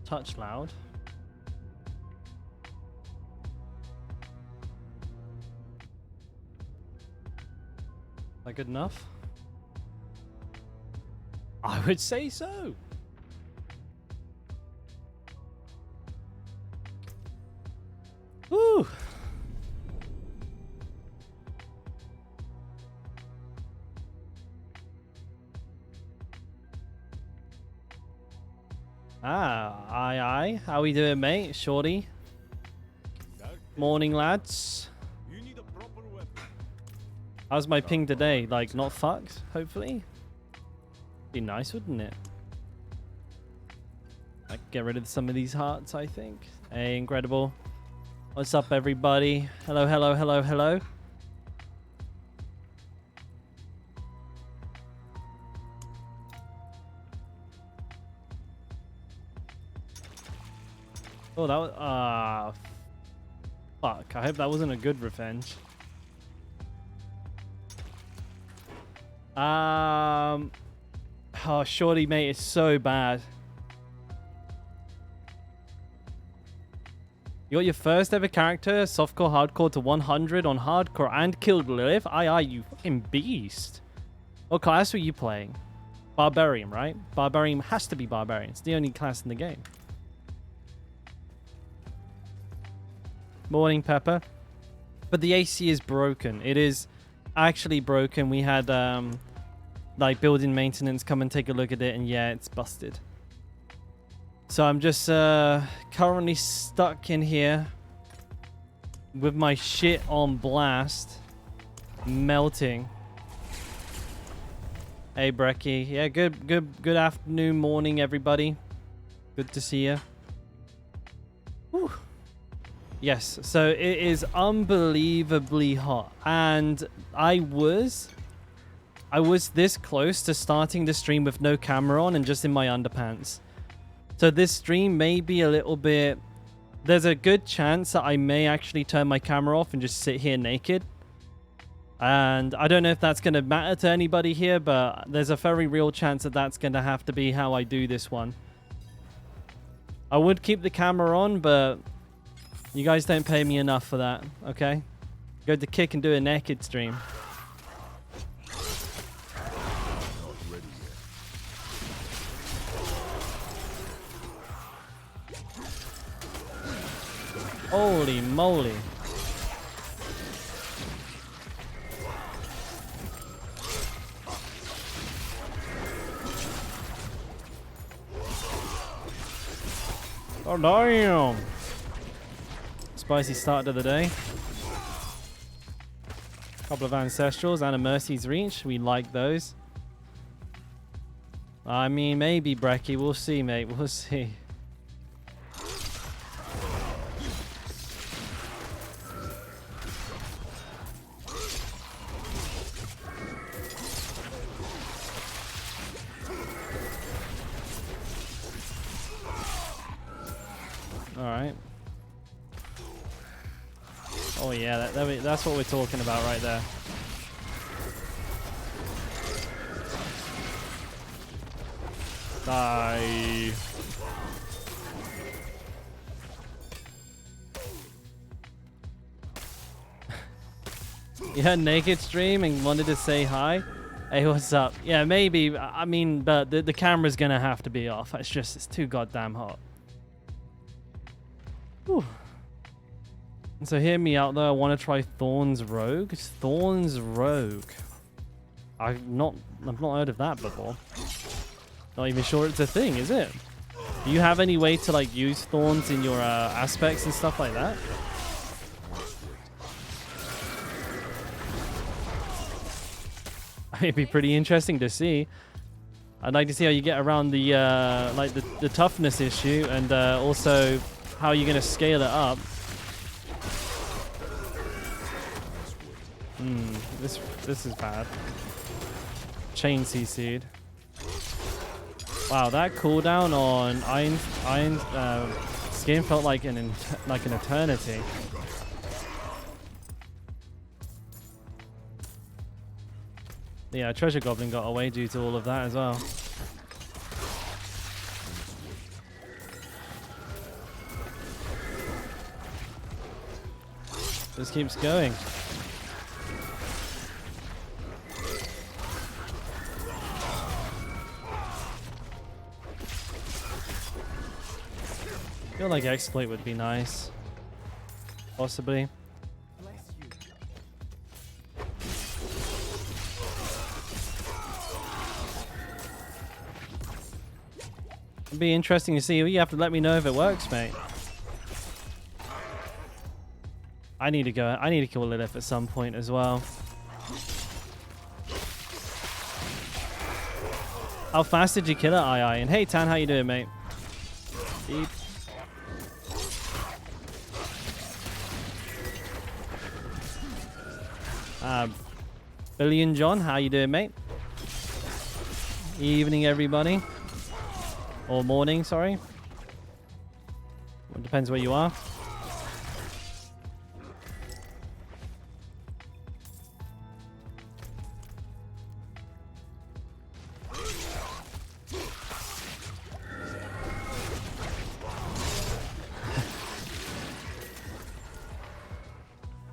touch loud. Is that good enough? I would say so. Woo! Aye. How we doing, mate? Shorty. Morning, lads. How's my ping today? Like, not fucked, hopefully? Be nice, wouldn't it? Like, get rid of some of these hearts, I think. Hey, incredible. What's up, everybody? Hello. Oh, that was... fuck. I hope that wasn't a good revenge. Oh, shorty, mate, it's so bad. You got your first ever character, softcore, hardcore to 100 on hardcore and killed Lilith? Aye, you fucking beast. What class were you playing? Barbarian, right? Barbarian has to be Barbarian. It's the only class in the game. Morning, Pepper. But the AC is broken. It is actually broken. We had like building maintenance come and take a look at it, and yeah, it's busted. So I'm just currently stuck in here with my shit on blast, melting. Hey, Brecky. Yeah, good afternoon, morning, everybody. Good to see you. Whew. Yes, so it is unbelievably hot, and I was this close to starting the stream with no camera on and just in my underpants. So this stream may be a little bit... There's a good chance that I may actually turn my camera off and just sit here naked. And I don't know if that's going to matter to anybody here, but there's a very real chance that that's going to have to be how I do this one. I would keep the camera on, but you guys don't pay me enough for that, okay? Go to Kick and do a naked stream. Holy moly. Oh, damn. Spicy start to the day. Couple of Ancestrals and a Mercy's Reach. We like those. I mean, maybe, Brecky. We'll see, mate. We'll see. Alright. Oh yeah, that's what we're talking about right there. Die. Yeah, naked stream and wanted to say hi. Hey, what's up? Yeah, maybe. I mean, but the camera's gonna have to be off. It's too goddamn hot. Whew. So hear me out though. I want to try Thorn's Rogue. It's Thorn's Rogue. I've not heard of that before. Not even sure it's a thing, is it? Do you have any way to like use thorns in your aspects and stuff like that? It'd be pretty interesting to see. I'd like to see how you get around the like the toughness issue, and also how you're gonna scale it up. This is bad. Chain CC'd. Wow, that cooldown on Iron Skin felt like an eternity. Yeah, Treasure Goblin got away due to all of that as well. Just keeps going. I feel like exploit would be nice. Possibly. It'd be interesting to see. You have to let me know if it works, mate. I need to go. I need to kill Lilith at some point as well. How fast did you kill it, II? And hey, Tan, how you doing, mate? Deep. Billion John, how you doing, mate? Evening, everybody. Or morning, sorry. It depends where you are.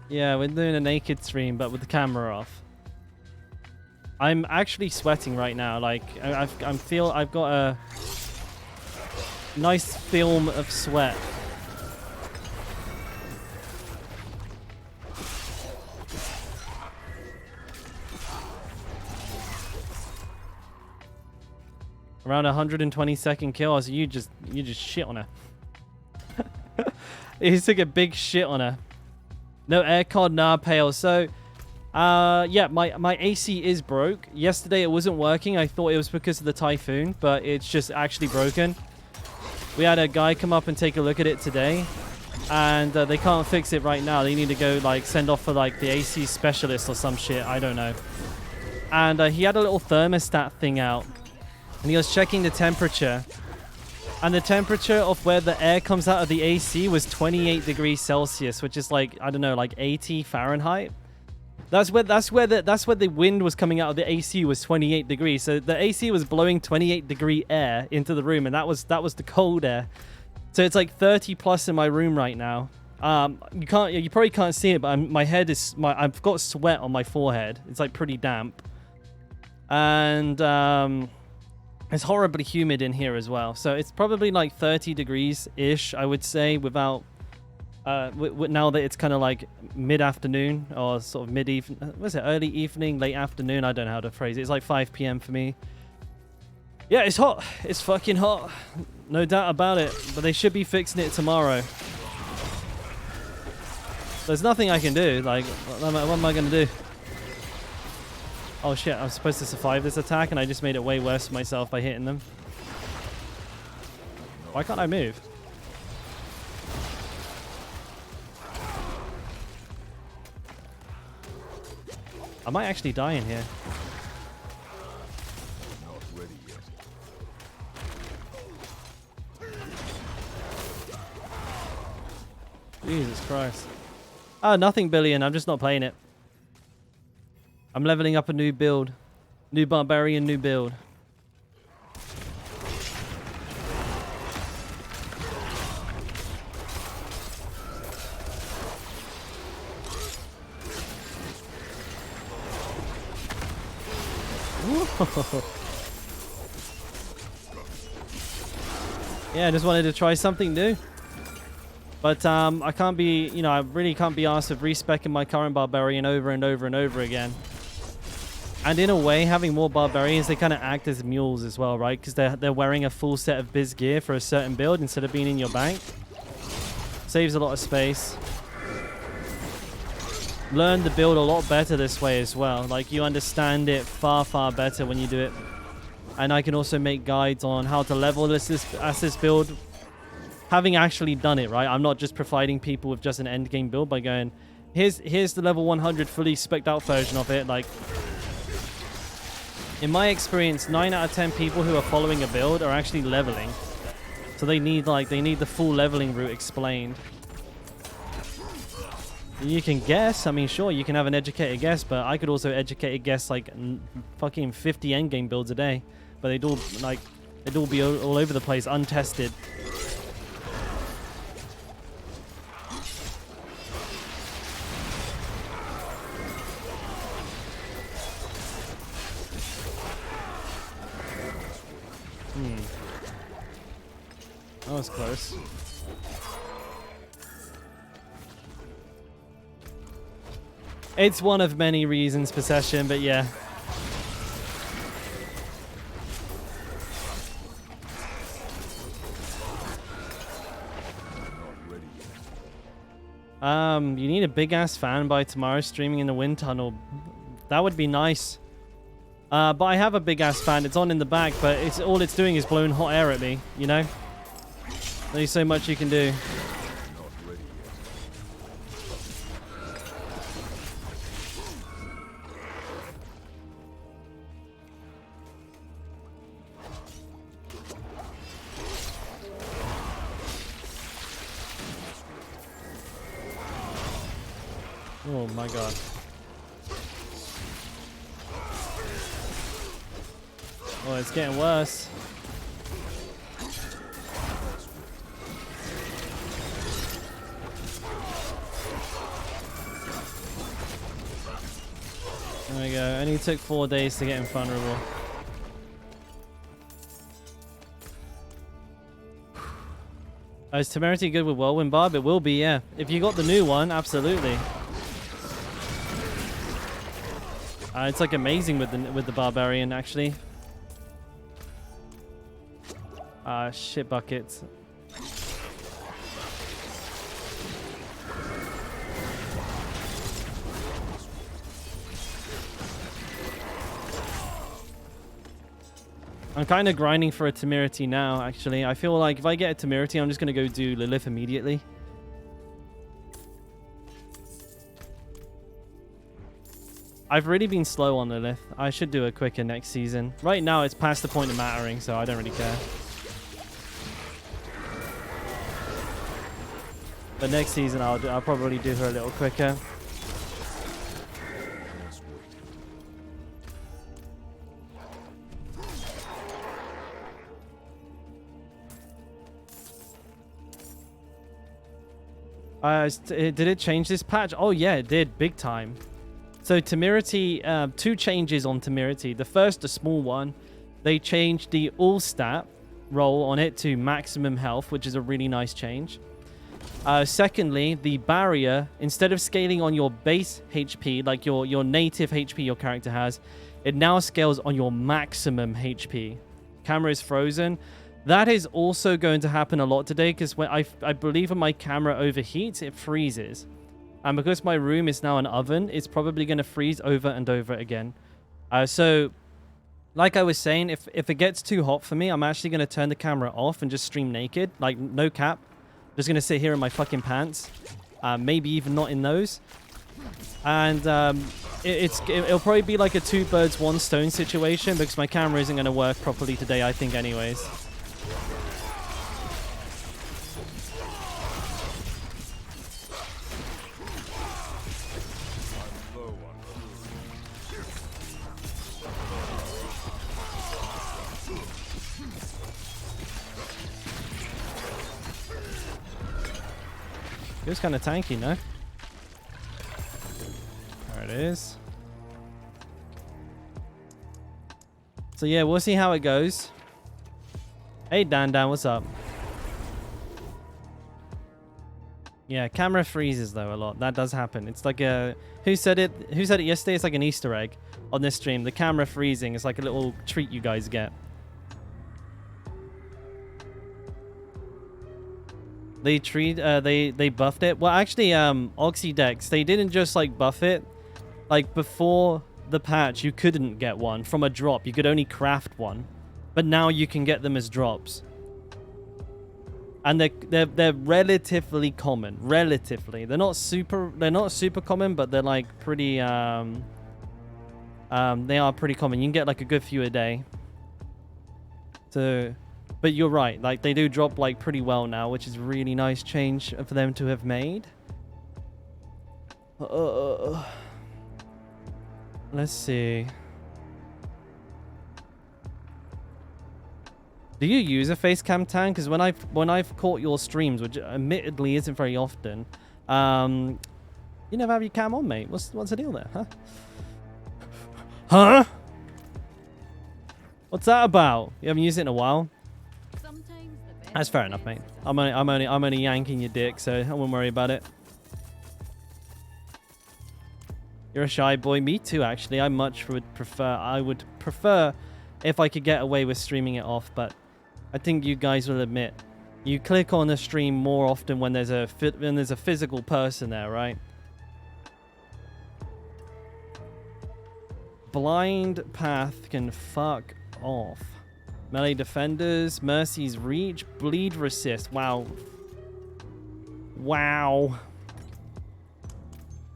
Yeah, we're doing a naked stream, but with the camera off. I'm actually sweating right now. Like, I've got a nice film of sweat. Around 120-second kill. So you just shit on her. He took a big shit on her. No aircon, nah, pale. So, yeah, my AC is broke. Yesterday it wasn't working. I thought it was because of the typhoon, but it's just actually broken. We had a guy come up and take a look at it today, and they can't fix it right now. They need to go, like, send off for, like, the AC specialist or some shit. I don't know. And he had a little thermostat thing out, and he was checking the temperature. And the temperature of where the air comes out of the AC was 28 degrees Celsius, which is like, I don't know, like 80 Fahrenheit. That's where the wind was coming out of the AC was 28 degrees. So the AC was blowing 28 degree air into the room, and that was the cold air. So it's like 30 plus in my room right now. You probably can't see it, but I've got sweat on my forehead. It's like pretty damp. And it's horribly humid in here as well. So it's probably like 30 degrees-ish, I would say, without... now that it's kind of like mid-afternoon or sort of mid-evening... What's it? Early evening, late afternoon? I don't know how to phrase it. It's like 5 p.m. for me. Yeah, it's hot. It's fucking hot. No doubt about it. But they should be fixing it tomorrow. There's nothing I can do. Like, what am I going to do? Oh shit, I'm supposed to survive this attack and I just made it way worse for myself by hitting them. Why can't I move? I might actually die in here. Jesus Christ. Oh, nothing, Billion. I'm just not playing it. I'm leveling up a new build. New barbarian, new build. Yeah, I just wanted to try something new. But I can't be, I really can't be asked of respecking my current barbarian over and over and over again. And in a way, having more barbarians, they kind of act as mules as well, right? Because they're wearing a full set of biz gear for a certain build instead of being in your bank. Saves a lot of space. Learn the build a lot better this way as well. Like, you understand it far, far better when you do it. And I can also make guides on how to level this build. Having actually done it, right? I'm not just providing people with just an endgame build by going, here's the level 100 fully spec'd out version of it. Like, in my experience, 9 out of 10 people who are following a build are actually leveling. So they need the full leveling route explained. You can guess. I mean, sure, you can have an educated guess, but I could also educated guess like fucking 50 endgame builds a day. But they'd all be all over the place, untested. That was close. It's one of many reasons per session, but yeah. You need a big ass fan by tomorrow streaming in the wind tunnel. That would be nice. But I have a big ass fan. It's on in the back, but it's all it's doing is blowing hot air at me, you know? There's so much you can do. Oh my god. Oh, it's getting worse. There we go. Only took 4 days to get invulnerable. Oh, is Temerity good with Whirlwind Barb? It will be, yeah. If you got the new one, absolutely. It's like amazing with the Barbarian, actually. Shit buckets. I'm kind of grinding for a Temerity now, actually. I feel like if I get a Temerity, I'm just going to go do Lilith immediately. I've really been slow on Lilith. I should do it quicker next season. Right now, it's past the point of mattering, so I don't really care. But next season, I'll probably do her a little quicker. Did it change this patch? Oh yeah, it did, big time. So Temerity, 2 changes on Temerity. The first, a small one, they changed the all stat roll on it to maximum health, which is a really nice change. Secondly, the barrier, instead of scaling on your base HP, like your native HP your character has, it now scales on your maximum HP. Camera is frozen. That is also going to happen a lot today, because when I believe when my camera overheats, it freezes. And because my room is now an oven, it's probably going to freeze over and over again. So, like I was saying, if it gets too hot for me, I'm actually going to turn the camera off and just stream naked. Like, no cap. Just going to sit here in my fucking pants. Maybe even not in those. And it'll probably be like a 2 birds 1 stone situation, because my camera isn't going to work properly today, I think, anyways. It was kind of tanky, no? There it is. So yeah, we'll see how it goes. Hey Dan, what's up? Yeah, camera freezes though a lot. That does happen. It's like a... Who said it yesterday? It's like an Easter egg on this stream. The camera freezing is like a little treat you guys get. They buffed it. Well, actually, Oxydex, they didn't just like buff it. Like before the patch, you couldn't get one from a drop. You could only craft one, but now you can get them as drops. And they're relatively common. Relatively, they're not super common, but they're like pretty. They are pretty common. You can get like a good few a day. So. But you're right, like they do drop like pretty well now, which is a really nice change for them to have made. Let's see. Do you use a face cam tan? Because when I've caught your streams, which admittedly isn't very often, you never have your cam on, mate. What's the deal there, huh? Huh? What's that about? You haven't used it in a while. Sometimes the best That's fair enough, mate. defense is I'm only yanking your dick, so I won't worry about it. You're a shy boy. Me too, actually. I would prefer if I could get away with streaming it off, but I think you guys will admit you click on the stream more often when there's a physical person there, right? Blind Path can fuck off. Melee defenders, Mercy's reach, bleed resist. Wow. Wow.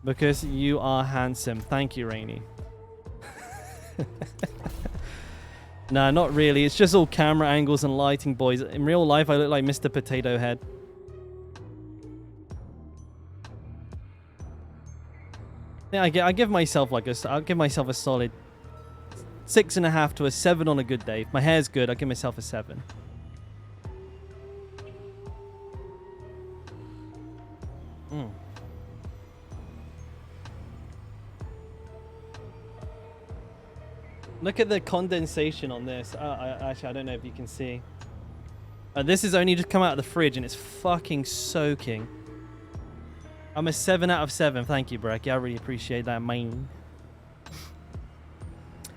Because you are handsome. Thank you, Rainy. Nah, not really. It's just all camera angles and lighting, boys. In real life, I look like Mr. Potato Head. Yeah, I give myself like I'll give myself a solid 6.5 to a 7 on a good day. If my hair's good, I'll give myself a 7. Look at the condensation on this. Actually, I don't know if you can see. This has only just come out of the fridge and it's fucking soaking. I'm a 7 out of 7. Thank you, Breck. Yeah, I really appreciate that, man.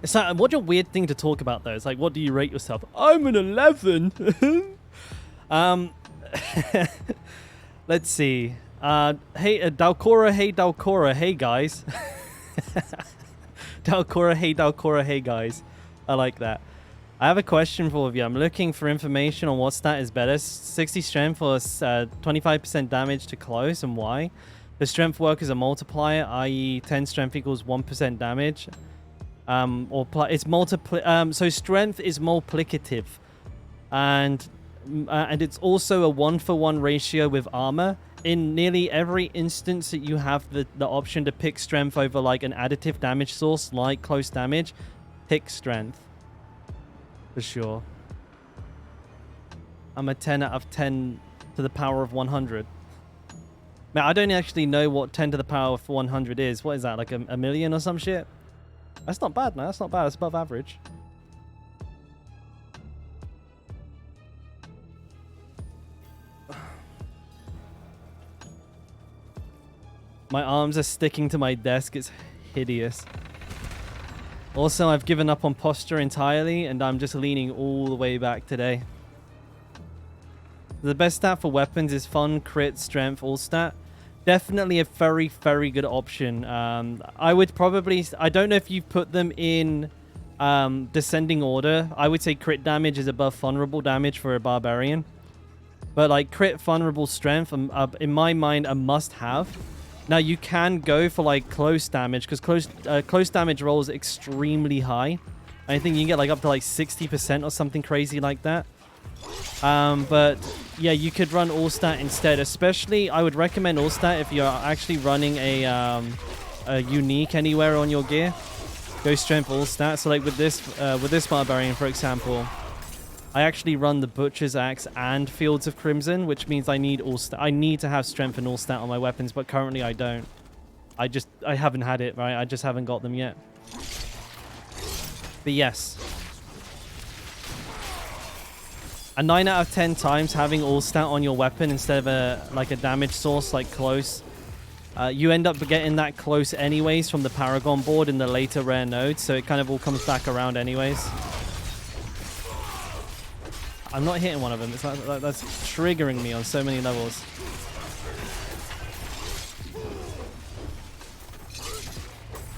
It's like, what a weird thing to talk about, though. It's like, what do you rate yourself? I'm an 11. Let's see. Hey, Dalkora, hey, guys. Dalkora, hey, guys. I like that. I have a question for all of you. I'm looking for information on what stat is better. 60 strength or 25% damage to close, and why. The strength work is a multiplier, i.e. 10 strength equals 1% damage. So strength is multiplicative. And it's also a 1-for-1 ratio with armor. In nearly every instance that you have the option to pick strength over like an additive damage source like close damage, pick strength. For sure. I'm a 10 out of 10 to the power of 100. Man, I don't actually know what 10 to the power of 100 is. What is that, like a million or some shit? That's not bad, man. That's not bad. That's above average. My arms are sticking to my desk. It's hideous. Also, I've given up on posture entirely, and I'm just leaning all the way back today. The best stat for weapons is fun, crit, strength, all stat. Definitely a very, very good option. I would probably... I don't know if you've put them in descending order. I would say crit damage is above vulnerable damage for a barbarian. But like crit, vulnerable, strength, in my mind, a must-have. Now, you can go for, like, close damage, because close damage rolls extremely high. I think you can get, like, up to, like, 60% or something crazy like that. But, yeah, you could run all-stat instead. Especially, I would recommend all-stat if you're actually running a unique anywhere on your gear. Go strength all-stat. So, like, with this barbarian, for example... I actually run the Butcher's Axe and Fields of Crimson, which means I need to have strength and all stat on my weapons, but currently I don't. I haven't had it, right? I just haven't got them yet. But yes. A 9 out of 10 times having all stat on your weapon instead of a damage source like close. You end up getting that close anyways from the Paragon board in the later rare nodes, so it kind of all comes back around anyways. I'm not hitting one of them. That's triggering me on so many levels.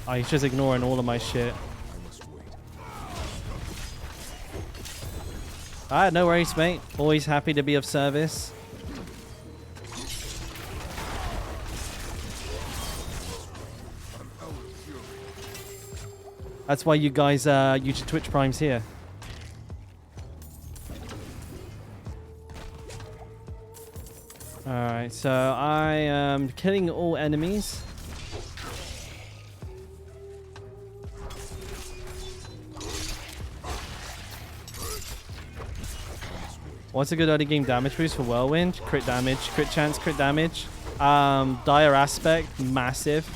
Oh, he's just ignoring all of my shit. Alright, no worries, mate. Always happy to be of service. That's why you guys use your Twitch Primes here. Alright, so I am killing all enemies. What's a good early game damage boost for Whirlwind? Crit damage, crit chance, crit damage. Dire Aspect, massive.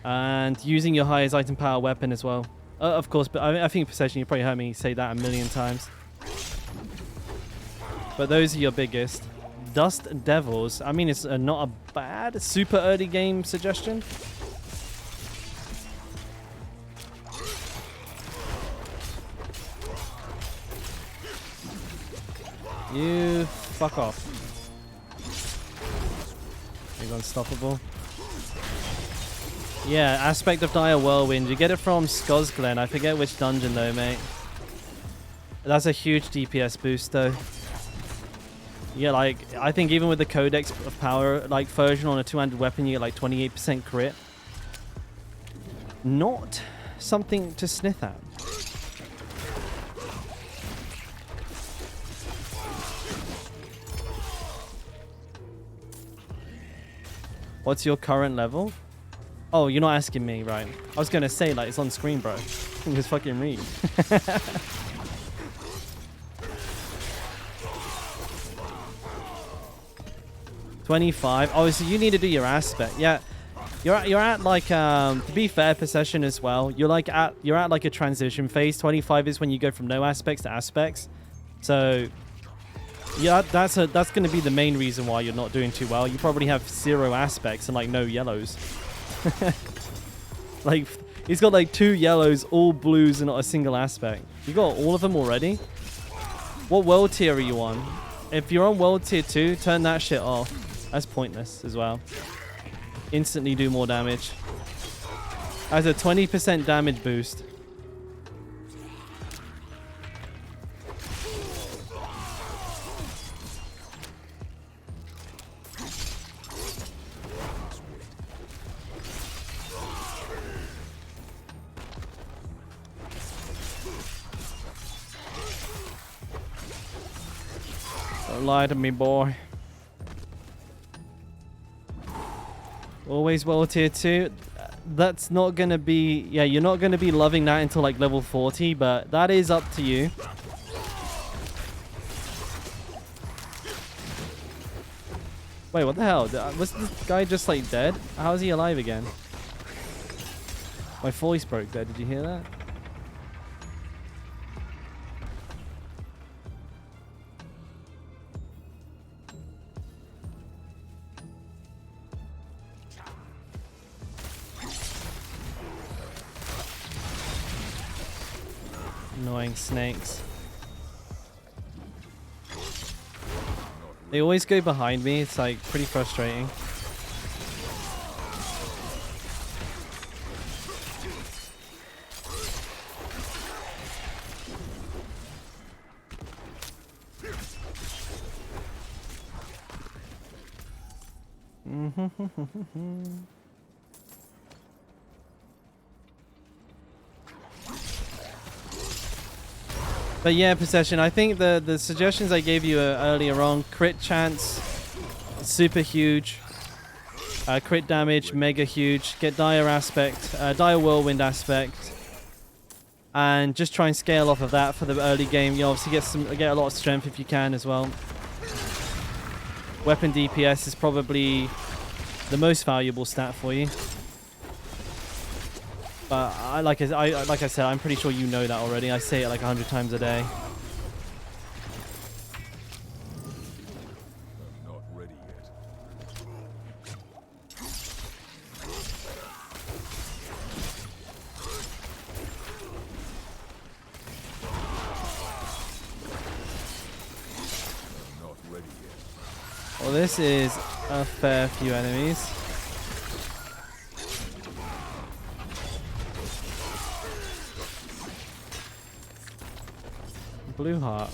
And using your highest item power weapon as well. Of course, but I think Possession, you probably heard me say that a million times. But those are your biggest. Dust Devils. I mean, it's not a bad super early game suggestion. You fuck off. He's unstoppable. Yeah, Aspect of Dire Whirlwind. You get it from Skosglen. I forget which dungeon though, mate. That's a huge DPS boost though. Yeah, like, I think even with the Codex of Power, like, version on a 200 weapon, you get, like, 28% crit. Not something to sniff at. What's your current level? Oh, you're not asking me, right? I was gonna say, like, it's on screen, bro. Just fucking read. 25. Oh, so you need to do your aspect. Yeah, you're at like to be fair, Possession as well. You're at like a transition phase. 25 is when you go from no aspects to aspects. So yeah, that's going to be the main reason why you're not doing too well. You probably have 0 aspects and like no yellows. Like he's got like 2 yellows, all blues, and not a single aspect. You got all of them already? What world tier are you on? If you're on world tier 2, turn that shit off. That's pointless as well. Instantly do more damage. Has a 20% damage boost. Don't lie to me, boy. Always world tier 2. That's not gonna be... Yeah, you're not gonna be loving that until like level 40, but that is up to you. Wait, what the hell? Was this guy just like dead? How is he alive again? My voice broke there. Did you hear that? Annoying snakes. They always go behind me. It's like pretty frustrating. But yeah, Possession, I think the suggestions I gave you earlier on, crit chance, super huge, crit damage, mega huge, get Dire Aspect, Dire Whirlwind Aspect, and just try and scale off of that for the early game. You obviously get a lot of strength if you can as well. Weapon DPS is probably the most valuable stat for you. But like I said, I'm pretty sure you know that already. I say it like 100 times a day. I'm not ready yet. I'm not ready yet. Well, this is a fair few enemies. Blue heart.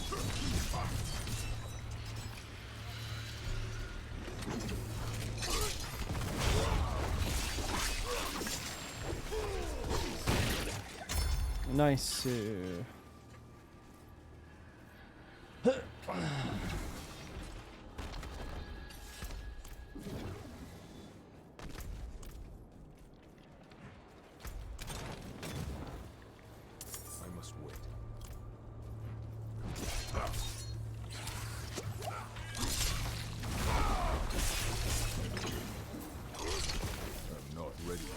Nice. I must wait. I'm not ready yet.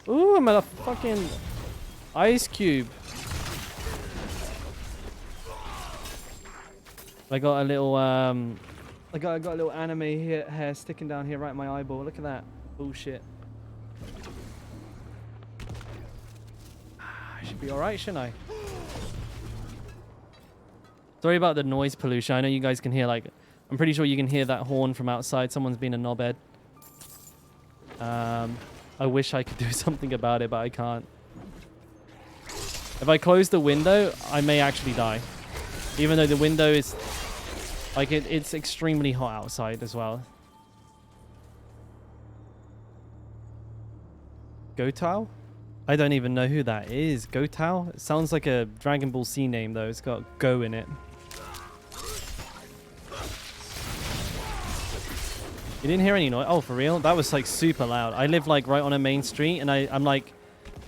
Ooh, I'm at a fucking ice cube. I got a little I got a little anime hair sticking down here right in my eyeball. Look at that bullshit. I should be all right, shouldn't I? Sorry about the noise pollution. I know you guys can hear, like, I'm pretty sure you can hear that horn from outside. Someone's been a knobhead. I wish I could do something about it, but I can't. If I close the window, I may actually die. Even though the window is, like, it's extremely hot outside as well. Gotao? I don't even know who that is. Gotao? It sounds like a Dragon Ball Z name, though. It's got Go in it. You didn't hear any noise? Oh, for real? That was, like, super loud. I live, like, right on a main street, and I'm, like...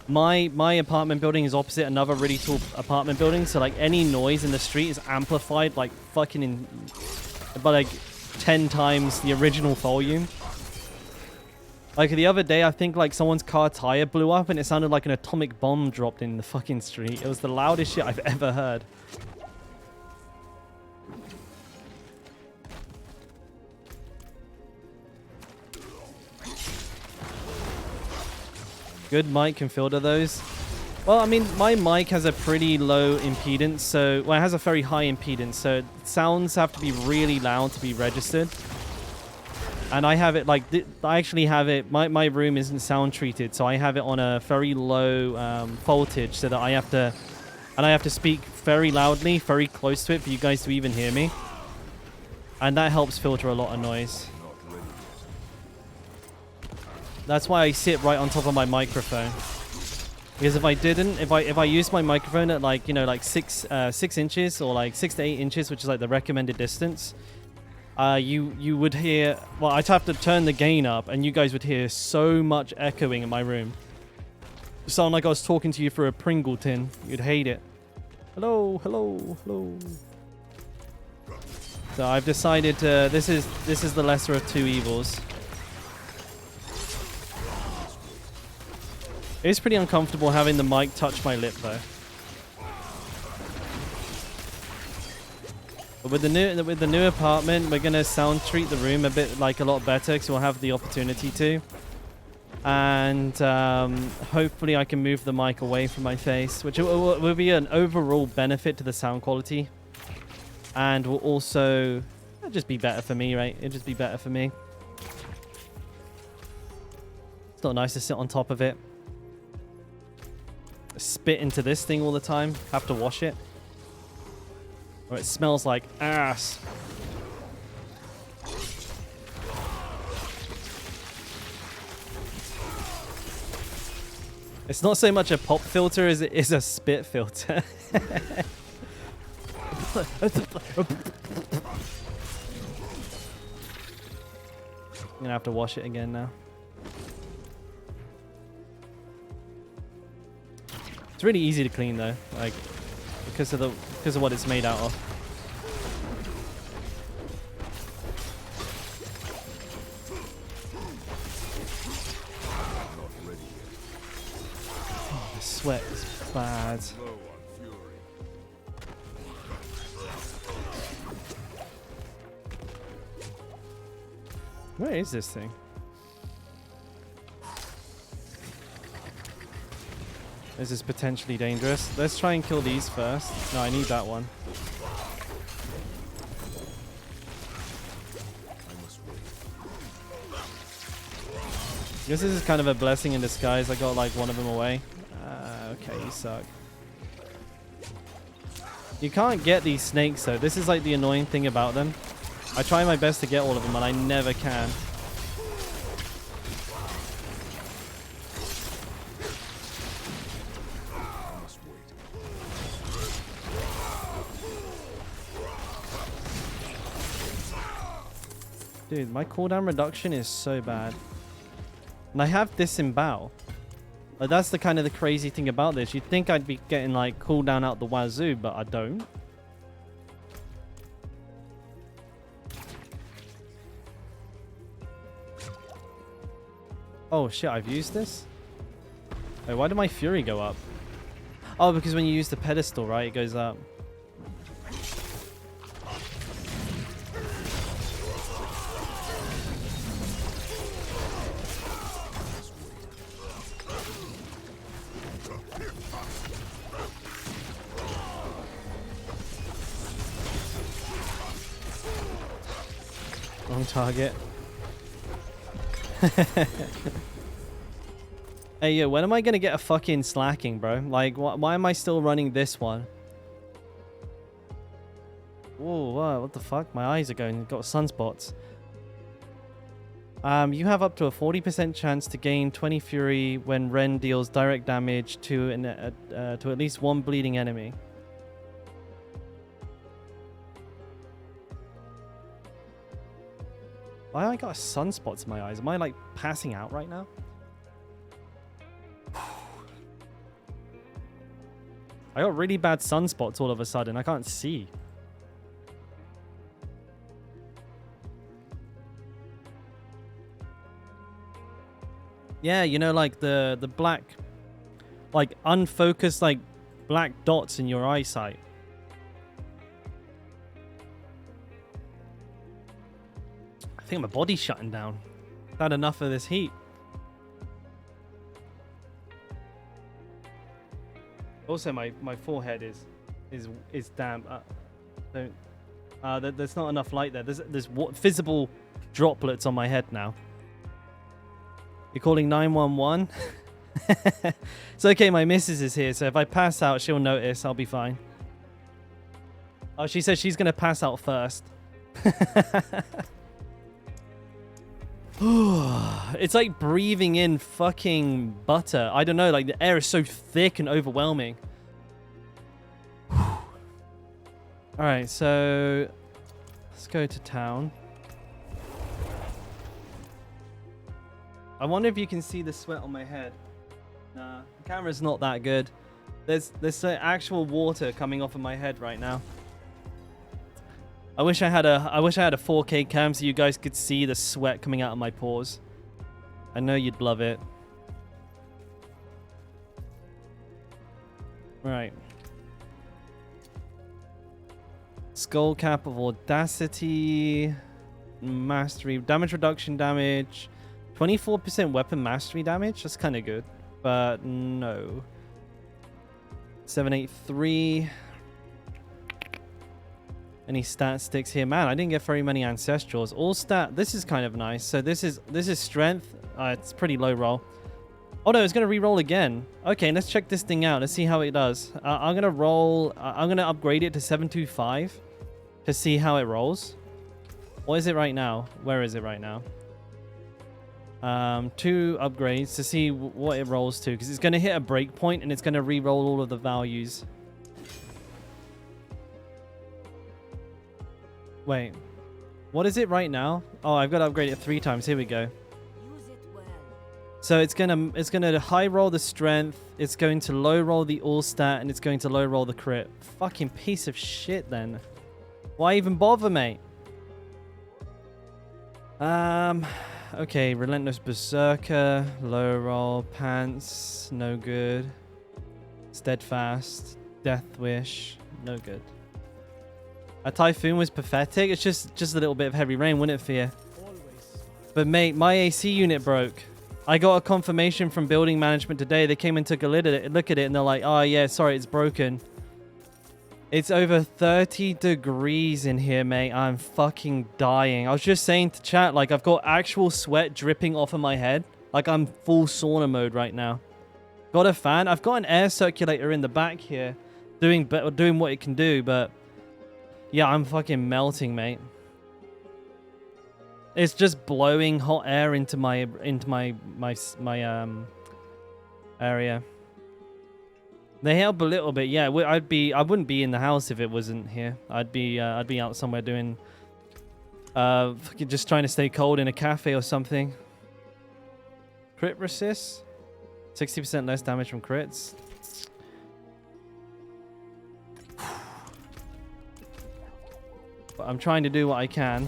My apartment building is opposite another really tall apartment building, so, like, any noise in the street is amplified, like, fucking... by, like, 10 times the original volume. Like, the other day, I think, like, someone's car tire blew up, and it sounded like an atomic bomb dropped in the fucking street. It was the loudest shit I've ever heard. Good mic can filter those. Well, I mean, my mic has a pretty low impedance, so... Well, it has a very high impedance, so sounds have to be really loud to be registered. And I have it, like... I actually have it... My room isn't sound treated, so I have it on a very low voltage, so that I have to... And I have to speak very loudly, very close to it for you guys to even hear me. And that helps filter a lot of noise. That's why I sit right on top of my microphone. Because if I didn't, if I used my microphone at, like, you know, like 6 inches or like 6 to 8 inches, which is like the recommended distance, you would hear. Well, I'd have to turn the gain up, and you guys would hear so much echoing in my room. It sounded like I was talking to you through a Pringle tin. You'd hate it. Hello, hello, hello. So I've decided this is the lesser of two evils. It's pretty uncomfortable having the mic touch my lip, though. But with the new apartment, we're gonna sound treat the room a lot better, because we'll have the opportunity to. And hopefully, I can move the mic away from my face, which will be an overall benefit to the sound quality, and will also just be better for me, right? It'll just be better for me. It's not nice to sit on top of it. Spit into this thing all the time. Have to wash it. Or it smells like ass. It's not so much a pop filter as it is a spit filter. I'm gonna have to wash it again now. It's really easy to clean though, like because of what it's made out of. Oh, the sweat is bad. Where is this thing? This is potentially dangerous. Let's try and kill these first. No, I need that one. I guess this is kind of a blessing in disguise. I got like one of them away. Okay, you suck. You can't get these snakes though. This is like the annoying thing about them. I try my best to get all of them and I never can. Dude, my cooldown reduction is so bad. And I have disembowel. Like, that's the kind of the crazy thing about this. You'd think I'd be getting like cooldown out the wazoo, but I don't. Oh shit, I've used this? Wait, why did my fury go up? Oh, because when you use the pedestal, right, it goes up. Wrong target. Hey, yo, when am I gonna get a fucking slacking, bro? Like, why am I still running this one? Whoa, what the fuck? My eyes are going. Got sunspots. You have up to a 40% chance to gain 20 fury when Ren deals direct damage to at least one bleeding enemy. Why I got sunspots in my eyes? Am I like passing out right now? I got really bad sunspots all of a sudden. I can't see. Yeah, you know, like the black, like unfocused, like black dots in your eyesight. I think my body's shutting down. I've had enough of this heat. Also, my forehead is damp. There's not enough light there. There's visible droplets on my head now. You're calling 911? It's okay, my missus is here, so if I pass out, she'll notice. I'll be fine. Oh, she says she's gonna pass out first. It's like breathing in fucking butter. I don't know, like the air is so thick and overwhelming. Alright, so let's go to town. I wonder if you can see the sweat on my head. Nah, the camera's not that good. There's actual water coming off of my head right now. I wish I had a 4K cam so you guys could see the sweat coming out of my pores. I know you'd love it. Right. Skull cap of audacity. Mastery. Damage reduction damage. 24% weapon mastery damage. That's kind of good. But no. 783. Any stat sticks here? Man, I didn't get very many ancestrals. All stat. This is kind of nice. So this is strength. It's pretty low roll. Oh no, it's gonna re-roll again. Okay, let's check this thing out. Let's see how it does. I'm gonna roll. I'm gonna upgrade it to 725 to see how it rolls. What is it right now? Where is it right now? 2 upgrades to see what it rolls to, because it's gonna hit a breakpoint and it's gonna re-roll all of the values. Wait, what is it right now? Oh, I've got to upgrade it 3 times. Here we go. Use it well. So it's gonna high roll the strength, it's going to low roll the all stat, and it's going to low roll the crit. Fucking piece of shit then. Why even bother, mate? Okay, Relentless Berserker, low roll, Pants, no good. Steadfast, Death Wish, no good. A Typhoon was pathetic. It's just a little bit of heavy rain, wouldn't it, Fear? But mate, my AC unit broke. I got a confirmation from building management today. They came and took a look at it, and they're like, "Oh yeah, sorry, it's broken." It's over 30 degrees in here, mate. I'm fucking dying. I was just saying to chat, like, I've got actual sweat dripping off of my head. Like, I'm full sauna mode right now. Got a fan. I've got an air circulator in the back here doing what it can do, but yeah, I'm fucking melting, mate. It's just blowing hot air into my area. They help a little bit, yeah. I wouldn't be in the house if it wasn't here. I'd be out somewhere doing, just trying to stay cold in a cafe or something. Crit resist, 60% less damage from crits. But I'm trying to do what I can.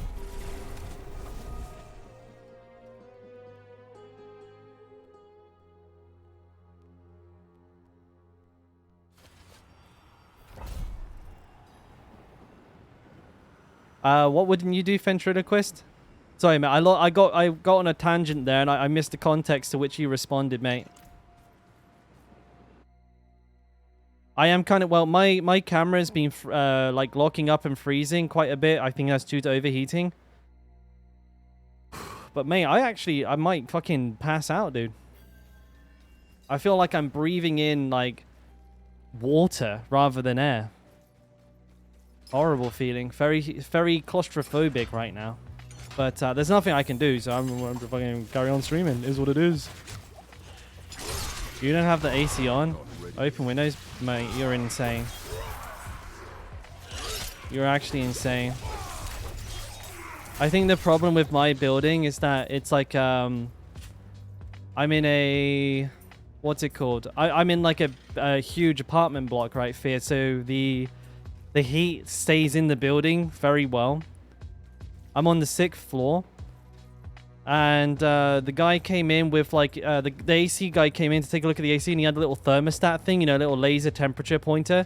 What wouldn't you do, ventriloquist? Sorry, mate. I got on a tangent there, and I missed the context to which you responded, mate. I am kind of, well, my camera's been like locking up and freezing quite a bit. I think that's due to overheating. But mate, I might fucking pass out, dude. I feel like I'm breathing in like water rather than air. Horrible feeling. Very claustrophobic right now. But there's nothing I can do, so I'm fucking carry on streaming. Is what it is. You don't have the AC on? Open windows? Mate, you're insane. You're actually insane. I think the problem with my building is that it's like, I'm in a... What's it called? I'm in like a huge apartment block, right, Fear? So the heat stays in the building very well. I'm on the 6th floor. And the guy came in with like the AC guy came in to take a look at the AC, and he had a little thermostat thing, you know, a little laser temperature pointer,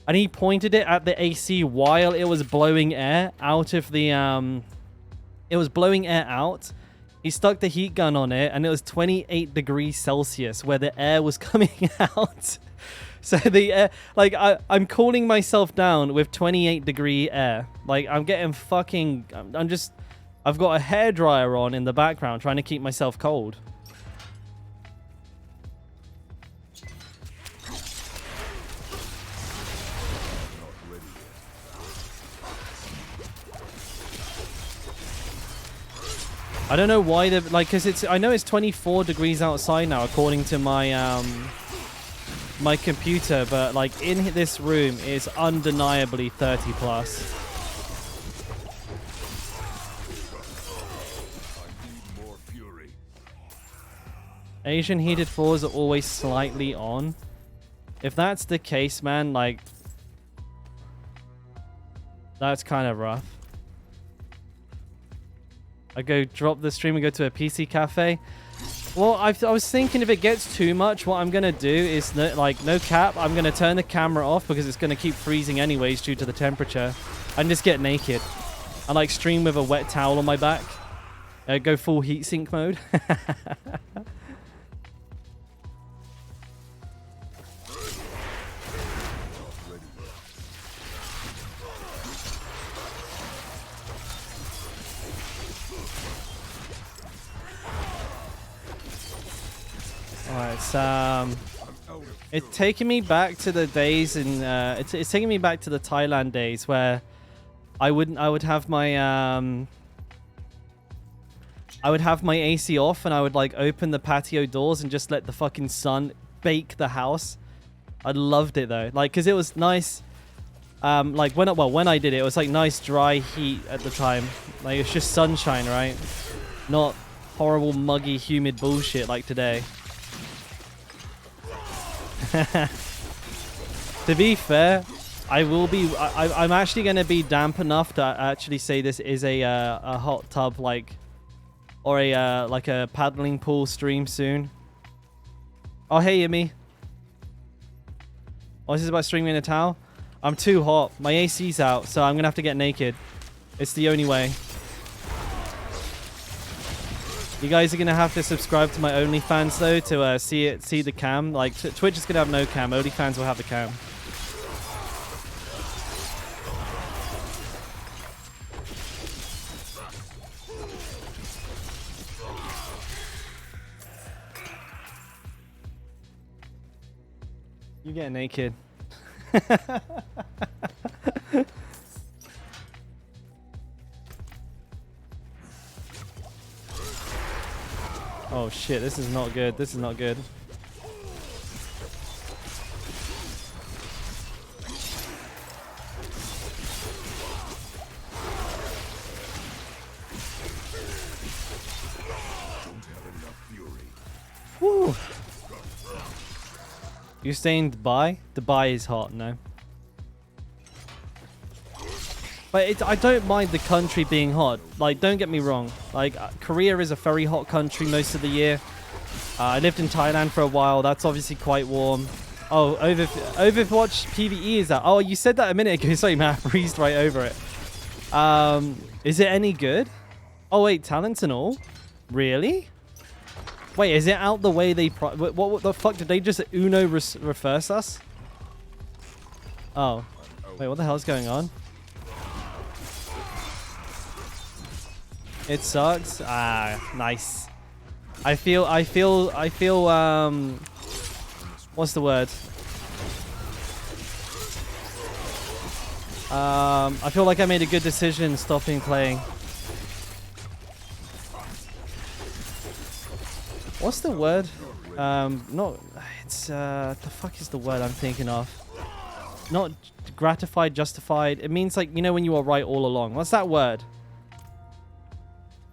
and he pointed it at the AC while it was blowing air out of the it was blowing air out. He stuck the heat gun on it, and it was 28 degrees Celsius where the air was coming out. So the air, like I'm cooling myself down with 28-degree air. Like I'm getting fucking, I've got a hairdryer on in the background trying to keep myself cold. I don't know why they're like, because it's, I know it's 24 degrees outside now according to my my computer, but like in this room it's undeniably 30 plus. Asian heated floors are always slightly on. If that's the case, man, like, that's kind of rough. I go drop the stream and go to a PC cafe. Well, I was thinking if it gets too much, what I'm going to do is, no cap, I'm going to turn the camera off because it's going to keep freezing anyways due to the temperature. And just get naked. And like stream with a wet towel on my back. Go full heatsink mode. Alright, it's taking me back to the days in it's taking me back to the Thailand days where I would have my AC off, and I would like open the patio doors and just let the fucking sun bake the house. I loved it though, like, because it was nice. Like when I did it, it was like nice dry heat at the time. Like it's just sunshine, right? Not horrible muggy humid bullshit like today. To be fair, I'm actually going to be damp enough to actually say this is a hot tub, like, or a like a paddling pool stream soon. Oh hey Yimmy. Oh, is this about streaming in a towel? I'm too hot. My AC's out, so I'm gonna have to get naked. It's the only way. You guys are gonna have to subscribe to my OnlyFans though to see the cam. Like Twitch is gonna have no cam. OnlyFans will have the cam. You get naked. Oh shit, this is not good. This is not good. Woo. You staying Dubai? Dubai is hot, no? But I don't mind the country being hot. Like, don't get me wrong. Like, Korea is a very hot country most of the year. I lived in Thailand for a while. That's obviously quite warm. Oh, Overwatch PvE is that? Oh, you said that a minute ago. Sorry, man. I breezed right over it. Is it any good? Oh wait, talents and all? Really? Wait, is it out the way they what the fuck? Did they just Uno reverse us? Oh. Wait, what the hell's going on? It sucks. Ah, nice. I feel what's the word? I feel like I made a good decision stopping playing. What's the word? Not, it's, the fuck is the word I'm thinking of? Not gratified, justified. It means like, you know, when you are right all along. What's that word?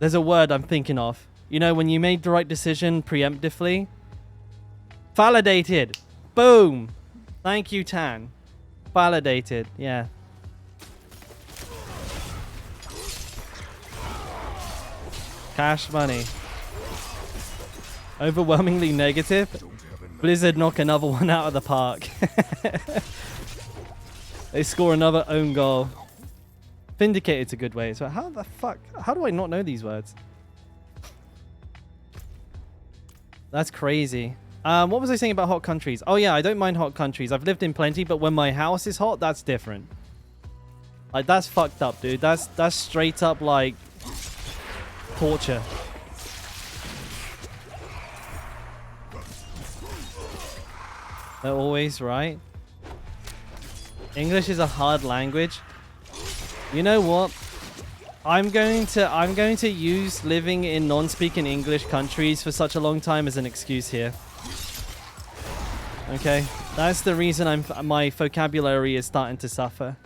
There's a word I'm thinking of. You know, when you made the right decision preemptively. Validated. Boom. Thank you, Tan. Validated. Yeah. Cash money. Overwhelmingly negative. Blizzard knock another one out of the park. They score another own goal. Vindicated's a good way. So how the fuck? How do I not know these words? That's crazy. What was I saying about hot countries? Oh yeah, I don't mind hot countries. I've lived in plenty, but when my house is hot, that's different. Like that's fucked up, dude. That's straight up like torture. They're always right. English is a hard language. You know what? I'm going to use living in non-speaking English countries for such a long time as an excuse here. Okay, that's the reason my vocabulary is starting to suffer.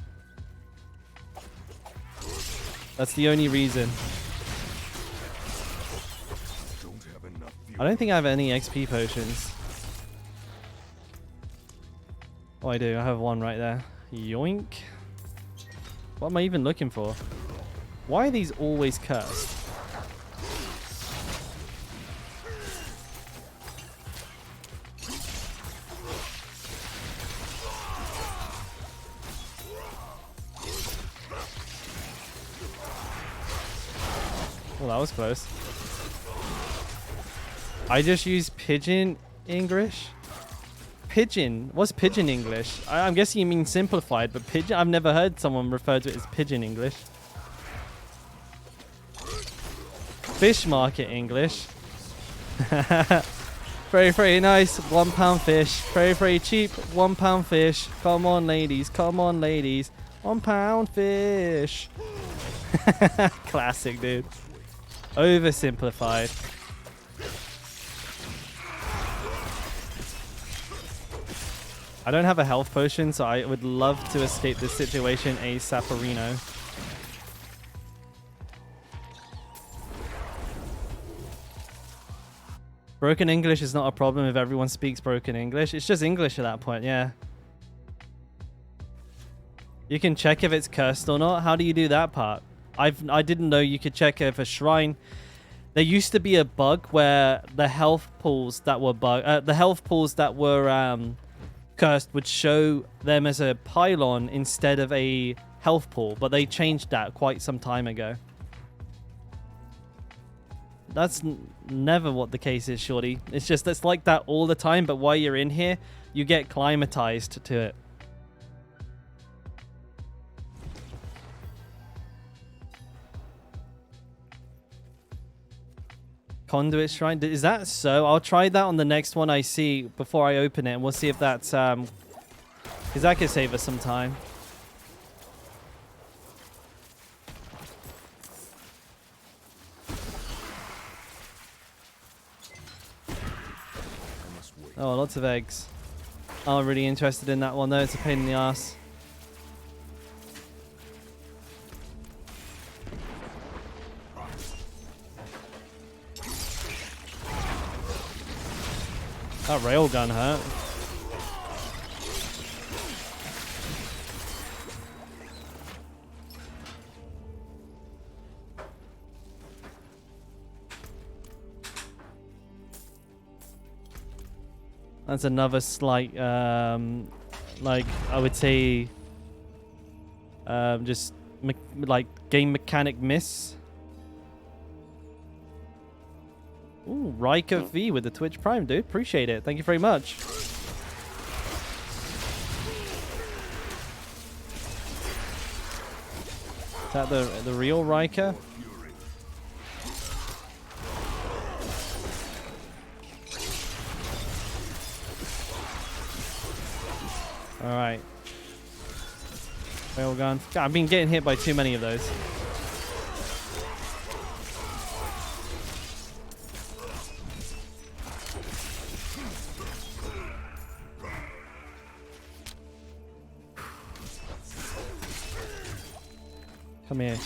That's the only reason. I don't think I have any XP potions. Oh, I do. I have one right there. Yoink. What am I even looking for? Why are these always cursed? Well, that was close. I just used Pigeon English. Pigeon? What's Pigeon English? I'm guessing you mean simplified, but Pigeon? I've never heard someone refer to it as Pigeon English. Fish market English. Very, very nice. £1 fish. Very, very cheap. £1 fish. Come on, ladies. Come on, ladies. £1 fish. Classic, dude. Oversimplified. I don't have a health potion, so I would love to escape this situation ASAParino. Broken English is not a problem if everyone speaks broken English. It's just English at that point, yeah. You can check if it's cursed or not. How do you do that part? I didn't know you could check if a shrine... There used to be a bug where the health pools that were cursed would show them as a pylon instead of a health pool, but they changed that quite some time ago. That's never what the case is, shorty. It's just it's like that all the time, but while you're in here, you get climatized to it. Conduit shrine. Is that so? I'll try that on the next one I see before I open it, and we'll see if that's because that could save us some time. Oh, lots of eggs. I'm not really interested in that one though. It's a pain in the ass. That railgun hurt. That's another slight, like I would say, just like Game mechanic miss. Ooh, Riker V with the Twitch Prime, dude. Appreciate it. Thank you very much. Is that the real Riker? Alright. Railgun. God, I've been getting hit by too many of those. Come here.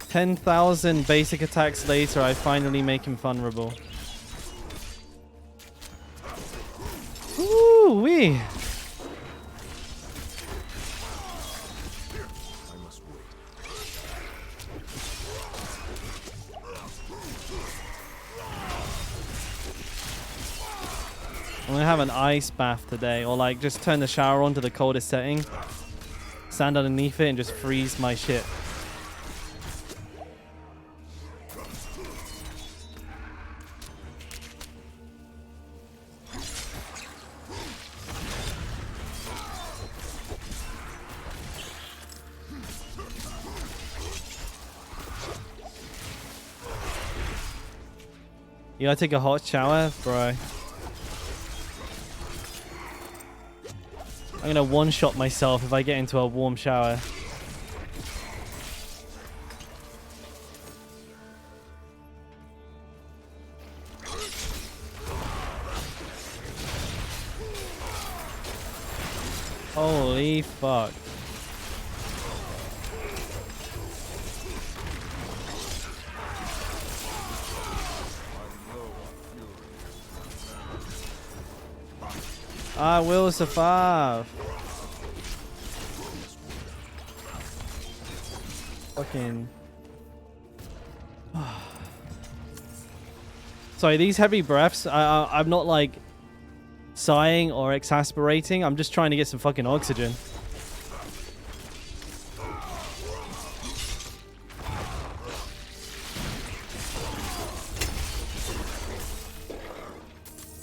$10,000 basic attacks later, I finally make him vulnerable. Ooh wee! I must wait. I'm gonna have an ice bath today, or like just turn the shower on to the coldest setting, stand underneath it, and just freeze my shit. You gotta take a hot shower, bro. I'm gonna one-shot myself if I get into a warm shower. Holy fuck. I will survive. Fucking. Sorry, these heavy breaths. I'm not like sighing or exasperating. I'm just trying to get some fucking oxygen.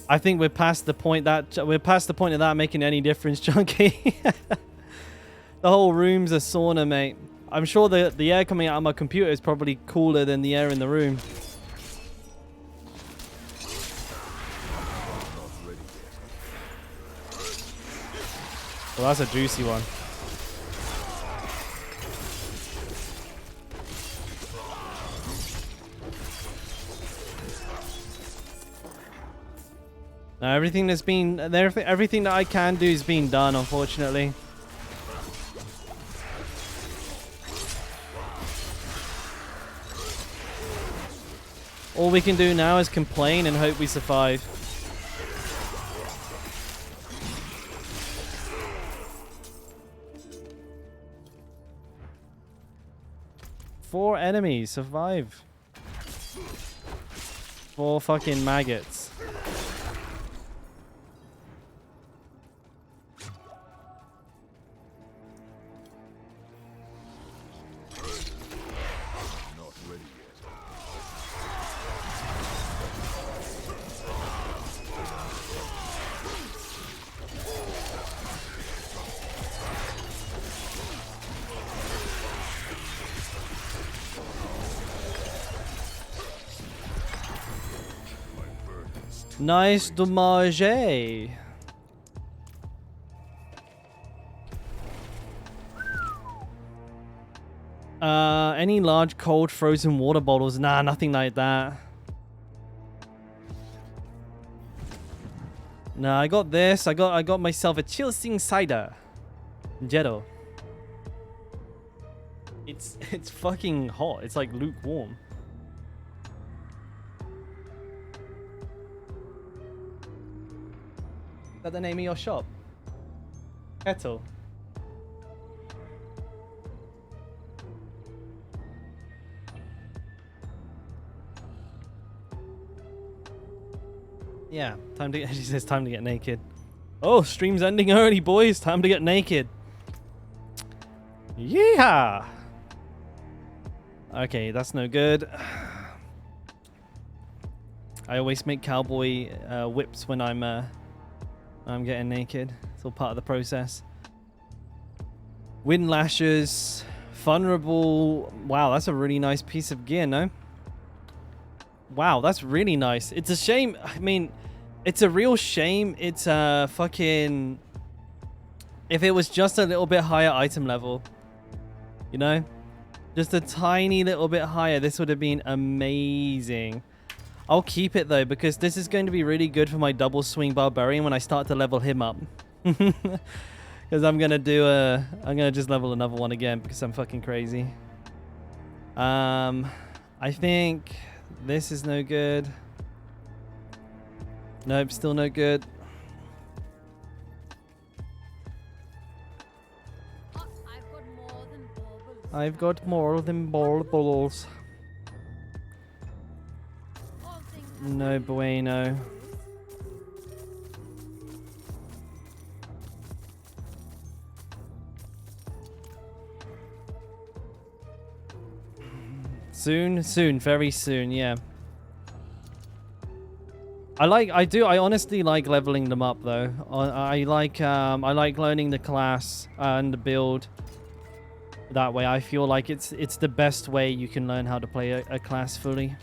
I think we're past the point of that making any difference, Chunky. The whole room's a sauna, mate. I'm sure the air coming out of my computer is probably cooler than the air in the room. Well, that's a juicy one. No, everything that I can do is being done, unfortunately. All we can do now is complain and hope we survive. Four enemies survive. 4 fucking maggots. Nice dommage. Any large cold frozen water bottles? Nah, nothing like that. Nah, I got this. I got myself a chilling cider. Jetto. It's fucking hot. It's like lukewarm. Is that the name of your shop? Kettle. Yeah, time to get, she says time to get naked. Oh, stream's ending early, boys. Time to get naked. Yeah. Okay, that's no good. I always make cowboy whips when I'm getting naked. It's all part of the process. Wind lashes, vulnerable. Wow, that's a really nice piece of gear, no? Wow, that's really nice. It's a shame. I mean, it's a real shame. It's fucking. If it was just a little bit higher item level, you know, just a tiny little bit higher, this would have been amazing. I'll keep it though, because this is going to be really good for my double swing barbarian when I start to level him up. Because I'm gonna just level another one again because I'm fucking crazy. I think this is no good. Nope, still no good. Oh, I've got more than baubles. I've got more than baubles. All things No bueno. Soon, very soon, yeah. I honestly like leveling them up though. I like learning the class and the build. That way I feel like it's the best way you can learn how to play a class fully.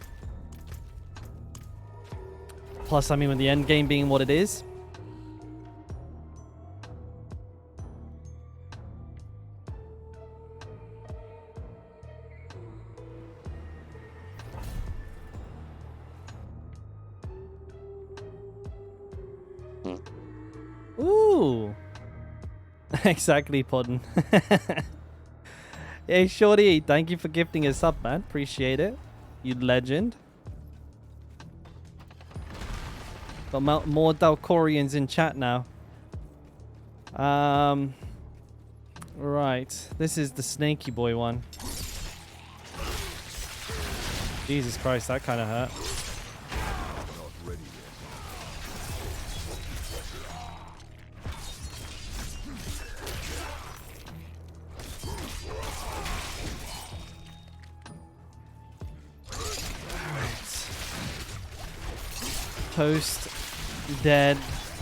Plus, I mean, with the end game being what it is. Ooh. Exactly, Podden. Hey, Shorty, thank you for gifting us up, man. Appreciate it. You legend. Got more Dalkorians in chat now. Right. This is the snaky boy one. Jesus Christ, that kind of hurt. Not ready yet. Toast, dead,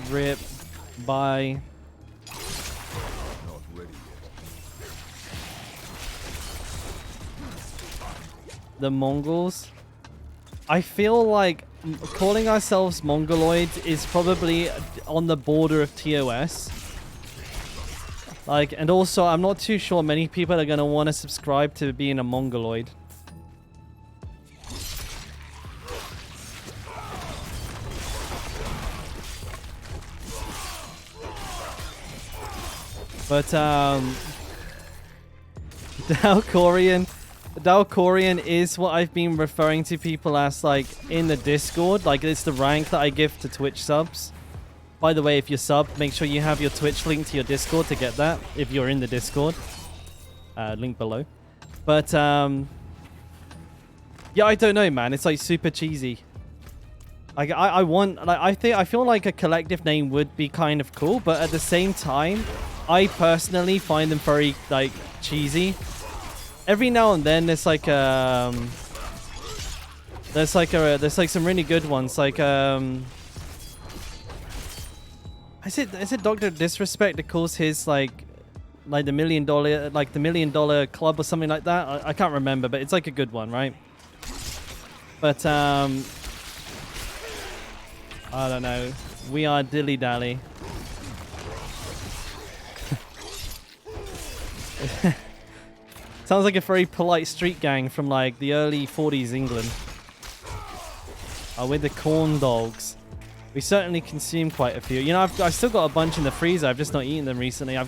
rip, bye. Not ready yet. The Mongols. I feel like calling ourselves Mongoloids is probably on the border of TOS. Like, and also I'm not too sure many people are going to want to subscribe to being a Mongoloid. But Dalkorian is what I've been referring to people as, like, in the Discord. Like, it's the rank that I give to Twitch subs. By the way, if you sub, make sure you have your Twitch link to your Discord to get that, if you're in the Discord. Link below. But, yeah, I don't know, man. It's, like, super cheesy. Like, I feel like a collective name would be kind of cool, but at the same time, I personally find them very, like, cheesy. Every now and then there's like there's some really good ones, like is it Dr. Disrespect that calls his like the $1 million, like the $1 million club or something like that? I can't remember, but it's like a good one, right? But I don't know. We are dilly dally. Sounds like a very polite street gang from like the early 40s England. Oh, we're the corn dogs. We certainly consume quite a few. You know, I've still got a bunch in the freezer. I've just not eaten them recently. I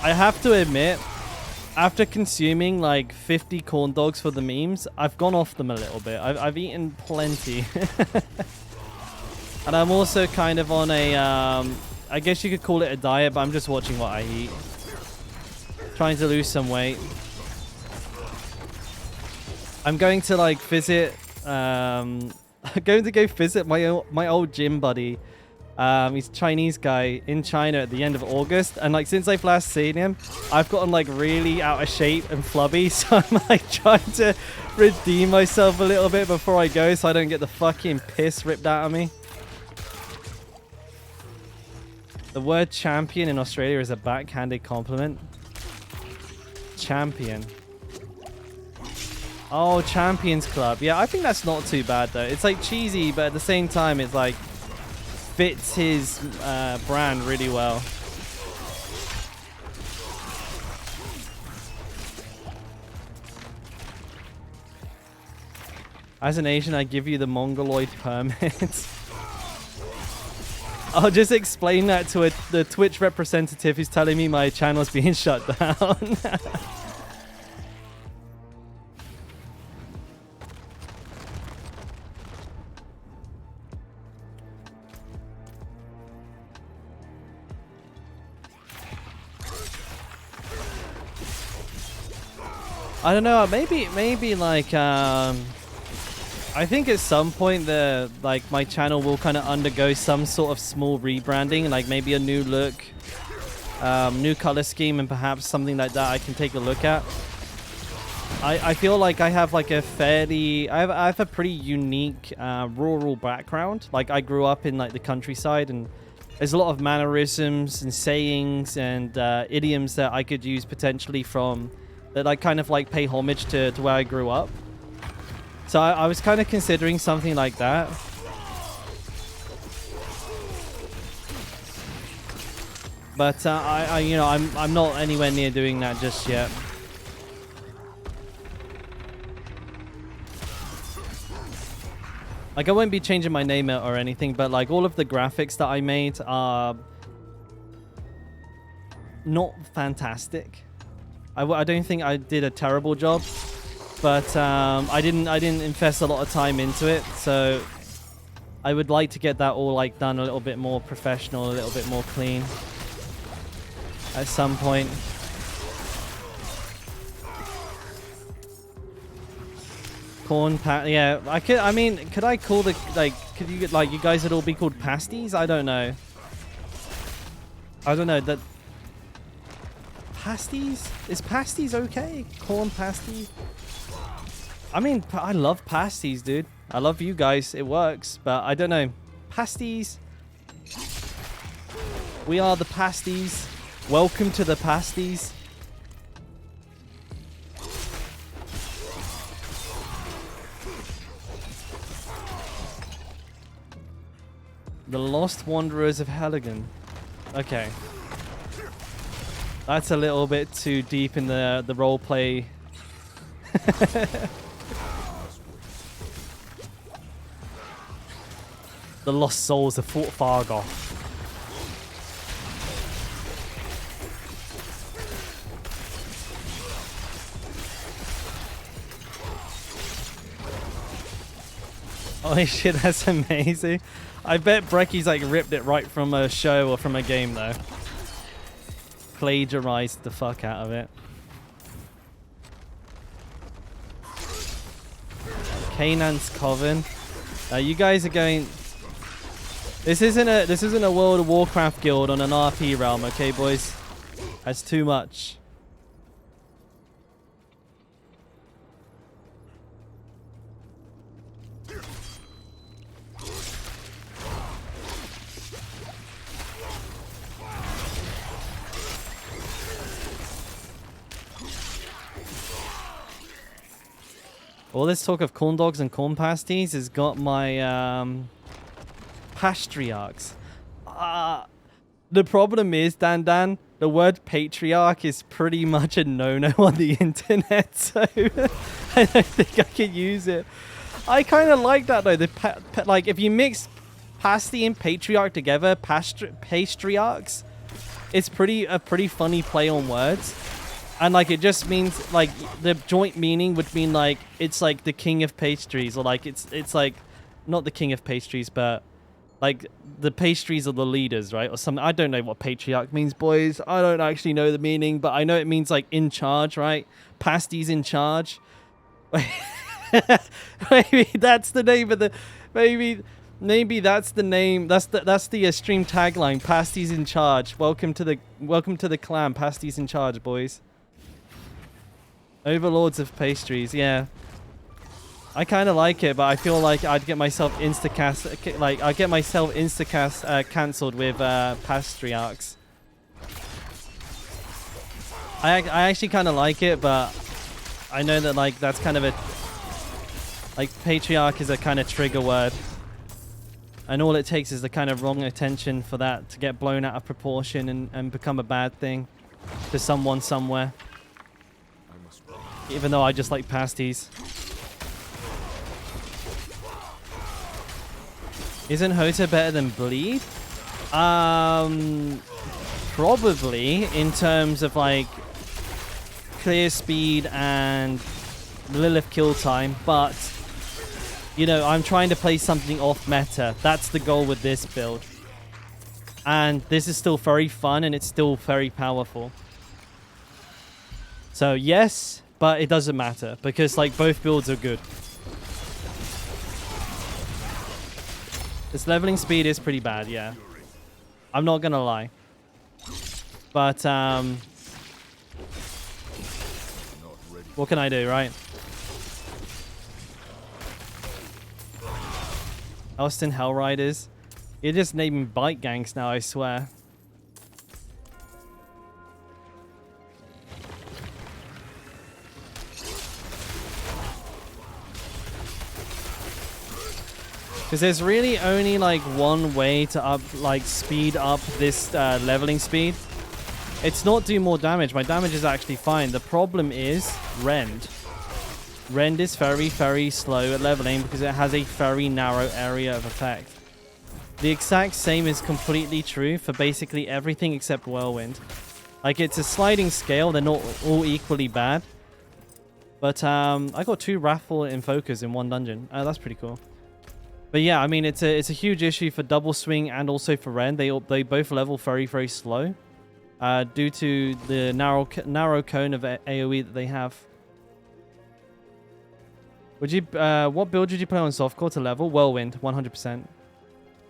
have to admit, after consuming like 50 corn dogs for the memes, I've gone off them a little bit. I've eaten plenty. And I'm also kind of on a, I guess you could call it a diet, but I'm just watching what I eat. Trying to lose some weight. I'm going to like visit I'm going to go visit my old gym buddy. He's a Chinese guy in China at the end of August, and like since I've last seen him, I've gotten like really out of shape and flubby, so I'm like trying to redeem myself a little bit before I go, so I don't get the fucking piss ripped out of me. The word champion in Australia is a backhanded compliment. Champion. Oh, Champions Club. Yeah, I think that's not too bad though. It's like cheesy, but at the same time, it's like fits his brand really well. As an Asian, I give you the Mongoloid permit. I'll just explain that to the Twitch representative who's telling me my channel's being shut down. I don't know, maybe like I think at some point my channel will kind of undergo some sort of small rebranding, like maybe a new look, new color scheme, and perhaps something like that I can take a look at. I feel like I have like I have a pretty unique rural background. Like I grew up in like the countryside, and there's a lot of mannerisms and sayings and idioms that I could use potentially from that I kind of like pay homage to where I grew up. So I was kind of considering something like that. But I'm not anywhere near doing that just yet. Like I won't be changing my name or anything, but like all of the graphics that I made are not fantastic. I don't think I did a terrible job, but I didn't invest a lot of time into it, so I would like to get that all like done a little bit more professional, a little bit more clean at some point. Yeah, I could. I mean, could I call the could you like you guys would all be called pasties? I don't know. I don't know that. Pasties? Is pasties okay? Corn pasty? I mean, I love pasties, dude. I love you guys. It works, but I don't know. Pasties? We are the pasties. Welcome to the pasties. The Lost Wanderers of Helligan. Okay. That's a little bit too deep in the roleplay. The Lost Souls of Fort Fargo. Holy shit, that's amazing. I bet Brecky's like ripped it right from a show or from a game though. Plagiarized the fuck out of it. Canaan's Coven. You guys are going. This isn't a World of Warcraft guild on an RP realm, okay, boys? That's too much. All this talk of corn dogs and corn pasties has got my patriarchs. The problem is, Dan, the word patriarch is pretty much a no-no on the internet, so I don't think I can use it. I kind of like that though. Like if you mix pasty and patriarch together, patriarchs, it's a pretty funny play on words. And like it just means like the joint meaning would mean like it's like the king of pastries, or like it's like not the king of pastries, but like the pastries are the leaders, right? Or something. I don't know what patriarch means, boys. I don't actually know the meaning, but I know it means like in charge, right? Pasty's in charge. Maybe that's the name of the Maybe that's the name. That's the stream tagline. Pasties in charge. Welcome to the clan. Pasties in charge, boys. Overlords of pastries. Yeah. I kind of like it, but I feel like I'd get myself cancelled with patriarchs. I actually kind of like it, but I know that like that's kind of a patriarch is a kind of trigger word, and all it takes is the kind of wrong attention for that to get blown out of proportion and become a bad thing to someone somewhere. Even though I just like pasties. Isn't Hota better than Bleed? Probably in terms of like clear speed and Lilith kill time, but you know, I'm trying to play something off meta. That's the goal with this build. And this is still very fun and it's still very powerful. So yes, but it doesn't matter because like both builds are good. This leveling speed is pretty bad, yeah. I'm not gonna lie. But, what can I do, right? Austin Hellriders. You're just naming bike gangs now, I swear. Because there's really only like one way to speed up this leveling speed. It's not do more damage. My damage is actually fine. The problem is rend. Rend is very, very slow at leveling because it has a very narrow area of effect. The exact same is completely true for basically everything except Whirlwind. Like, it's a sliding scale. They're not all equally bad. But I got 2 Wrathful Invokers in one dungeon. That's pretty cool. But yeah, I mean, it's a huge issue for Double Swing and also for Rend. They both level very, very slow. Due to the narrow cone of AoE that they have. Would you what build would you play on softcore to level? Whirlwind, 100%.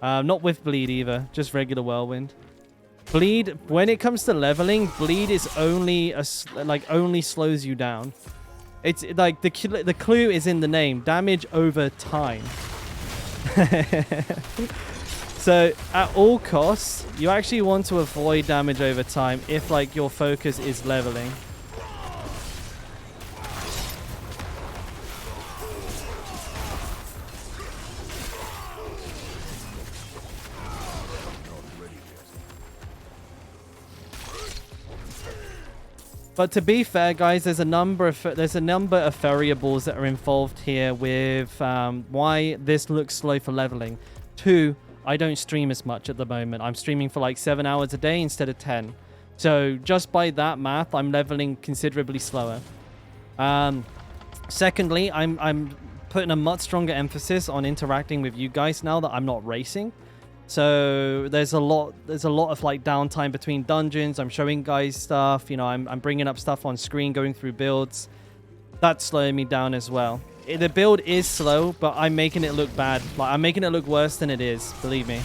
Not with Bleed either, just regular Whirlwind. Bleed, when it comes to leveling, Bleed is only only slows you down. It's like the clue is in the name, damage over time. So at all costs, you actually want to avoid damage over time if like your focus is leveling. But to be fair, guys, there's a number of variables that are involved here with why this looks slow for leveling. 2, I don't stream as much at the moment. I'm streaming for like 7 hours a day instead of 10. So just by that math, I'm leveling considerably slower. Secondly, I'm putting a much stronger emphasis on interacting with you guys now that I'm not racing. So there's a lot of like downtime between dungeons. I'm showing guys stuff, you know, I'm bringing up stuff on screen, going through builds. That's slowing me down as well. The build is slow, but I'm making it look bad. Like, I'm making it look worse than it is, believe me.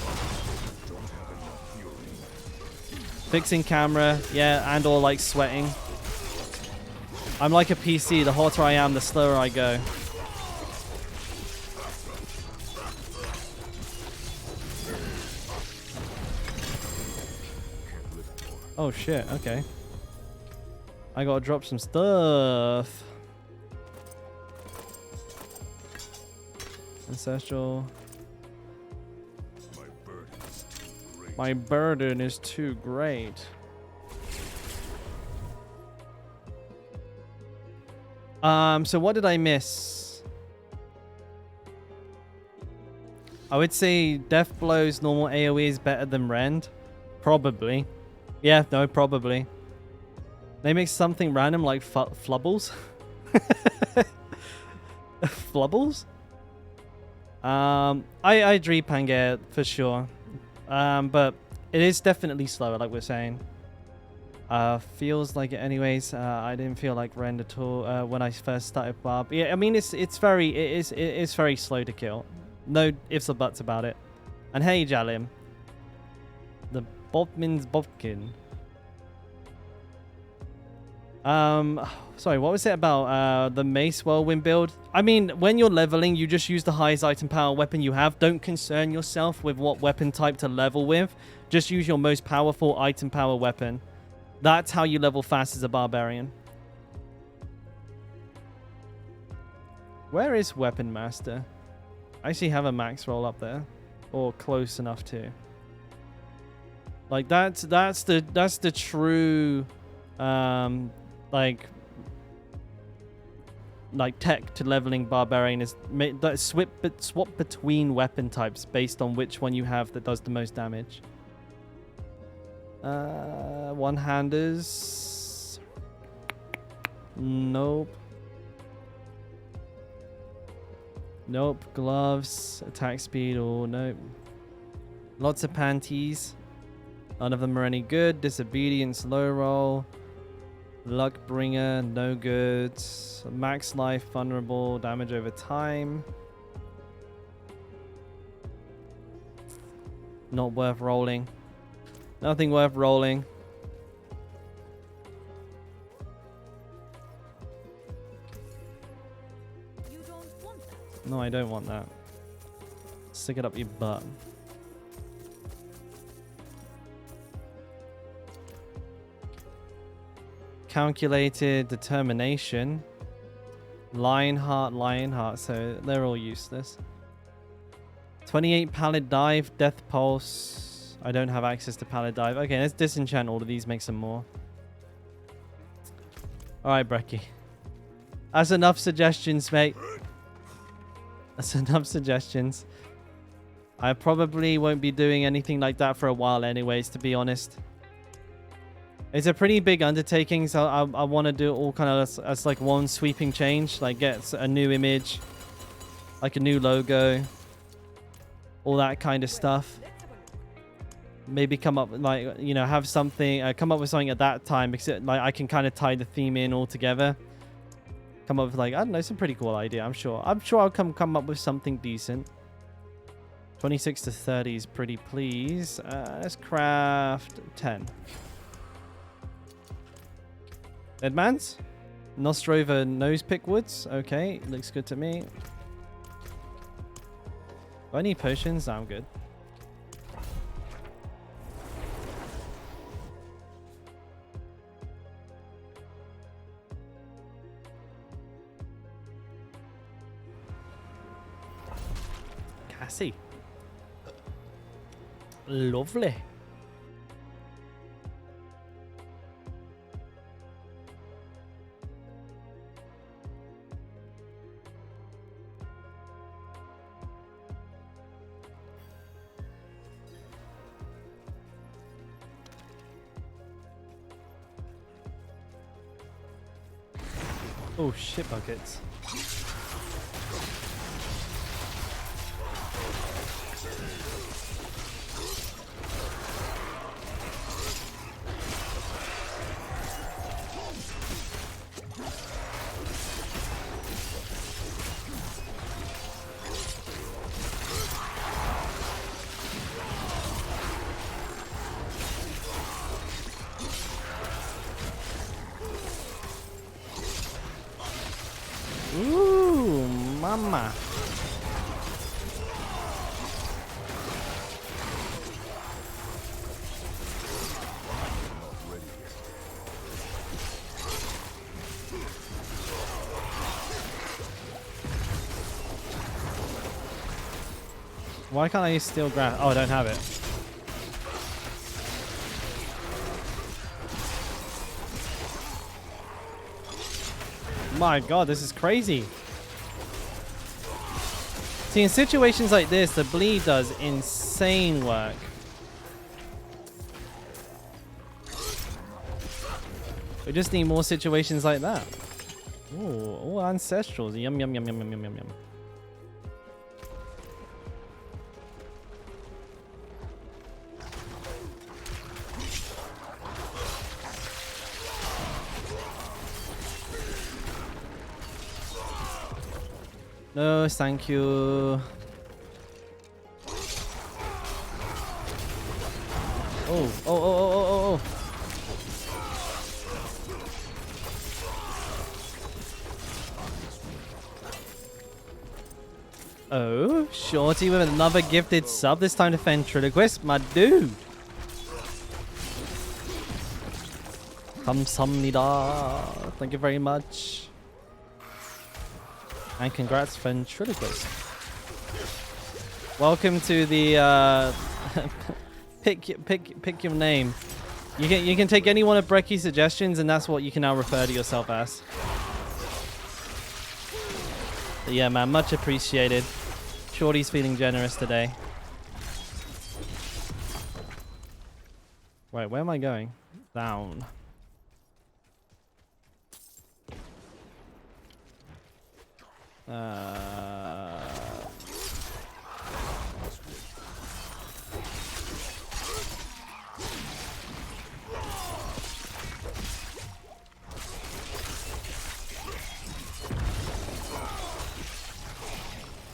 Fixing camera, yeah, and or like sweating. I'm like a PC. The hotter I am, the slower I go. Oh shit, okay. I gotta drop some stuff. Ancestral. My burden is too great. So what did I miss? I would say Deathblow's normal AoE is better than Rend. Probably. Yeah, no, probably. They make something random like flubbles. Flubbles? I agree, Pangaea, for sure. But it is definitely slower, like we're saying. Feels like it anyways. I didn't feel like Rend at all when I first started Barb. Yeah, I mean it is very slow to kill. No ifs or buts about it. And hey, Jalim. The Bobmin's Bobkin. Sorry, what was it about the Mace Whirlwind build? I mean, when you're leveling, you just use the highest item power weapon you have. Don't concern yourself with what weapon type to level with. Just use your most powerful item power weapon. That's how you level fast as a barbarian. Where is Weapon Master? I actually have a max roll up there. Or close enough to. Like, that's the true... like tech to leveling barbarian is that swap between weapon types based on which one you have that does the most damage. One-handers. Nope. Nope. Gloves. Attack speed. Oh, nope. Lots of panties. None of them are any good. Disobedience. Low roll. Luck bringer. No good. Max life. Vulnerable. Damage over time. Not worth rolling. Nothing worth rolling. You don't want that. No, I don't want that. Stick it up your butt. Calculated determination. Lionheart, so they're all useless. 28 Pallid Dive, Death Pulse. I don't have access to Pallid Dive. Okay, let's disenchant all of these, make some more. Alright, Brecky. That's enough suggestions, mate. That's enough suggestions. I probably won't be doing anything like that for a while anyways, to be honest. It's a pretty big undertaking, so I want to do it all kind of as like one sweeping change. Like get a new image, like a new logo, all that kind of stuff. Maybe come up like, you know, have something, come up with something at that time because like I can kind of tie the theme in all together. Come up with like, I don't know, some pretty cool idea. I'm sure I'll come up with something decent. 26 to 30 is pretty please. Let's craft 10. Edmans? Nostrova nose pick woods. Okay, looks good to me. Do I need potions? No, I'm good. Cassie. Lovely. Oh, shit buckets. Ooh, mama. Why can't I use steel ground? Oh, I don't have it. My god, this is crazy. See, in situations like this, the bleed does insane work. We just need more situations like that. Ooh, oh, ancestrals. Yum, yum, yum, yum, yum, yum, yum, yum. No, thank you. Oh, oh, oh, oh, oh, oh. Oh, Shorty with another gifted sub. This time to Ventriloquist, my dude. Kamsamnida. Thank you very much. And congrats, Ventriloquist. Welcome to the pick your name. You can take any one of Brecky's suggestions, and that's what you can now refer to yourself as. But yeah, man, much appreciated. Shorty's feeling generous today. Right, where am I going? Down.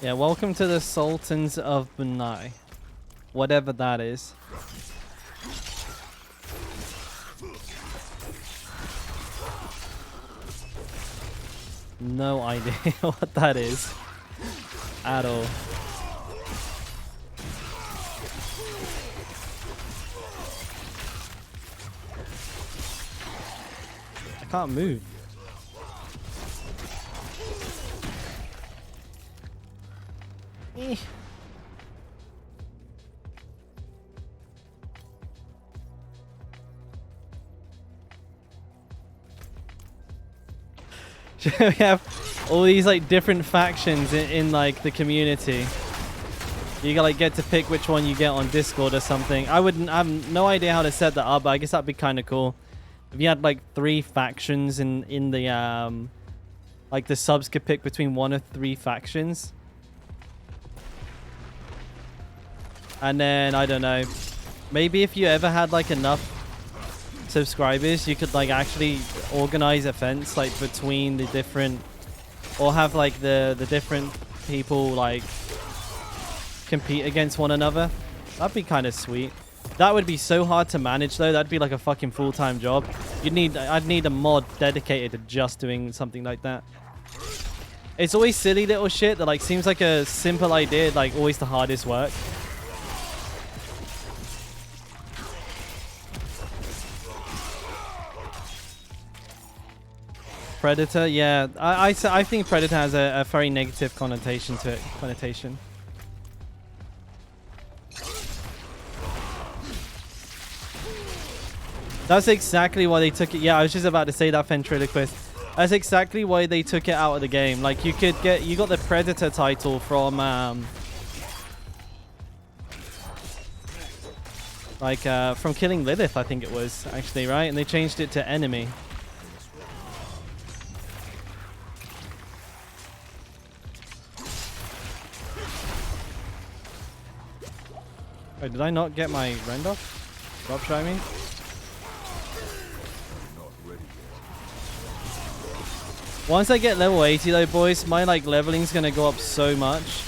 Yeah, welcome to the Sultans of Brunei. Whatever that is. No idea what that is. At all. I can't move. Eh. We have all these like different factions in like the community. You like get to pick which one you get on Discord or something. I have no idea how to set that up, but I guess that'd be kind of cool. If you had like 3 factions in the like the subs could pick between 1 of 3 factions. And then, I don't know, maybe if you ever had like enough subscribers, you could like actually organize events like between the different, or have like the different people like compete against one another. That'd be kind of sweet. That would be so hard to manage though. That'd be like a fucking full-time job. I'd need a mod dedicated to just doing something like that. It's always silly little shit that like seems like a simple idea, like always the hardest work. Predator, yeah. I think Predator has a very negative connotation to it. That's exactly why they took it. Yeah, I was just about to say that, Ventriloquist. That's exactly why they took it out of the game. Like you got the Predator title from from killing Lilith, I think it was actually, right? And they changed it to enemy. Wait, did I not get my rend off? Drop show me? Once I get level 80 though, boys, my like leveling's gonna go up so much.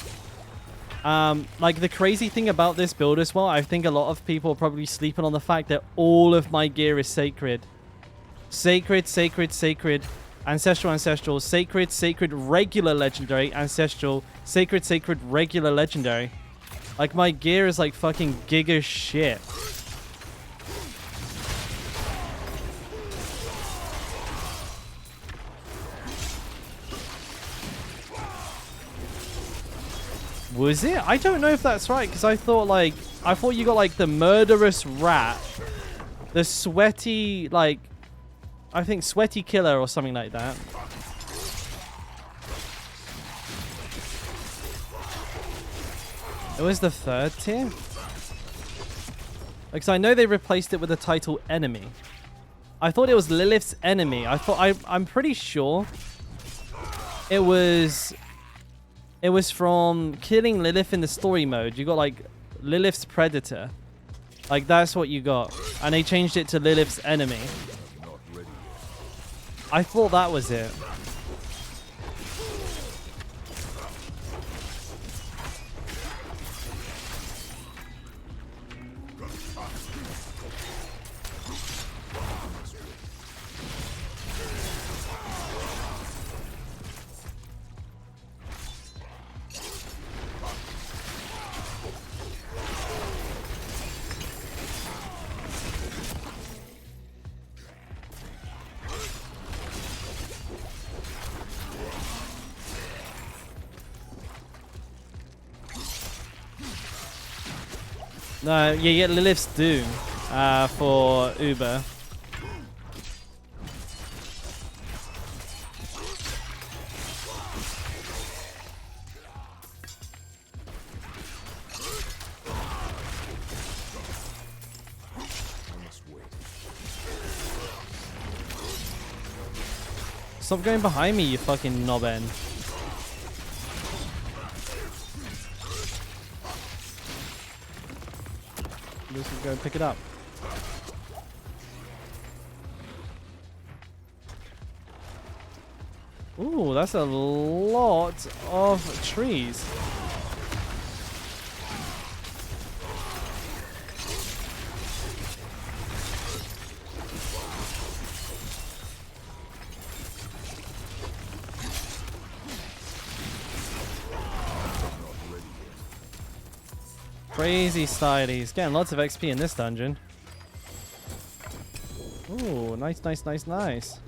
Like the crazy thing about this build as well, I think a lot of people are probably sleeping on the fact that all of my gear is sacred. Sacred, sacred, sacred. Ancestral, ancestral. Sacred, sacred, regular, legendary. Ancestral. Sacred, sacred, regular, legendary. Like, my gear is like fucking giga shit. Was it? I don't know if that's right, because I thought you got like the murderous rat, the sweaty, like, I think sweaty killer or something like that. It was the 3rd tier? Because I know they replaced it with the title enemy. I thought it was Lilith's enemy. I'm pretty sure it was from killing Lilith in the story mode. You got like Lilith's predator. Like that's what you got. And they changed it to Lilith's enemy. I thought that was it. No, you get Lilith's Doom for Uber. Stop going behind me, you fucking knob end. Let's go and pick it up. Ooh, that's a lot of trees. Crazy style. He's getting lots of XP in this dungeon. Ooh, nice, nice, nice, nice.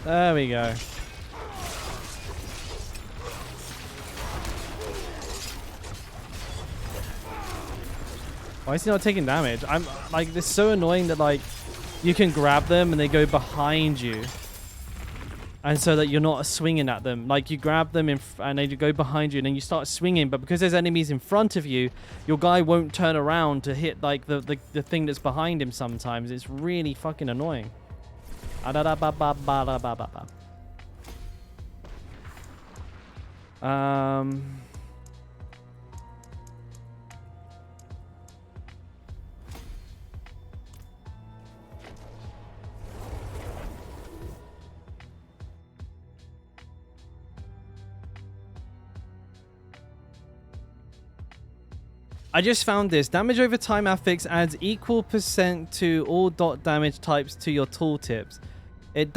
There we go. Why is he not taking damage? I'm like, this is so annoying that like you can grab them and they go behind you, and so that you're not swinging at them. Like you grab them and they go behind you, and then you start swinging. But because there's enemies in front of you, your guy won't turn around to hit like the thing that's behind him. Sometimes it's really fucking annoying. I just found this. Damage over time affix adds equal % to all dot damage types to your tooltips. It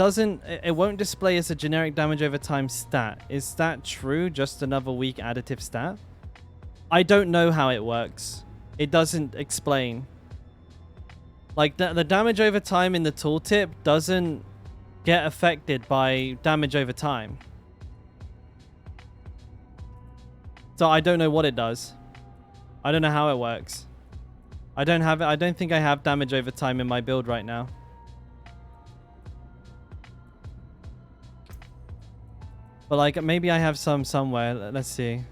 won't display as a generic damage over time stat. Is that true? Just another weak additive stat? I don't know how it works. It doesn't explain. Like the damage over time in the tooltip doesn't get affected by damage over time. So I don't know what it does. I don't know how it works. I don't think I have damage over time in my build right now. But like maybe I have some somewhere. Let's see.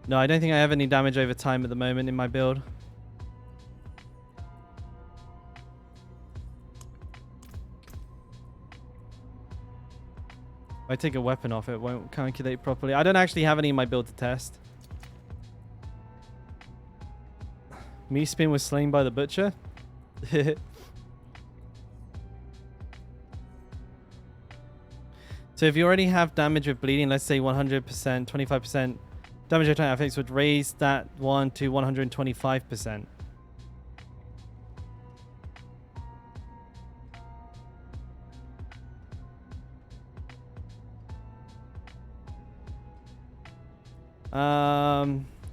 No, I don't think I have any damage over time at the moment in my build. If I take a weapon off, it won't calculate properly. I don't actually have any in my build to test. Meatspin was slain by the butcher. So if you already have damage with bleeding, let's say 100%, 25%, damage over time effects would raise that one to 125%.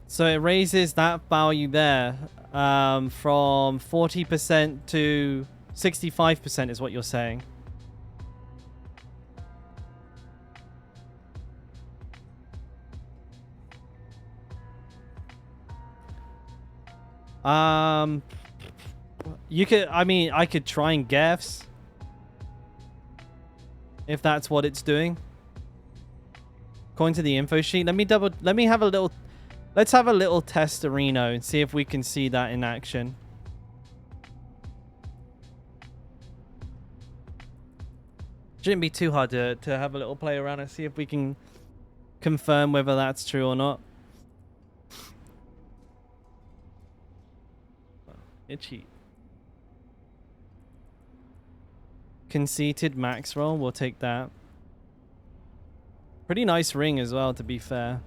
So it raises that value there from 40% to 65% is what you're saying. You could, I mean, I could try and guess if that's what it's doing. According to the info sheet, let me have a little, let's have a little test arena and see if we can see that in action. Shouldn't be too hard to have a little play around and see if we can confirm whether that's true or not. Itchy. Conceited max roll, we'll take that. Pretty nice ring as well, to be fair.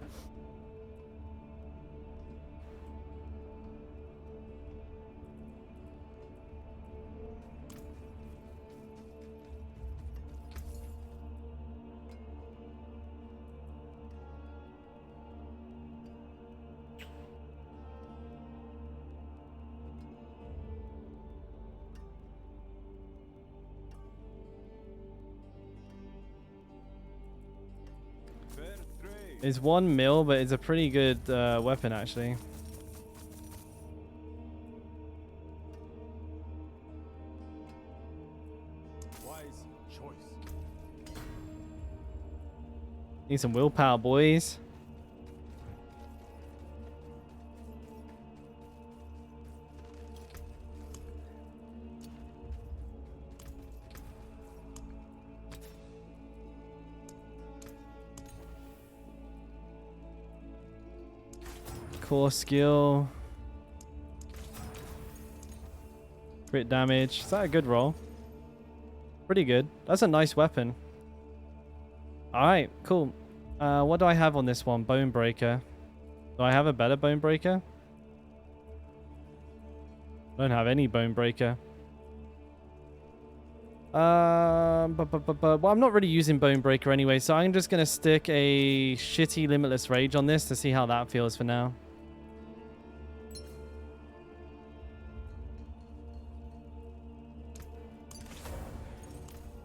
It's 1 mil, but it's a pretty good weapon, actually. Wise choice. Need some willpower, boys. Core skill. Crit damage. Is that a good roll? Pretty good. That's a nice weapon. Alright, cool. What do I have on this one? Bone Breaker. Do I have a better Bone Breaker? I don't have any Bone Breaker. Well, I'm not really using Bone Breaker anyway, so I'm just going to stick a shitty Limitless Rage on this to see how that feels for now.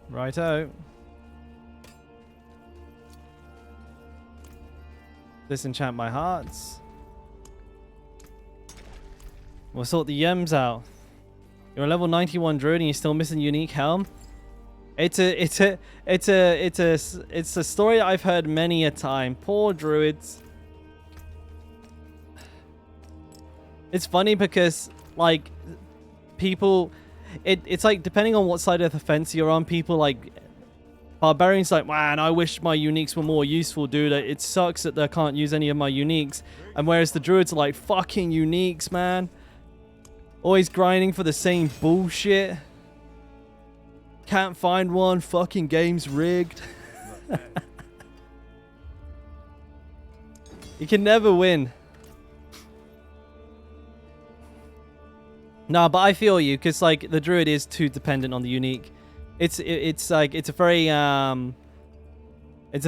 Righto. Disenchant my hearts. We'll sort the Yems out. You're a level 91 druid and you're still missing unique helm. It's a story I've heard many a time. Poor druids. It's funny because like people, it's like depending on what side of the fence you're on, people like barbarians like, man, I wish my uniques were more useful, dude. It sucks that I can't use any of my uniques. And whereas the druids are like, fucking uniques, man. Always grinding for the same bullshit. Can't find one. Fucking game's rigged. You can never win. No, but I feel you, because like the druid is too dependent on the unique. It's a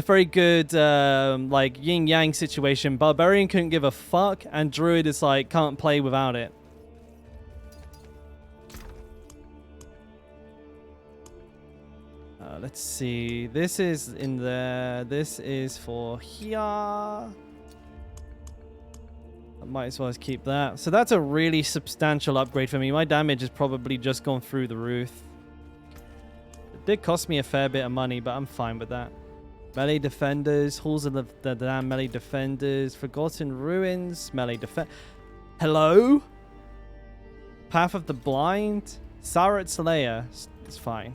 very good like yin yang situation. Barbarian couldn't give a fuck, and druid is like can't play without it. Let's see. This is in there. This is for here. I might as well keep that. So that's a really substantial upgrade for me. My damage has probably just gone through the roof. It did cost me a fair bit of money, but I'm fine with that. Melee defenders, halls of the damn melee defenders, forgotten ruins, melee defend. Hello? Path of the blind, Sarat's lair. It's fine.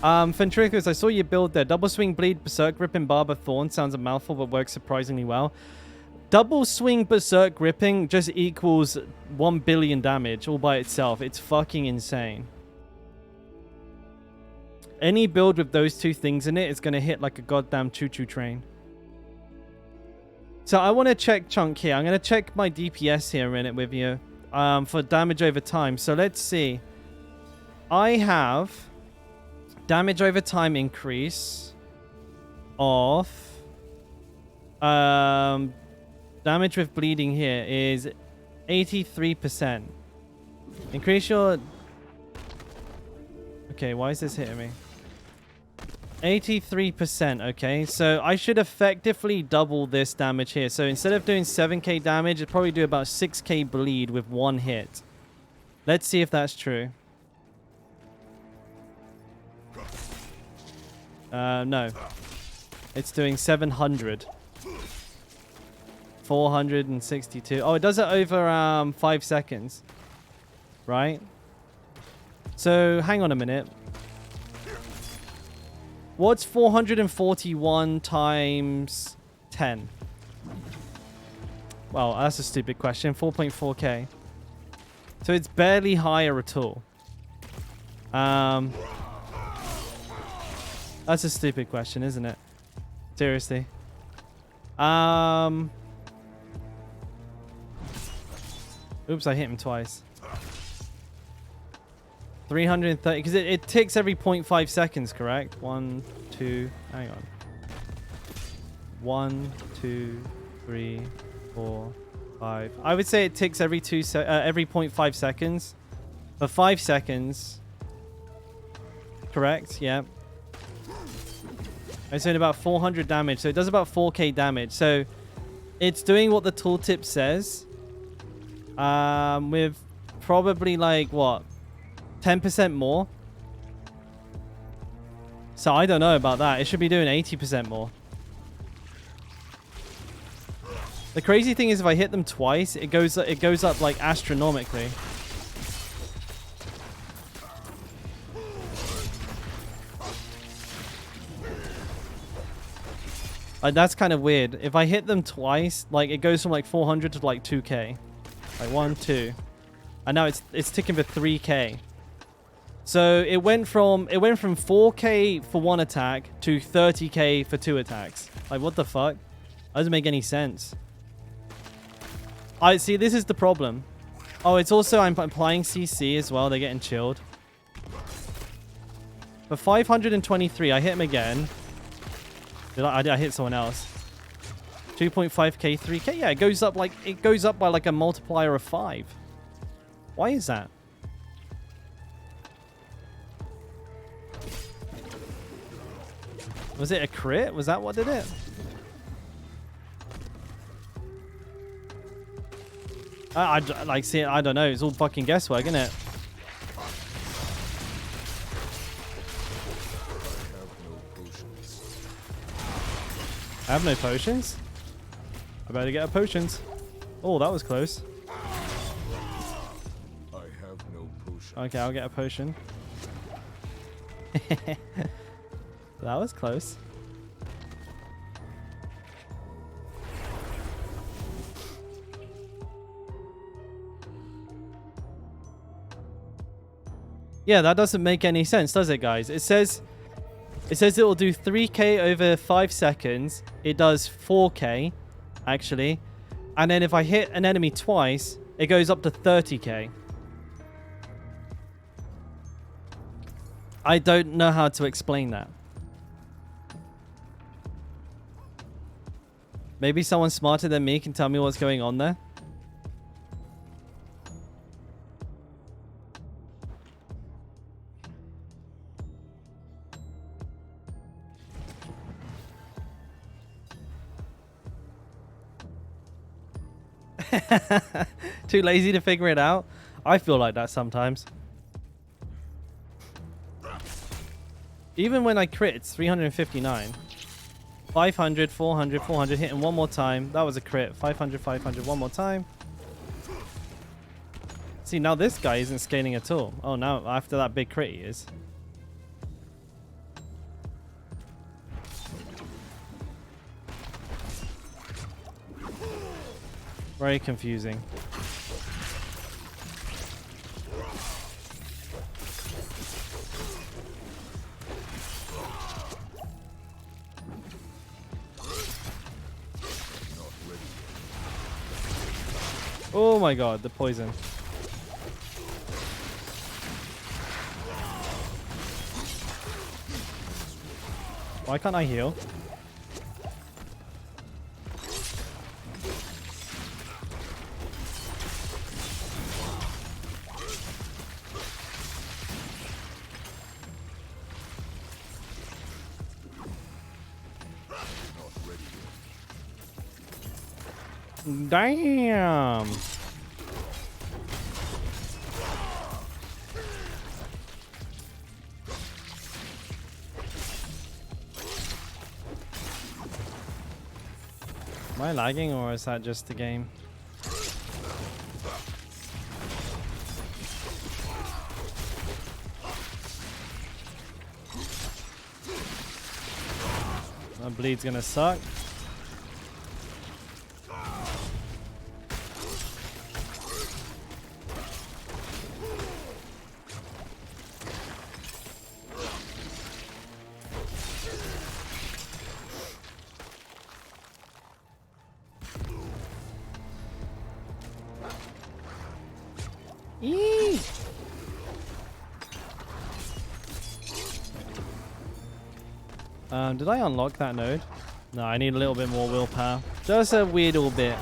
Ventricus, I saw you build there. Double swing bleed, berserk gripping, barb of thorn. Sounds a mouthful, but works surprisingly well. Double swing berserk gripping just equals 1 billion damage all by itself. It's fucking insane. Any build with those two things in it is going to hit like a goddamn choo-choo train. So I want to check chunk here. I'm going to check my DPS here a minute with you for damage over time. So let's see. I have damage over time increase of damage with bleeding here is 83%. Increase your... Okay, why is this hitting me? 83%, okay. So I should effectively double this damage here. So instead of doing 7k damage, it'd probably do about 6k bleed with one hit. Let's see if that's true. No. It's doing 700. 462. Oh, it does it over 5 seconds. Right? So, hang on a minute. What's 441 times 10? Well, that's a stupid question. 4.4k. So, it's barely higher at all. That's a stupid question, isn't it? Seriously. Oops, I hit him twice. 330, because it ticks every 0.5 seconds, correct? 1, 2, hang on. 1, 2, 3, 4, 5. I would say it ticks every 0.5 seconds. For 5 seconds, Correct, yeah. It's doing about 400 damage, so it does about 4k damage. So it's doing what the tooltip says. With probably like, what? 10% more? So I don't know about that. It should be doing 80% more. The crazy thing is if I hit them twice, it goes up like astronomically. That's kind of weird. If I hit them twice, like it goes from like 400 to like 2k. Like 1, 2. And now it's ticking for 3k. So it went from 4k for one attack to 30k for 2 attacks. Like what the fuck? That doesn't make any sense. I see, this is the problem. Oh, it's also I'm applying CC as well. They're getting chilled. For 523, I hit him again. Did I hit someone else? 2.5k, 3k. Yeah, it goes up by like a multiplier of 5. Why is that? Was it a crit? Was that what did it? I like see. I don't know. It's all fucking guesswork, isn't it? I have no potions. I better get potions. Oh, that was close. I have no potion. Okay, I'll get a potion. That was close. Yeah, that doesn't make any sense, does it, guys? It says it will do 3k over 5 seconds. It does 4k, actually. And then if I hit an enemy twice, it goes up to 30k. I don't know how to explain that. Maybe someone smarter than me can tell me what's going on there. Too lazy to figure it out? I feel like that sometimes. Even when I crit, it's 359. 500, 400, 400. Hitting one more time. That was a crit. 500, 500. One more time. See, now this guy isn't scaling at all. Oh, now after that big crit he is. Very confusing. Oh my god, the poison. Why can't I heal? Damn. Am I lagging or is that just the game? That bleed's gonna suck. Eee! Did I unlock that node? No, I need a little bit more willpower. Just a weird little bit.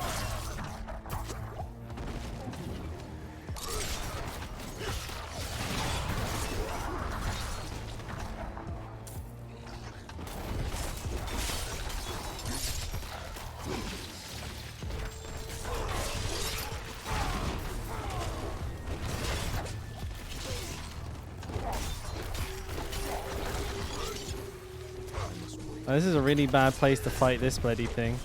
Oh, this is a really bad place to fight this bloody thing.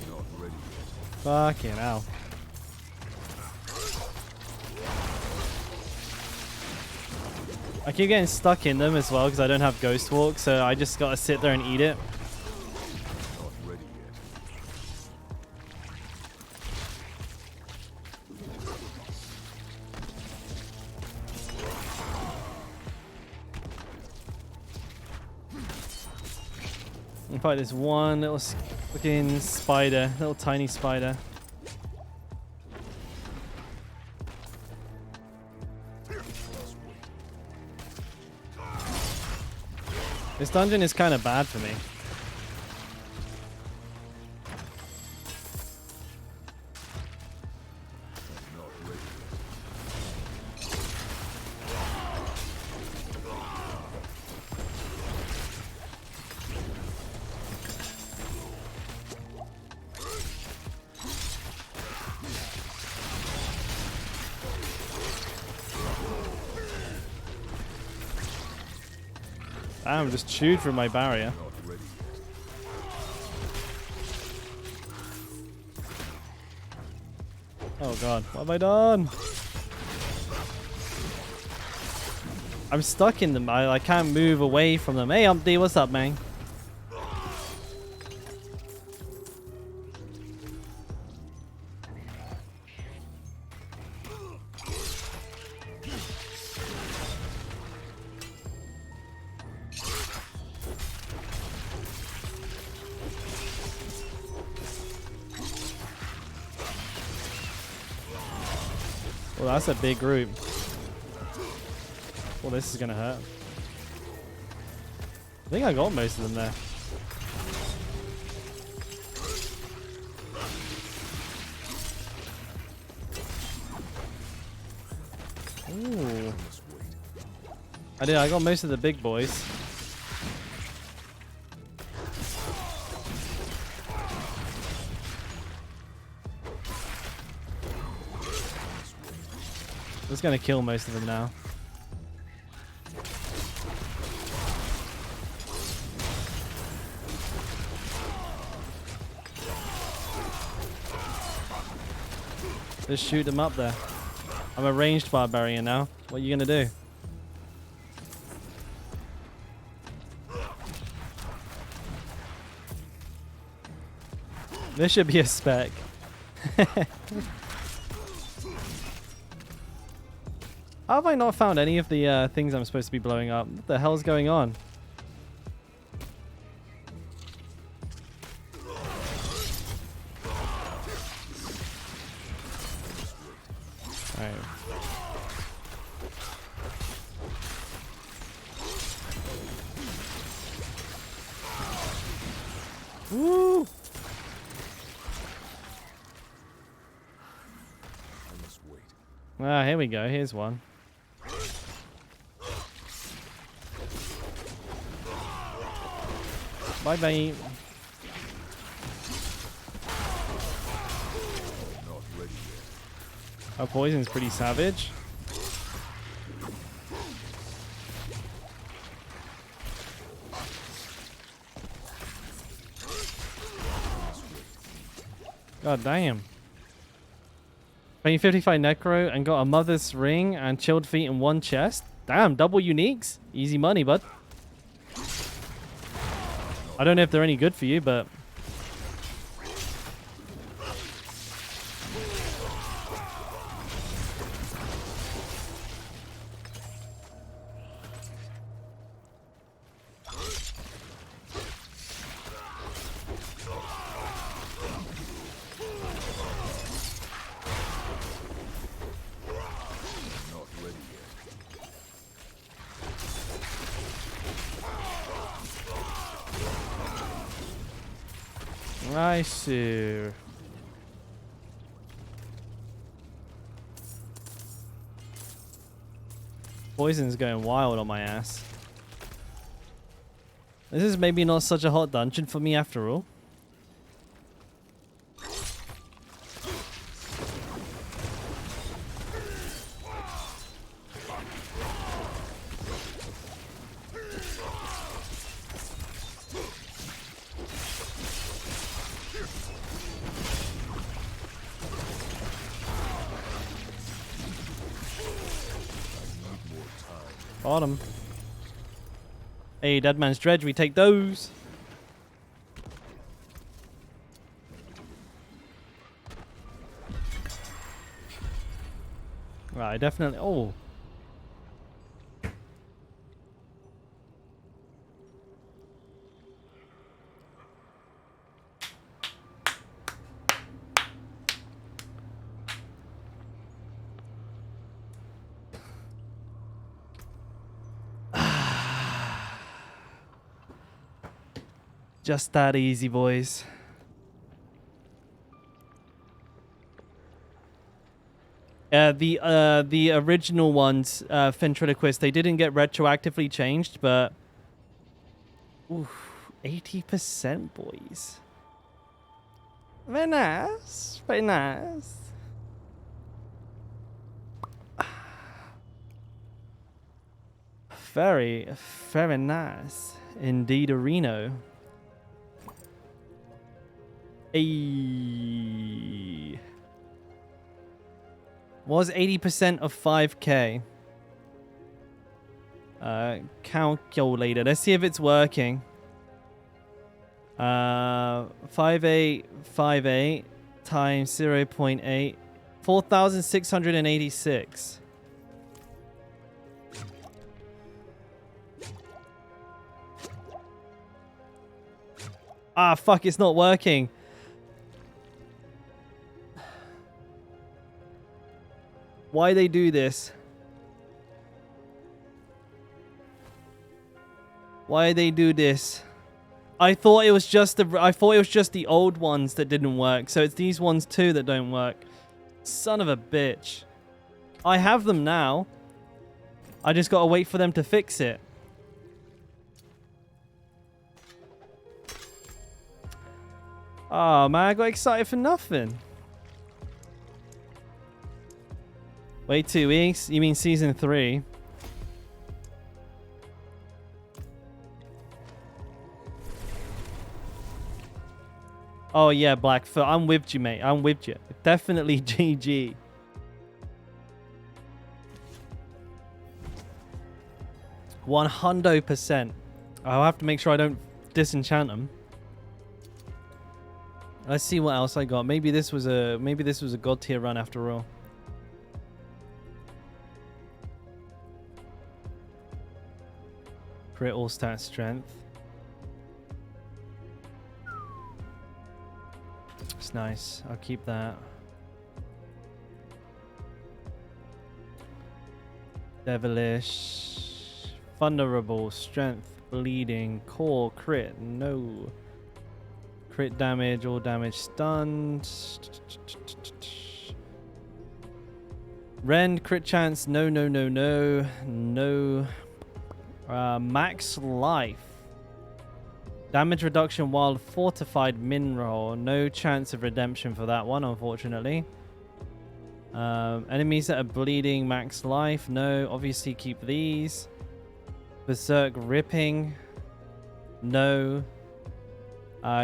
Not ready yet. Fucking hell. I keep getting stuck in them as well because I don't have Ghost Walk, so I just gotta sit there and eat it. Not ready yet. In fact, there's one little fucking spider, little tiny spider. This dungeon is kind of bad for me. Not ready Damn, just chewed through my barrier. yet. Not ready yet. Oh god, what have I done? I'm stuck in them. I can't move away from them. Hey, Umpty, what's up, man? Well, that's a big group. Well, this is gonna hurt. I think I got most of them there. Ooh. Must wait. I did. I got most of the big boys. It's gonna kill most of them now. Just shoot them up there. I'm a ranged barbarian now. What are you gonna do? This should be a spec. How have I not found any of the things I'm supposed to be blowing up? What the hell's going on? Alright. Woo! I must wait. Ah, here we go. Here's one. Bye bye. Not ready yet. Our poison's pretty savage. God damn. Paying 55 necro and got a mother's ring and chilled feet in one chest. Damn, double uniques. Easy money, bud. I don't know if they're any good for you, but Not ready yet. I see. Poison's going wild on my ass. This is maybe not such a hot dungeon for me after all. Bottom. Hey, Dead Man's Dredge, we take those. Right, definitely. Oh. Just that easy, boys. The original ones, ventriloquist, they didn't get retroactively changed, but 80%, boys. Very nice, very nice. Very, very nice indeed, Reno. Hey. Was 80% of 5k. Calculator. Let's see if it's working. 5858 times 0.8. 4,686. Ah, fuck, it's not working. Why they do this? Why they do this? I thought it was just the old ones that didn't work. So it's these ones too that don't work. Son of a bitch. I have them now. I just gotta wait for them to fix it. Oh man, I got excited for nothing. Wait 2 weeks? You mean season 3? Oh yeah, Blackfoot. I'm with you, mate. I'm with you. Definitely GG. $100%. I'll have to make sure I don't disenchant them. Let's see what else I got. Maybe this was a god tier run after all. Crit all stat strength. It's nice. I'll keep that. Devilish. Vulnerable. Strength. Bleeding. Core. Crit. No. Crit damage. All damage stunned. Rend. Crit chance. No, no, no, no. No. Max life. Damage reduction while fortified mineral. No chance of redemption for that one, unfortunately. Enemies that are bleeding. Max life. No. Obviously keep these. Berserk ripping. No.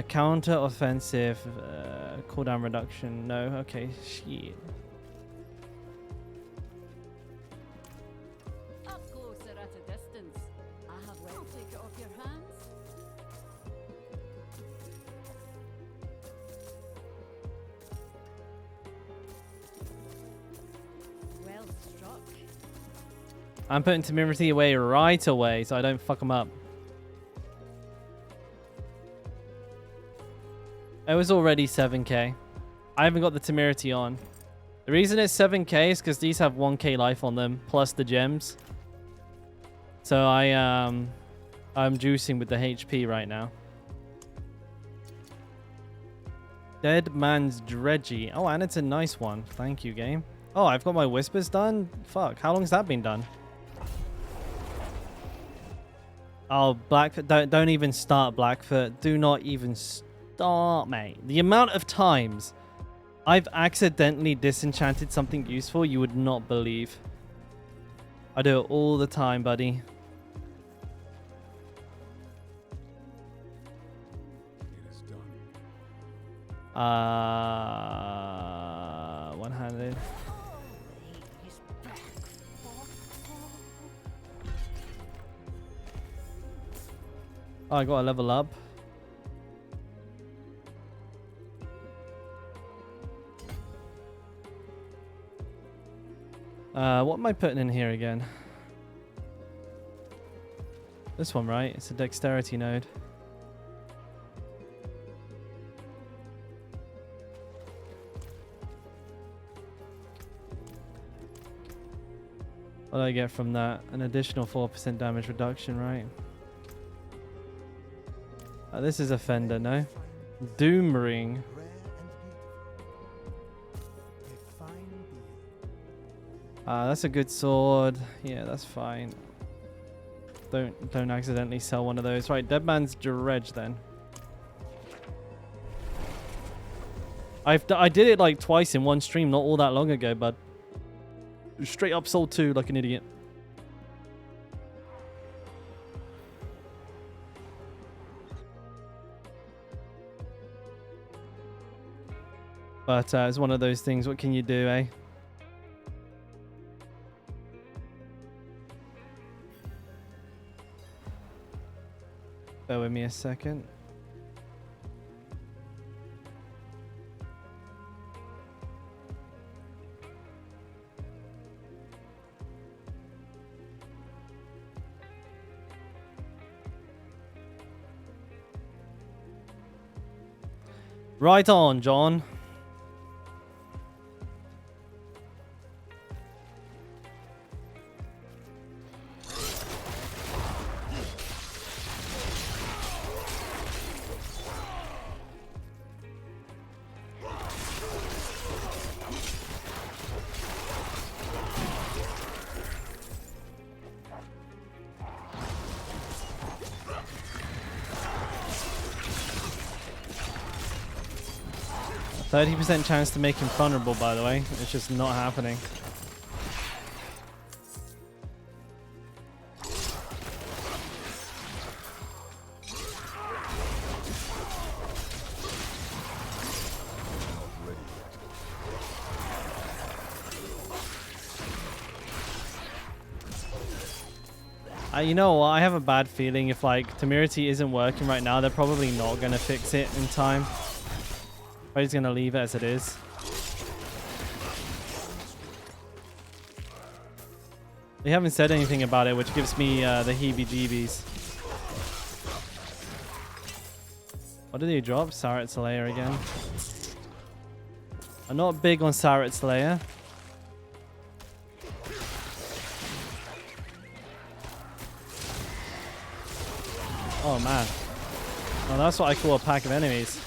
Counter offensive. Cooldown reduction. No. Okay. Shit. I'm putting temerity away right away so I don't fuck them up. It was already 7k. I haven't got the temerity on. The reason it's 7k is because these have 1k life on them plus the gems. So I'm juicing with the HP right now. Dead Man's Dredgy. Oh, and it's a nice one. Thank you, game. Oh, I've got my whispers done? Fuck, how long has that been done? Oh, Blackfoot, don't even start, Blackfoot. Do not even start, mate. The amount of times I've accidentally disenchanted something useful, you would not believe. I do it all the time, buddy. It is done. One-handed. Oh, I got a level up. What am I putting in here again? This one, right? It's a dexterity node. What do I get from that? An additional 4% damage reduction, right? This is a fender, no? Doom ring. That's a good sword. Yeah, that's fine. Don't accidentally sell one of those. Right, Dead Man's Dredge then. I did it like twice in one stream not all that long ago, but straight up sold 2 like an idiot. But it's one of those things. What can you do, eh? Bear with me a second. Right on, John. A 30% chance to make him vulnerable, by the way. It's just not happening. You know what? I have a bad feeling if like Temerity isn't working right now, they're probably not going to fix it in time. But he's going to leave it as it is. They haven't said anything about it, which gives me the heebie-jeebies. What did he drop? Sarat Slayer again. I'm not big on Sarat Slayer. Oh man. Oh, that's what I call a pack of enemies.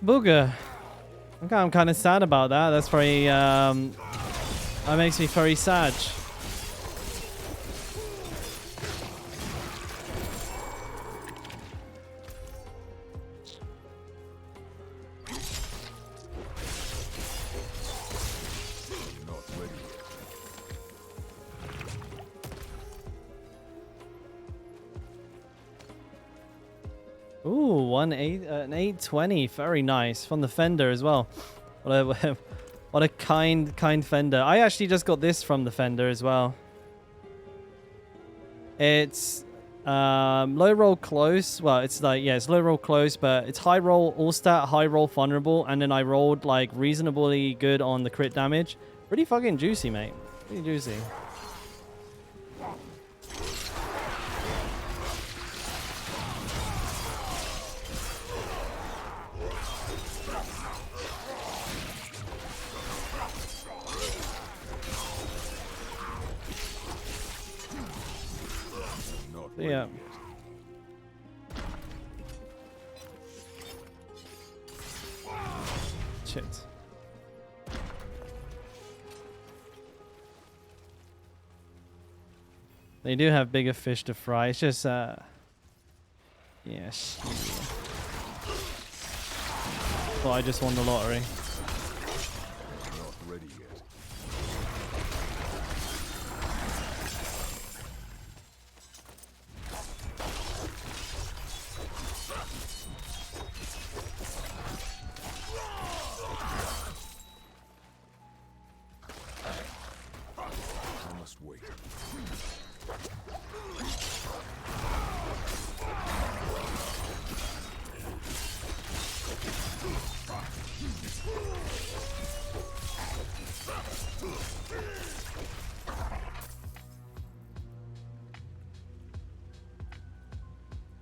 Booger. Okay, I'm kind of sad about that. That's very, that makes me very sad. Ooh, an 820, very nice from the Fender as well. What a kind Fender. I actually just got this from the Fender as well. It's low roll close. Well, it's like, yeah, it's low roll close, but it's high roll all stat, high roll vulnerable, and then I rolled like reasonably good on the crit damage. Pretty fucking juicy, mate. Pretty juicy. They do have bigger fish to fry. It's just, yeah, Well, I just won the lottery. Not ready yet. I must wait.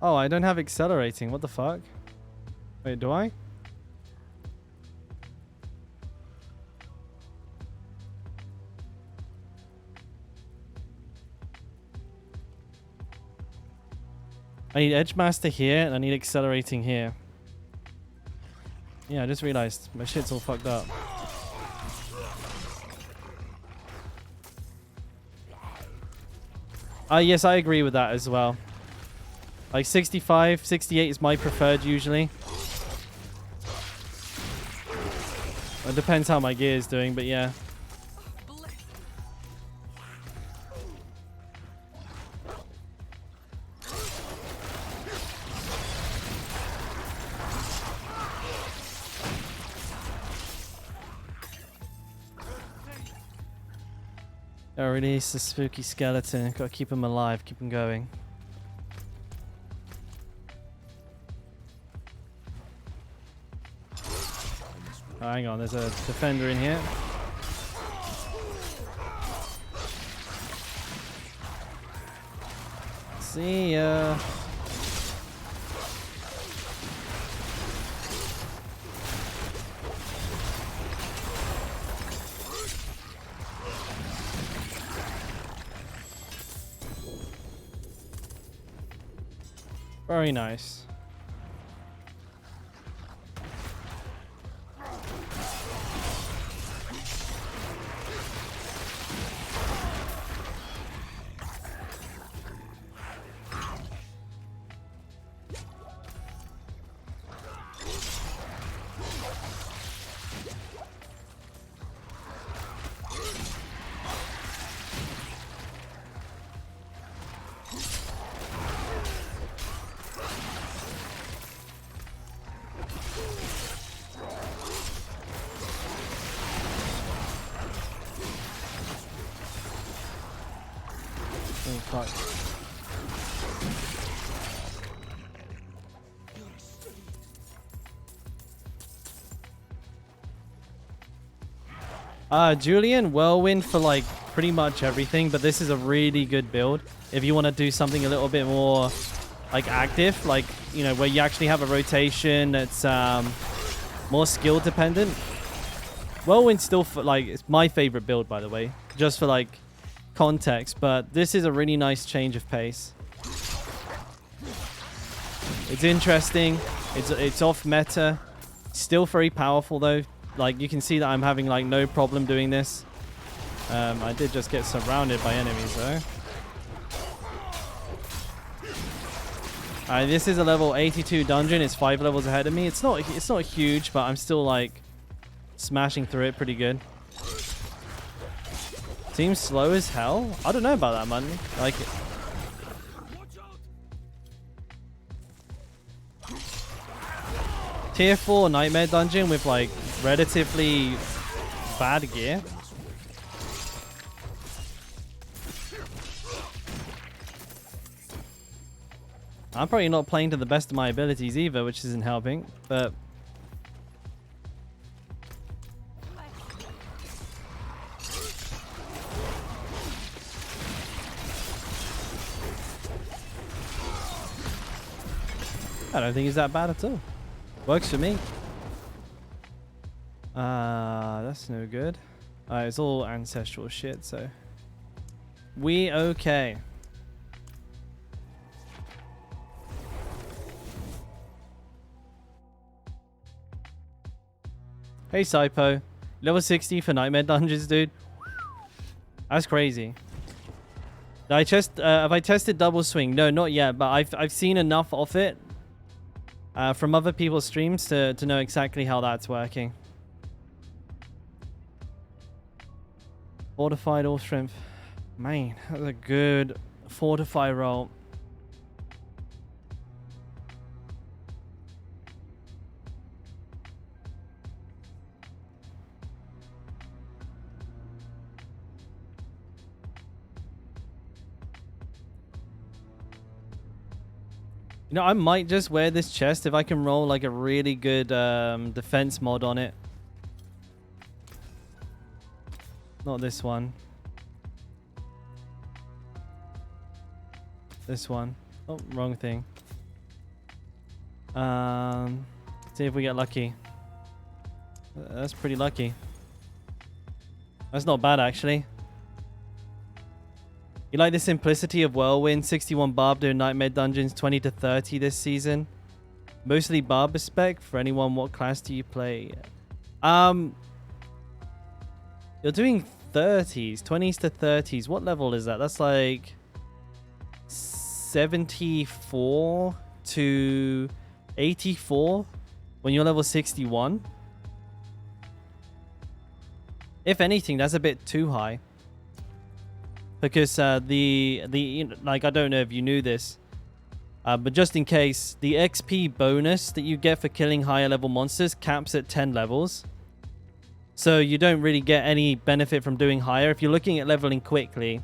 Oh, I don't have accelerating. What the fuck? Wait, do I? I need Edge Master here, and I need accelerating here. Yeah, I just realized my shit's all fucked up. Yes, I agree with that as well. Like 65, 68 is my preferred usually. It depends how my gear is doing, but yeah. Gotta release the spooky skeleton. Gotta keep him alive, keep him going. Oh, hang on, there's a defender in here. See ya. Very nice. Oh, fuck. Julian, Whirlwind for like pretty much everything, but this is a really good build. If you want to do something a little bit more like active, like, you know, where you actually have a rotation that's more skill dependent. Whirlwind's still for, like, it's my favorite build, by the way, just for like context, but this is a really nice change of pace. It's interesting. It's off meta. Still very powerful though. Like, you can see that I'm having like no problem doing this. I did just get surrounded by enemies though. This is a level 82 dungeon. It's 5 levels ahead of me. It's not huge, but I'm still like smashing through it pretty good. Seems slow as hell. I don't know about that, man. Like, tier 4 nightmare dungeon with like relatively bad gear. I'm probably not playing to the best of my abilities either, which isn't helping, but I don't think it's that bad at all. Works for me. That's no good. It's all ancestral shit, so we okay. Hey Saipo, level 60 for nightmare dungeons, dude. That's crazy. Have I tested double swing? No, not yet, but I've seen enough of it from other people's streams to know exactly how that's working. Fortified all strength. Man, that's a good fortify roll. You know, I might just wear this chest if I can roll like a really good defense mod on it. Not this one. This one. Oh, wrong thing. See if we get lucky. That's pretty lucky. That's not bad, actually. You like the simplicity of Whirlwind? 61 Barb doing Nightmare Dungeons, 20 to 30 this season. Mostly Barb spec. For anyone, what class do you play? You're doing 30s, 20s to 30s. What level is that? That's like 74 to 84 when you're level 61. If anything, that's a bit too high. Because like, I don't know if you knew this, but just in case, the XP bonus that you get for killing higher level monsters caps at 10 levels. So you don't really get any benefit from doing higher. If you're looking at leveling quickly,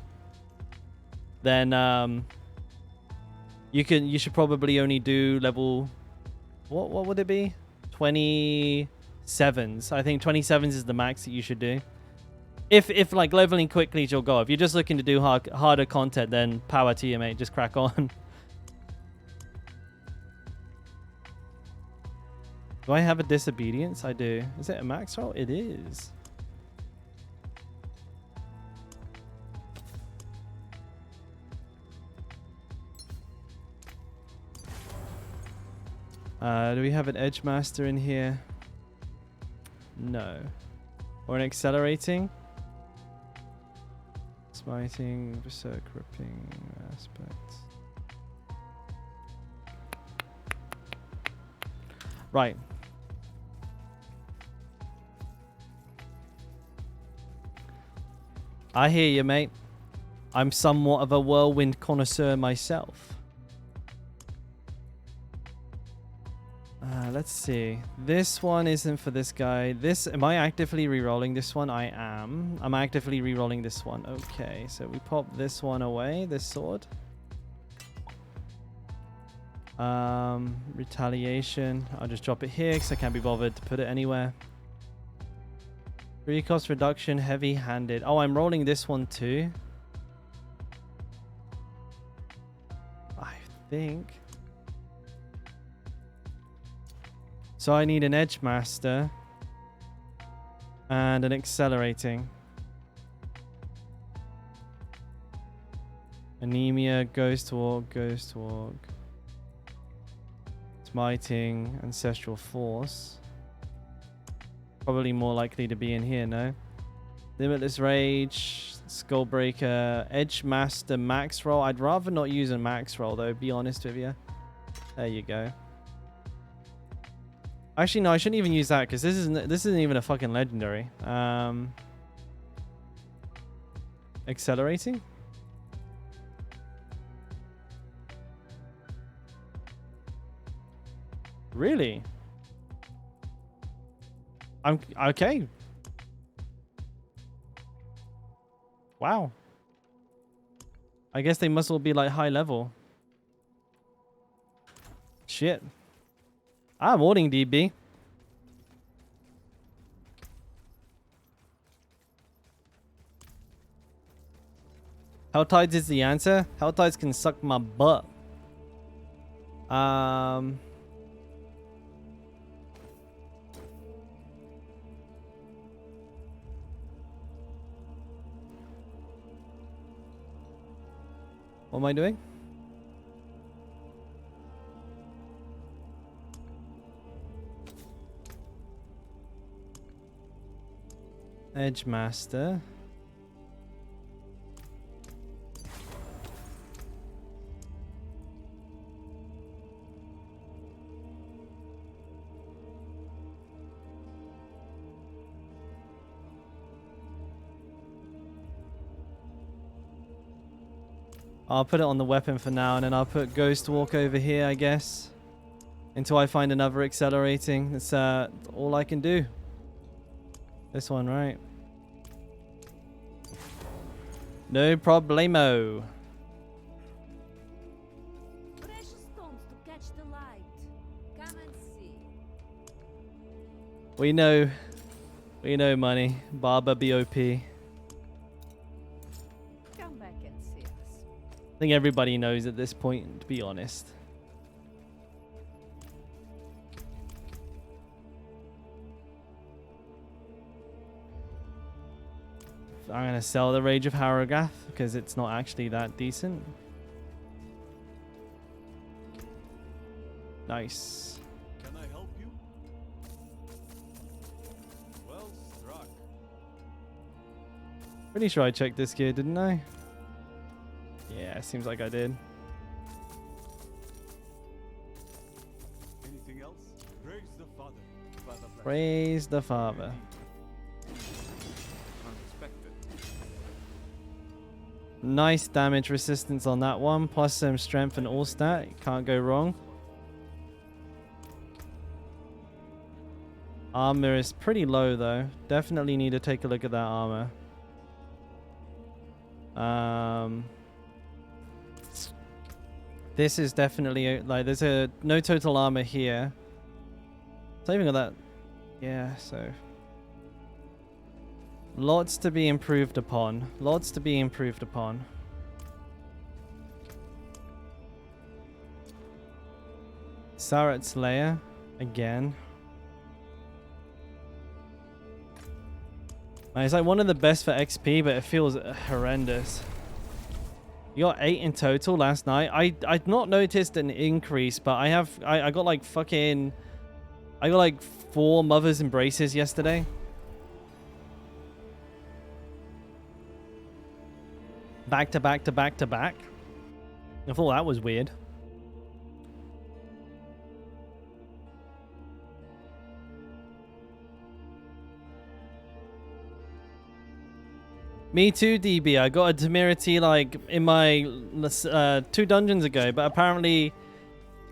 then you should probably only do level, what would it be? 27s. I think 27s is the max that you should do. If like leveling quickly is your goal. If you're just looking to do harder content, then power to you, mate. Just crack on. Do I have a disobedience? I do. Is it a max roll? It is. Do we have an edge master in here? No. Or an accelerating? Smiting, berserk, ripping aspects. Right. I hear you, mate. I'm somewhat of a whirlwind connoisseur myself. Let's see. This one isn't for this guy. Am I actively re-rolling this one? I am. I'm actively re-rolling this one. Okay, so we pop this one away, this sword. Retaliation. I'll just drop it here because I can't be bothered to put it anywhere. Free cost reduction, heavy-handed. Oh, I'm rolling this one too. I think. So I need an edge master and an accelerating. Anemia, goes to orc. Smiting, ancestral force. Probably more likely to be in here, no? Limitless rage, skullbreaker, edge master, max roll. I'd rather not use a max roll though, be honest with you. There you go. Actually, no, I shouldn't even use that because this isn't even a fucking legendary. Accelerating? Really? I'm okay. Wow. I guess they must all be like high level. Shit. I'm ordering DB. Helltides is the answer. Helltides can suck my butt. What am I doing? Edge master. I'll put it on the weapon for now, and then I'll put Ghost Walk over here, I guess. Until I find another accelerating. That's all I can do. This one, right? No problemo. Precious stones to catch the light. Come and see. We know money. Barber BOP. Come back and see us. I think everybody knows at this point, to be honest. I'm gonna sell the Rage of Harrogath because it's not actually that decent. Nice. Can I help you? Well struck. Pretty sure I checked this gear, didn't I? Yeah, seems like I did. Anything else? Praise the Father. Father bless. Praise the Father. Unexpected. Nice damage resistance on that one, plus some strength and all stat. Can't go wrong. Armor is pretty low though. Definitely need to take a look at that armor. This is definitely like there's a no total armor here. So even got that. Yeah, so lots to be improved upon. Lots to be improved upon. Sarat Slayer again. It's like one of the best for XP, but it feels horrendous. You got 8 in total last night. I'd not noticed an increase, but I got like fucking, I got like 4 Mother's Embraces yesterday. Back to back to back to back. I thought that was weird. Me too, DB. I got a temerity like in my 2 dungeons ago, but apparently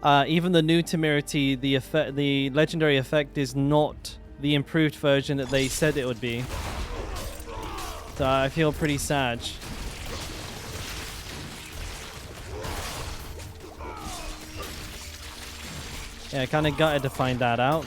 even the new temerity, the legendary effect is not the improved version that they said it would be. So I feel pretty sad. Yeah, kind of gutted to find that out.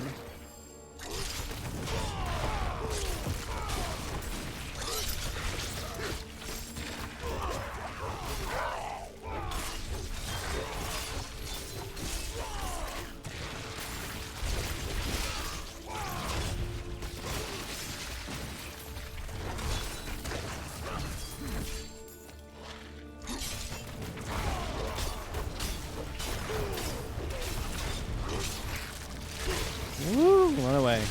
Woo, run away.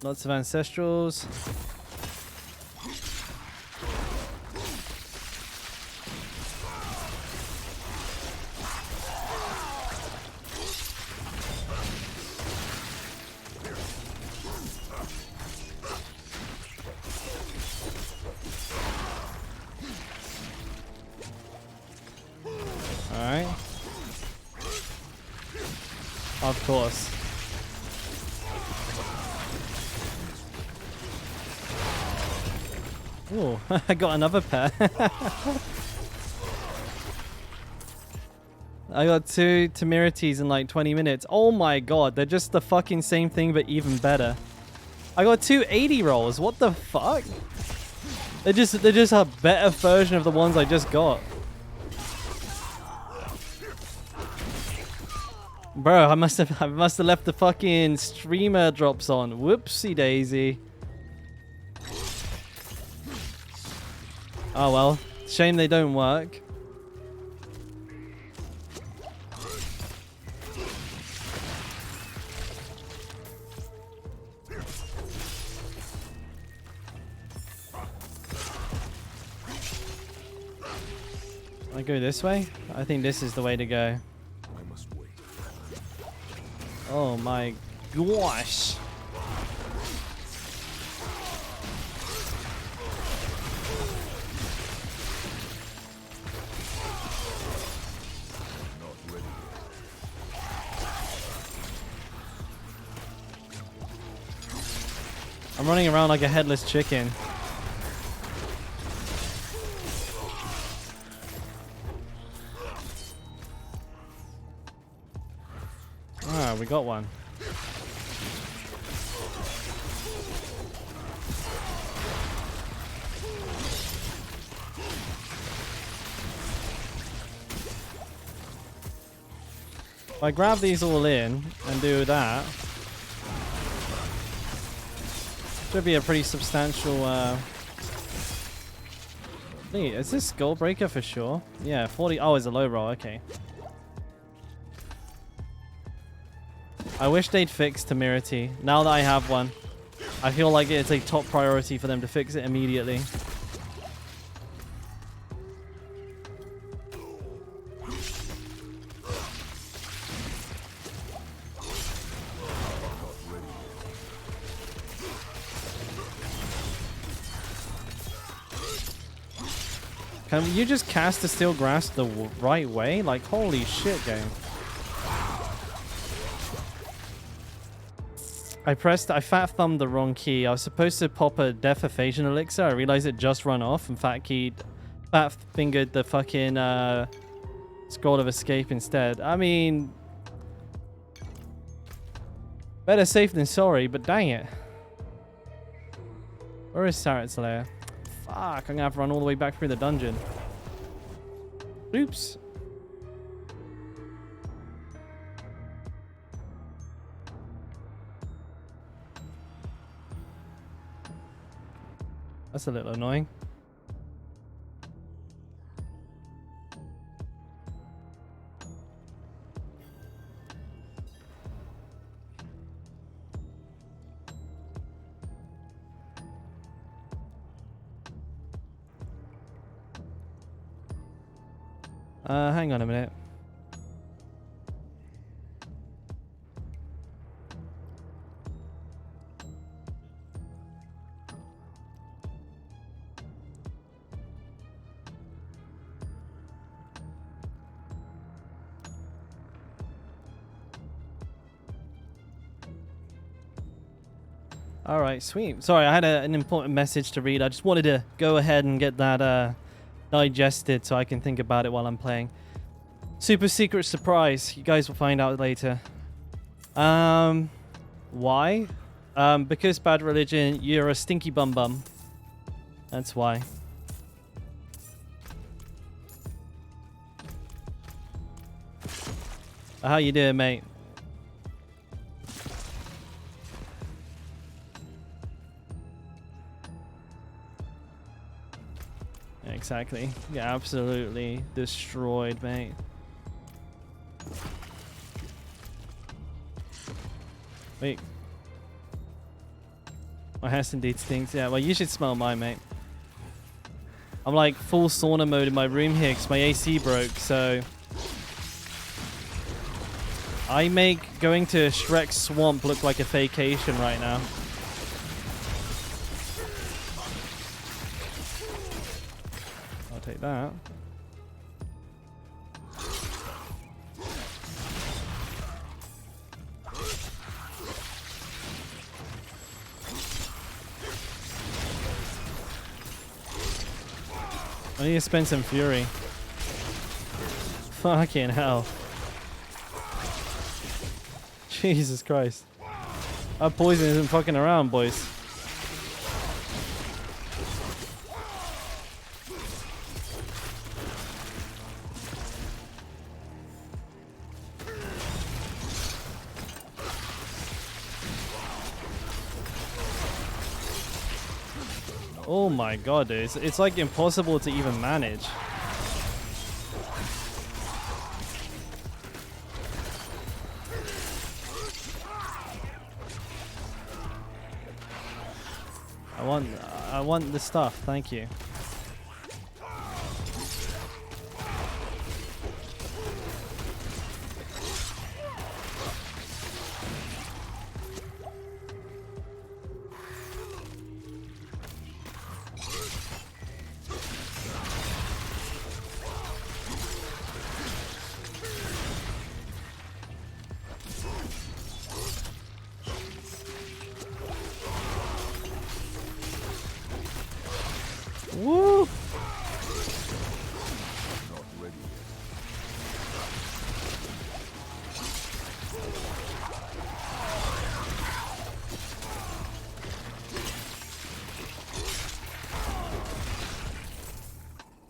Lots of ancestrals. Alright. Of course. Ooh, I got another pair. I got 2 temerities in like 20 minutes. Oh my god, they're just the fucking same thing but even better. I got 2 80 rolls. What the fuck? They're just a better version of the ones I just got. Bro, I must have left the fucking streamer drops on. Whoopsie daisy. Oh well, shame they don't work. I go this way? I think this is the way to go. I must wait. Oh my gosh. I'm running around like a headless chicken. Ah, we got one. If I grab these all in and do that, should be a pretty substantial Wait, is this Skull Breaker for sure? Yeah, 40. Oh, it's a low roll. Okay. I wish they'd fix Temerity. Now that I have one, I feel like it's a top priority for them to fix it immediately. Can you just cast the Steel Grasp the right way? Like, holy shit, game. I fat thumbed the wrong key. I was supposed to pop a Death Evasion Elixir. I realized it just run off and fat fingered the fucking Scroll of Escape instead. I mean, better safe than sorry, but dang it. Where is Saret's lair? Fuck, I'm gonna have to run all the way back through the dungeon. Oops. That's a little annoying. Hang on a minute. Alright, sweet. Sorry, I had an important message to read. I just wanted to go ahead and get that digested so I can think about it while I'm playing. Super secret surprise. You guys will find out later. Why? Because Bad Religion, you're a stinky bum bum. That's why. How you doing, mate? Exactly. Yeah, absolutely destroyed, mate. Wait. My house indeed stinks. Yeah, well, you should smell mine, mate. I'm like full sauna mode in my room here because my AC broke, so I make going to Shrek's swamp look like a vacation right now. I'll take that. I need to spend some fury. Fucking hell. Jesus Christ. That poison isn't fucking around, boys. Oh my god, dude. It's like impossible to even manage. I want the stuff, thank you.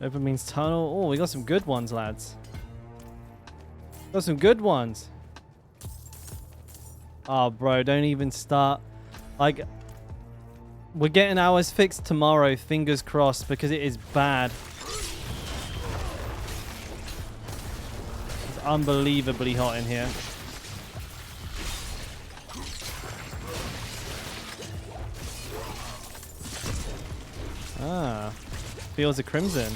Open means tunnel. Oh, we got some good ones, lads. Got some good ones. Oh, bro, don't even start. Like, we're getting ours fixed tomorrow, fingers crossed, because it is bad. It's unbelievably hot in here. Ah, Fields of Crimson.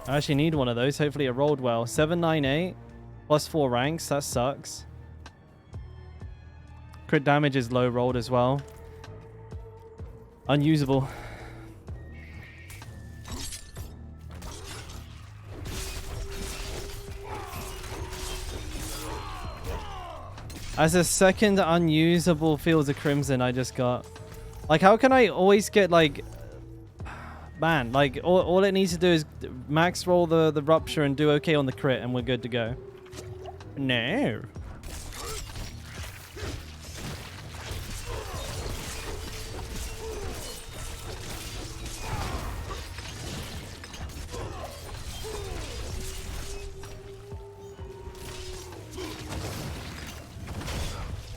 I actually need one of those. Hopefully it rolled well. 798 plus 4 ranks. That sucks. Crit damage is low rolled as well. Unusable. As a second unusable Fields of Crimson I just got. Like, how can I always get, like... Man, like, all it needs to do is max roll the Rupture and do okay on the crit, and we're good to go. No.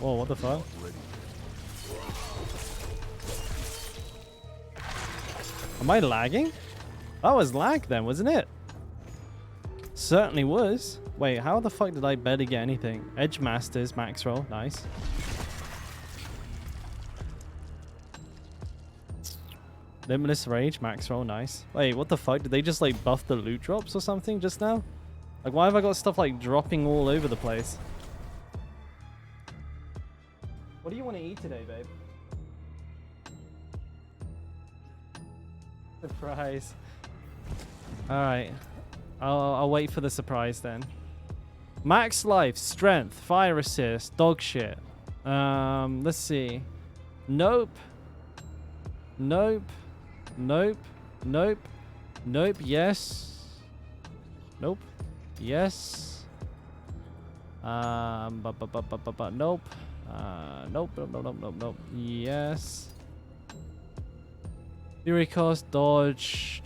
Whoa, what the fuck? Am I lagging? That was lag then, wasn't it? Certainly was. Wait, how the fuck did I barely get anything? Edge Masters, max roll, nice. Limitless Rage, max roll, nice. Wait, what the fuck? Did they just like buff the loot drops or something just now? Like, why have I got stuff like dropping all over the place? What do you want to eat today, babe? Surprise. Alright. I'll wait for the surprise then. Max life, strength, fire assist, dog shit. Let's see. Nope. Nope. Nope. Nope. Nope. Yes. Nope. Yes. Nope. Nope. Nope. Nope. Nope. Nope. Yes. Fury cost, dodge.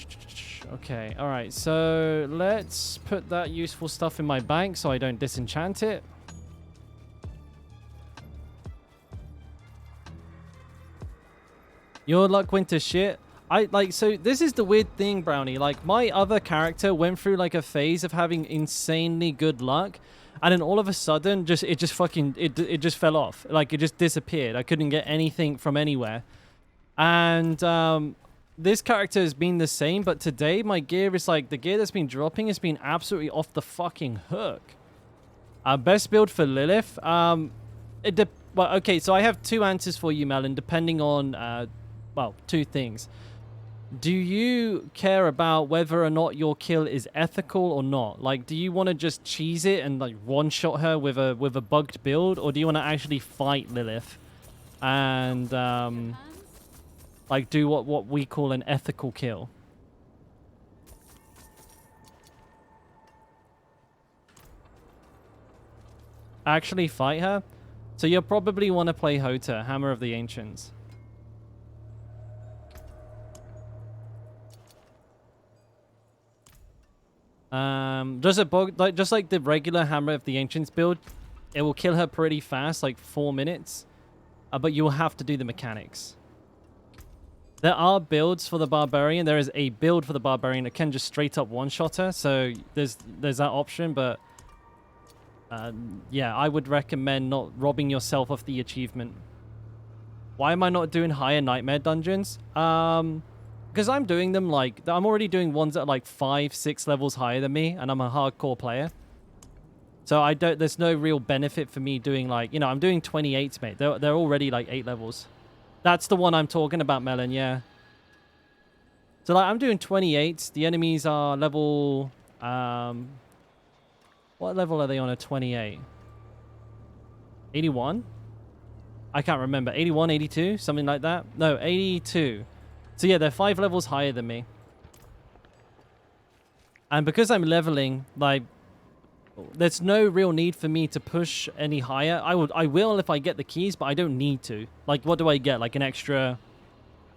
Okay, alright, so let's put that useful stuff in my bank so I don't disenchant it. Your luck went to shit. So this is the weird thing, Brownie. Like, my other character went through like a phase of having insanely good luck, and then all of a sudden it just fell off. Like, it just disappeared. I couldn't get anything from anywhere. And this character has been the same, but today my gear is like, the gear that's been dropping has been absolutely off the fucking hook. Best build for Lilith. Well, okay, so I have two answers for you, Melon, depending on, well, two things. Do you care about whether or not your kill is ethical or not? Like, do you want to just cheese it and like one-shot her with a bugged build, or do you want to actually fight Lilith and like do what we call an ethical kill? Actually fight her? So you'll probably want to play Hota, Hammer of the Ancients. Just like the regular Hammer of the Ancients build, it will kill her pretty fast, like 4 minutes. But you will have to do the mechanics. There are builds for the Barbarian. There is a build for the Barbarian that can just straight up one-shot her. So there's that option, but yeah, I would recommend not robbing yourself of the achievement. Why am I not doing higher Nightmare dungeons? Because I'm doing them like, I'm already doing ones that are like 5-6 levels higher than me, and I'm a hardcore player. So there's no real benefit for me doing like, you know, I'm doing 28s, mate. They're already like 8 levels. That's the one I'm talking about, Melon, yeah. So, like, I'm doing 28s. The enemies are level... what level are they on a 28? 81? I can't remember. 81, 82? Something like that? No, 82. So, yeah, they're 5 levels higher than me. And because I'm leveling, like... there's no real need for me to push any higher. I will if I get the keys, but I don't need to. Like, what do I get? Like an extra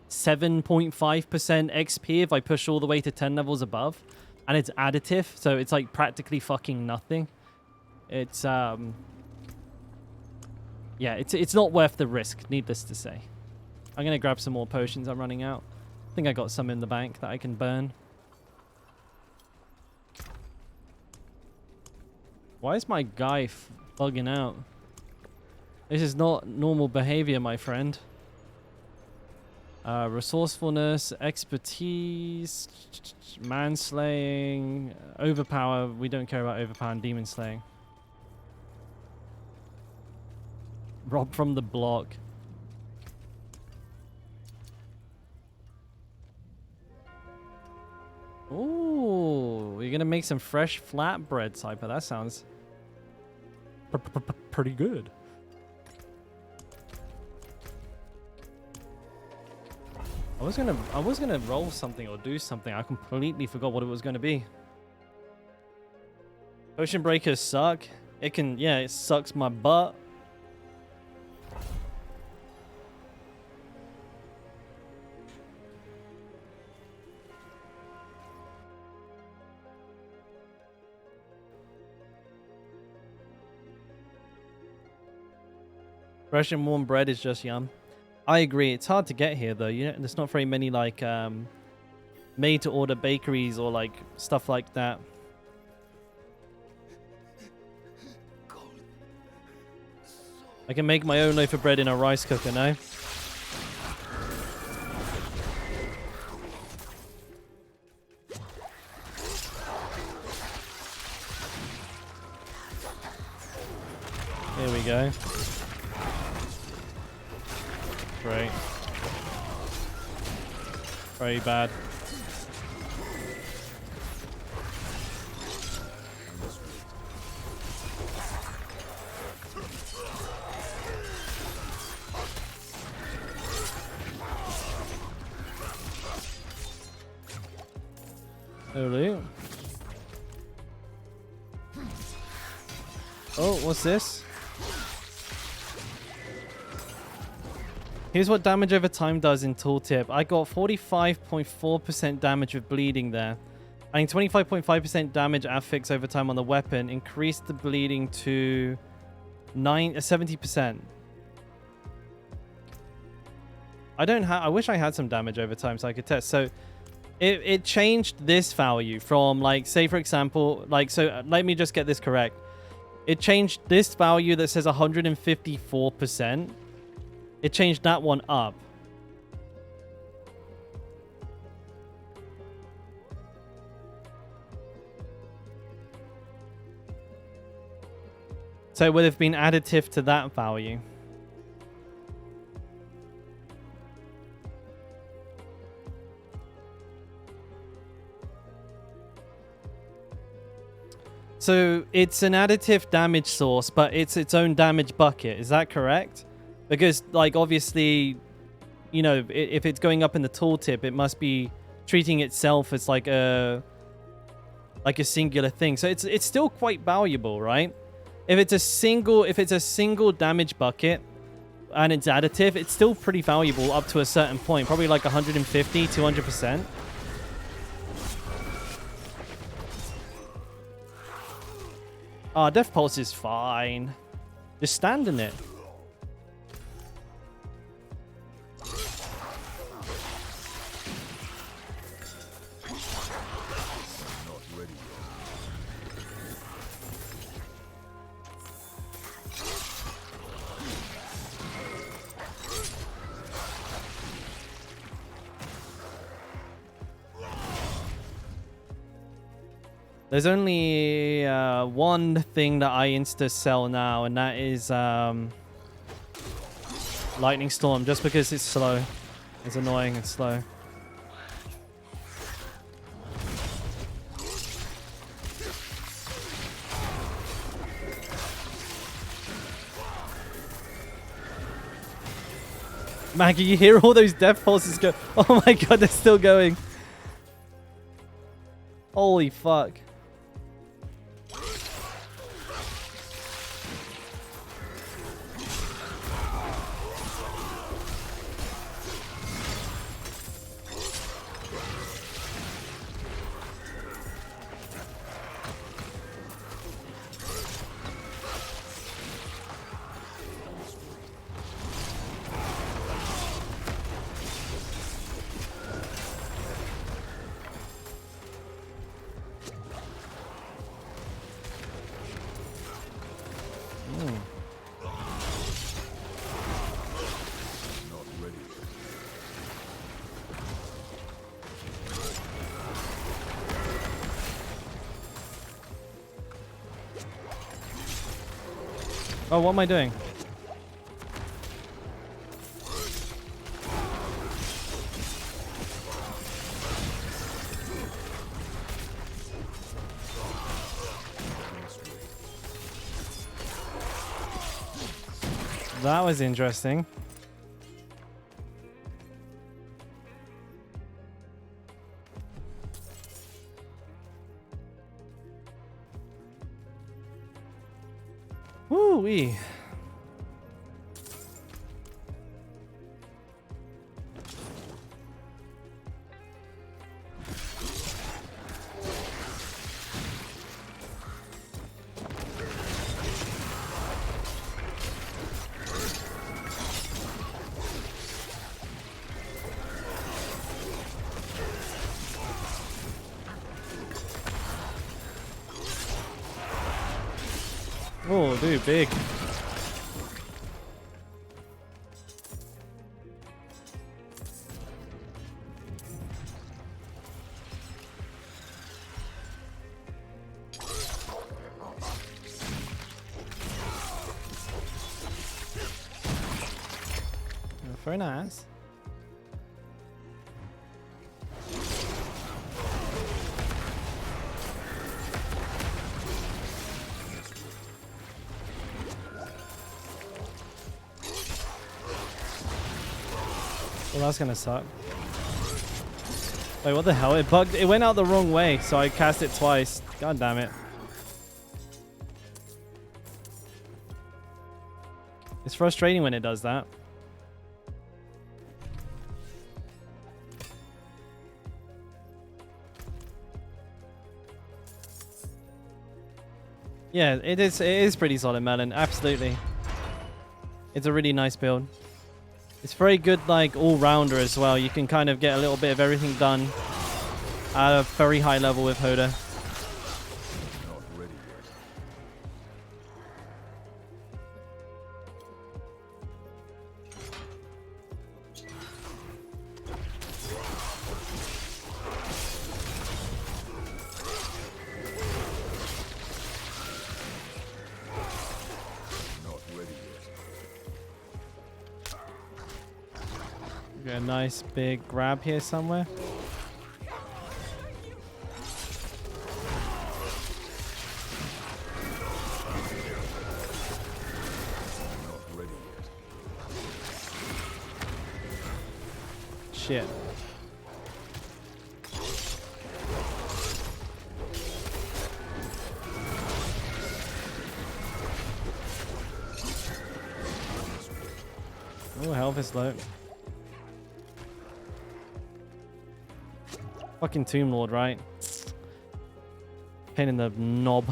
7.5% XP if I push all the way to 10 levels above, and it's additive, so it's like practically fucking nothing. It's yeah, it's not worth the risk, needless to say. I'm gonna grab some more potions. I'm running out. I think I got some in the bank that I can burn. Why is my guy bugging out? This is not normal behavior, my friend. Resourcefulness, expertise, manslaying, overpower. We don't care about overpower and demon slaying. Rob from the block. Ooh, you're gonna make some fresh flatbread, Cypher. That sounds pretty good. I was gonna roll something or do something. I completely forgot what it was gonna be. Potion breakers suck. It can, yeah, it sucks my butt. Fresh and warm bread is just yum. I agree. It's hard to get here though. You know, there's not very many like made to order bakeries or like stuff like that. I can make my own loaf of bread in a rice cooker now. Here we go. Great. Very bad. Hello. Oh, what's this? Here's what damage over time does in tooltip. I got 45.4% damage with bleeding there. Adding 25.5% damage affix over time on the weapon increased the bleeding to 70%. I wish I had some damage over time so I could test. So it changed this value from, like, say for example, like, so let me just get this correct. It changed this value that says 154%. It changed that one up. So it would have been additive to that value. So it's an additive damage source, but it's its own damage bucket. Is that correct? Because, like, obviously, you know, if it's going up in the tooltip, it must be treating itself as like a singular thing. So it's still quite valuable, right? If it's a single damage bucket and it's additive, it's still pretty valuable up to a certain point, probably like 150, 200%. Ah, Death Pulse is fine. Just stand in it. There's only one thing that I insta-sell now, and that is Lightning Storm, just because it's slow. It's annoying and slow. Maggie, you hear all those death pulses go? Oh my god, they're still going. Holy fuck. Oh, what am I doing? That was interesting. Woo-wee. Oh, dude, big. Very nice. Well, that's gonna suck. Wait, what the hell? It bugged. It went out the wrong way, so I cast it twice. God damn it. It's frustrating when it does that. Yeah, it is pretty solid, Melon. Absolutely. It's a really nice build. It's very good, like, all-rounder as well. You can kind of get a little bit of everything done at a very high level with Hoda. Not ready yet. Not ready yet. Get a nice big grab here somewhere. Not ready yet. Shit. Oh, health is low. Fucking Tomb Lord, right? Pain in the knob.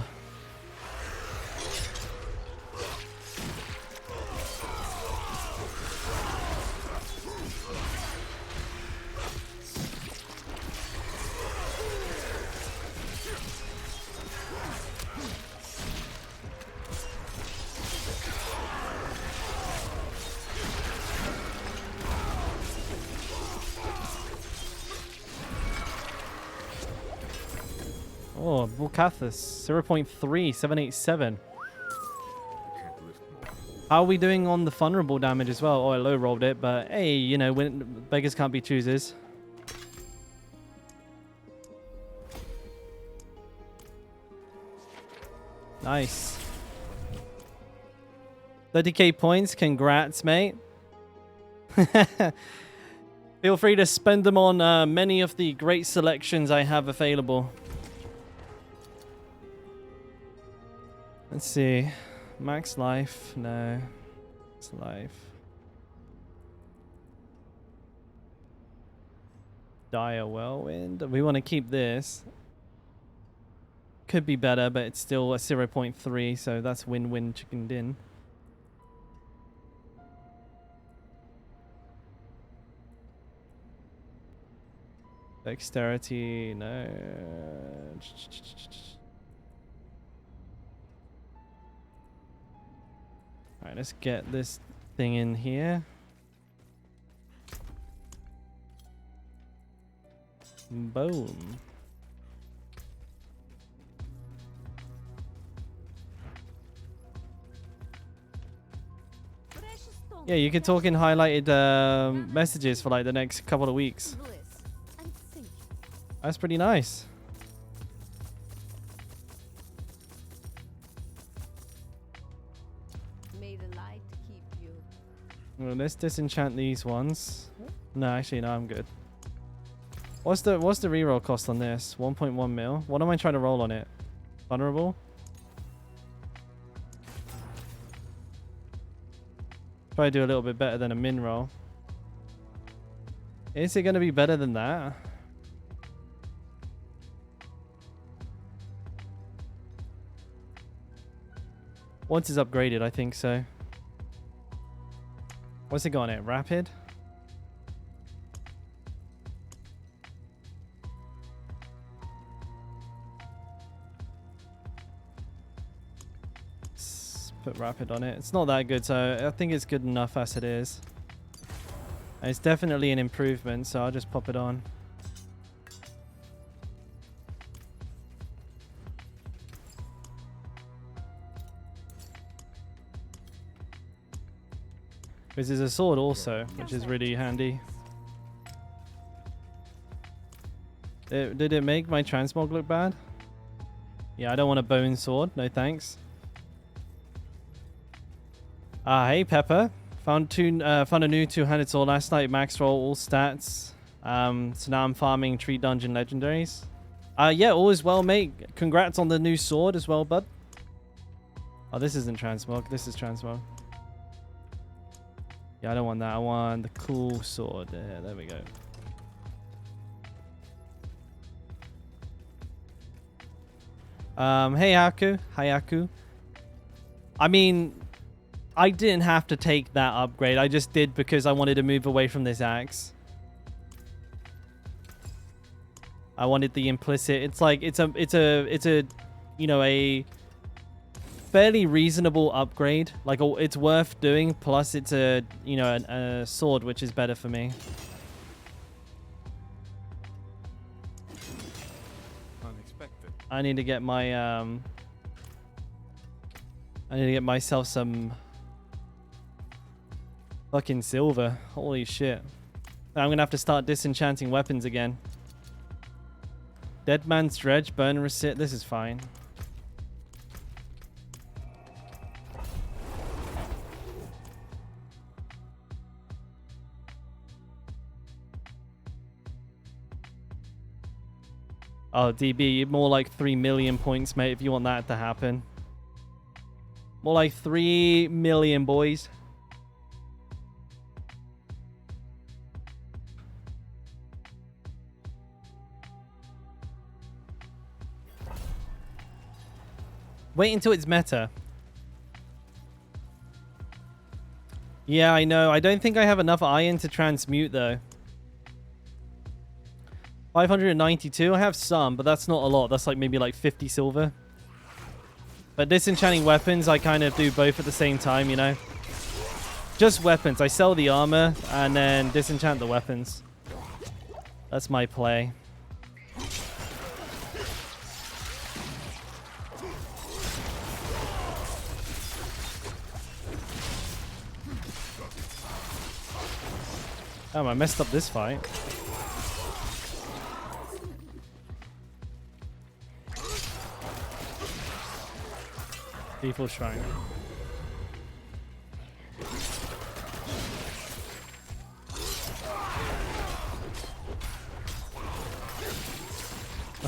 Oh, Vulcathus, 0.3787. Can't lift more. How are we doing on the vulnerable damage as well? Oh, I low rolled it, but hey, you know, when beggars can't be choosers. Nice. 30k points, congrats, mate. Feel free to spend them on many of the great selections I have available. Let's see. Max life. No. Max life. Dire Whirlwind. We want to keep this. Could be better, but it's still a 0.3, so that's win-win chicken din. Dexterity, no. Alright, let's get this thing in here. Boom. Yeah, you can talk in highlighted messages for like the next couple of weeks. Bliss and think. That's pretty nice. May the light keep you. Well, let's disenchant these ones. No, actually, no, I'm good. What's the reroll cost on this? 1.1 mil. What am I trying to roll on it? Vulnerable? Probably do a little bit better than a min roll. Is it going to be better than that? Once it's upgraded, I think so. What's it got on it? Rapid? Let's put rapid on it. It's not that good, so I think it's good enough as it is. And it's definitely an improvement, so I'll just pop it on. Because there's a sword also, which is really handy. Did it make my transmog look bad? Yeah, I don't want a bone sword. No thanks. Hey Pepper. Found a new two-handed sword last night. Max roll all stats. So now I'm farming Tree Dungeon legendaries. Yeah, all is well, mate. Congrats on the new sword as well, bud. Oh, this isn't transmog. This is transmog. Yeah, I don't want that. I want the cool sword. Yeah, there we go. Hey Haku. Hi Haku. I mean, I didn't have to take that upgrade. I just did because I wanted to move away from this axe. I wanted the implicit. It's like it's a you know, a fairly reasonable upgrade. Like it's worth doing. Plus, it's a a sword which is better for me. Unexpected. I need to get my I need to get myself some fucking silver. Holy shit! I'm gonna have to start disenchanting weapons again. Dead Man's Dredge, Burn and Resit. This is fine. Oh, DB, more like 3 million points, mate, if you want that to happen. More like 3 million, boys. Wait until it's meta. Yeah, I know. I don't think I have enough iron to transmute, though. 592. I have some, but that's not a lot. That's like maybe like 50 silver. But disenchanting weapons, I kind of do both at the same time, you know. Just weapons. I sell the armor and then disenchant the weapons. That's my play. Oh, I messed up this fight. Lethal Shrine.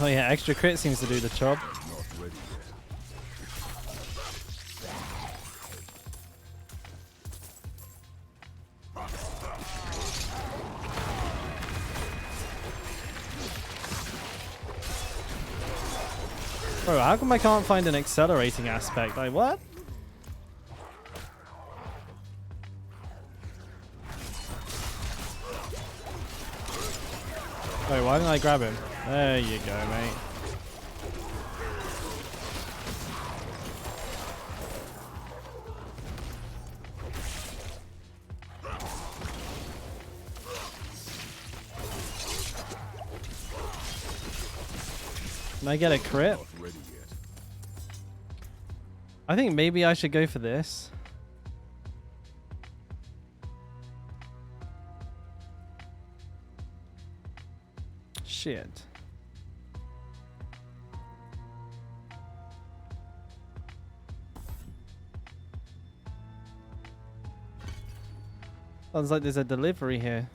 Oh yeah, extra crit seems to do the job. Not ready yet. Bro, how come I can't find an accelerating aspect? Like, what? Wait, why didn't I grab him? There you go, mate. Can I get a crit? Not ready yet. I think maybe I should go for this. Shit. Sounds like there's a delivery here.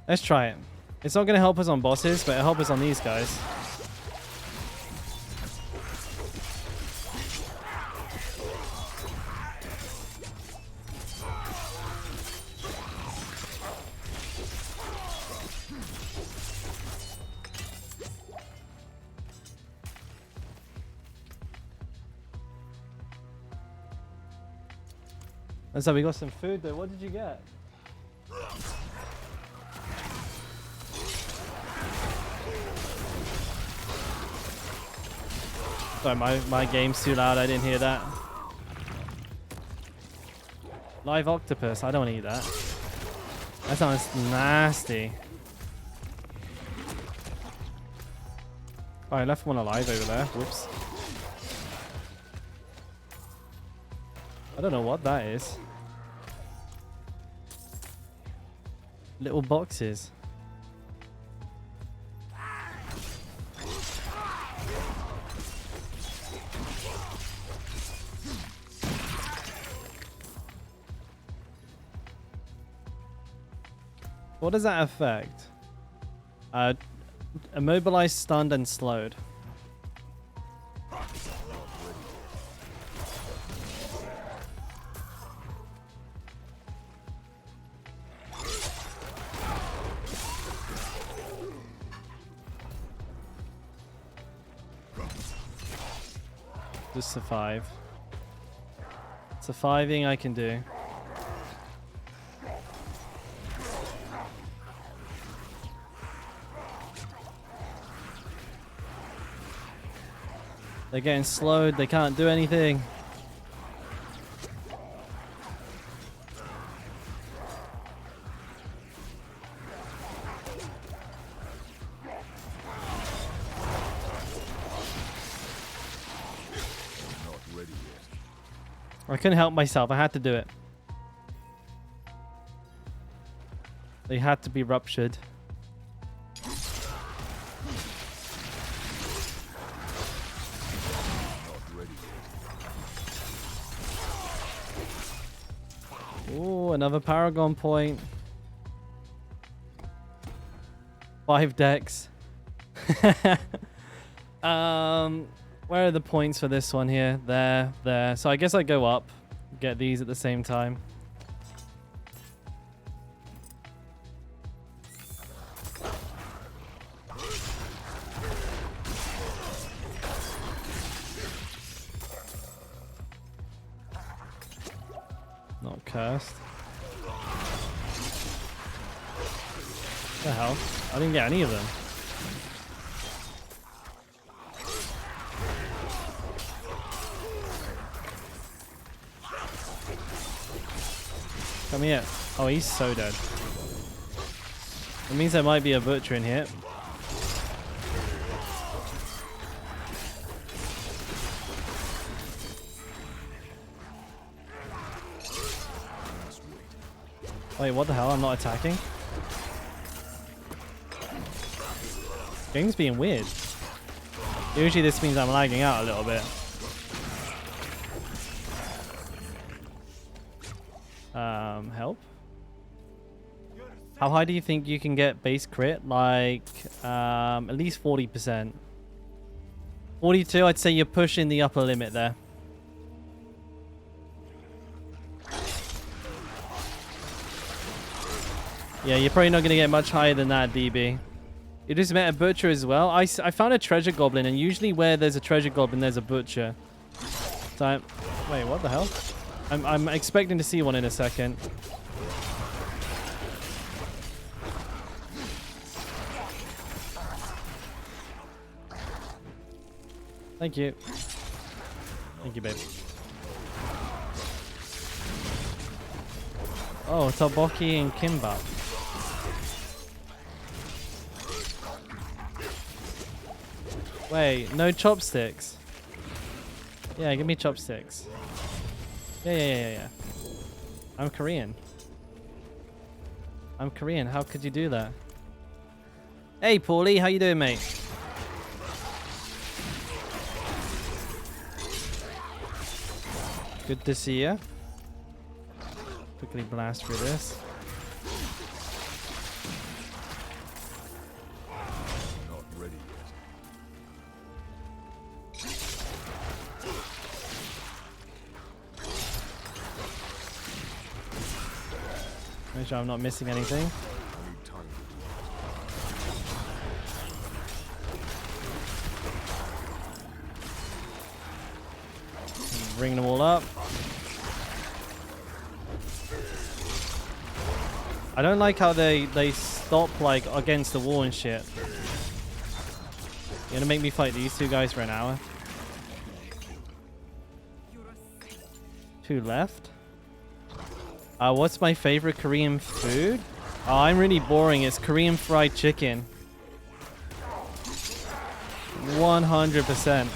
Let's try it. It's not going to help us on bosses, but it'll help us on these guys. And so we got some food there. What did you get? Sorry, my game's too loud. I didn't hear that. Live octopus. I don't want to eat that. That sounds nasty. Oh, I left one alive over there. Whoops. I don't know what that is. Little boxes. What does that affect? Immobilized, stunned, and slowed. Just survive. Surviving I can do. They're getting slowed. They can't do anything. I couldn't help myself. I had to do it. They had to be ruptured. Ooh, another Paragon point. 5 decks. Where are the points for this one here? There, there. So I guess I go up, get these at the same time. Not cursed. What the hell? I didn't get any of them. Come here. Oh, he's so dead. It means there might be a butcher in here. Wait, what the hell? I'm not attacking? Game's being weird. Usually this means I'm lagging out a little bit. Help? How high do you think you can get base crit? Like, at least 40%. 42, I'd say you're pushing the upper limit there. Yeah, you're probably not going to get much higher than that, DB. You just met a butcher as well. I found a treasure goblin, and usually where there's a treasure goblin, there's a butcher. So, wait, what the hell? I'm expecting to see one in a second. Thank you. Thank you, babe. Oh, tteokbokki and kimbap. Wait, no chopsticks. Yeah, give me chopsticks. Yeah. I'm Korean. I'm Korean. How could you do that? Hey, Paulie, how you doing, mate? Good to see you. Quickly blast through this. Not ready yet. Make sure I'm not missing anything. I need time. Bring them all up. I don't like how they stop like against the wall and shit. You're gonna make me fight these two guys for an hour? 2 left. What's my favorite Korean food? Oh, I'm really boring. It's Korean fried chicken. 100%.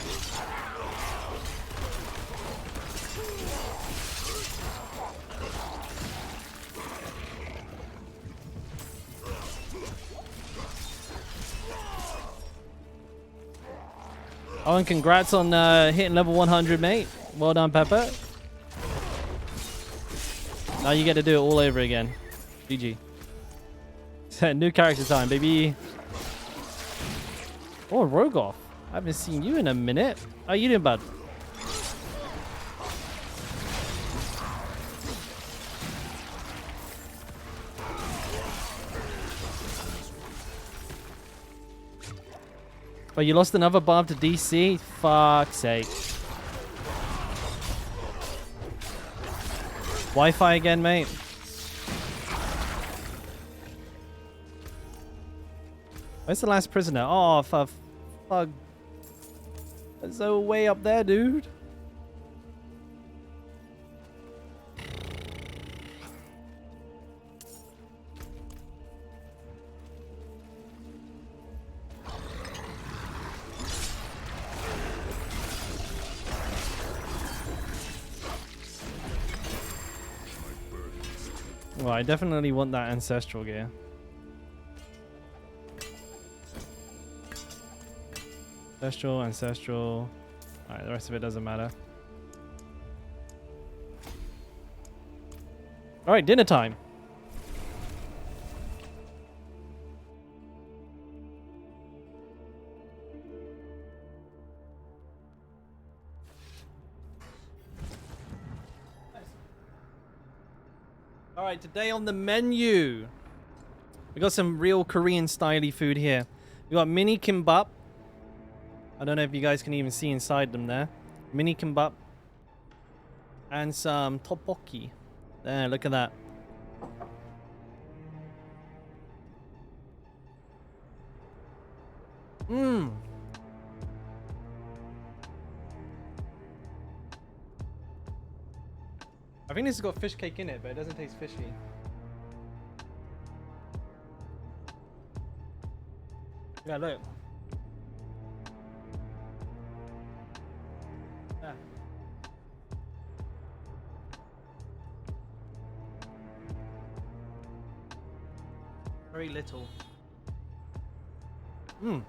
Oh, and congrats on hitting level 100, mate. Well done, Pepper. Now you get to do it all over again. GG. New character time, baby. Oh, Rogoff. I haven't seen you in a minute. How you doing, bud? Oh, you lost another Barb to DC? Fuck's sake. Wi-Fi again, mate. Where's the last prisoner? Oh, for fuck. It's so way up there, dude. Well, I definitely want that ancestral gear. Ancestral. Alright, the rest of it doesn't matter. Alright, dinner time. Alright, today on the menu, we got some real Korean styly food here. We got mini kimbap. I don't know if you guys can even see inside them there. Mini kimbap. And some tteokbokki. There, look at that. Mmm. I think this has got fish cake in it, but it doesn't taste fishy. Yeah, look. Yeah. Very little. Mmm.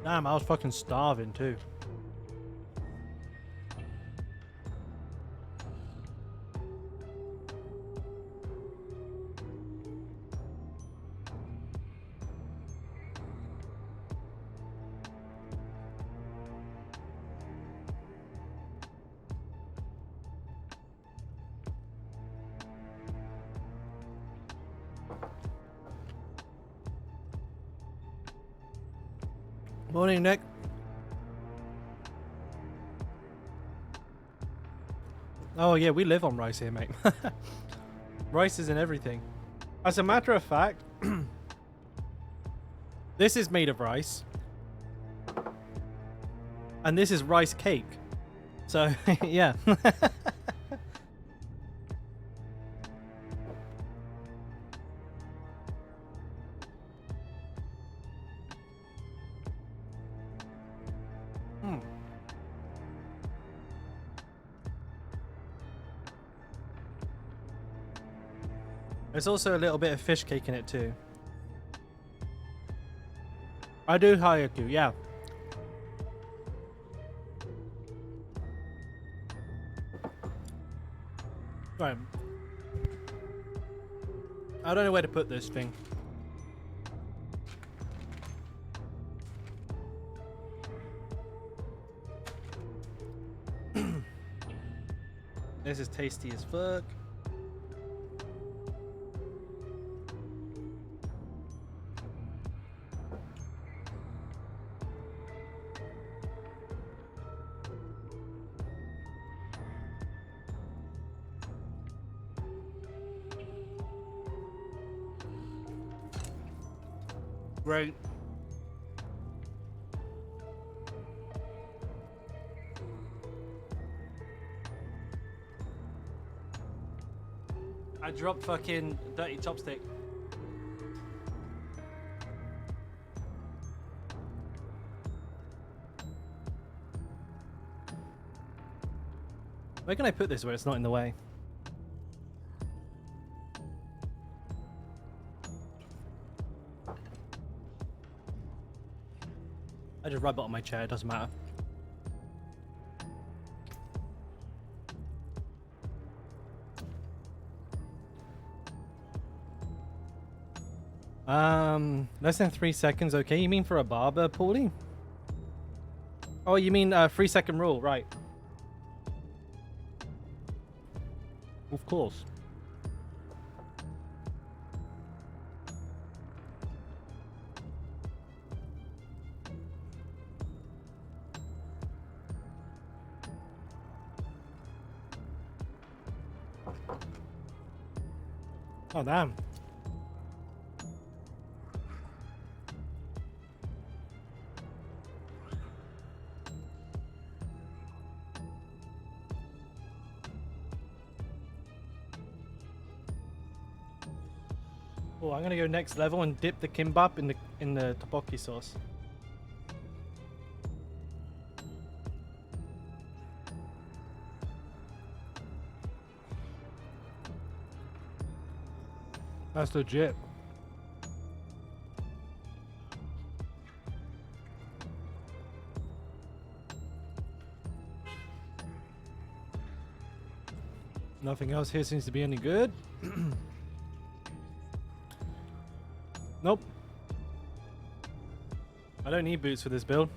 Damn, I was fucking starving too. Morning, Nick. Oh yeah, we live on rice here, mate. Rice is in everything. As a matter of fact, this is made of rice. And this is rice cake. So, yeah. Hmm. There's also a little bit of fish cake in it too. I do Hayaku, yeah. Right. I don't know where to put this thing. This is tasty as fuck. Great. I dropped fucking dirty chopstick. Where can I put this where it's not in the way? I just rub it on my chair, it doesn't matter. Less than 3 seconds, okay. You mean for a barber, Paulie? Oh, you mean 3 second rule, right. Of course. Oh, damn. Oh, I'm gonna go next level and dip the kimbap in the tteokbokki sauce. That's legit. Nothing else here seems to be any good. Nope. I don't need boots for this build.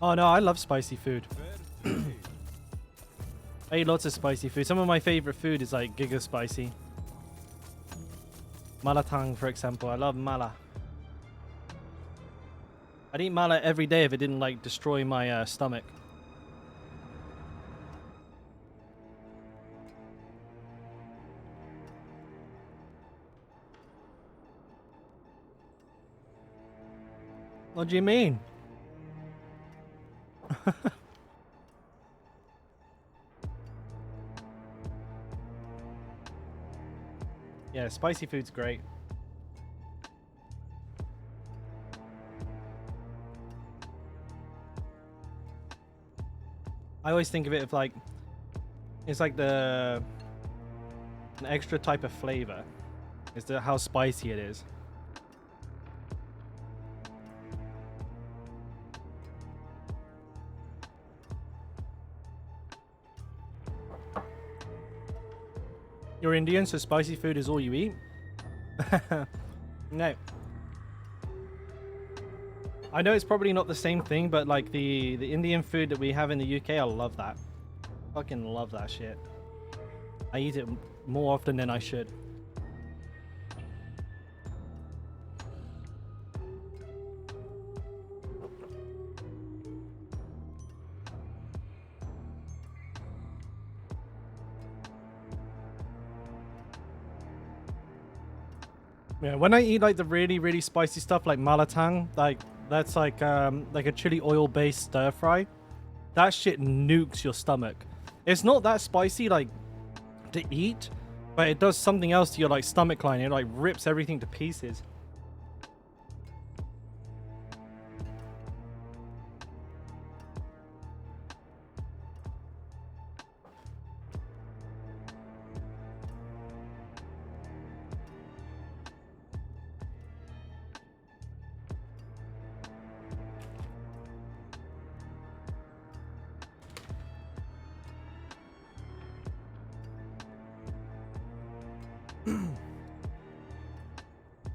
Oh no, I love spicy food. I eat lots of spicy food. Some of my favorite food is like giga spicy. Malatang, for example. I love mala. I'd eat mala every day if it didn't like destroy my stomach. What do you mean? Yeah, spicy food's great. I always think of it as like it's like an extra type of flavor. Is how spicy it is. You're Indian, so spicy food is all you eat? No. I know it's probably not the same thing, but like the Indian food that we have in the UK, I love that. Fucking love that shit. I eat it more often than I should. Yeah, when I eat like the really, really spicy stuff like malatang, like that's like a chili oil based stir fry. That shit nukes your stomach. It's not that spicy like to eat, but it does something else to your like stomach line. It like rips everything to pieces.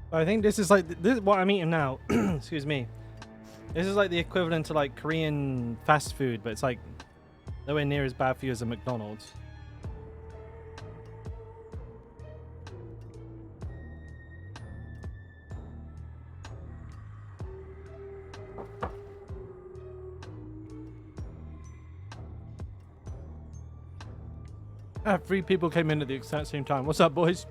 I think this is like this what I'm eating now. Excuse me. This is like the equivalent to like Korean fast food, but it's like nowhere near as bad for you as a McDonald's. Three people came in at the exact same time. What's up, boys?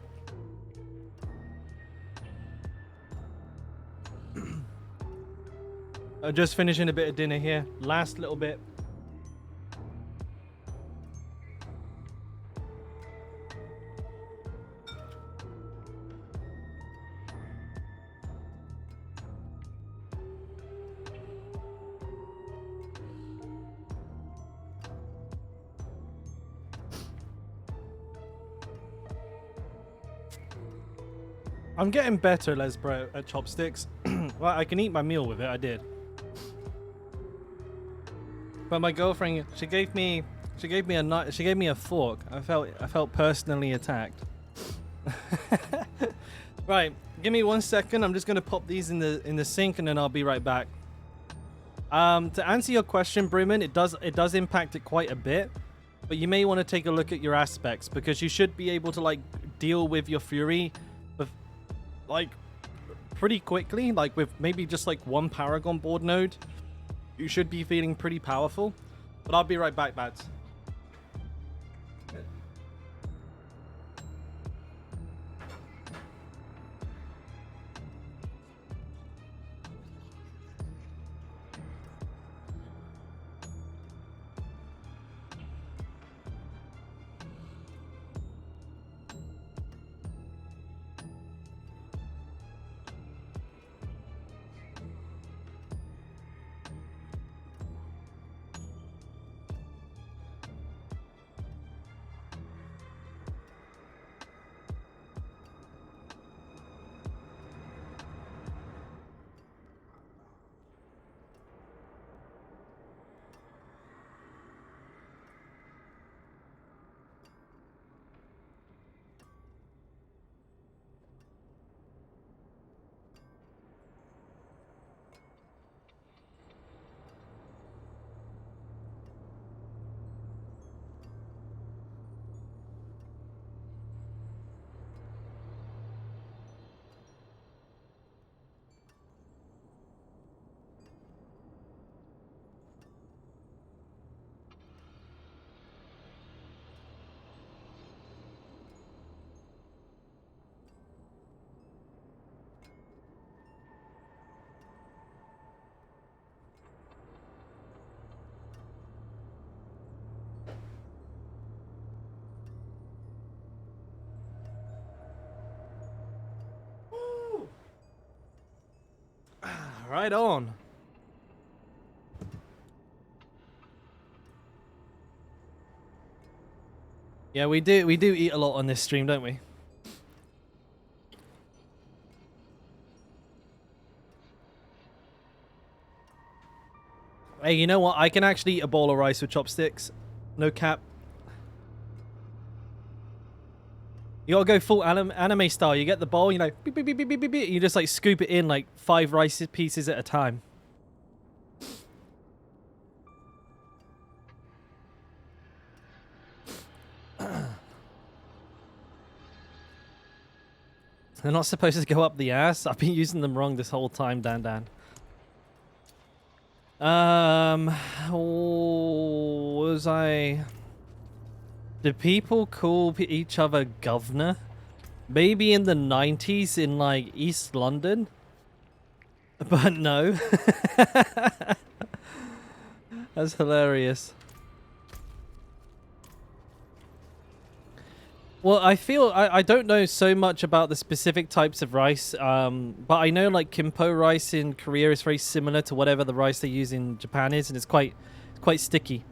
I'm just finishing a bit of dinner here. Last little bit. I'm getting better, Lesbro, at chopsticks. Well, I can eat my meal with it. I did. But my girlfriend, she gave me a fork. I felt personally attacked. Right, give me 1 second. I'm just gonna pop these in the sink and then I'll be right back. To answer your question, Brimman, it does impact it quite a bit, but you may want to take a look at your aspects because you should be able to like deal with your fury, with like pretty quickly, like with maybe just like one Paragon board node. You should be feeling pretty powerful, but I'll be right back, Bats. Right on. Yeah, we do eat a lot on this stream, don't we? Hey, you know what? I can actually eat a bowl of rice with chopsticks. No cap. You gotta go full anime style. You get the bowl, you know, beep, beep, beep, beep, beep, beep, beep. You just like scoop it in like 5 rice pieces at a time. They're not supposed to go up the ass. I've been using them wrong this whole time, Dan. Was I... Do people call each other governor? Maybe in the 90s in like East London? But no. That's hilarious. Well, I feel I don't know so much about the specific types of rice, but I know like kimpo rice in Korea is very similar to whatever the rice they use in Japan is, and it's quite sticky.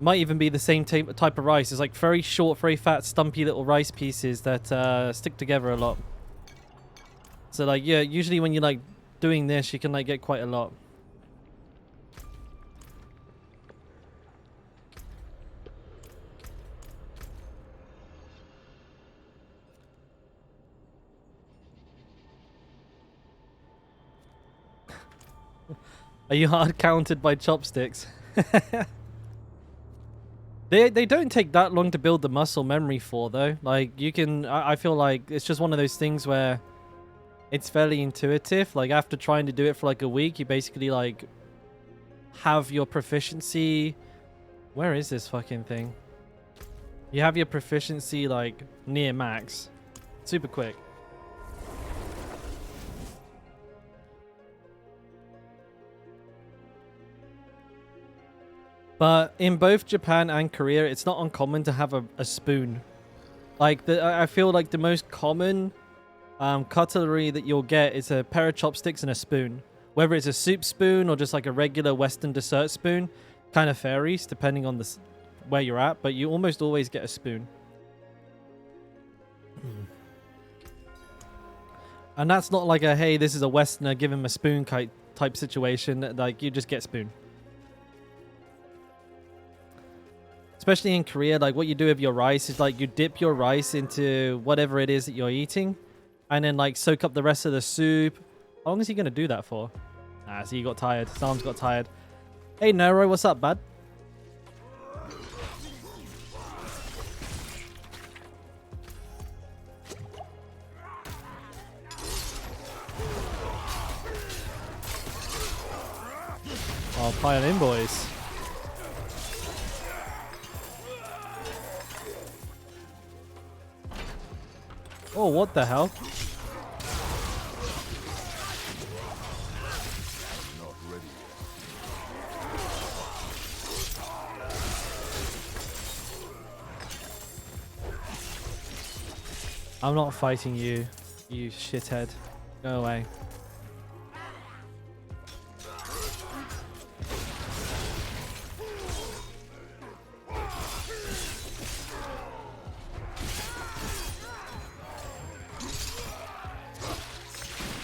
Might even be the same type of rice. It's like very short, very fat, stumpy little rice pieces that stick together a lot. So like, yeah, usually when you're like doing this, you can like get quite a lot. Are you hard counted by chopsticks? They don't take that long to build the muscle memory for though. Like you can, I feel like it's just one of those things where it's fairly intuitive. Like after trying to do it for like a week, you basically like have your proficiency. Where is this fucking thing? You have your proficiency like near max. Super quick. But in both Japan and Korea, it's not uncommon to have a spoon. Like I feel like the most common cutlery that you'll get is a pair of chopsticks and a spoon. Whether it's a soup spoon or just like a regular Western dessert spoon, kind of varies depending on where you're at. But you almost always get a spoon. And that's not like a, hey, this is a Westerner, give him a spoon type situation. Like you just get spoon. Especially in Korea, like what you do with your rice is like you dip your rice into whatever it is that you're eating and then like soak up the rest of the soup. How long is he going to do that for? Ah, so he got tired. His arms got tired. Hey, Nero, what's up, bud? Oh, pile in, boys. Oh, what the hell? Not ready. I'm not fighting you, you shithead. Go away.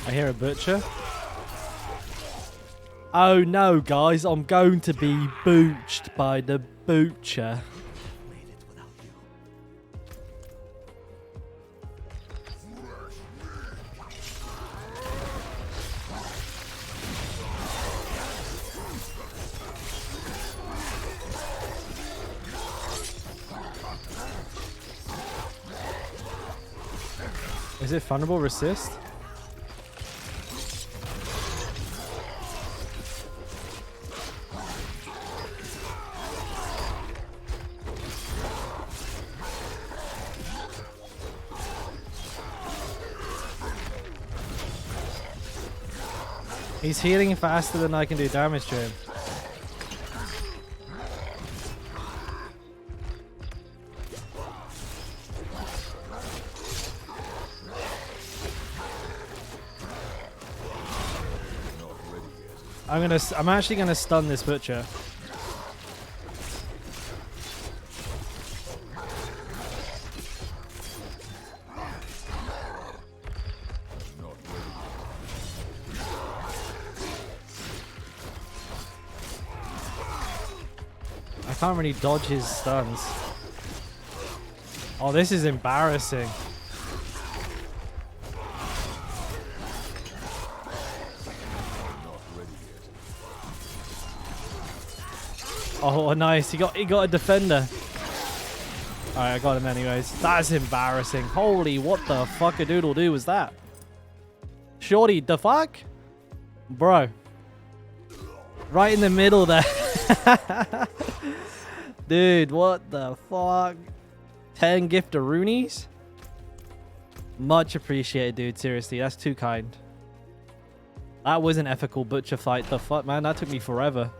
I hear a butcher. Oh no, guys, I'm going to be booched by the butcher. Is it vulnerable resist? He's healing faster than I can do damage to him. I'm actually gonna stun this butcher. I can't really dodge his stuns. Oh, this is embarrassing. Oh, nice. He got a defender. Alright, I got him anyways. That's embarrassing. Holy, what the fuck-a-doodle-doo was that? Shorty, the fuck? Bro. Right in the middle there. Dude, what the fuck? 10 giftaroonies? Much appreciated, dude. Seriously, that's too kind. That was an ethical butcher fight. The fuck, man? That took me forever.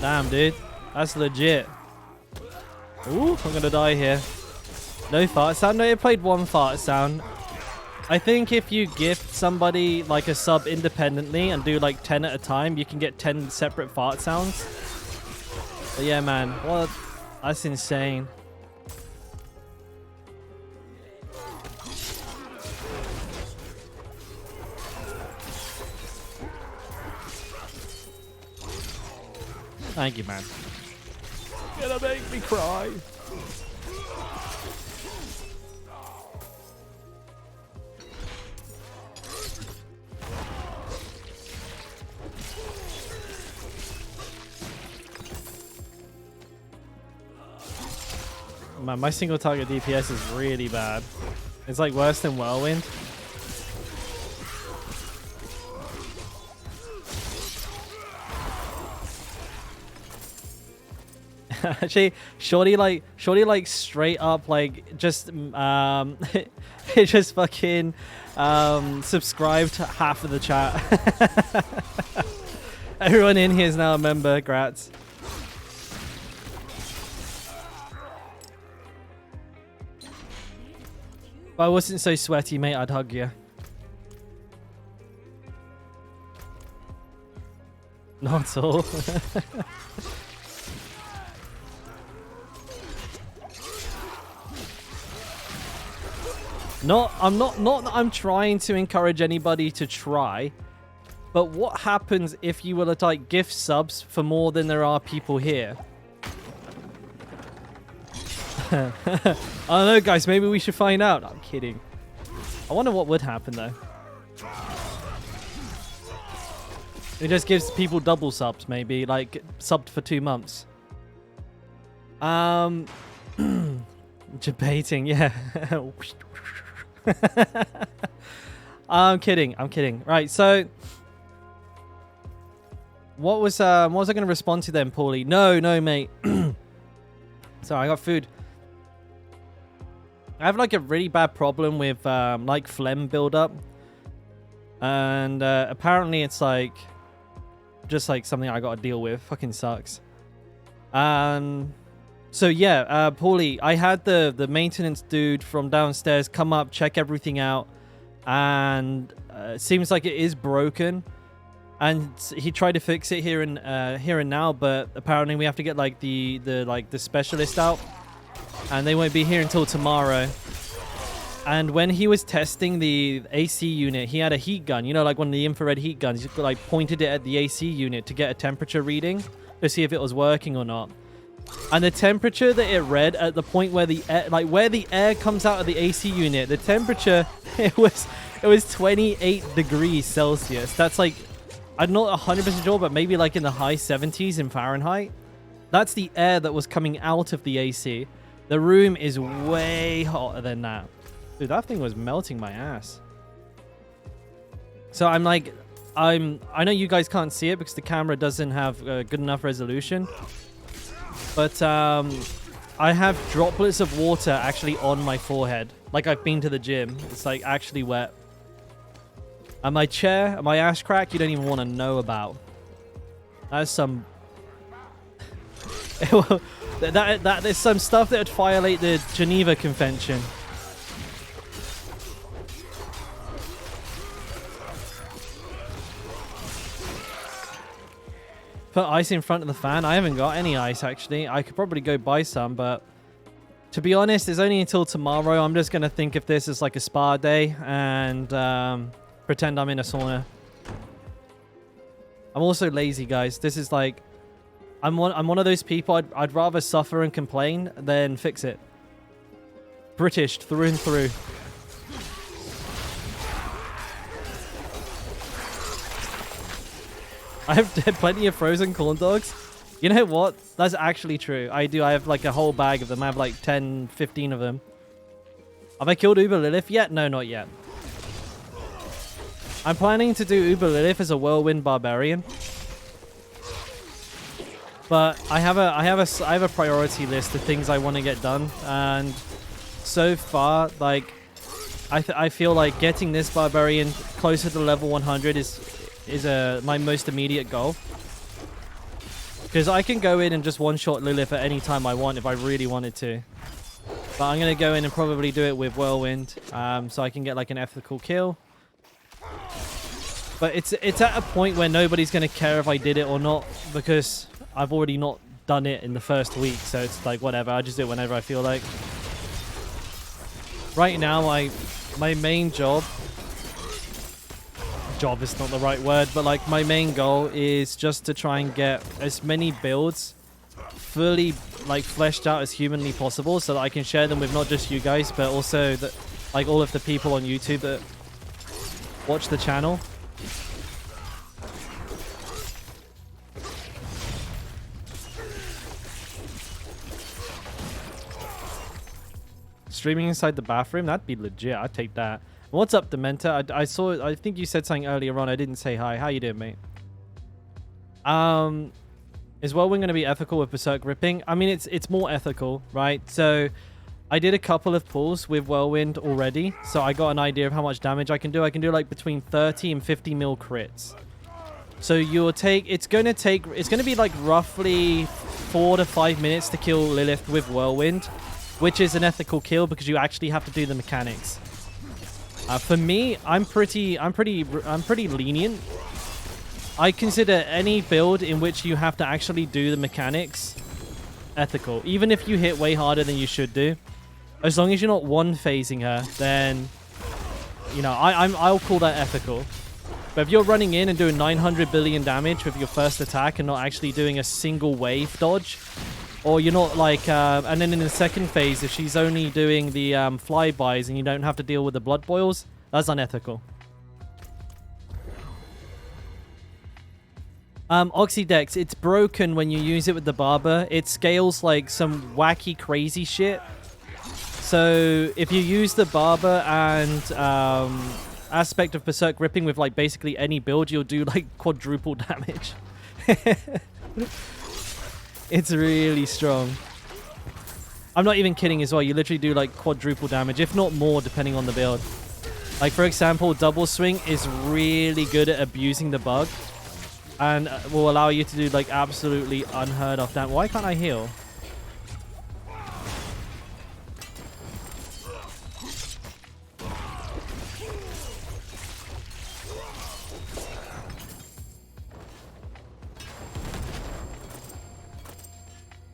Damn, dude. That's legit. Ooh, I'm gonna die here. No fart sound. No, it played one fart sound. I think if you gift somebody like a sub independently and do like 10 at a time, you can get 10 separate fart sounds. But yeah, man. What? That's insane. Thank you, man. You're gonna make me cry. Man, my single target DPS is really bad. It's like worse than Whirlwind. Actually, Shorty like straight up like just it just fucking subscribed to half of the chat. Everyone in here is now a member, grats. If I wasn't so sweaty, mate, I'd hug you. Not at all. Not that I'm trying to encourage anybody to try, but what happens if you were to like gift subs for more than there are people here? I don't know, guys. Maybe we should find out. I'm kidding. I wonder what would happen though. It just gives people double subs, maybe like subbed for 2 months. Debating, yeah. I'm kidding. Right, so what was I going to respond to then, Paulie? No, mate. Sorry, I got food. I have like a really bad problem with like phlegm buildup, and apparently it's like just like something I got to deal with. Fucking sucks. So yeah, Paulie, I had the maintenance dude from downstairs come up, check everything out, and it seems like it is broken. And he tried to fix it here and now, but apparently we have to get like the specialist out, and they won't be here until tomorrow. And when he was testing the AC unit, he had a heat gun, you know, like one of the infrared heat guns. He like pointed it at the AC unit to get a temperature reading to see if it was working or not. And the temperature that it read at the point where the air, like where the air comes out of the AC unit, the temperature it was 28 degrees Celsius. That's like, I'm not 100% sure, but maybe like in the high 70s in Fahrenheit. That's the air that was coming out of the AC. The room is way hotter than that. Dude, that thing was melting my ass. So I'm like, I know you guys can't see it because the camera doesn't have good enough resolution. But I have droplets of water actually on my forehead. Like I've been to the gym. It's like actually wet. And my chair, and my ash crack, you don't even want to know about. That's some... that there's some stuff that would violate the Geneva Convention. Put ice in front of the fan. I haven't got any ice, actually. I could probably go buy some, but to be honest, it's only until tomorrow. I'm just going to think of this as like a spa day and pretend I'm in a sauna. I'm also lazy, guys. This is like... I'm one of those people, I'd rather suffer and complain than fix it. British through and through. I have plenty of frozen corn dogs. You know what? That's actually true. I do. I have like a whole bag of them. I have like 10, 15 of them. Have I killed Uber Lilith yet? No, not yet. I'm planning to do Uber Lilith as a whirlwind barbarian. But I have a priority list of things I want to get done, and so far, like, I feel like getting this barbarian closer to level 100 is my most immediate goal. Because I can go in and just one-shot Lilith at any time I want if I really wanted to. But I'm going to go in and probably do it with Whirlwind, so I can get like an ethical kill. But it's at a point where nobody's going to care if I did it or not, because I've already not done it in the first week, so it's like whatever, I just do it whenever I feel like. Right now, my main job is not the right word, but like my main goal is just to try and get as many builds fully like fleshed out as humanly possible, so that I can share them with not just you guys, but also like all of the people on YouTube that watch the channel. Streaming inside the bathroom, that'd be legit. I'd take that. What's up, Dementa? I think you said something earlier on. I didn't say hi. How you doing, mate? Is Whirlwind going to be ethical with Berserk Ripping? I mean, it's more ethical, right? So I did a couple of pulls with Whirlwind already, so I got an idea of how much damage I can do. I can do like between 30 and 50 mil crits. So it's going to be like roughly 4 to 5 minutes to kill Lilith with Whirlwind, which is an ethical kill because you actually have to do the mechanics. For me, I'm pretty lenient. I consider any build in which you have to actually do the mechanics ethical, even if you hit way harder than you should do. As long as you're not one-phasing her, then you know I'll call that ethical. But if you're running in and doing 900 billion damage with your first attack and not actually doing a single wave dodge, or you're not like, and then in the second phase, if she's only doing the flybys and you don't have to deal with the blood boils, that's unethical. Oxydex, it's broken when you use it with the Barber. It scales like some wacky, crazy shit. So if you use the Barber and aspect of Berserk Ripping with like basically any build, you'll do like quadruple damage. It's really strong. I'm not even kidding as well. You literally do like quadruple damage, if not more, depending on the build. Like, for example, Double Swing is really good at abusing the bug and will allow you to do like absolutely unheard of damage. Why can't I heal?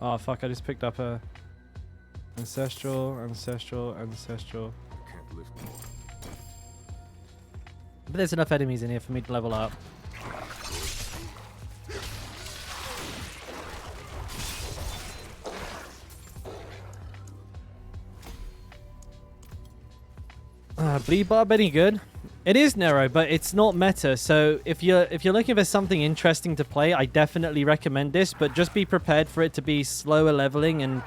Oh fuck, I just picked up a ancestral. Can't lift more. But there's enough enemies in here for me to level up. Bleed Barb any good? It is narrow, but it's not meta. So if you're looking for something interesting to play, I definitely recommend this. But just be prepared for it to be slower leveling and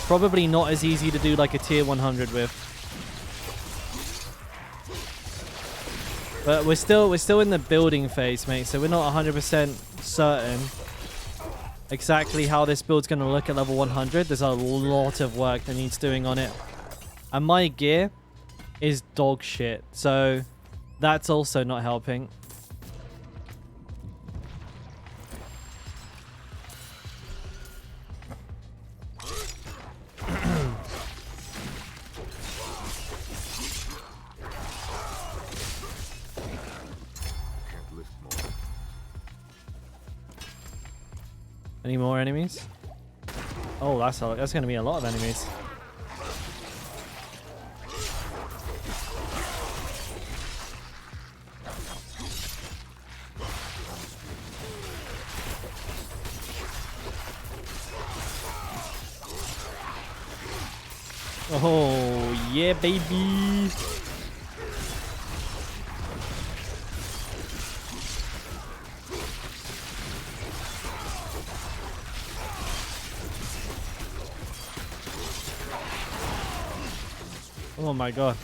probably not as easy to do like a tier 100 with. But we're still in the building phase, mate. So we're not 100% certain exactly how this build's going to look at level 100. There's a lot of work that needs doing on it, and my gear is dog shit. So that's also not helping. Can't lift more. Any more enemies? Oh, that's going to be a lot of enemies. Oh, yeah, baby. Oh my god.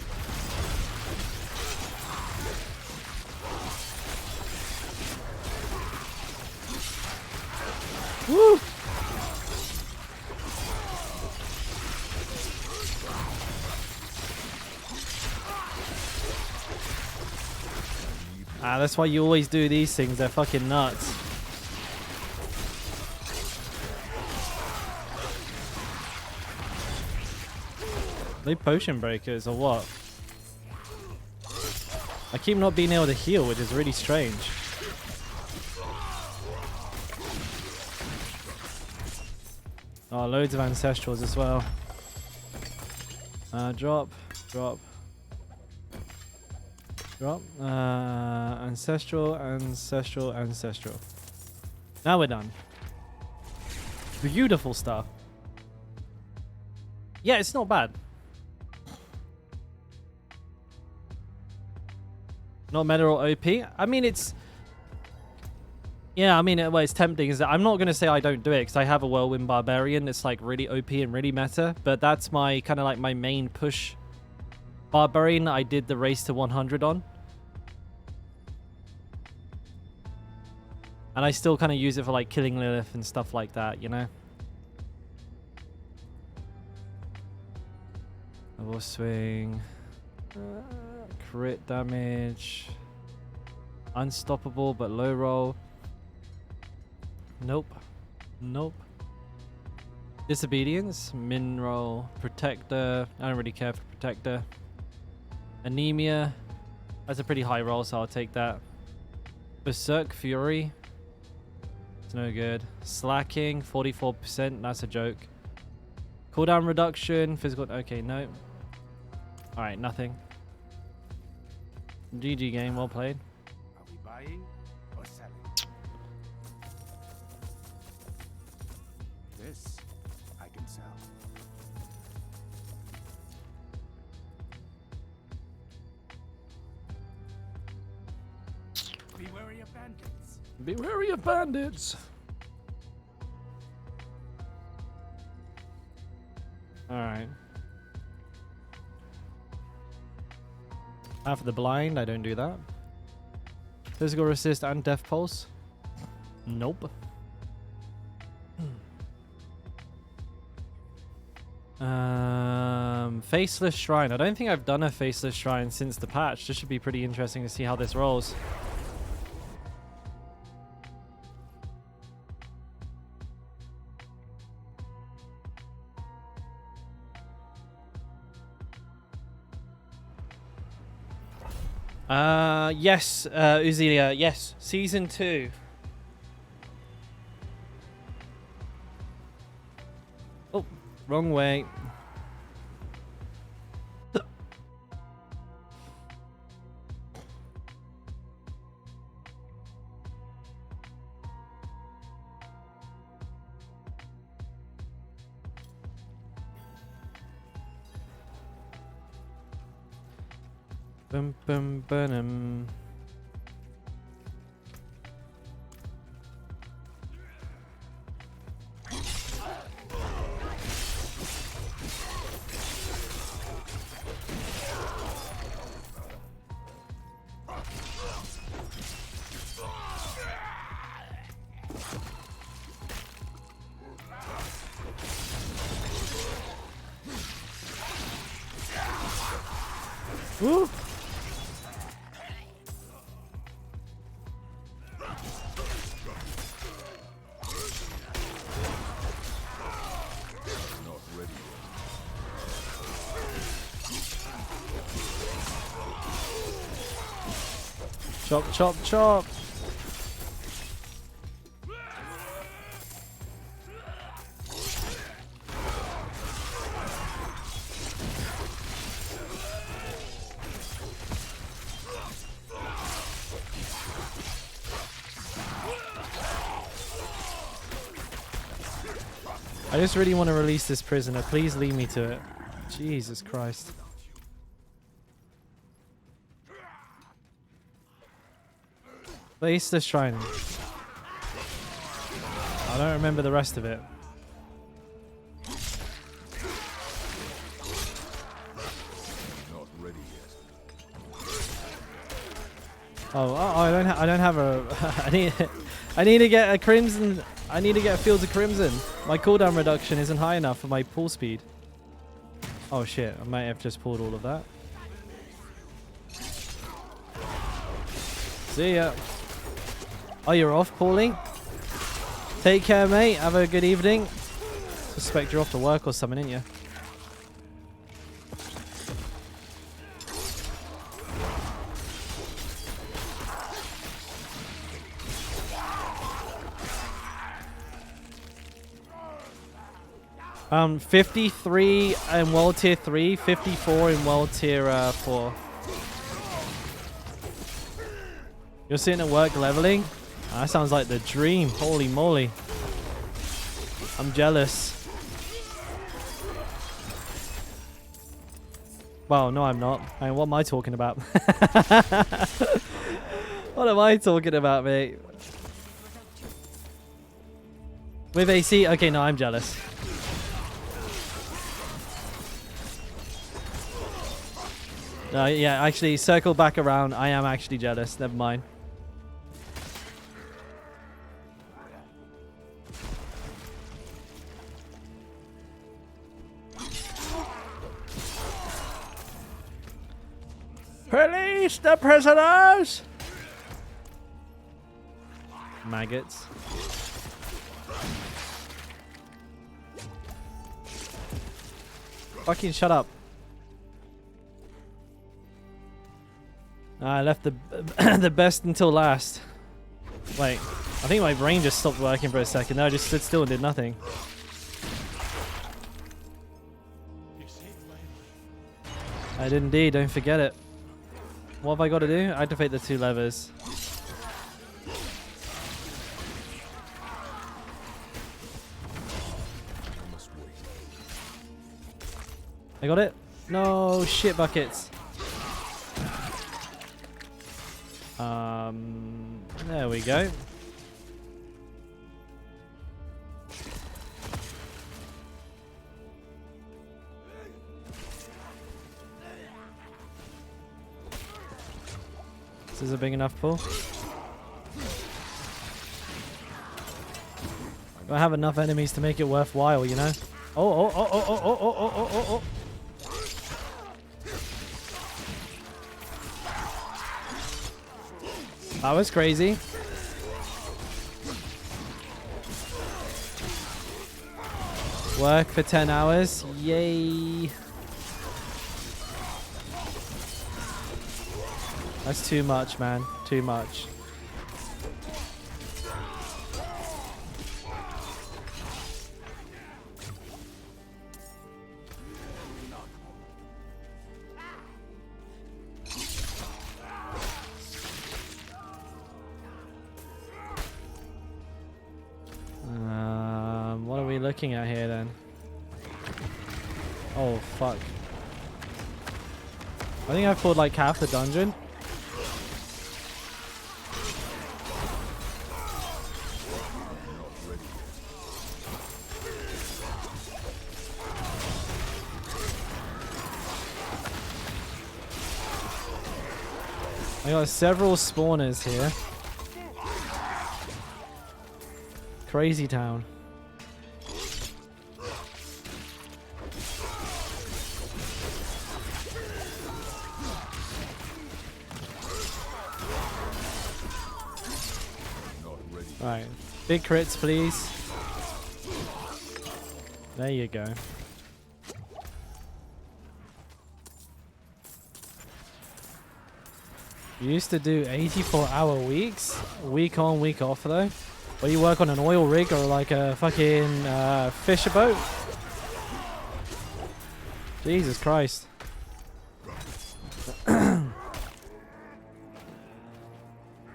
Woo! Ah, that's why you always do these things. They're fucking nuts. Are they potion breakers or what? I keep not being able to heal, which is really strange. Oh, loads of ancestrals as well. Drop. Ancestral. Now we're done. Beautiful stuff. Yeah, it's not bad. Not meta or OP. I mean, it's... Yeah, I mean, well, it's tempting. Is that I'm not going to say I don't do it because I have a Whirlwind Barbarian. It's like really OP and really meta. But that's my kind of like my main push Barbarian I did the race to 100 on. And I still kind of use it for like killing Lilith and stuff like that, you know? Double swing. Crit damage. Unstoppable but low roll. Nope. Disobedience. Min roll. Protector. I don't really care for Protector. Anemia. That's a pretty high roll, so I'll take that. Berserk Fury. It's no good. Slacking. 44%. That's a joke. Cooldown reduction. Physical. Okay, no. Alright, nothing. GG game. Well played. Are we buying or selling? This I can sell. Be wary of bandits. Be wary of bandits. Alright. Half of the blind, I don't do that. Physical resist and death pulse. Nope. Faceless Shrine. I don't think I've done a Faceless Shrine since the patch. This should be pretty interesting to see how this rolls. Yes, Uzilia, yes. Season 2. Oh, wrong way. Bum bum bum. Woo! Chop, chop, chop. I just really want to release this prisoner. Please lead me to it. Jesus Christ. Place the shrine. I don't remember the rest of it. Not ready yet. Oh, I don't have a. I need to get a crimson. I need to get a Fields of Crimson. My cooldown reduction isn't high enough for my pull speed. Oh shit! I might have just pulled all of that. See ya. Oh, you're off, Paulie? Take care, mate. Have a good evening. Suspect you're off to work or something, ain't you? Um, 53 in World Tier 3, 54 in World Tier 4. You're sitting at work leveling? Oh, that sounds like the dream. Holy moly. I'm jealous. Well, no, I'm not. I mean, what am I talking about? What am I talking about, mate? With AC? Okay, no, I'm jealous. No, yeah, actually, circle back around. I am actually jealous. Never mind. Release the prisoners! Maggots. Fucking shut up. I left the the best until last. Wait, I think my brain just stopped working for a second. No, I just stood still and did nothing. I did indeed, don't forget it. What have I got to do? Activate the 2 levers. I got it? No, shit buckets. There we go. This is a big enough pull. I have enough enemies to make it worthwhile, you know? Oh. That was crazy. Work for 10 hours. Yay. That's too much, man. Too much. What are we looking at here then? Oh, fuck. I think I've pulled like half the dungeon. I got several spawners here. Crazy town. Alright, big crits please. There you go. You used to do 84-hour weeks, week on, week off though. Or you work on an oil rig or like a fucking fisher boat. Jesus Christ.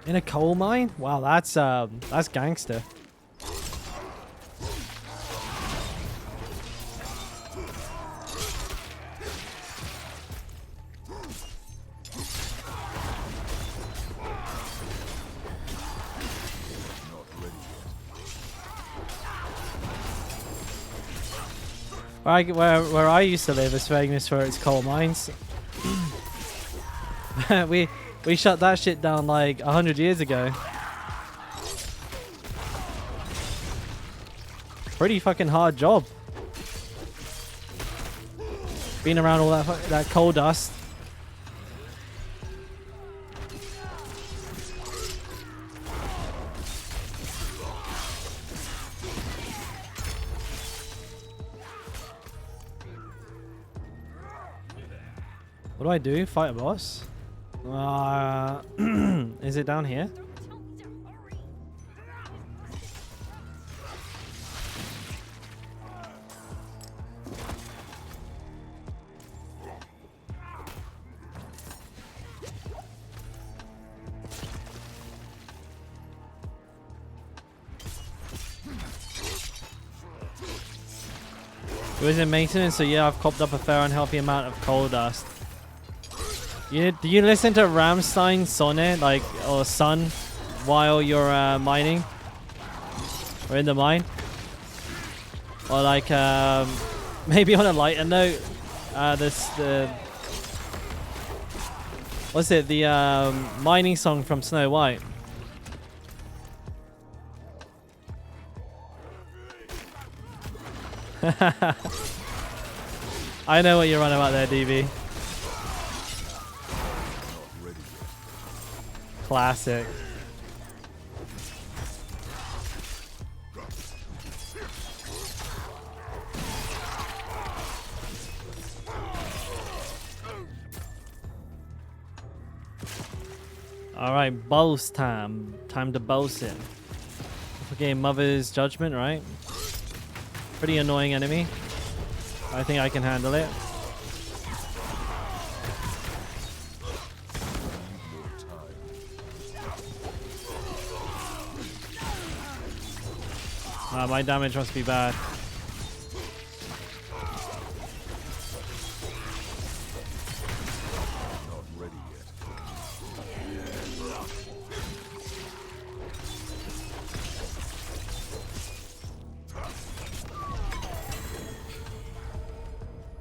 In a coal mine? Wow, that's gangster. Where I used to live is famous for its coal mines. we shut that shit down like 100 years ago. Pretty fucking hard job. Being around all that coal dust. What do I do? Fight a boss? Is it down here? Tell me to hurry. It was in maintenance, so yeah, I've copped up a fair unhealthy amount of coal dust. Do you listen to Rammstein Sonne, like, or Sun, while you're mining? Or in the mine? Or like, maybe on a lighter note, what's it, the mining song from Snow White? I know what you're on about there, DB. Classic. Alright, boss time. Time to boss it. Okay, Mother's Judgment, right? Pretty annoying enemy. I think I can handle it. My damage must be bad. Not ready yet.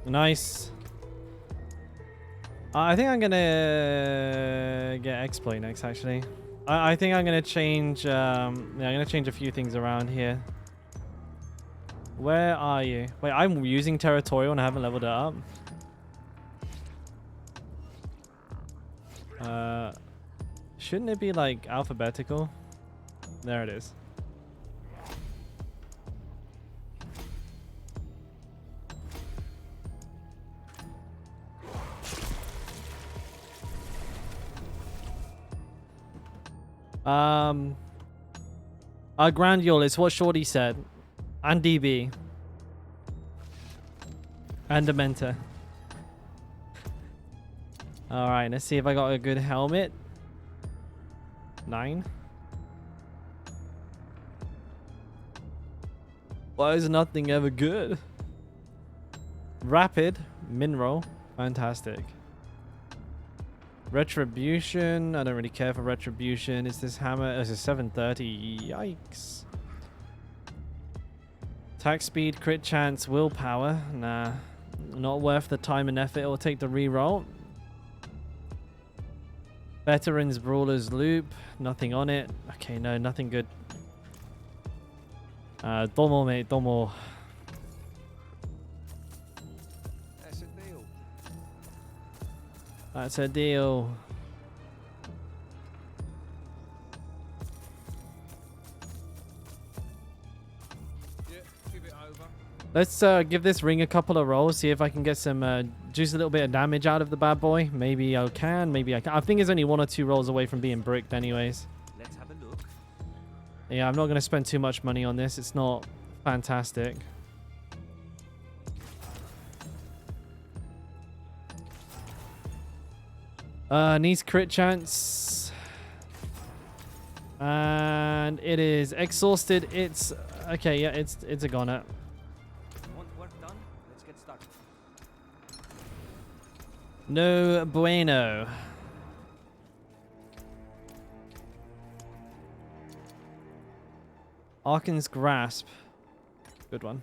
Nice. I think I'm gonna get exploit next. Actually, I think I'm gonna change. Yeah, I'm gonna change a few things around here. Where are you? Wait, I'm using territorial and I haven't leveled it up. Shouldn't it be like alphabetical? There it is. Grandiol is what Shorty said. And DB. And Dementa. Alright, let's see if I got a good helmet. 9. Why is nothing ever good? Rapid. Mineral. Fantastic. Retribution. I don't really care for retribution. Is this hammer? This is 730. Yikes. Attack speed, crit chance, willpower. Nah. Not worth the time and effort. It'll take the reroll. Veterans Brawlers Loop. Nothing on it. Okay, no, nothing good. Domo, mate. Domo. That's a deal. That's a deal. Let's give this ring a couple of rolls, see if I can get some, juice a little bit of damage out of the bad boy. Maybe I can, maybe I can. I think it's only 1 or 2 rolls away from being bricked anyways. Let's have a look. Yeah, I'm not going to spend too much money on this. It's not fantastic. Needs crit chance. And it is exhausted. It's, okay, yeah, it's a goner. No bueno. Arkan's Grasp. Good one.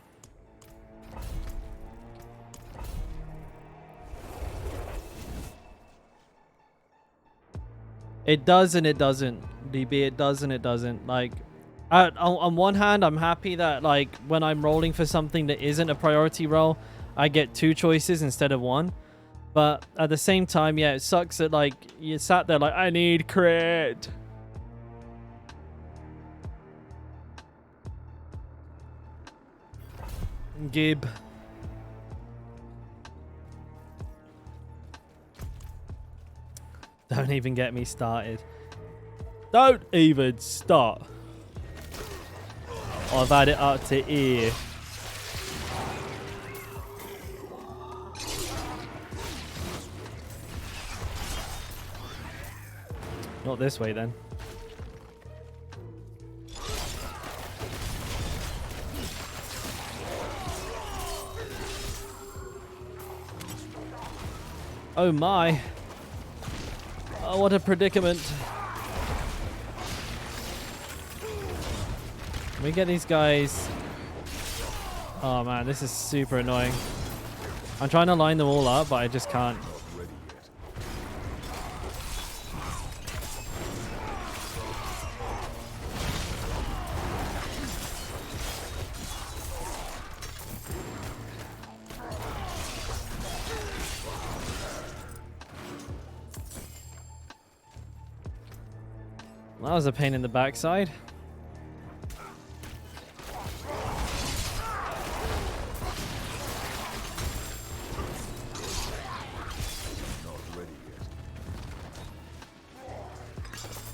It does and it doesn't. DB, it does and it doesn't. Like, on one hand, I'm happy that, like, when I'm rolling for something that isn't a priority roll, I get 2 choices instead of 1. But at the same time, yeah, it sucks that, like, you sat there like, I need crit. Gib. Don't even get me started. Don't even start. I've had it up to ear. Not this way then. Oh my. Oh, what a predicament. We get these guys. Oh man, this is super annoying. I'm trying to line them all up, but I just can't. That was a pain in the backside.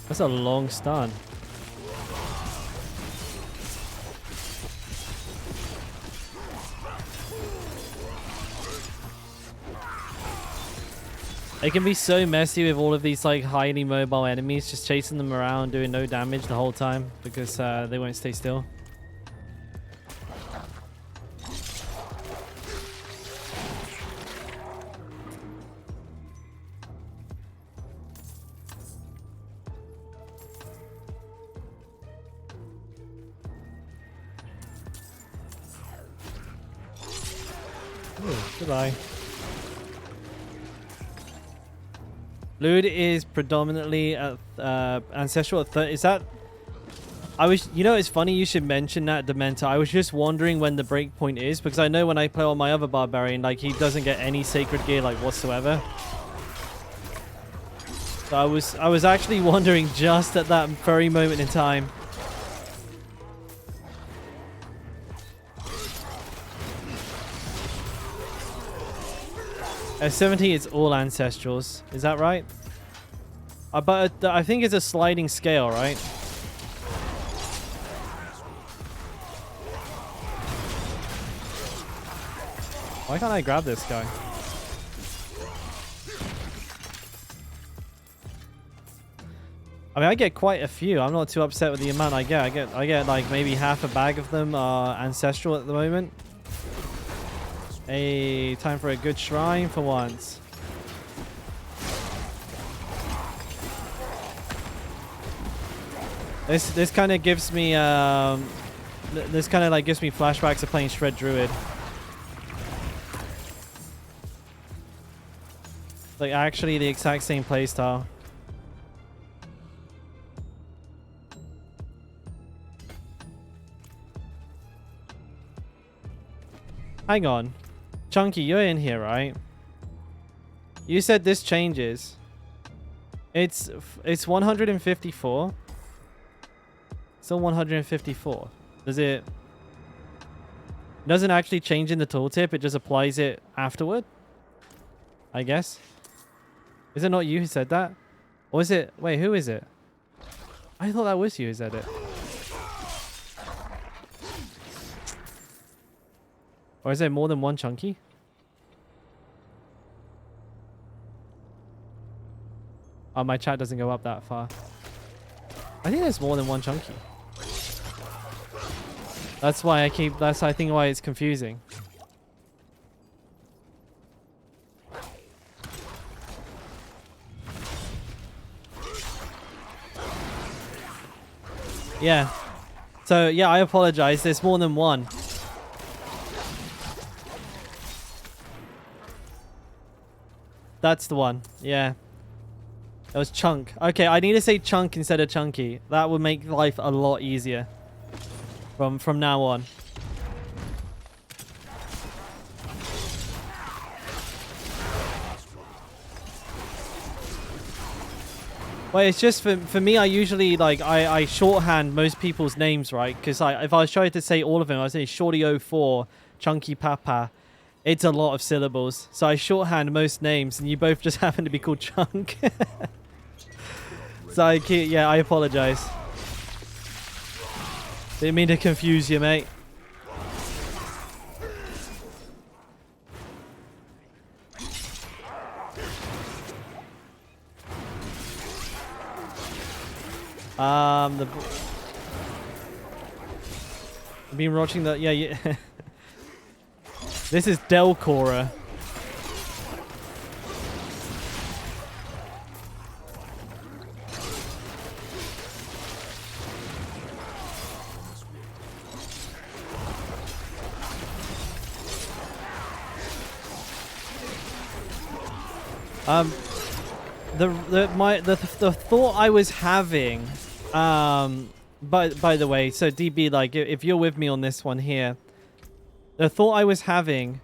That's a long stun. It can be so messy with all of these like highly mobile enemies, just chasing them around, doing no damage the whole time because they won't stay still. Ooh, goodbye. Lewd is predominantly ancestral at 30. Is that? I was. You know, it's funny you should mention that, Dementa. I was just wondering when the breakpoint is because I know when I play on my other barbarian, like he doesn't get any sacred gear like whatsoever. So I was actually wondering just at that very moment in time. At 70, it's all ancestrals. Is that right? But I think it's a sliding scale, right? Why can't I grab this guy? I mean, I get quite a few. I'm not too upset with the amount I get. I get like maybe half a bag of them are ancestral at the moment. Hey, time for a good shrine for once. This kind of gives me this kind of like gives me flashbacks of playing Shred Druid. Like actually the exact same playstyle. Hang on. Chunky, you're in here, right? You said this changes. It's 154. Still 154. Does it doesn't actually change in the tooltip, it just applies it afterward? I guess. Is it not you who said that? Or is it wait, who is it? I thought that was you who said it. Or is there more than one Chunky? Oh, my chat doesn't go up that far. I think there's more than one Chunky. That's why I think why it's confusing. Yeah. So, yeah, I apologize. There's more than one. That's the one. Yeah. It was Chunk. Okay, I need to say Chunk instead of Chunky. That would make life a lot easier from now on. Well, it's just for me, I usually like I shorthand most people's names, right? Because if I was trying to say all of them, I would say Shorty04, Chunky Papa. It's a lot of syllables. So I shorthand most names, and you both just happen to be called Chunk. So I apologize. Didn't mean to confuse you, mate. I've been watching the yeah. This is Dalkora. The thought I was having, by the way, so DB, like if you're with me on this one here, the thought I was having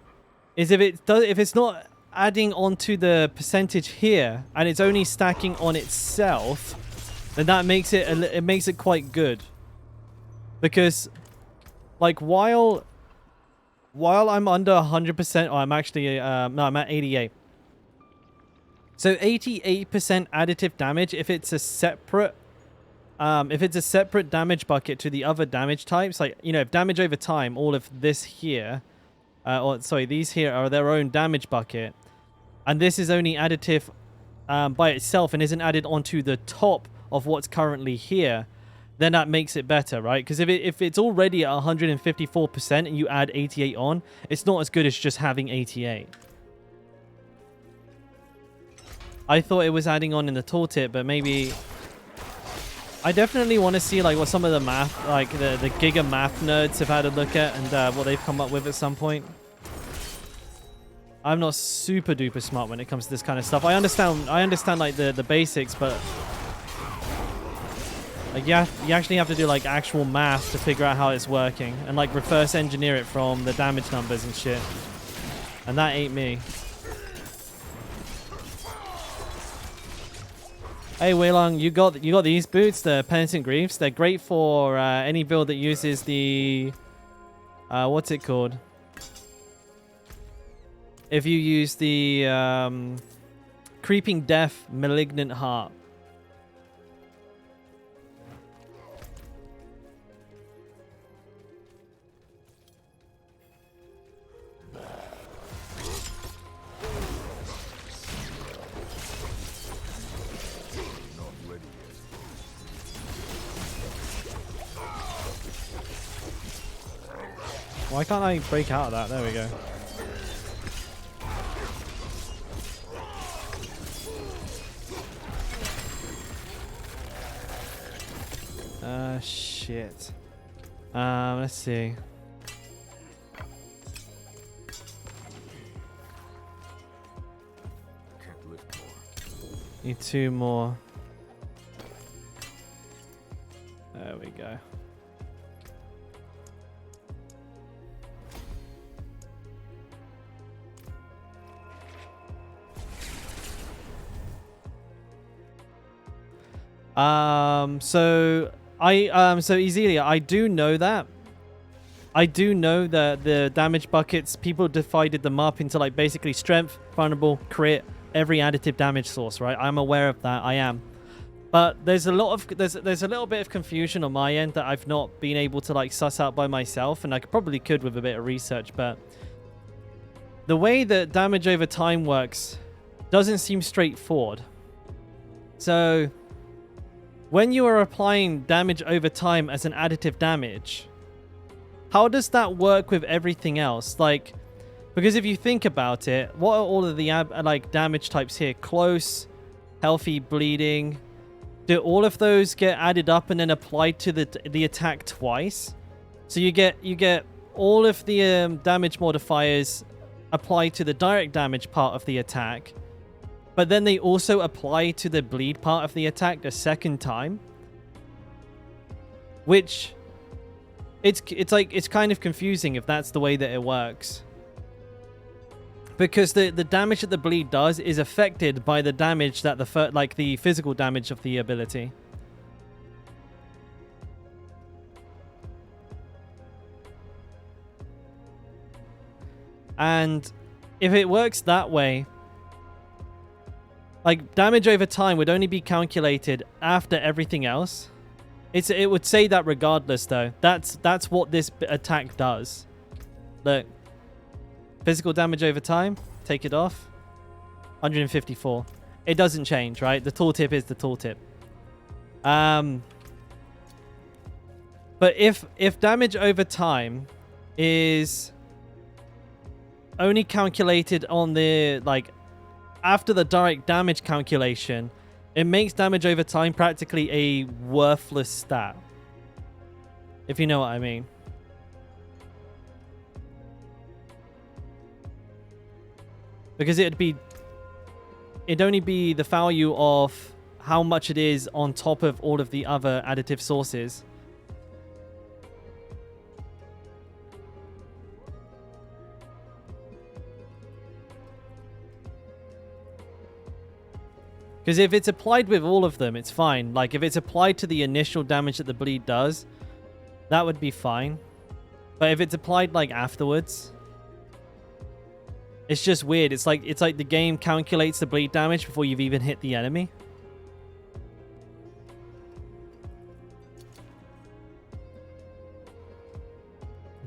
is if it's not adding onto the percentage here and it's only stacking on itself, then that makes it quite good, because like while I'm under 100%, I'm actually no, I'm at 88. So 88% additive damage if it's a separate damage bucket to the other damage types, like, you know, if damage over time, all of this here, or sorry, these here are their own damage bucket, and this is only additive by itself and isn't added onto the top of what's currently here, then that makes it better, right? Because if it's already at 154% and you add 88 on, it's not as good as just having 88. I thought it was adding on in the tooltip, but maybe... I definitely want to see like what some of the math, like the giga math nerds have had a look at, and what they've come up with at some point. I'm not super duper smart when it comes to this kind of stuff. I understand like the basics, but like you actually have to do like actual math to figure out how it's working, and like reverse engineer it from the damage numbers and shit. And that ain't me. Hey Weilong, you got these boots, the Penitent Greaves. They're great for any build that uses the what's it called? If you use the Creeping Death Malignant Heart. Why can't I break out of that? There we go. Shit. Let's see. Can't lift more. Need 2 more. There we go. So Ezelia, I do know that. I do know that the damage buckets, people divided them up into like basically strength, vulnerable, crit, every additive damage source, right? I'm aware of that. I am. But there's a little bit of confusion on my end that I've not been able to like suss out by myself, and I probably could with a bit of research, but the way that damage over time works doesn't seem straightforward. So when you are applying damage over time as an additive damage, how does that work with everything else? Like, because if you think about it, what are all of the like damage types here? Close, healthy, bleeding. Do all of those get added up and then applied to the attack twice? So you get all of the damage modifiers applied to the direct damage part of the attack, but then they also apply to the bleed part of the attack the second time, which it's kind of confusing if that's the way that it works, because the damage that the bleed does is affected by the damage that the physical damage of the ability. And if it works that way, Like, damage over time would only be calculated after everything else. It would say that regardless, though. That's what this attack does. Look. Physical damage over time. Take it off. 154. It doesn't change, right? The tooltip is the tooltip. But if damage over time is only calculated on the, like, after the direct damage calculation, it makes damage over time practically a worthless stat. If you know what I mean. Because it'd only be the value of how much it is on top of all of the other additive sources. Because if it's applied with all of them, it's fine. Like, if it's applied to the initial damage that the bleed does, that would be fine. But if it's applied, like, afterwards, it's just weird. It's like the game calculates the bleed damage before you've even hit the enemy.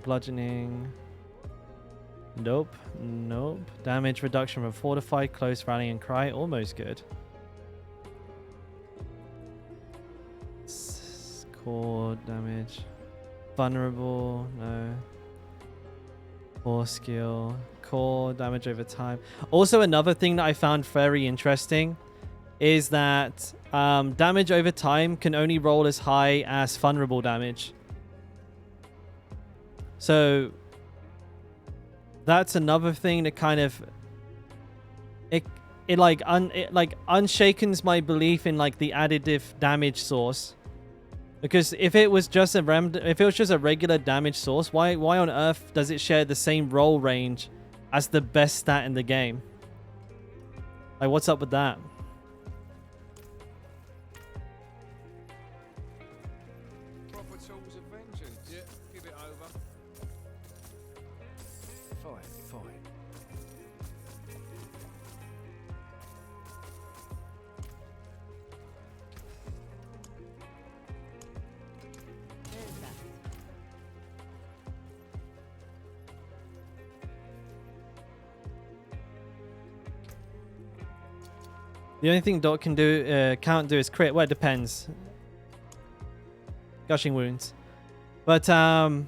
Bludgeoning. Nope. Nope. Damage reduction from fortified, close, rally, and cry. Almost good. Core damage. Vulnerable. No. Core skill. Core damage over time. Also, another thing that I found very interesting is that damage over time can only roll as high as vulnerable damage. So that's another thing that kind of it unshakens my belief in, like, the additive damage source. Because if it was just a regular damage source, why on earth does it share the same roll range as the best stat in the game? Like, what's up with that? Proper tools of vengeance. Yeah, give it over. Fine. There's that. The only thing Dot can't do is crit. Well, it depends. Gushing wounds. But I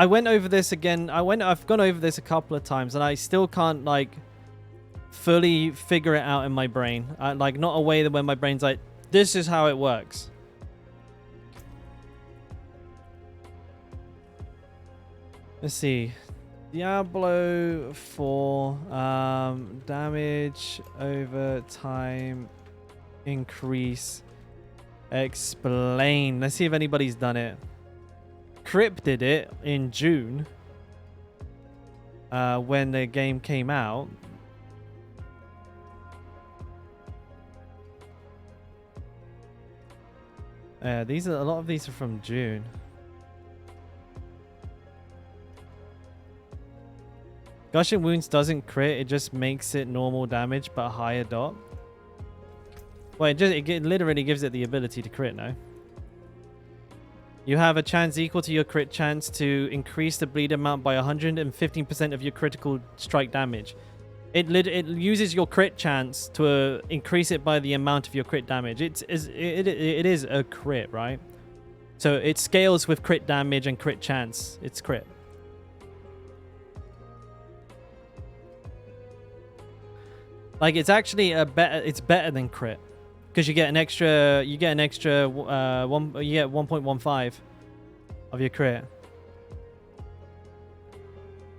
went over this again. I've gone over this a couple of times, and I still can't, like, fully figure it out in my brain. Like, not a way that when my brain's like, this is how it works. Let's see. Diablo 4 damage over time increase. Explain. Let's see if anybody's done it. Crip did it in June when the game came out. A lot of these are from June. Gushing Wounds doesn't crit, it just makes it normal damage but a higher dot. Well, it literally gives it the ability to crit now. You have a chance equal to your crit chance to increase the bleed amount by 115% of your critical strike damage. It uses your crit chance to increase it by the amount of your crit damage. It is a crit, right? So it scales with crit damage and crit chance. It's crit. Like, it's actually it's better than crit, because you get an extra 1.15 of your crit.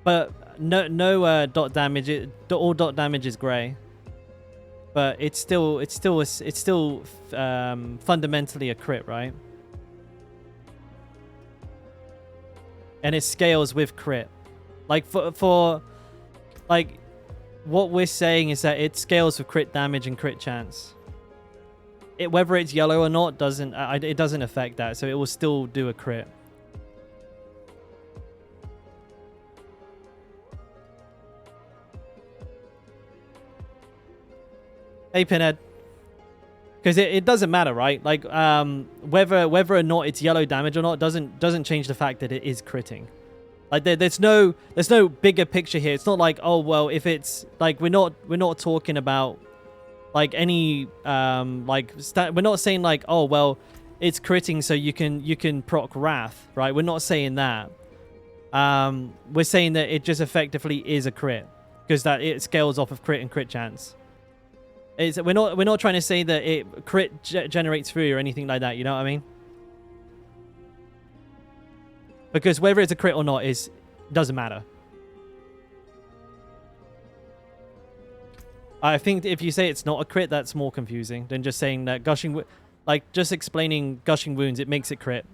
But no dot damage. All dot damage is grey. But it's still fundamentally a crit, right? And it scales with crit. Like for like, what we're saying is that it scales with crit damage and crit chance. Whether it's yellow or not it doesn't affect that, so it will still do a crit. Hey, Pinhead. Because it doesn't matter, right? Like, whether or not it's yellow damage or not doesn't change the fact that it is critting. Like, there's no bigger picture here. It's not like, oh well, if it's like we're not talking about like any we're not saying like, oh well, it's critting so you can proc Wrath, right? We're not saying that. We're saying that it just effectively is a crit because that it scales off of crit and crit chance. We're not trying to say that it crit generates through or anything like that. You know what I mean? Because whether it's a crit or not doesn't matter. I think if you say it's not a crit, that's more confusing than just saying that just explaining gushing wounds, it makes it crit.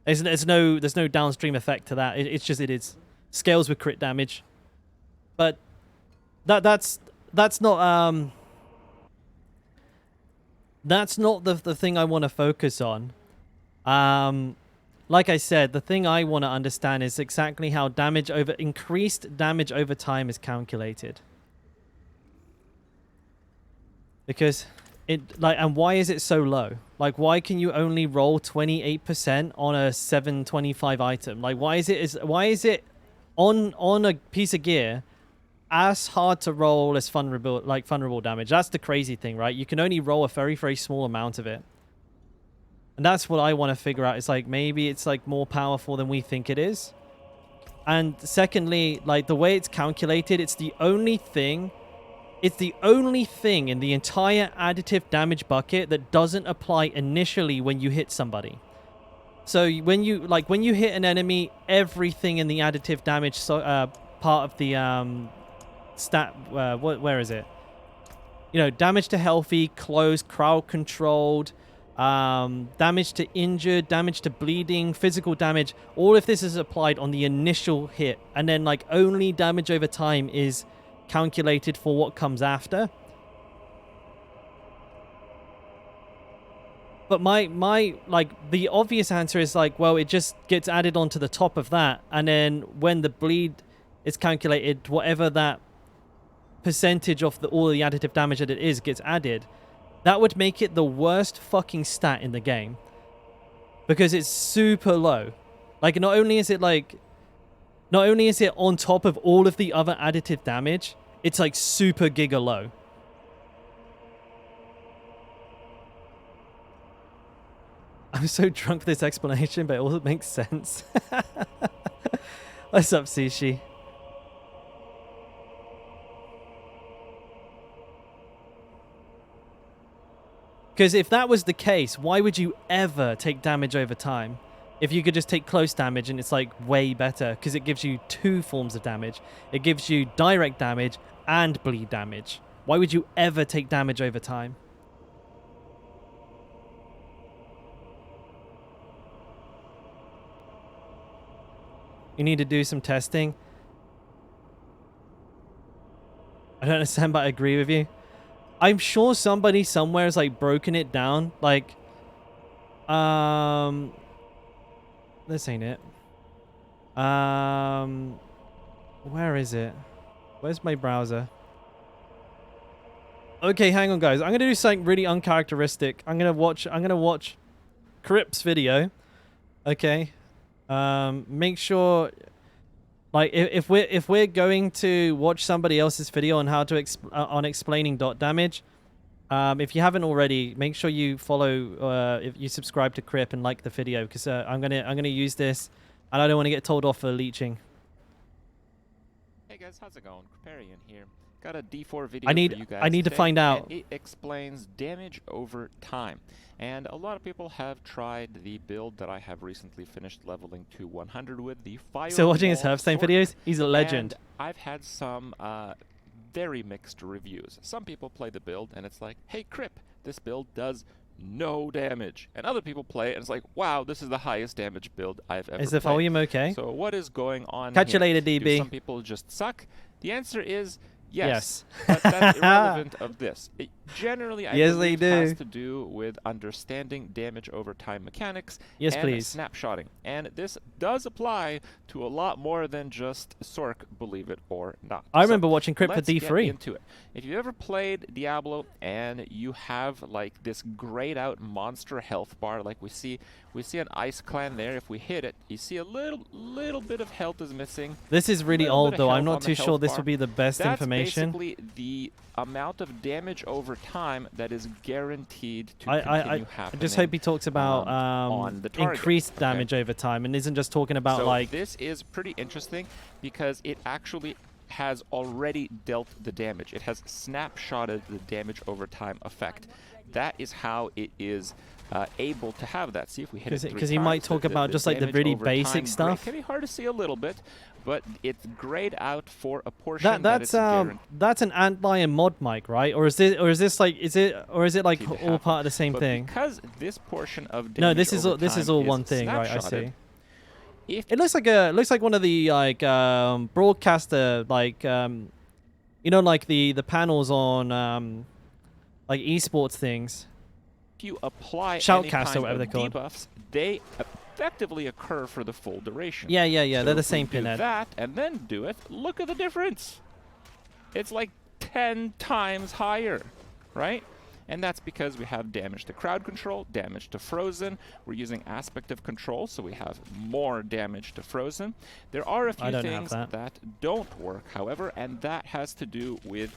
There's no downstream effect to that. It's just it is scales with crit damage. But that's not that's not the thing I want to focus on. Like I said, the thing I want to understand is exactly how increased damage over time is calculated. Because and why is it so low? Like, why can you only roll 28% on a 725 item? Like, why is it on a piece of gear as hard to roll as vulnerable damage? That's the crazy thing, right? You can only roll a very, very small amount of it. And that's what I want to figure out. It's like, maybe it's like more powerful than we think it is. And secondly, like the way it's calculated, it's the only thing in the entire additive damage bucket that doesn't apply initially when you hit somebody. So when you hit an enemy, everything in the additive damage part of the stat, where is it? You know, damage to healthy, close, crowd controlled, damage to injured, damage to bleeding, physical damage. All of this is applied on the initial hit, and then like only damage over time is calculated for what comes after. But my like the obvious answer is like, well, it just gets added onto the top of that, and then when the bleed is calculated, whatever that percentage of all the additive damage that it is gets added. That would make it the worst fucking stat in the game. Because it's super low. Like, not only is it on top of all of the other additive damage, it's like super giga low. I'm so drunk for this explanation, but it all makes sense. What's up, Sushi? Because if that was the case, why would you ever take damage over time? If you could just take close damage and it's like way better, because it gives you two forms of damage. It gives you direct damage and bleed damage. Why would you ever take damage over time? You need to do some testing. I don't understand, but I agree with you. I'm sure somebody somewhere has like broken it down. Like, this ain't it. Where is it? Where's my browser? Okay, hang on, guys. I'm gonna do something really uncharacteristic. I'm gonna watch Crip's video. Okay. Make sure, like, if we're going to watch somebody else's video on how to on explaining dot damage, if you haven't already, make sure you follow, if you subscribe to Crip and like the video, because I'm gonna use this, and I don't want to get told off for leeching. Hey guys, how's it going? Criparian here. Got a D4 video I need for you guys to today, find out. and it explains damage over time. And a lot of people have tried the build that I have recently finished leveling to 100 with, the Fire. Still watching his Hearthstone videos? He's a legend. And I've had some very mixed reviews. Some people play the build and it's like, hey Crip, this build does no damage. And other people play it and it's like, wow, this is the highest damage build I've ever played. Is the volume okay? So what is going on Catch you here? later, DB. Do some people just suck? The answer is yes. Yes. But that's irrelevant of this. Generally, I Yes, they believe has do. to do with understanding damage over time mechanics Yes, and please. snapshotting. And this does apply to a lot more than just Sork, believe it or not. I So remember watching Crypt for let's get D3. into it. If you've ever played Diablo and you have like this grayed out monster health bar, like we see an ice clan there. If we hit it, you see a little bit of health is missing. This is really Little old bit of though. I'm health not on the too sure health this bar. will be the best That's information. basically the amount of damage over time that is guaranteed to I continue happening. just hope he talks about on the target, increased okay? damage over time and isn't just talking about So like this is pretty interesting because it actually has already dealt the damage. It has snapshotted the damage over time effect. That is how it is able to have that. See if we hit it 3 because he might times, talk about just like the damage really over basic time stuff. can be hard to see a little bit, but it's grayed out for a portion That's guaranteed. that's an antlion mod mic, right? Or is this like is it like to all happen. part of the same But thing? because this portion of damage No, this is over all, this is time all one thing, right? I snapshotted, see. If It looks like one of the like broadcaster like you know like the panels on like esports things. you apply Shoutcast any or kind whatever of they're called. debuffs, they effectively occur for the full duration. Yeah, So they're the if we same do pinhead. that and then do it, look at the difference. It's like 10 times higher, right? And that's because we have damage to crowd control, damage to frozen. We're using aspect of control, so we have more damage to frozen. There are a few don't have things that. don't work, however, and that has to do with,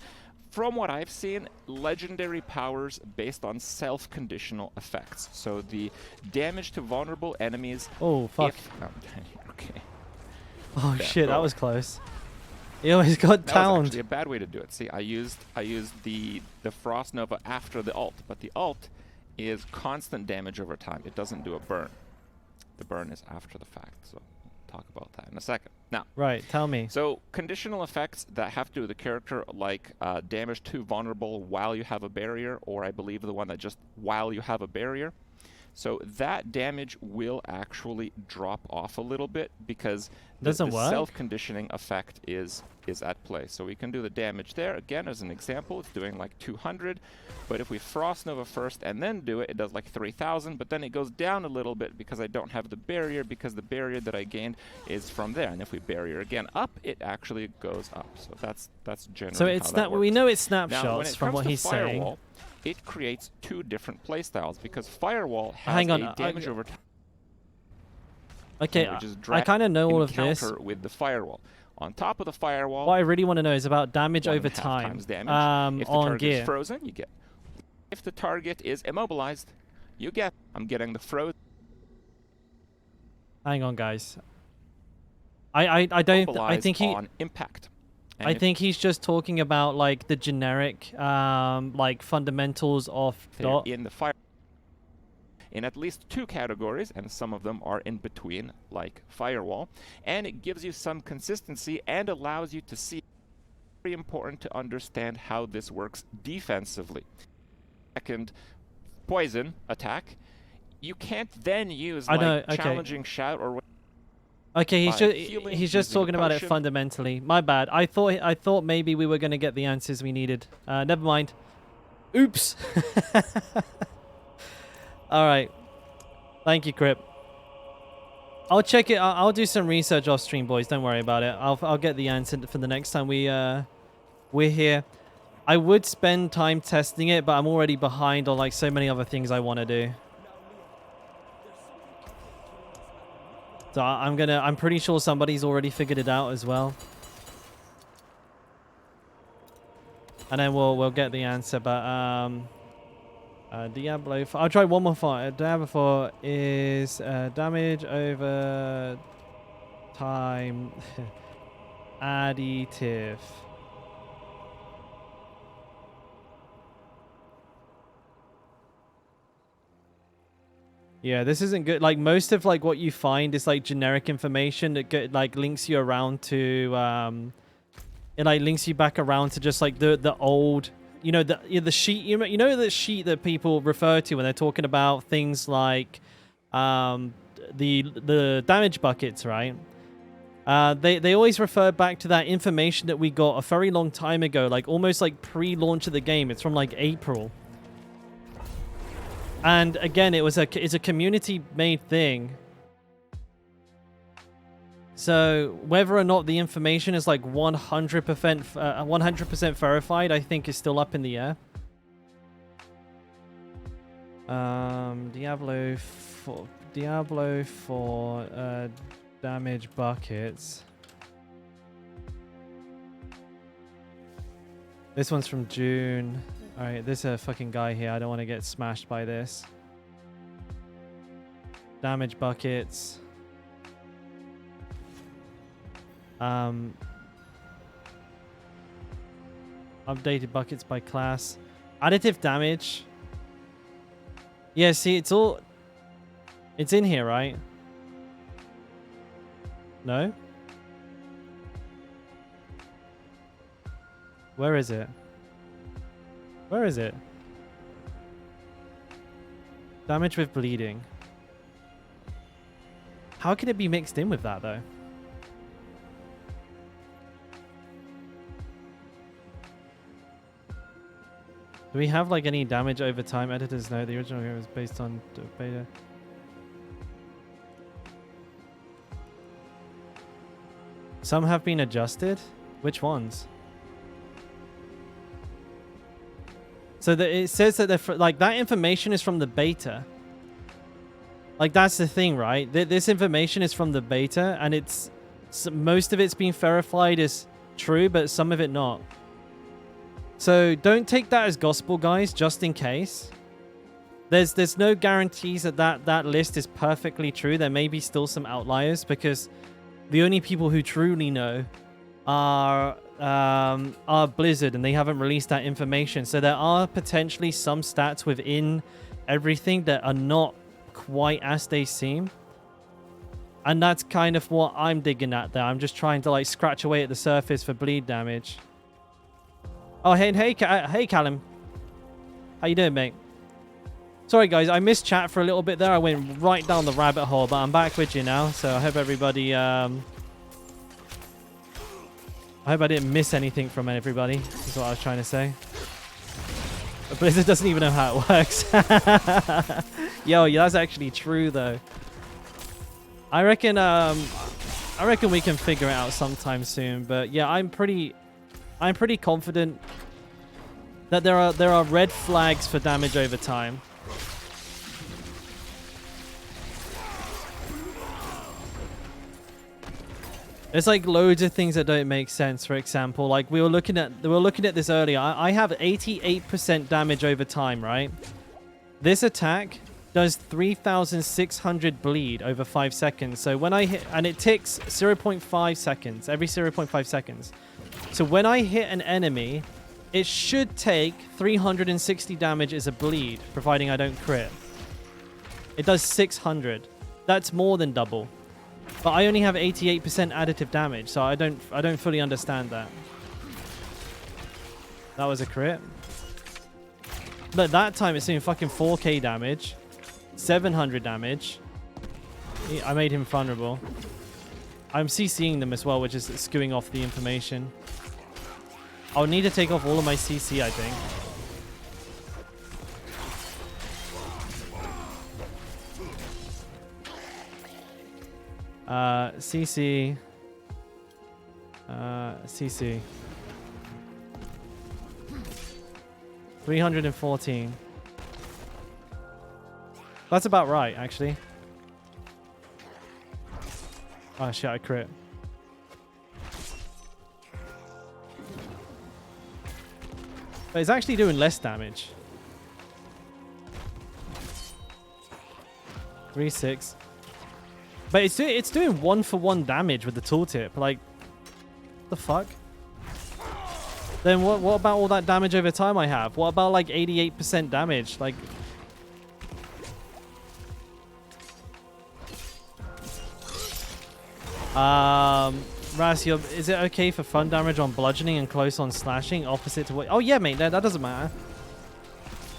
from what I've seen, legendary powers based on self-conditional effects. So the damage to vulnerable enemies. Oh fuck! Okay. Oh Yeah, shit, that oh. was close. He always got That was towned. actually a bad way to do it. See, I used the Frost Nova after the ult, but the ult is constant damage over time. It doesn't do a burn. The burn is after the fact. So we'll talk about that in a second. Now, Right, tell me. so conditional effects that have to do with the character, like damage to vulnerable while you have a barrier, or I believe the one that just while you have a barrier. So that damage will actually drop off a little bit because the Doesn't work? self-conditioning effect is at play. So we can do the damage there. Again, as an example, it's doing like 200. But if we Frost Nova first and then do it, it does like 3,000. But then it goes down a little bit because I don't have the barrier, because the barrier that I gained is from there. And if we barrier again up, it actually goes up. So that's generally So it's how that we works. know it's Now, when snapshots it from comes what to he's saying. Firewall, it creates two different playstyles because Firewall has Hang on, a damage over time, Okay, which is I kind of know all of this. encounter with the Firewall. On top of the Firewall, What I really want to know is about damage 1.5 over time times damage. If the on target gear. is frozen, you get. If the target is immobilized, you get. I'm getting the frozen. Hang on, guys. I don't. I think he. on impact. And I if think he's just talking about like the generic like fundamentals of they're dot. in the fire. In at least two categories, and some of them are in between, like Firewall, and it gives you some consistency and allows you to see. Very important to understand how this works defensively. Second, poison attack. You can't then use I like know, okay. challenging shout or. Okay, by healing, he's just using a talking about it potion. fundamentally. My bad. I thought maybe we were gonna get the answers we needed. Never mind. Oops. All right. Thank you, Crip. I'll check it. I'll do some research off stream, boys. Don't worry about it. I'll get the answer for the next time we're here. I would spend time testing it, but I'm already behind on like so many other things I want to do. So I'm pretty sure somebody's already figured it out as well. And then we'll get the answer, but Diablo 4, I'll try one more fight. Diablo 4 is damage over time additive. Yeah, this isn't good. Like most of like what you find is like generic information that like links you around to it like links you back around to just like the old, you know, the sheet, you know the sheet that people refer to when they're talking about things like the damage buckets, right? They always refer back to that information that we got a very long time ago, like almost like pre-launch of the game. It's from like April. And again, it's a community-made thing. So whether or not the information is like 100% verified, I think is still up in the air. Diablo for damage buckets. This one's from June. Alright, there's a fucking guy here. I don't want to get smashed by this. Damage buckets. Updated buckets by class. Additive damage. Yeah, see, it's in here, right? No? Where is it? Where is it? Damage with bleeding. How can it be mixed in with that, though? Do we have, like, any damage over time? Editors know the original game was based on beta. Some have been adjusted? Which ones? So it says that like that information is from the beta. Like that's the thing, right? This information is from the beta, and most of it's been verified as true, but some of it not. So don't take that as gospel, guys. Just in case, there's no guarantees that list is perfectly true. There may be still some outliers because the only people who truly know are Blizzard, and they haven't released that information. So there are potentially some stats within everything that are not quite as they seem, and that's kind of what I'm digging at there. I'm just trying to like scratch away at the surface for bleed damage. Oh, hey Callum, how you doing, mate? Sorry guys, I missed chat for a little bit there. I went right down the rabbit hole, but I'm back with you now, so I hope everybody I hope I didn't miss anything from everybody. That's what I was trying to say. Blizzard doesn't even know how it works. Yo, yeah, that's actually true though. I reckon we can figure it out sometime soon. But yeah, I'm pretty confident that there are red flags for damage over time. There's like loads of things that don't make sense. For example, like we were looking at this earlier. I have 88% damage over time, right? This attack does 3,600 bleed over 5 seconds. So when I hit, and it ticks 0.5 seconds, every 0.5 seconds. So when I hit an enemy, it should take 360 damage as a bleed, providing I don't crit. It does 600. That's more than double. But I only have 88% additive damage, so I don't fully understand that. That was a crit. But that time it's doing fucking 4k damage, 700 damage. I made him vulnerable. I'm CCing them as well, which is skewing off the information. I'll need to take off all of my CC, I think. CC. CC. 314. That's about right, actually. Oh shit, I crit. But it's actually doing less damage. 3-6. But it's doing 1-for-1 damage with the tooltip. Like, what the fuck? Then what about all that damage over time I have? What about like 88% damage? Like, Raz, is it okay for fun damage on bludgeoning and close on slashing? Opposite to what? Oh yeah, mate, that doesn't matter.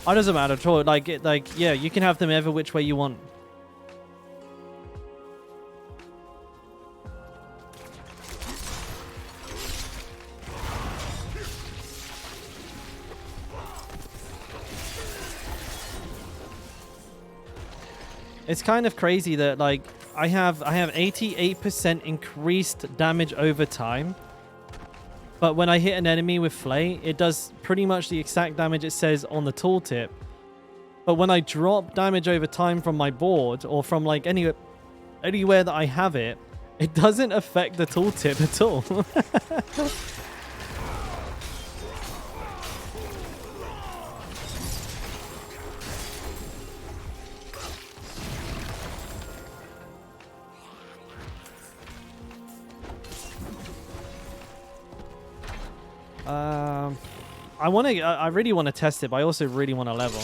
That doesn't matter at all. Like yeah, you can have them ever which way you want. It's kind of crazy that like I have 88% increased damage over time. But when I hit an enemy with Flay, it does pretty much the exact damage it says on the tooltip. But when I drop damage over time from my board or from like anywhere that I have it, it doesn't affect the tooltip at all. I really want to test it, but I also really want to level.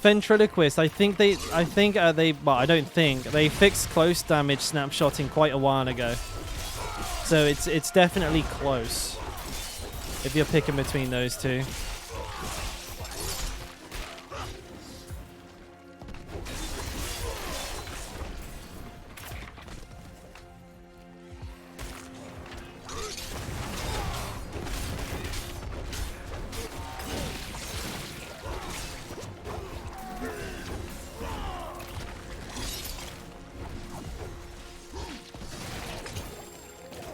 Ventriloquist, I don't think they fixed close damage snapshotting quite a while ago, so it's definitely close if you're picking between those two.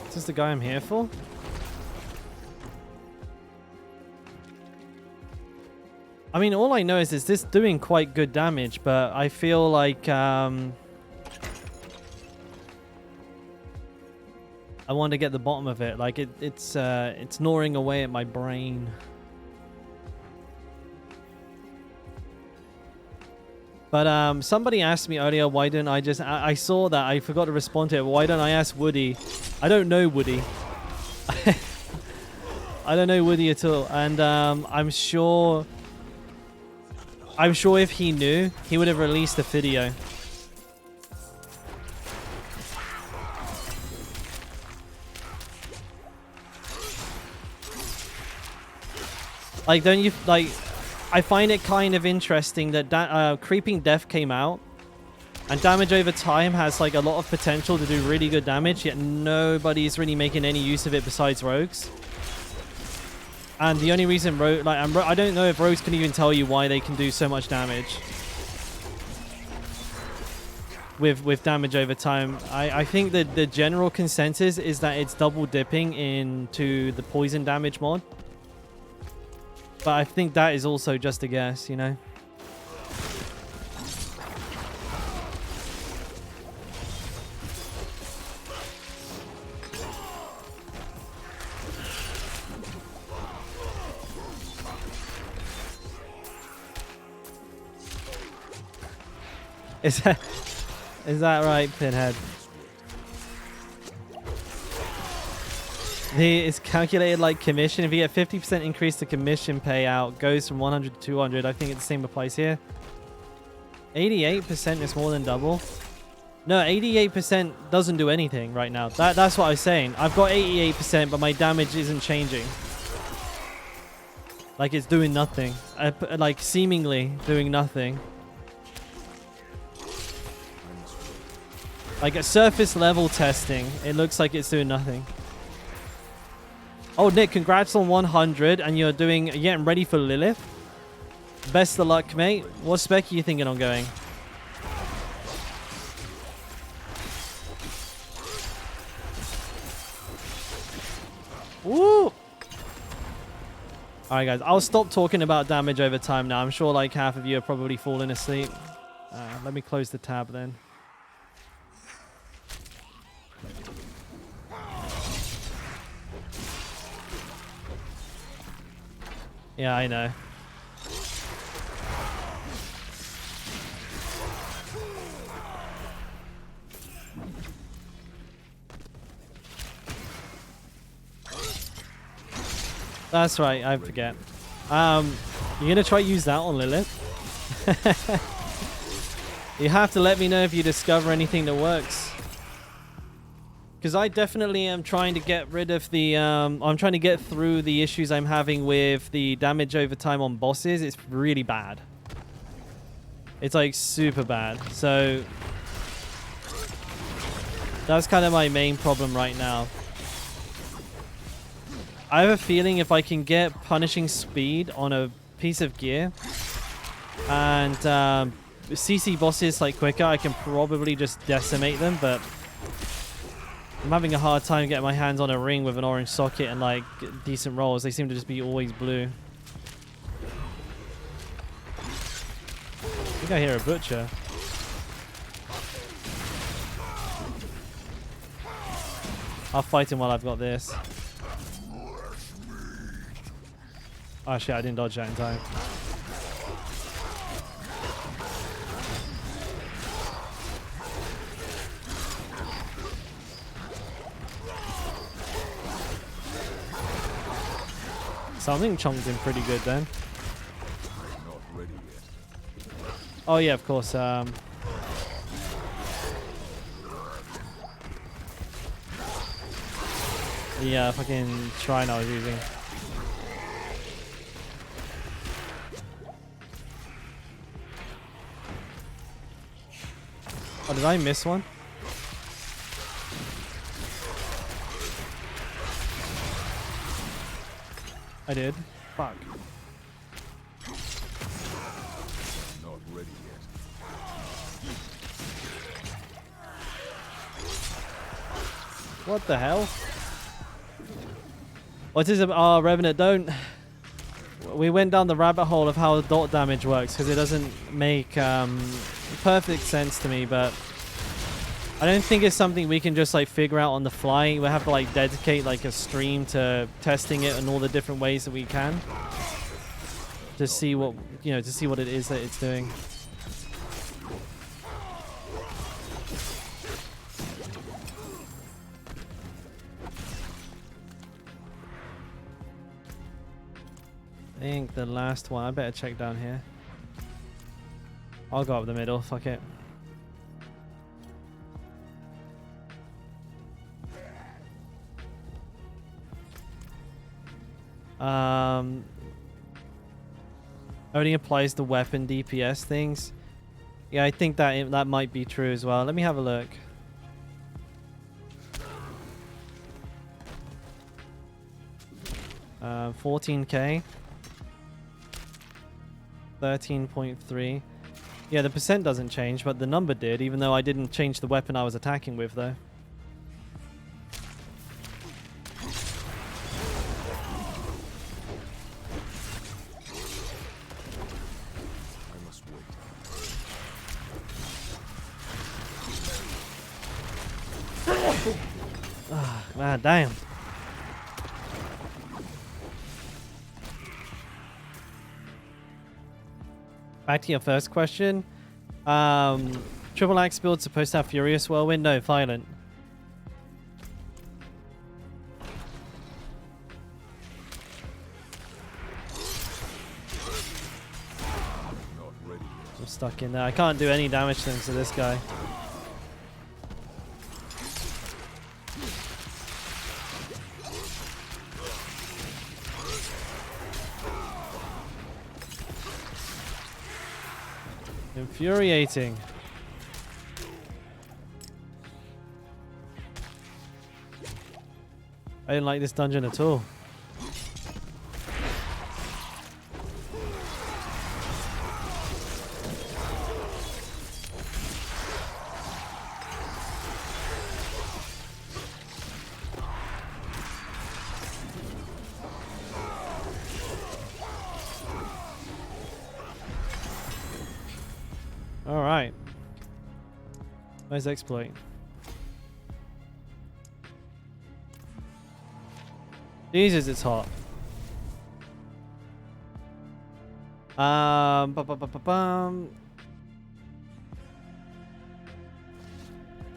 Is this the guy I'm here for? I mean, all I know is this doing quite good damage, but I feel like I want to get the bottom of it. Like it's gnawing away at my brain. But somebody asked me earlier, why don't I just... I saw that. I forgot to respond to it. Why don't I ask Woody? I don't know Woody. I don't know Woody at all. And I'm sure if he knew, he would have released a video. Like, don't you... like... I find it kind of interesting that Creeping Death came out, and damage over time has like a lot of potential to do really good damage, yet nobody's really making any use of it besides rogues. And the only reason I don't know if rogues can even tell you why they can do so much damage with damage over time. I think that the general consensus is that it's double dipping into the poison damage mod. But I think that is also just a guess, you know? Is that right, Pinhead? It's calculated like commission. If you get 50% increase to commission payout, goes from 100 to 200. I think it's the same applies here. 88% is more than double. No, 88% doesn't do anything right now. That's what I was saying. I've got 88%, but my damage isn't changing. Like it's doing nothing. Like seemingly doing nothing. Like at surface level testing, it looks like it's doing nothing. Oh, Nick, congrats on 100, and you're getting ready for Lilith. Best of luck, mate. What spec are you thinking on going? Woo! Alright, guys. I'll stop talking about damage over time now. I'm sure like half of you are probably falling asleep. Let me close the tab then. Yeah, I know. That's right, I forget. You're gonna try use that on Lilith? You have to let me know if you discover anything that works. Because I definitely am trying to get rid of the... I'm trying to get through the issues I'm having with the damage over time on bosses. It's really bad. It's like super bad. So that's kind of my main problem right now. I have a feeling if I can get punishing speed on a piece of gear and CC bosses like quicker, I can probably just decimate them, but I'm having a hard time getting my hands on a ring with an orange socket and like decent rolls. They seem to just be always blue. I think I hear a butcher. I'll fight him while I've got this. Oh shit, I didn't dodge that in time. Something chonked him pretty good then. Oh yeah, of course. The fucking shrine I was using. Oh, did I miss one? I did. Fuck. Not ready yet. What the hell? What is it? Oh, Revenant, don't. We went down the rabbit hole of how dot damage works because it doesn't make perfect sense to me, but I don't think it's something we can just like figure out on the fly. We have to like dedicate like a stream to testing it in all the different ways that we can to see what, you know, to see what it is that it's doing. I think the last one, I better check down here. I'll go up the middle, fuck it. Only applies to weapon DPS things. Yeah, I think that might be true as well. Let me have a look. Uh, 14k. 13.3. Yeah, the percent doesn't change, but the number did, even though I didn't change the weapon I was attacking with, though. I must wait. Ah, man, damn. Back to your first question. Triple Axe build supposed to have Furious Whirlwind? No, Violent. Not ready yet. I'm stuck in there. I can't do any damage thanks to this guy. Infuriating. I didn't like this dungeon at all. Alright. Nice exploit. Jesus, it's hot. Ba-ba-ba-ba-bum.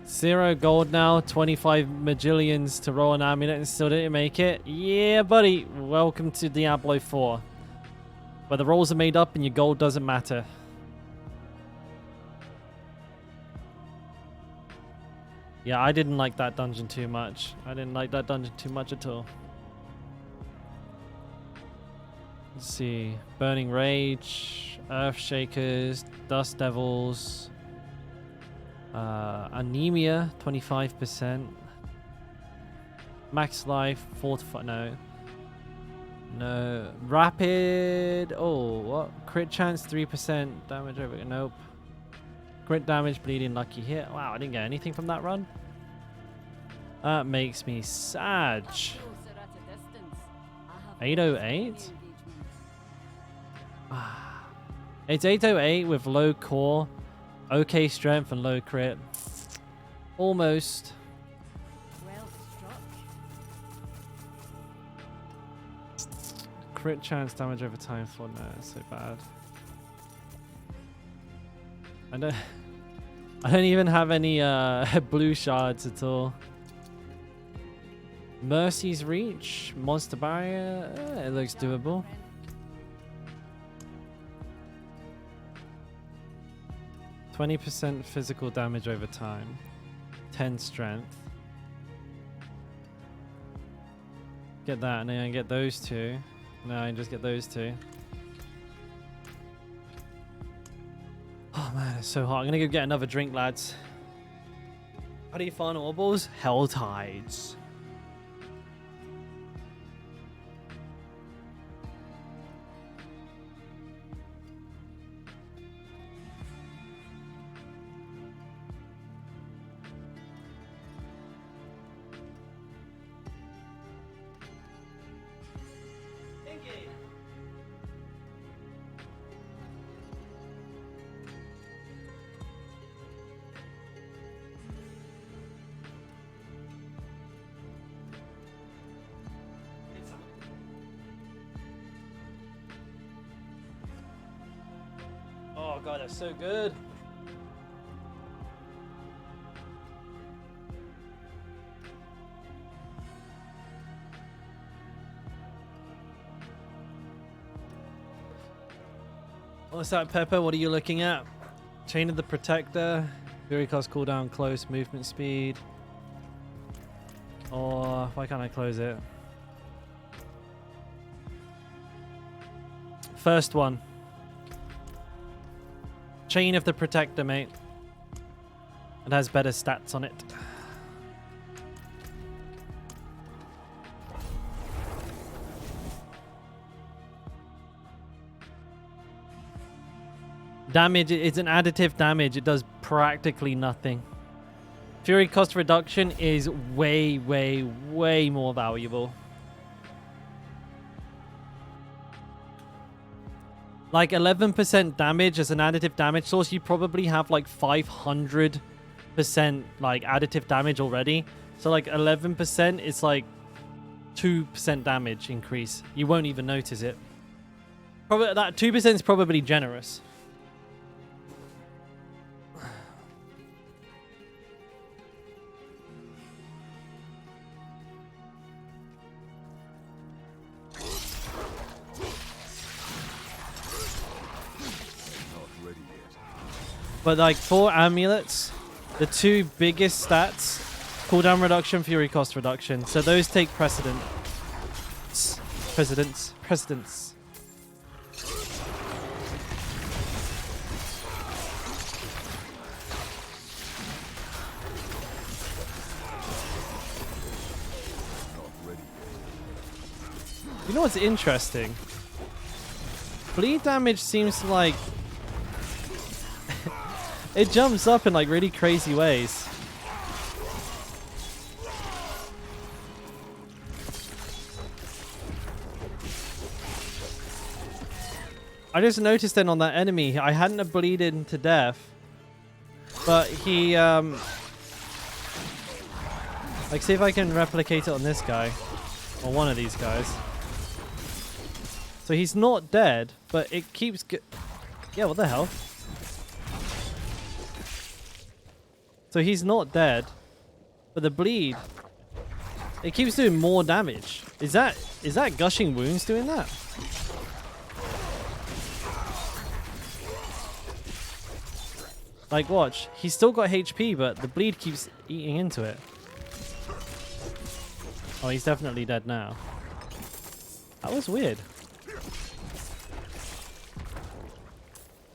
0 gold now, 25 magillions to roll an amulet and still didn't make it. Yeah, buddy. Welcome to Diablo 4. Where the rolls are made up and your gold doesn't matter. Yeah, I didn't like that dungeon too much. I didn't like that dungeon too much at all. Let's see. Burning Rage, Earth Shakers, Dust Devils, Anemia, 25%. Max Life, 45. No. No. Rapid. Oh. What? Crit chance 3% damage over. Nope. Crit damage, bleeding, lucky hit. Wow, I didn't get anything from that run. That makes me sad. 808? It's 808 with low core, okay strength, and low crit. Almost. Well struck. Crit chance damage over time for no, it's so bad. I don't even have any blue shards at all. Mercy's reach, monster barrier, it looks doable. 20% physical damage over time. 10 strength. Get that, and then I get those two. No, I can just get those two. Oh man, it's so hot. I'm gonna go get another drink, lads. How do you find orbals? Hell tides. Oh god, that's so good. What's that, Pepper? What are you looking at? Chain of the Protector. Fury cost cooldown, close, movement speed. Or why can't I close it? First one. Chain of the Protector, mate. It has better stats on it. Damage, it's an additive damage. It does practically nothing. Fury cost reduction is way, way, way more valuable. Like 11% damage as an additive damage source, you probably have like 500% like additive damage already. So like 11% is like 2% damage increase. You won't even notice it. Probably that 2% is probably generous. But like for amulets, the two biggest stats, cooldown reduction, fury cost reduction. So those take precedence. Precedence. You know what's interesting? Bleed damage seems to like it jumps up in like really crazy ways. I just noticed then on that enemy, I hadn't bleeded to death, but he like see if I can replicate it on this guy or one of these guys. So he's not dead, but it keeps yeah, what the hell? So he's not dead, but the bleed, it keeps doing more damage. Is that gushing wounds doing that? Like watch, he's still got HP, but the bleed keeps eating into it. Oh, he's definitely dead now. That was weird.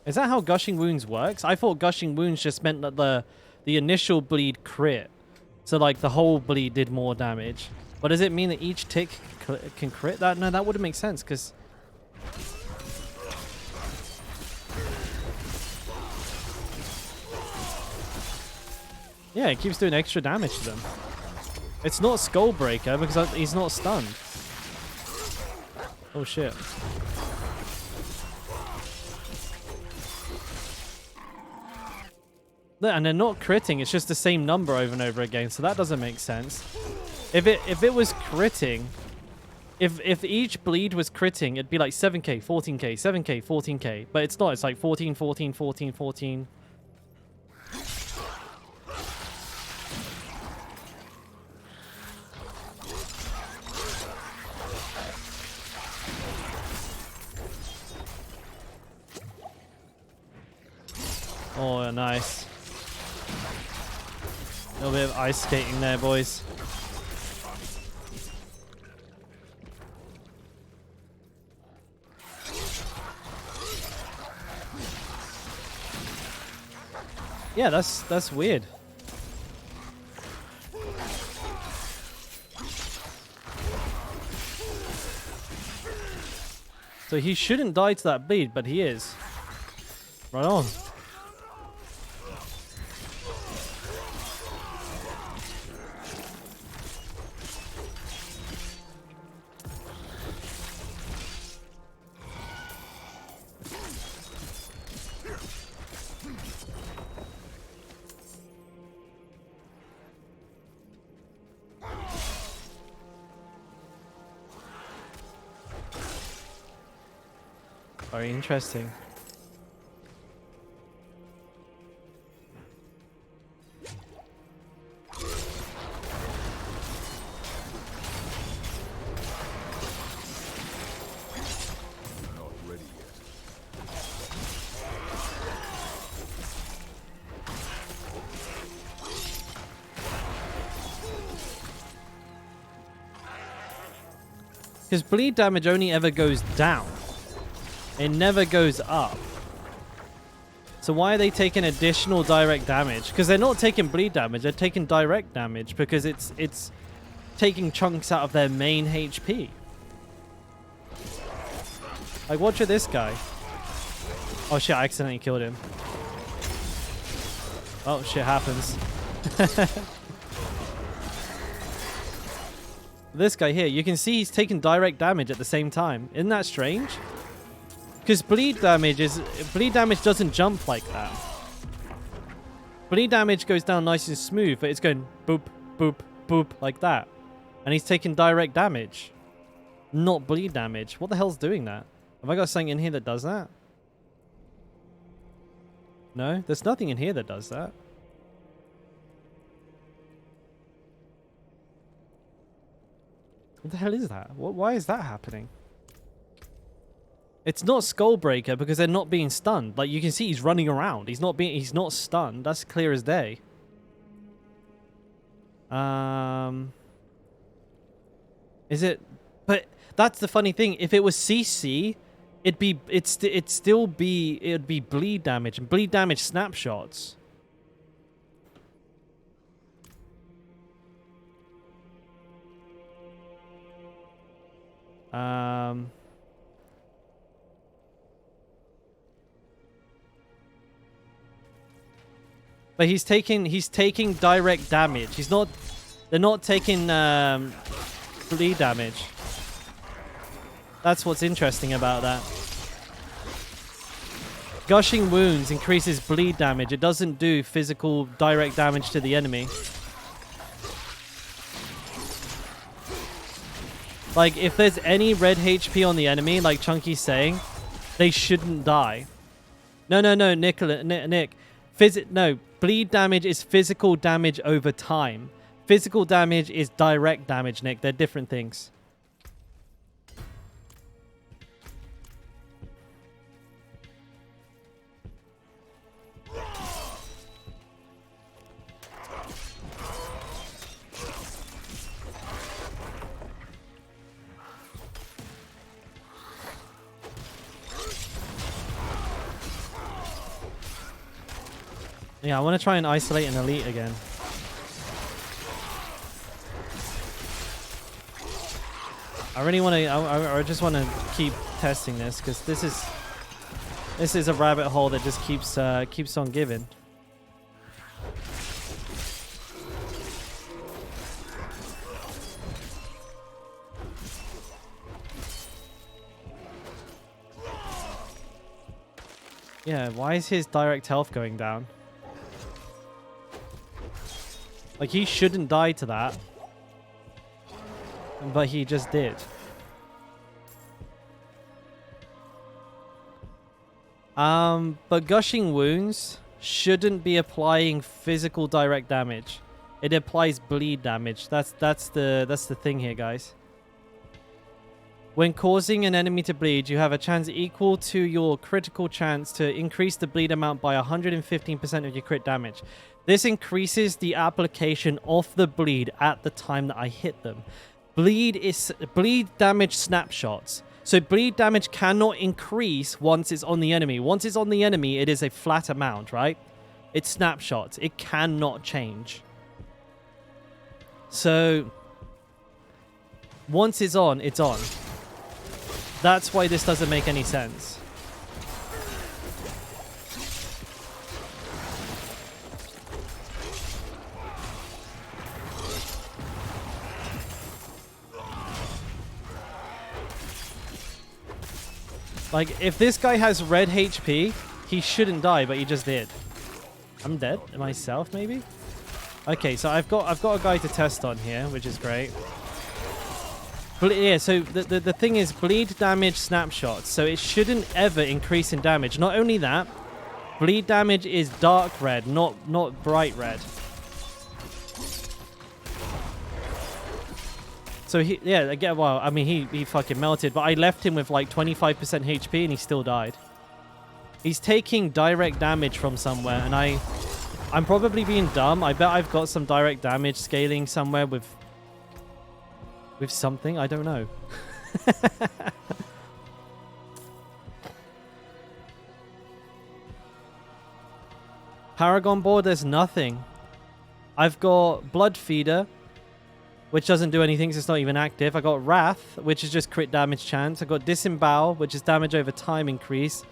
Is that how gushing wounds works? I thought gushing wounds just meant that the initial bleed crit. So like the whole bleed did more damage. But does it mean that each tick can crit that? No, that wouldn't make sense because Yeah, it keeps doing extra damage to them. It's not Skull Breaker because he's not stunned. Oh shit. Look, and they're not critting, it's just the same number over and over again, so that doesn't make sense. If it was critting, if each bleed was critting, it'd be like 7k, 14k, 7k, 14k, but it's not, it's like 14, 14, 14, 14. Oh, nice. A little bit of ice skating there, boys. Yeah, that's weird. So he shouldn't die to that bleed, but he is. Right on. Very interesting. Not ready yet. Because bleed damage only ever goes down. It never goes up. So why are they taking additional direct damage? Because they're not taking bleed damage, they're taking direct damage because it's taking chunks out of their main HP. Like, watch at this guy. Oh shit, I accidentally killed him. Oh shit happens. This guy here, you can see he's taking direct damage at the same time. Isn't that strange? Because bleed damage doesn't jump like that. Bleed damage goes down nice and smooth, but it's going boop, boop, boop like that. And he's taking direct damage, not bleed damage. What the hell's doing that? Have I got something in here that does that? No, there's nothing in here that does that. What the hell is that? Why is that happening? It's not Skull Breaker because they're not being stunned. Like, you can see he's running around. He's not stunned. That's clear as day. Is it? But that's the funny thing. If it was CC, it'd be bleed damage, and bleed damage snapshots. But he's taking direct damage. They're not taking bleed damage. That's what's interesting about that. Gushing wounds increases bleed damage. It doesn't do physical direct damage to the enemy. Like, if there's any red HP on the enemy, like Chunky's saying, they shouldn't die. No, Nick. No, bleed damage is physical damage over time. Physical damage is direct damage, Nick. They're different things. Yeah, I want to try and isolate an elite again. I really want to. I just want to keep testing this because this is a rabbit hole that just keeps on giving. Yeah, why is his direct health going down? Like, he shouldn't die to that. But he just did. But gushing wounds shouldn't be applying physical direct damage. It applies bleed damage. That's the thing here, guys. When causing an enemy to bleed, you have a chance equal to your critical chance to increase the bleed amount by 115% of your crit damage. This increases the application of the bleed at the time that I hit them. Bleed damage snapshots. So bleed damage cannot increase once it's on the enemy. Once it's on the enemy, it is a flat amount, right? It's snapshots. It cannot change. So once it's on, it's on. That's why this doesn't make any sense. Like, if this guy has red HP, he shouldn't die, but he just did. I'm dead? Myself, maybe? Okay, so I've got a guy to test on here, which is great. Yeah, so the thing is bleed damage snapshots, so it shouldn't ever increase in damage. Not only that, bleed damage is dark red, not bright red. So he, yeah, again, well, I mean, he fucking melted, but I left him with like 25% HP and he still died. He's taking direct damage from somewhere, and I'm probably being dumb. I bet I've got some direct damage scaling somewhere with something. I don't know. Paragon board, there's nothing. I've got Blood Feeder, which doesn't do anything, so it's not even active. I got Wrath, which is just crit damage chance. I got Disembowel, which is damage over time increase.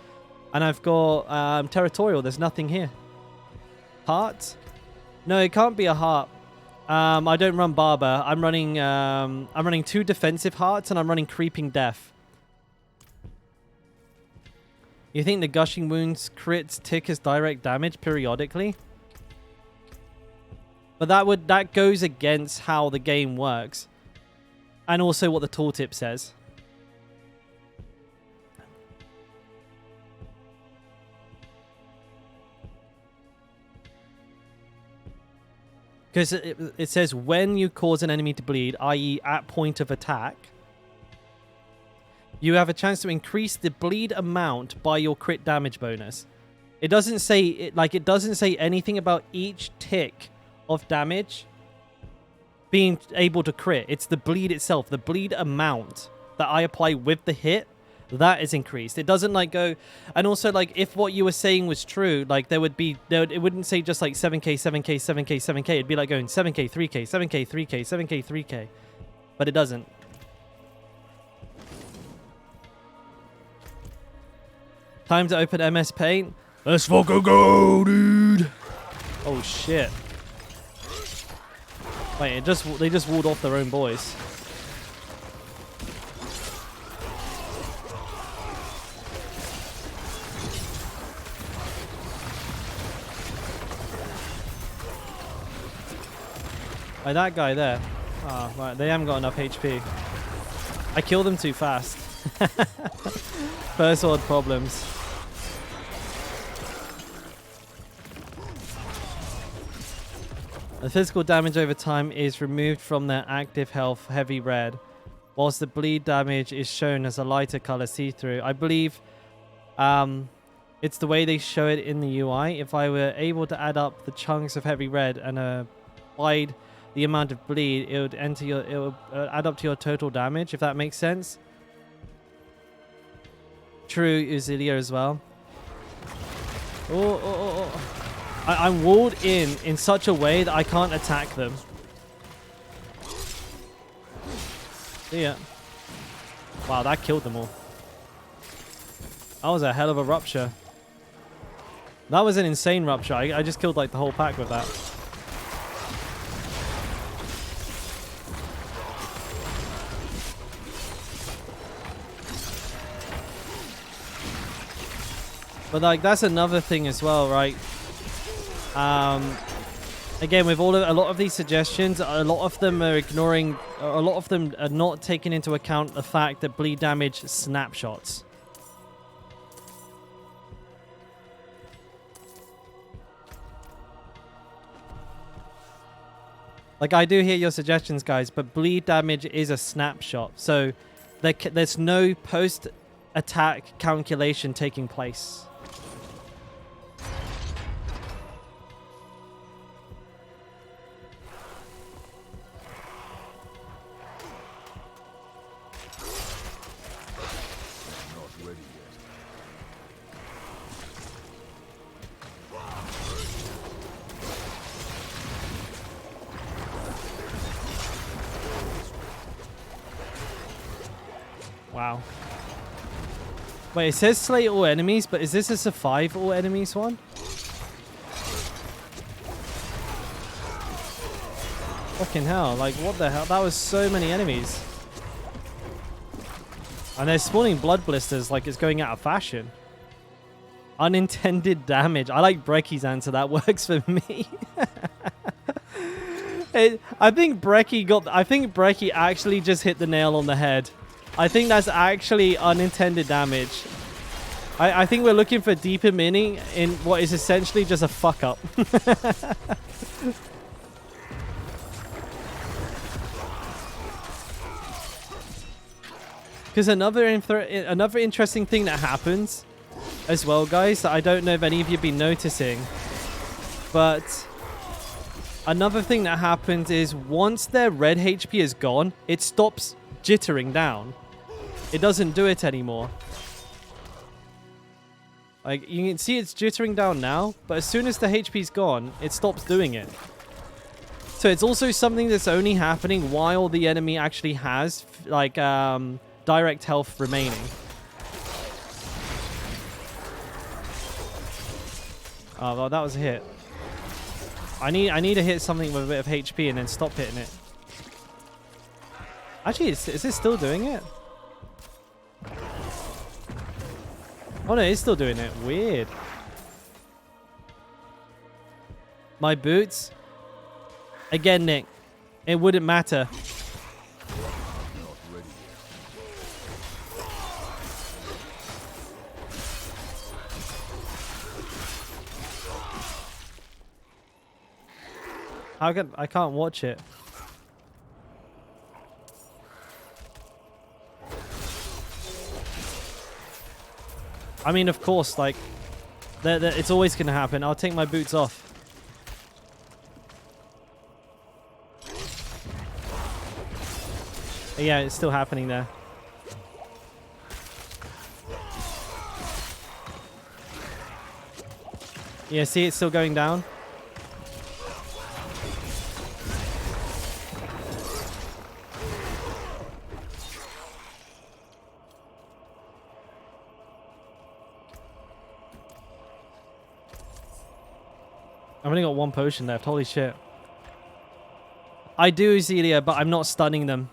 And I've got Territorial. There's nothing here. Heart? No, it can't be a heart. I don't run Barber. I'm running 2 defensive hearts, and I'm running Creeping Death. You think the Gushing Wounds crits tick as direct damage periodically? But that goes against how the game works. And also what the tooltip says. Because it says when you cause an enemy to bleed, i.e. at point of attack, you have a chance to increase the bleed amount by your crit damage bonus. It doesn't say it doesn't say anything about each tick of damage being able to crit. It's the bleed itself, the bleed amount that I apply with the hit. That is increased. It doesn't like go, and also like if what you were saying was true, like it wouldn't say just like 7k, 7k, 7k, 7k. It'd be like going 7k, 3k, 7k, 3k, 7k, 3k, but it doesn't. Time to open MS Paint. Let's fucking go, dude. Oh shit! Wait, they just walled off their own boys. Like that guy there. Oh, right. They haven't got enough HP. I killed them too fast. First world problems. The physical damage over time is removed from their active health, heavy red, whilst the bleed damage is shown as a lighter color, see-through. I believe it's the way they show it in the UI. If I were able to add up the chunks of heavy red and applied the amount of bleed, it would add up to your total damage, if that makes sense. True, Uzilia as well. Oh. I'm walled in such a way that I can't attack them. See ya. Wow, that killed them all. That was a hell of a rupture. That was an insane rupture. I just killed like the whole pack with that. But like that's another thing as well, right? Again, with a lot of these suggestions, a lot of them are ignoring, a lot of them are not taking into account the fact that bleed damage snapshots. Like, I do hear your suggestions, guys, but bleed damage is a snapshot. So there's no post-attack calculation taking place. Wow. Wait, it says slay all enemies, but is this a survive all enemies one? Fucking hell, like what the hell? That was so many enemies. And they're spawning blood blisters like it's going out of fashion. Unintended damage. I like Brecky's answer. That works for me. I think Brecky actually just hit the nail on the head. I think that's actually unintended damage. I think we're looking for deeper meaning in what is essentially just a fuck up. Because another interesting thing that happens as well, guys, that I don't know if any of you have been noticing, but another thing that happens is once their red HP is gone, it stops jittering down. It doesn't do it anymore. Like, you can see it's jittering down now, but as soon as the HP's gone, it stops doing it. So it's also something that's only happening while the enemy actually has, like, direct health remaining. Oh, well, that was a hit. I need to hit something with a bit of HP and then stop hitting it. Actually, is it still doing it? Oh no, it's still doing it. Weird. My boots? Again, Nick. It wouldn't matter. I can't watch it. I mean, of course, like, it's always going to happen. I'll take my boots off. Yeah, it's still happening there. Yeah, see, it's still going down. I've only got one potion left. Holy shit. I do, Zelia, but I'm not stunning them.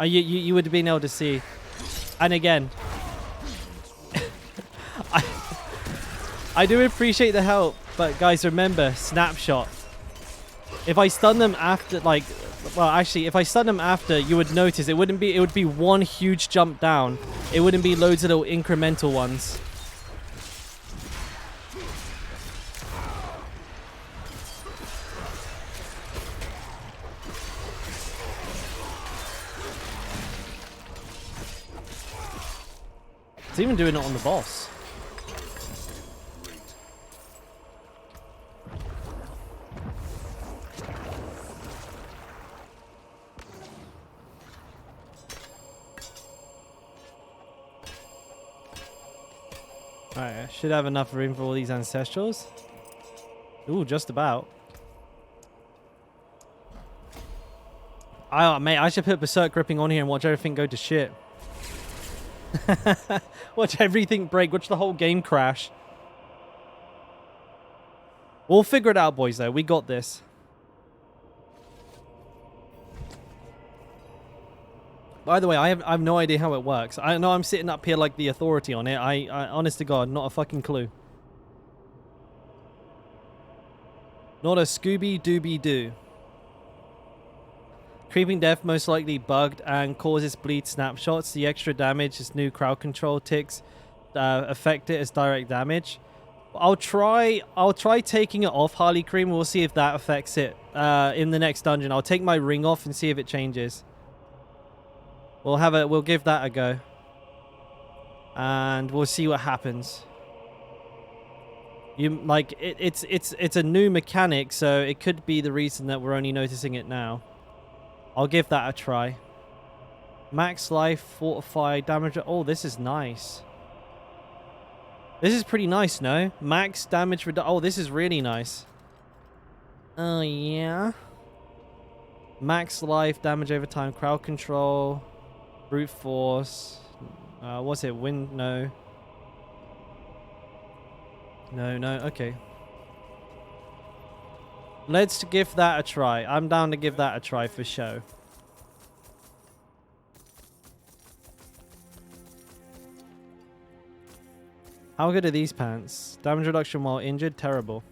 You would have been able to see. And again, I do appreciate the help, but guys, remember, snapshot. If I stun them after, like, well, actually, if I stun them after, you would notice it would be one huge jump down. It wouldn't be loads of little incremental ones. It's even doing it on the boss. Alright, I should have enough room for all these ancestrals. Ooh, just about. Oh, mate, I should put Berserk Gripping on here and watch everything go to shit. Watch everything break. Watch the whole game crash. We'll figure it out, boys, though. We got this. By the way, I have no idea how it works. I know I'm sitting up here like the authority on it. I honest to God, not a fucking clue. Not a Scooby-Dooby-Doo. Creeping Death most likely bugged and causes bleed snapshots. The extra damage as new crowd control ticks affect it as direct damage. I'll try taking it off, Harley Cream. We'll see if that affects it in the next dungeon. I'll take my ring off and see if it changes. We'll give that a go. And we'll see what happens. It's a new mechanic, so it could be the reason that we're only noticing it now. I'll give that a try. Max life, fortify, damage. Oh, this is nice. This is pretty nice, no? Max damage reduction. Oh, this is really nice. Oh, yeah. Max life, damage over time, crowd control, brute force. What's it? Wind? No. No, okay. Let's give that a try. I'm down to give that a try for show. How good are these pants? Damage reduction while injured? Terrible.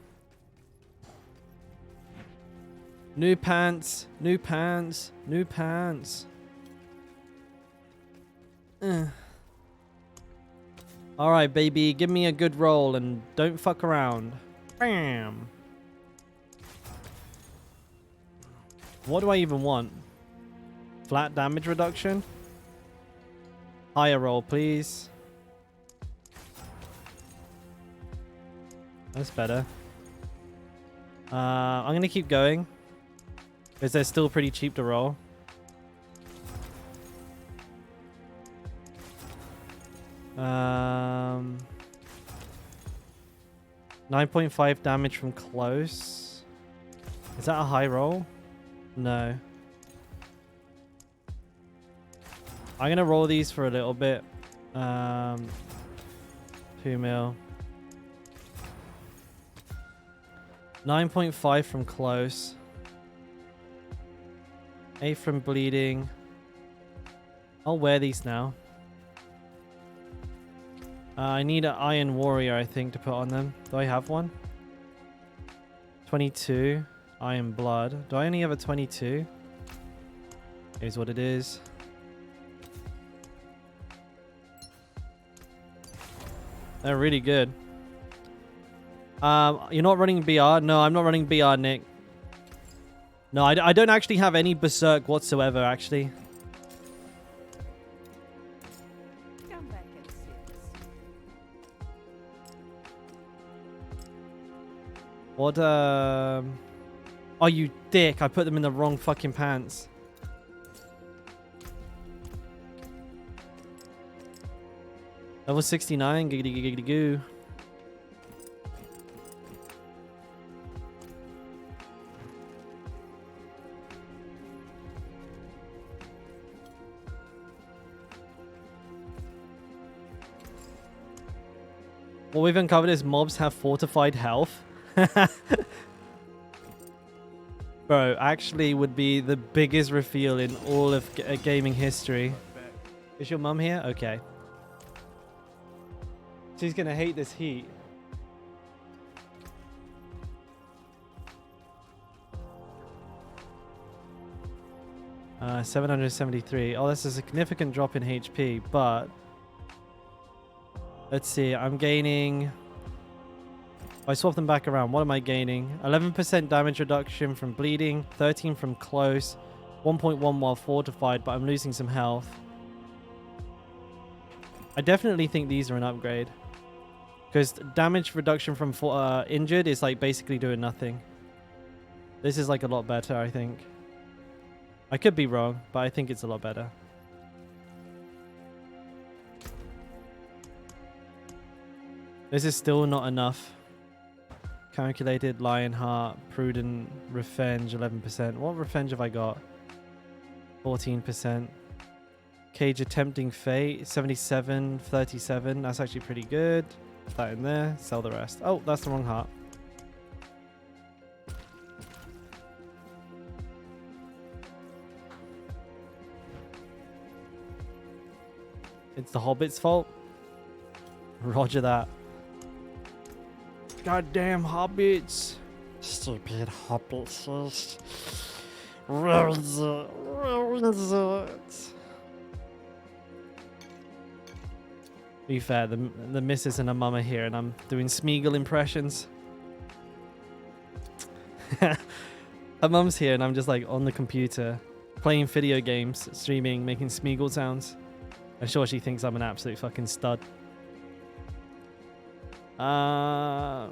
New pants. New pants. New pants. Alright, baby. Give me a good roll and don't fuck around. Bam. What do I even want? Flat damage reduction? Higher roll, please. That's better. I'm going to keep going. Because they're still pretty cheap to roll. Um, 9.5 damage from close. Is that a high roll? No. I'm going to roll these for a little bit. 2 mil. 9.5 from close. 8 from bleeding. I'll wear these now. I need an Iron Warrior, I think, to put on them. Do I have one? 22. Iron Blood. Do I only have a 22? Here's what it is. They're really good. You're not running BR? No, I'm not running BR, Nick. No, I don't actually have any Berserk whatsoever, actually. Come back and see us. What, Oh, you dick. I put them in the wrong fucking pants. Level 69. Giggity giggity goo. What we've uncovered is mobs have fortified health. Bro, actually would be the biggest reveal in all of gaming history. Is your mum here? Okay. She's gonna hate this heat. Uh, 773. Oh, that's a significant drop in HP, but let's see. I'm gaining. If I swap them back around, what am I gaining? 11% damage reduction from bleeding, 13 from close, 1.1 while fortified, but I'm losing some health. I definitely think these are an upgrade. Because damage reduction from injured is like basically doing nothing. This is like a lot better, I think. I could be wrong, but I think it's a lot better. This is still not enough. Calculated, Lionheart, Prudent, Revenge, 11%. What Revenge have I got? 14%. Cage of Tempting Fate, 77, 37. That's actually pretty good. Put that in there. Sell the rest. Oh, that's the wrong heart. It's the Hobbit's fault. Roger that. Goddamn Hobbits. Stupid Hobbits. Ruins it. Ruins it. To be fair, the missus and her mum are here and I'm doing Smeagol impressions. Her mum's here and I'm just like on the computer playing video games, streaming, making Smeagol sounds. I'm sure she thinks I'm an absolute fucking stud. Oh,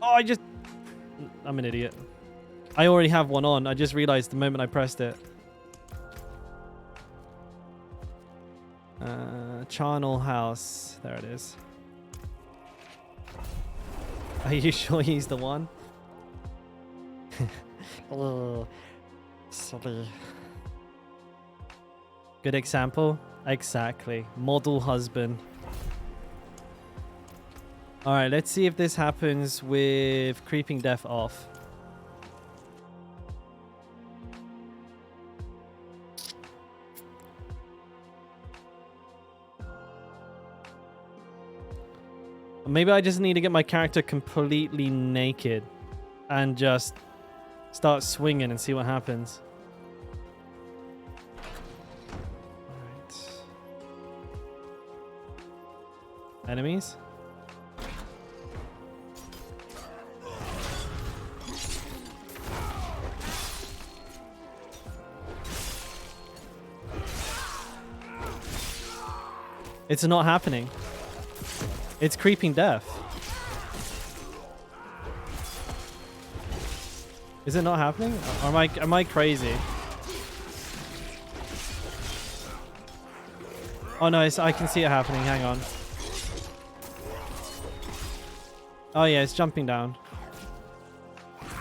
I'm an idiot. I already have one on. I just realized the moment I pressed it. Charnel House. There it is. Are you sure he's the one? Oh, sorry. Good example? Exactly. Model husband. Alright, let's see if this happens with Creeping Death off. Maybe I just need to get my character completely naked and just start swinging and see what happens. Alright. Enemies? It's not happening. It's Creeping Death. Is it not happening? Or am I crazy? Oh no, I can see it happening. Hang on. Oh yeah, it's jumping down.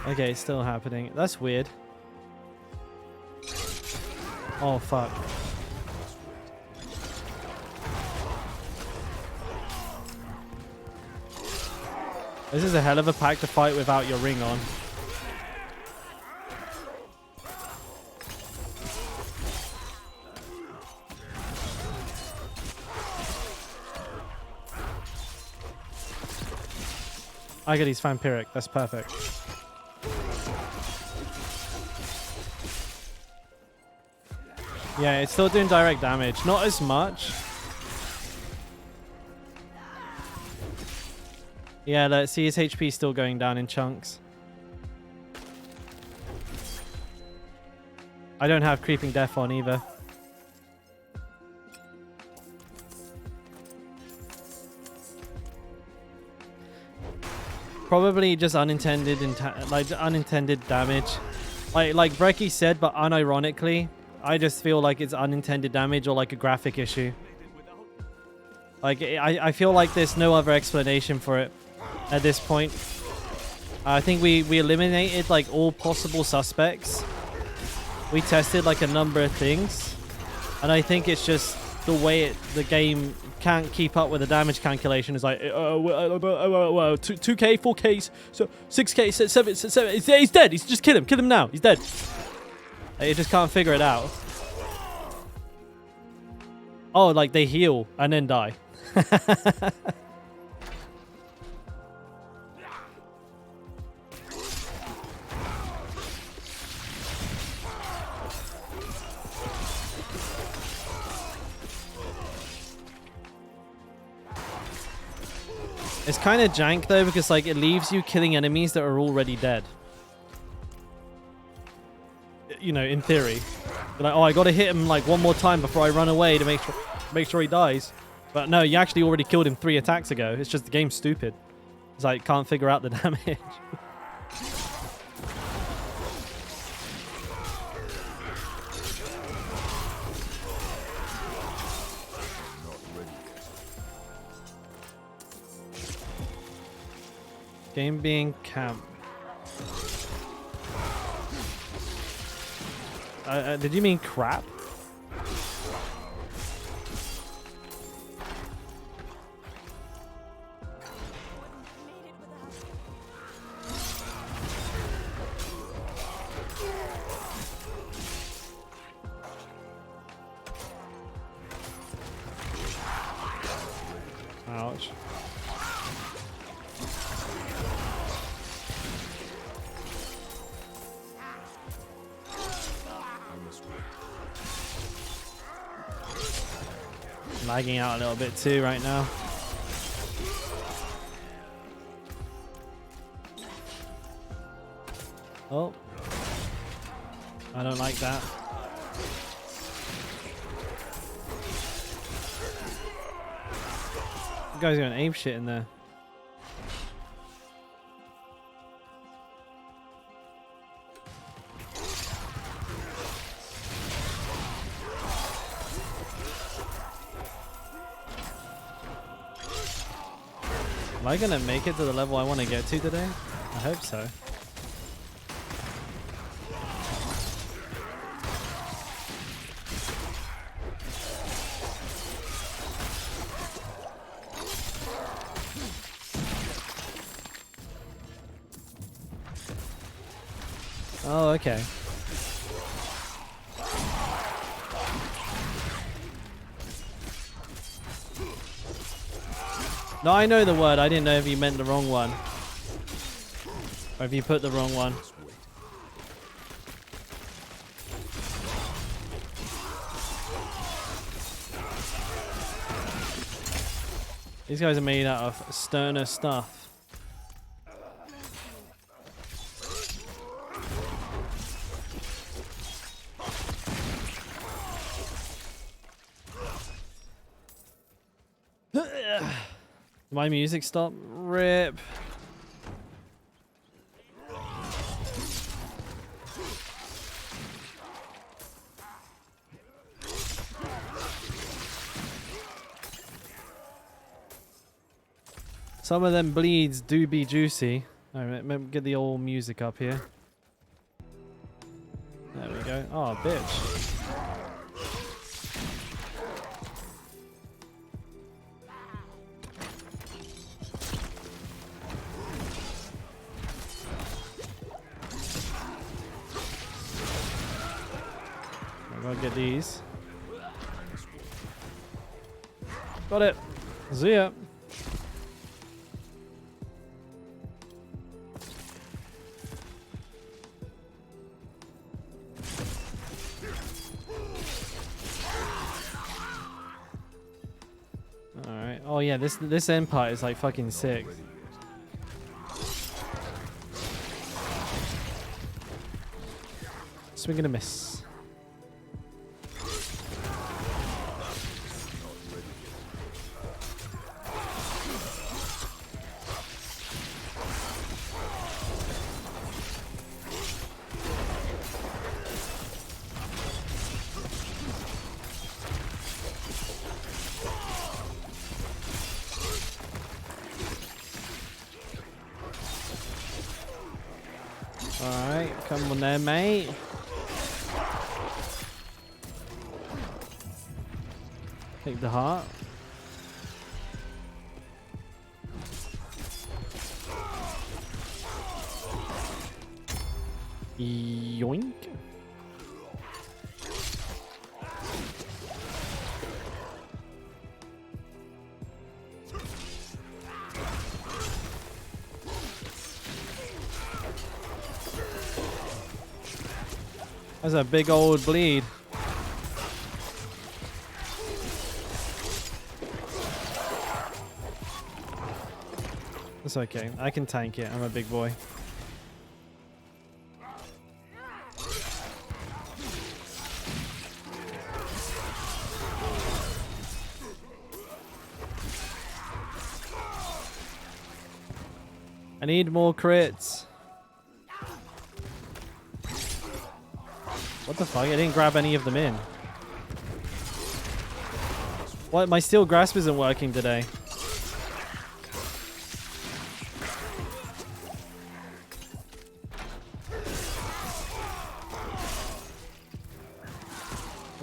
Okay, it's still happening. That's weird. Oh fuck. This is a hell of a pack to fight without your ring on. I get his vampiric. That's perfect. Yeah, it's still doing direct damage. Not as much. Yeah, let's see, his HP still going down in chunks. I don't have Creeping Death on either. Probably just unintended unintended damage. Like Brecky said, but unironically, I just feel like it's unintended damage or like a graphic issue. Like I feel like there's no other explanation for it at this point. I think we eliminated like all possible suspects. We tested like a number of things, and I think it's just the way the game can't keep up with the damage calculation. Is like 2k, 4k, so 6k, 7. He's dead. He's just kill him now. He's dead. It just can't figure it out. Oh, like they heal and then die. It's kind of jank though, because like it leaves you killing enemies that are already dead. You know, in theory. You're like, oh, I gotta hit him like one more time before I run away to make sure he dies. But no, you actually already killed him 3 attacks ago. It's just the game's stupid. It's like, can't figure out the damage. Game being camp. Did you mean crap? Ouch. Lagging out a little bit too right now. Oh. I don't like that. The guy's going ape shit in there. Am I gonna make it to the level I want to get to today? I hope so. Oh, okay. No, I know the word. I didn't know if you meant the wrong one. Or if you put the wrong one. These guys are made out of sterner stuff. My music stopped. Rip. Some of them bleeds do be juicy. Alright, let me get the old music up here. There we go. Oh, bitch. I'll get these. Got it. See ya. Alright. Oh yeah, this end part is like fucking sick. Swing and a miss. Alright, come on there, mate. Take the heart. Yoink. That's a big old bleed. It's okay. I can tank it. I'm a big boy. I need more crits. What the fuck? I didn't grab any of them in. What? My steel grasp isn't working today.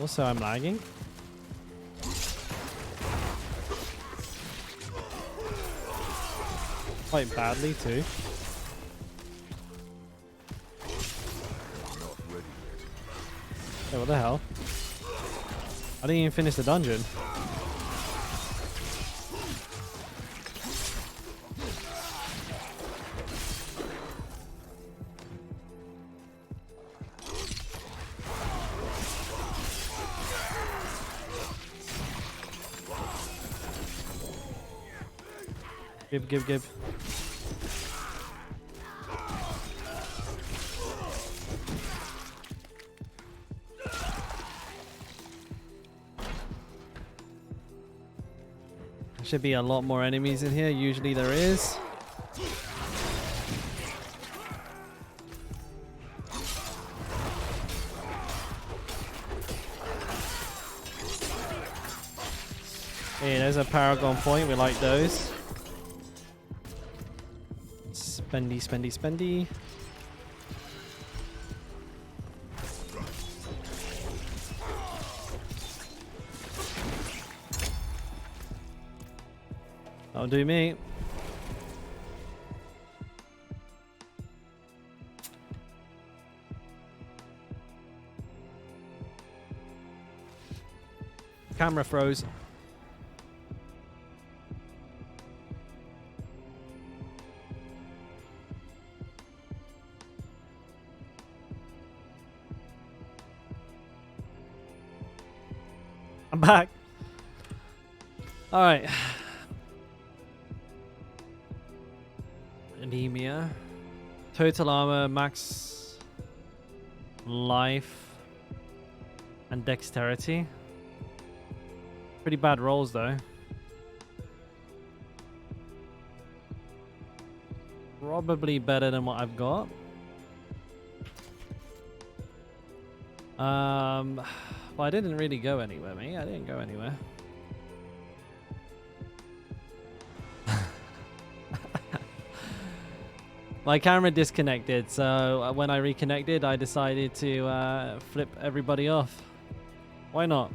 Also, I'm lagging. Quite badly too. Hey, what the hell? I didn't even finish the dungeon. Give. There should be a lot more enemies in here. Usually there is. Hey, there's a Paragon point. We like those. Spendy. That'll do me. Camera froze. I'm back. All right. Anemia. Total armor, max life, and dexterity. Pretty bad rolls though. Probably better than what I've got. Well, I didn't really go anywhere, mate. I didn't go anywhere. My camera disconnected, so when I reconnected, I decided to flip everybody off. Why not?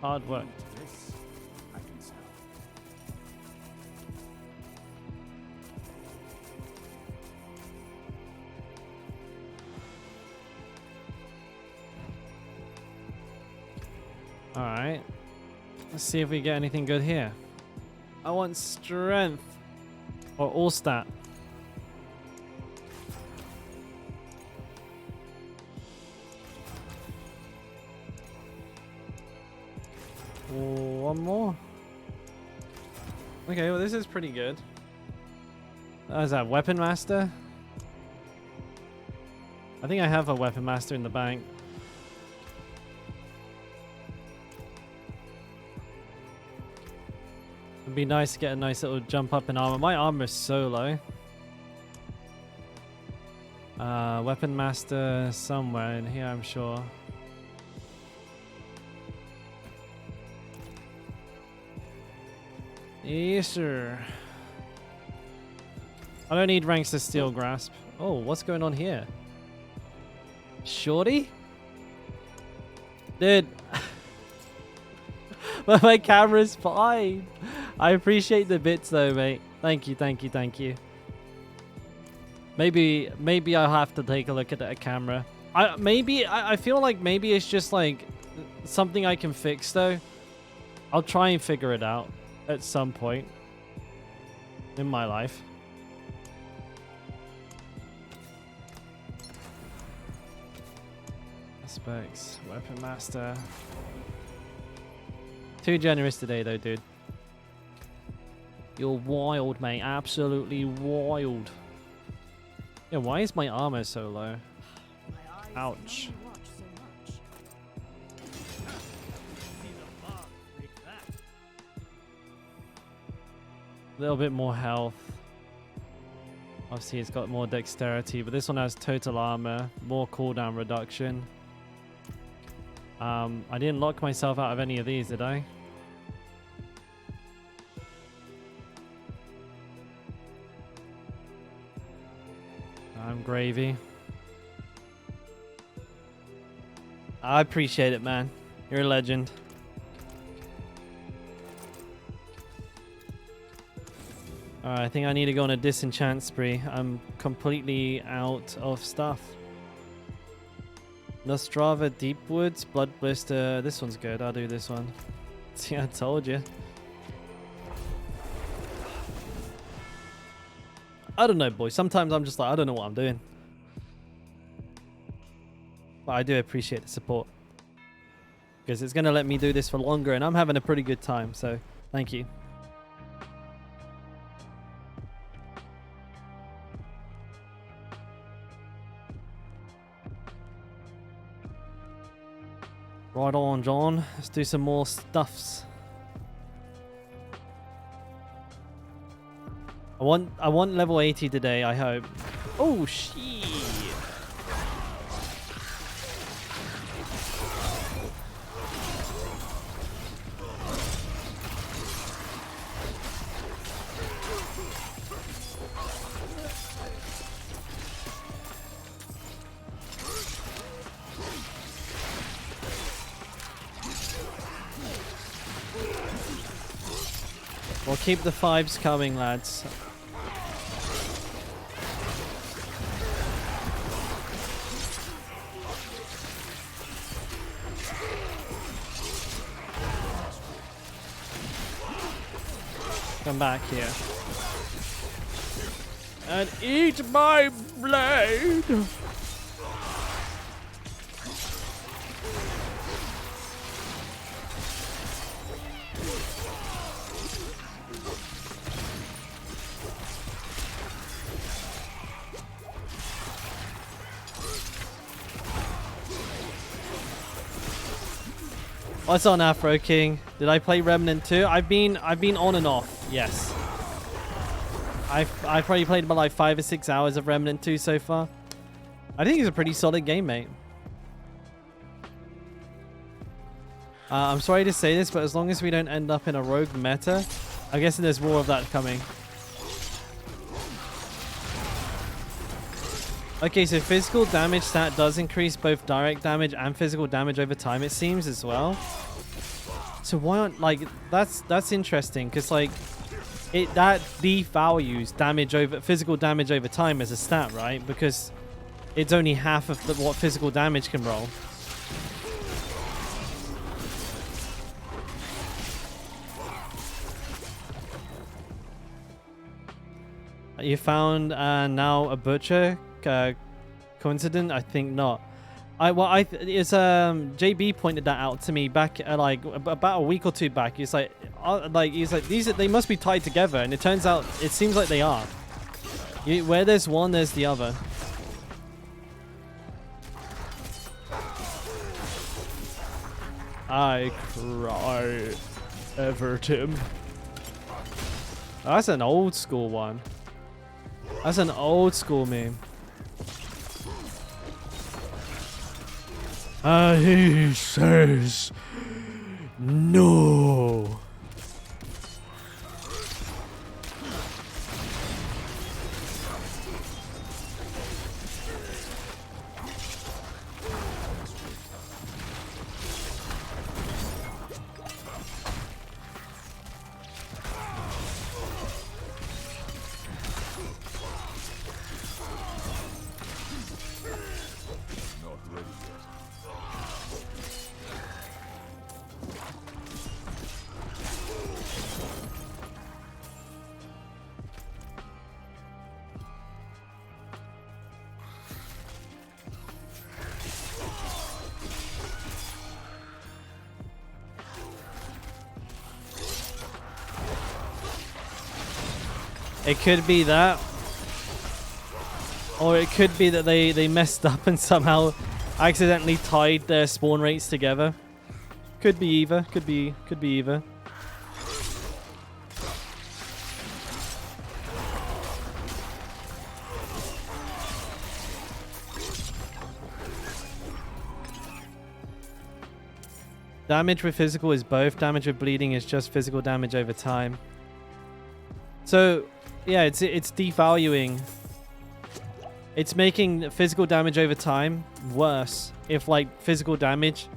Hard work. Alright. Let's see if we get anything good here. I want strength. Or all stat. One more. Okay, well this is pretty good. What is that? Weapon Master? I think I have a Weapon Master in the bank. It'd be nice to get a nice little jump up in armor. My armor is so low. Weapon Master somewhere in here, I'm sure. Yes, sir. I don't need ranks to Steel Grasp. Oh, what's going on here? Shorty? Dude. But my camera's fine. I appreciate the bits though, mate. Thank you. Maybe I'll have to take a look at that camera. I feel like maybe it's just like something I can fix though. I'll try and figure it out at some point in my life. Specs, Weapon Master. Too generous today though, dude. You're wild, mate. Absolutely wild. Yeah, why is my armor so low? Ouch. A little bit more health. Obviously, it's got more dexterity, but this one has total armor, more cooldown reduction. I didn't lock myself out of any of these, did I? I'm gravy. I appreciate it, man. You're a legend. Alright, I think I need to go on a disenchant spree. I'm completely out of stuff. Nostrava Deepwoods, Blood Blister. This one's good. I'll do this one. See, I told you. I don't know, boys. Sometimes I'm just like, I don't know what I'm doing. but I do appreciate the support because it's going to let me do this for longer, and I'm having a pretty good time. So thank you. Right on, John. Let's do some more stuffs. I want level 80 today, I hope. Oh shit. We'll keep the fives coming, lads. Come back here. And eat my blade! What's on Afro King? Did I play Remnant 2? I've been on and off. Yes. I've probably played about like 5 or 6 hours of Remnant 2 so far. I think it's a pretty solid game, mate. I'm sorry to say this, but as long as we don't end up in a rogue meta, I'm guessing there's more of that coming. Okay, so physical damage stat does increase both direct damage and physical damage over time, it seems, as well. So why aren't, like, that's interesting, because like that devalues damage over physical damage over time as a stat, right? Because it's only half of what physical damage can roll. You found now a butcher. Coincident? I think not. JB pointed that out to me back like about a week or two back. He's like they must be tied together, and it turns out it seems like they are. Where there's one, there's the other. I cry, Everton. Oh, that's an old school one. That's an old school meme. He says no. It could be that, or it could be that they messed up and somehow accidentally tied their spawn rates together. Could be either. Could be either. Damage with physical is both. Damage with bleeding is just physical damage over time. So yeah, it's devaluing. It's making physical damage over time worse if like physical damage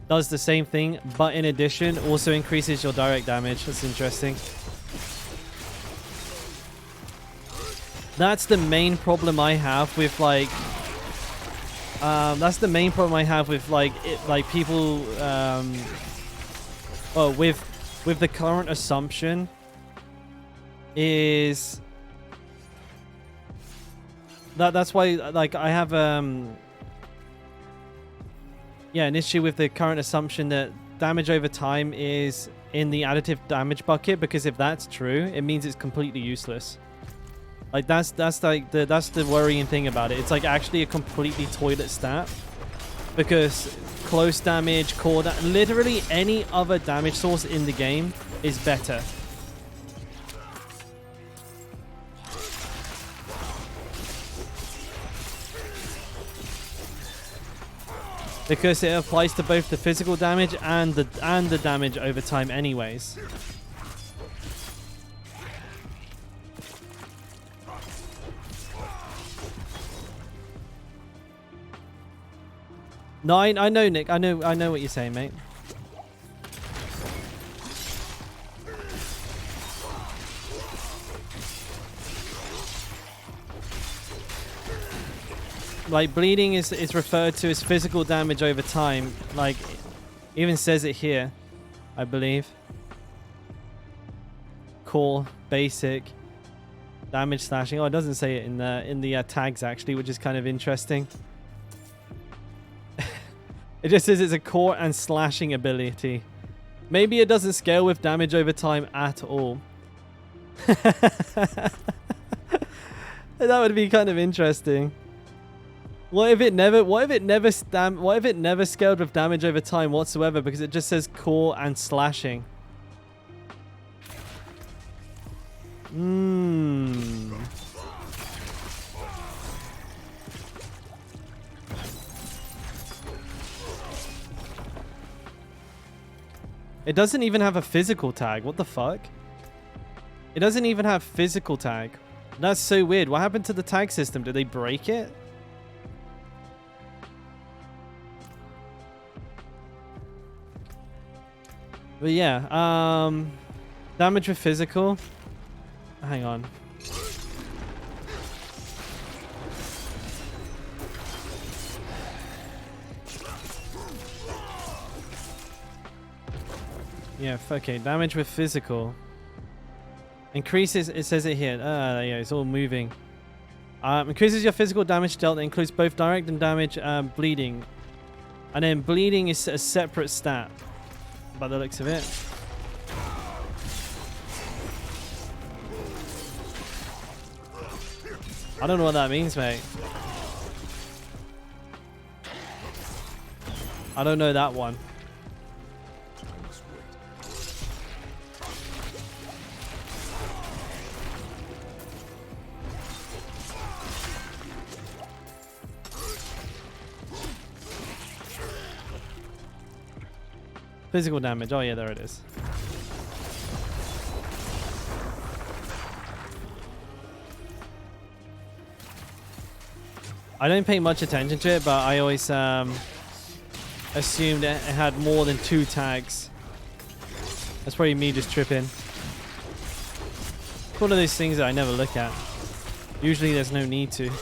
does the same thing, but in addition also increases your direct damage. That's interesting. That's the main problem I have with like people with the current assumption is that's why like I have yeah, an issue with the current assumption that damage over time is in the additive damage bucket, because if that's true, it means it's completely useless. Like that's the worrying thing about it. It's like actually a completely toilet stat, because close damage, core literally any other damage source in the game is better. Because it applies to both the physical damage and the damage over time anyways. No, I know, Nick. I know what you're saying, mate. Like, bleeding is referred to as physical damage over time. Like, even says it here, I believe. Core, basic, damage slashing. Oh, it doesn't say it in the tags actually, which is kind of interesting. It just says it's a core and slashing ability. Maybe it doesn't scale with damage over time at all. That would be kind of interesting. What if it never scaled with damage over time whatsoever, because it just says core and slashing? It doesn't even have a physical tag. What the fuck? It doesn't even have physical tag. That's so weird. What happened to the tag system? Did they break it? But yeah, damage with physical. Hang on. Yeah, okay, damage with physical. Increases, it says it here. Yeah, it's all moving. Increases your physical damage dealt. That includes both direct and damage, bleeding. And then bleeding is a separate stat, by the looks of it. I don't know what that means, mate. I don't know that one. Physical damage. Oh yeah, there it is. I don't pay much attention to it, but I always assumed it had more than 2 tags. That's probably me just tripping. It's one of those things that I never look at. Usually there's no need to.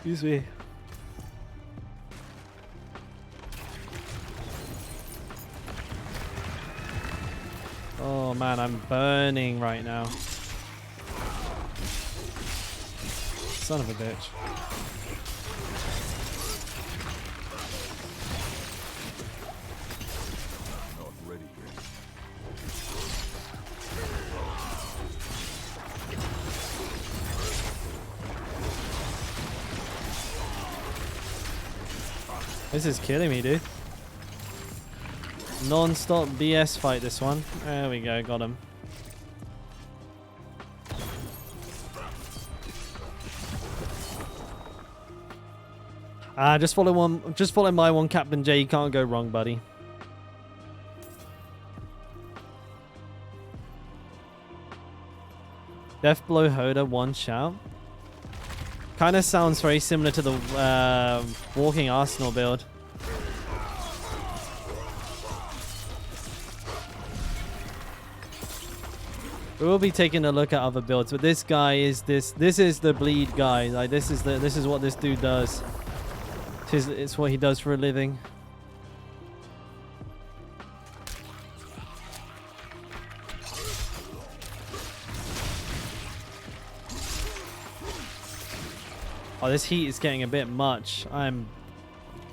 Excuse me. Oh man, I'm burning right now. Son of a bitch. Not ready yet. This is killing me, dude. Non-stop BS fight, this one. There we go, got him. Just follow my one, Captain J. You can't go wrong, buddy. Death Blow Hoda, one shout. Kind of sounds very similar to the Walking Arsenal build. We will be taking a look at other builds, but this guy is this is the bleed guy. Like this is what this dude does. It's what he does for a living. Oh, this heat is getting a bit much. I'm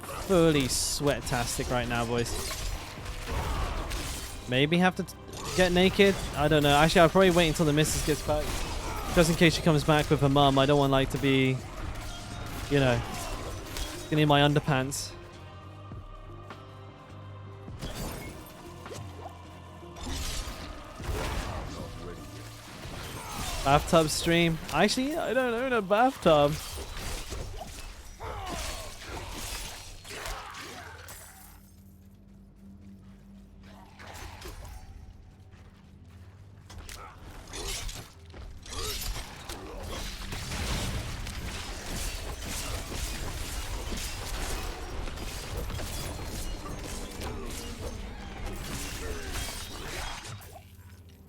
fully sweat-tastic right now, boys. Maybe have to get naked? I don't know. Actually, I'll probably wait until the missus gets back. Just in case she comes back with her mum. I don't want, like, to be, you know, in my underpants. Bathtub stream. Actually, I don't own a bathtub.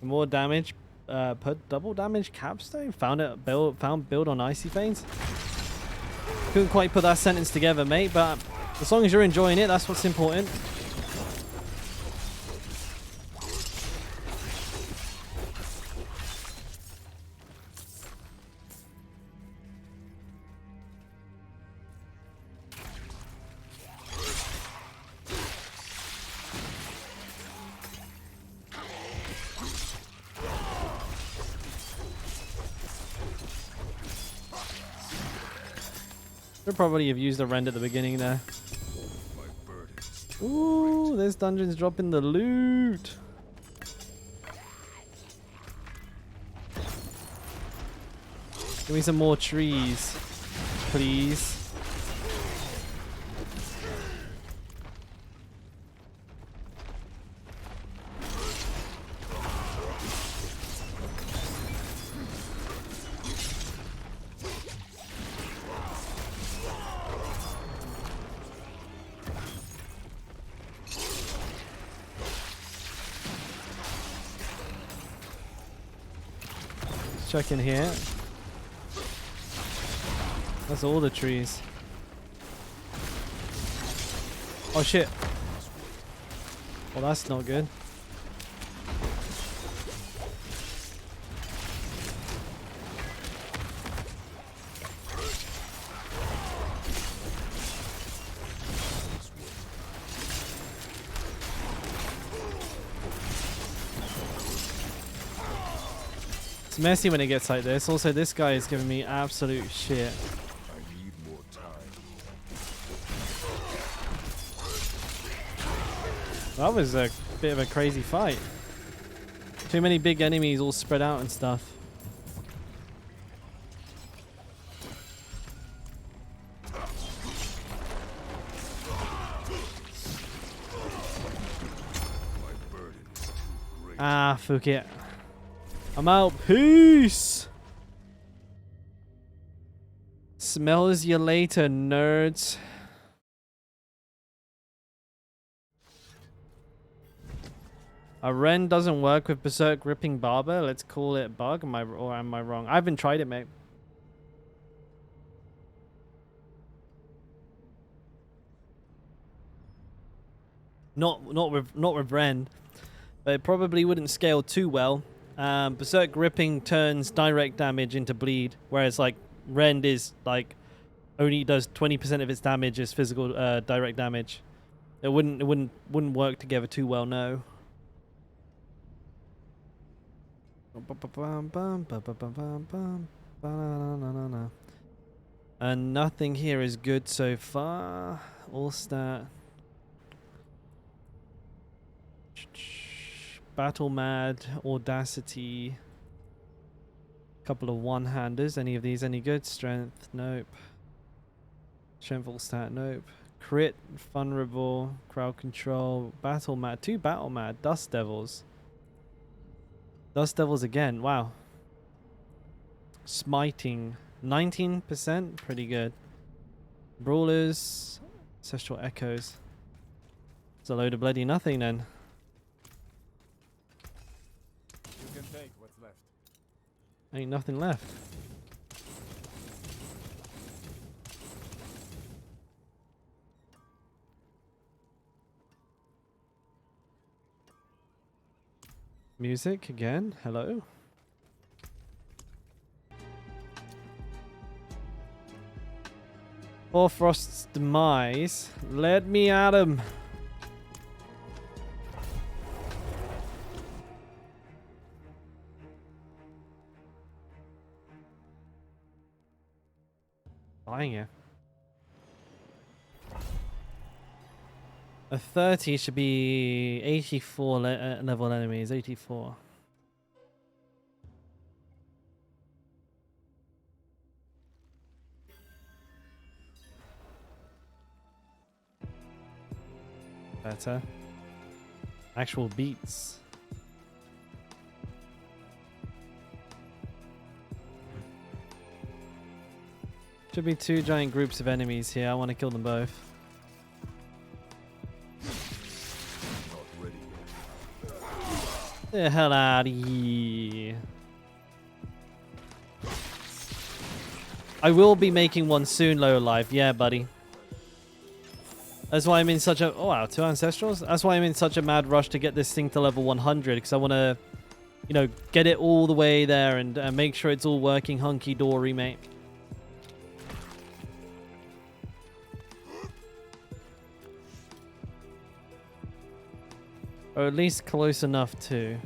More damage. Put double damage capstone. Found build on icy veins. Couldn't quite put that sentence together, mate, but as long as you're enjoying it, that's what's important. Should probably have used a rend at the beginning there. Ooh, this dungeon's dropping the loot. Give me some more trees, please. Check in here. That's all the trees. Oh shit. Well, that's not good. It's messy when it gets like this. Also, this guy is giving me absolute shit. I need more time. That was a bit of a crazy fight. Too many big enemies all spread out and stuff. Ah, fuck it. I'm out. Peace. Smells you later, nerds. A Ren doesn't work with Berserk Ripping Barber. Let's call it bug. Am I wrong? I haven't tried it, mate. Not with Ren, but it probably wouldn't scale too well. Berserk Ripping turns direct damage into bleed, whereas like Rend is like only does 20% of its damage as physical direct damage. It wouldn't work together too well, no. And nothing here is good so far. All stat. Battle Mad, Audacity, couple of one-handers. Any of these any good? Strength, nope. Strength all stat, nope. Crit, Vulnerable, Crowd Control, Battle Mad, 2 Battle Mad, Dust Devils. Dust Devils again, wow. Smiting, 19%, pretty good. Brawlers, Ancestral Echoes. It's a load of bloody nothing then. Take what's left. Ain't nothing left. Music again. Hello. Hoarfrost's demise. Let me at him. Buying it. A 30 should be 84 level enemies. 84. Better. Actual beats. Should be 2 giant groups of enemies here. I want to kill them both. The hell out of here. I will be making one soon, Low Life. Yeah, buddy. That's why I'm in such a... Oh, wow, 2 Ancestrals? That's why I'm in such a mad rush to get this thing to level 100. Because I want to, you know, get it all the way there and make sure it's all working hunky-dory, mate. Or at least close enough to.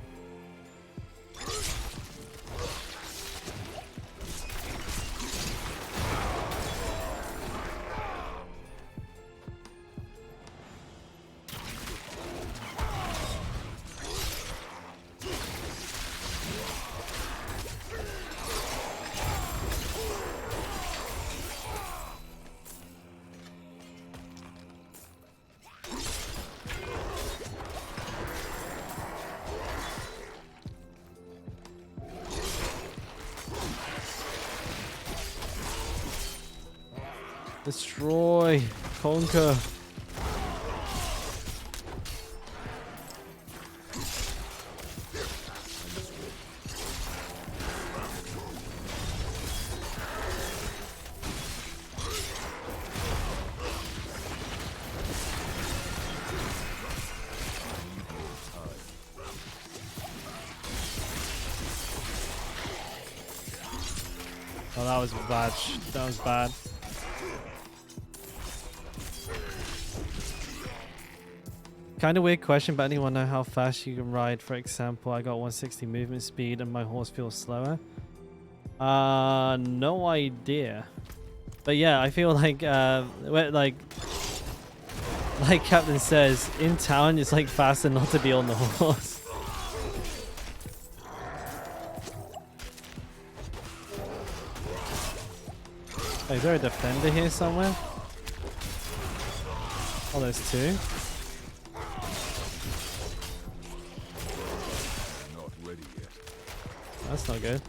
Destroy. Conquer. Oh, that was bad. That was bad. Kind of weird question, but anyone know how fast you can ride? For example, I got 160 movement speed and my horse feels slower. No idea. But yeah, I feel like like Captain says, in town it's like faster not to be on the horse. Oh, is there a defender here somewhere? Oh, there's 2. That's not good.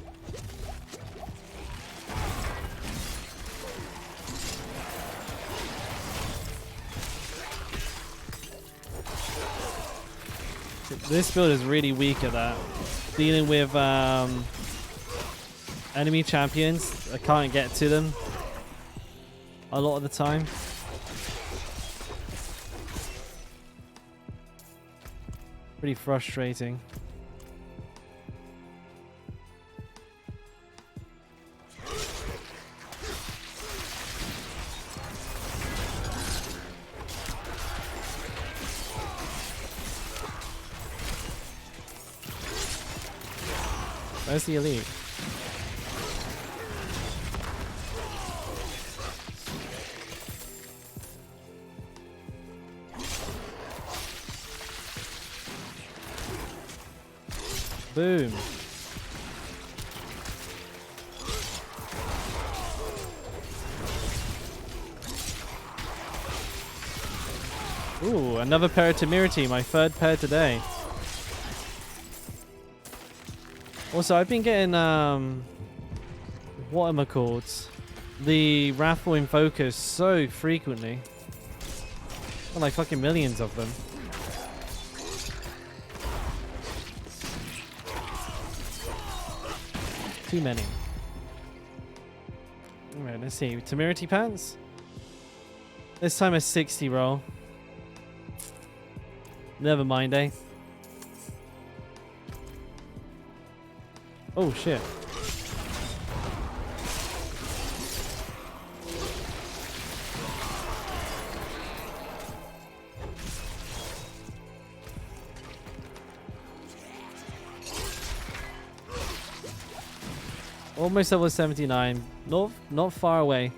This build is really weak at that. Dealing with enemy champions, I can't get to them a lot of the time. Pretty frustrating. Where's the elite? Boom. Ooh, another pair of Temerity, my 3rd pair today. Also, I've been getting, what am I called? The raffle in focus so frequently. Well, like fucking millions of them. Too many. Alright, let's see. Temerity pants? This time a 60 roll. Never mind, eh? Oh shit. Almost level 79. Not far away.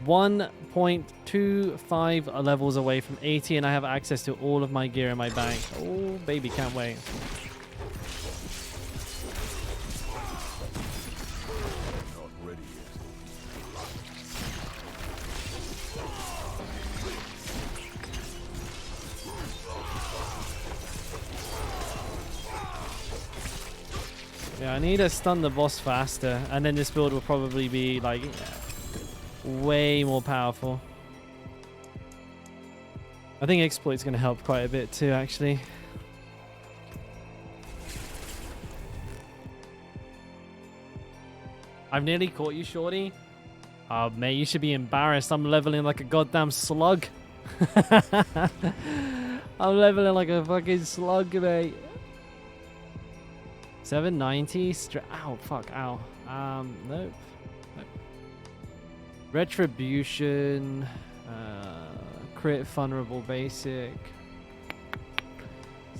1.25 levels away from 80, and I have access to all of my gear in my bank. Oh, baby, can't wait. Not ready yet. Yeah, I need to stun the boss faster, and then this build will probably be like way more powerful. I think exploit's going to help quite a bit too, actually. I've nearly caught you, shorty. Oh, mate, you should be embarrassed. I'm leveling like a goddamn slug. I'm leveling like a fucking slug, mate. 790. Ow, fuck, ow. Nope. Retribution. Crit, vulnerable, basic.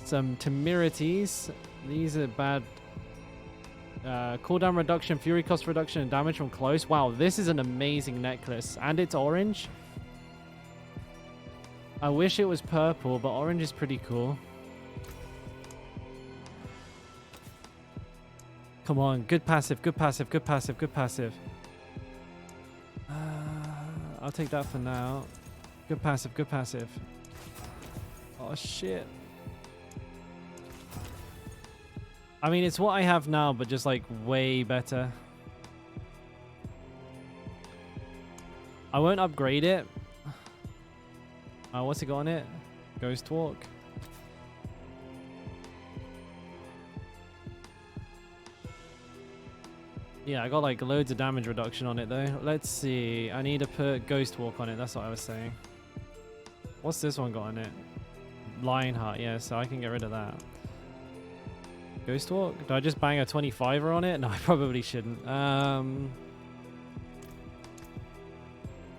Some temerities. These are bad. Cooldown reduction, fury cost reduction, and damage from close. Wow, this is an amazing necklace. And it's orange. I wish it was purple, but orange is pretty cool. Come on, good passive, good passive, good passive, good passive. I'll take that for now. Good passive, good passive. Oh, shit. I mean, it's what I have now, but just like way better. I won't upgrade it. What's it got on it? Ghost Walk. Yeah, I got like loads of damage reduction on it though. Let's see. I need to put Ghost Walk on it. That's what I was saying. What's this one got on it? Lionheart. Yeah, so I can get rid of that. Ghost Walk? Do I just bang a 25er on it? No, I probably shouldn't.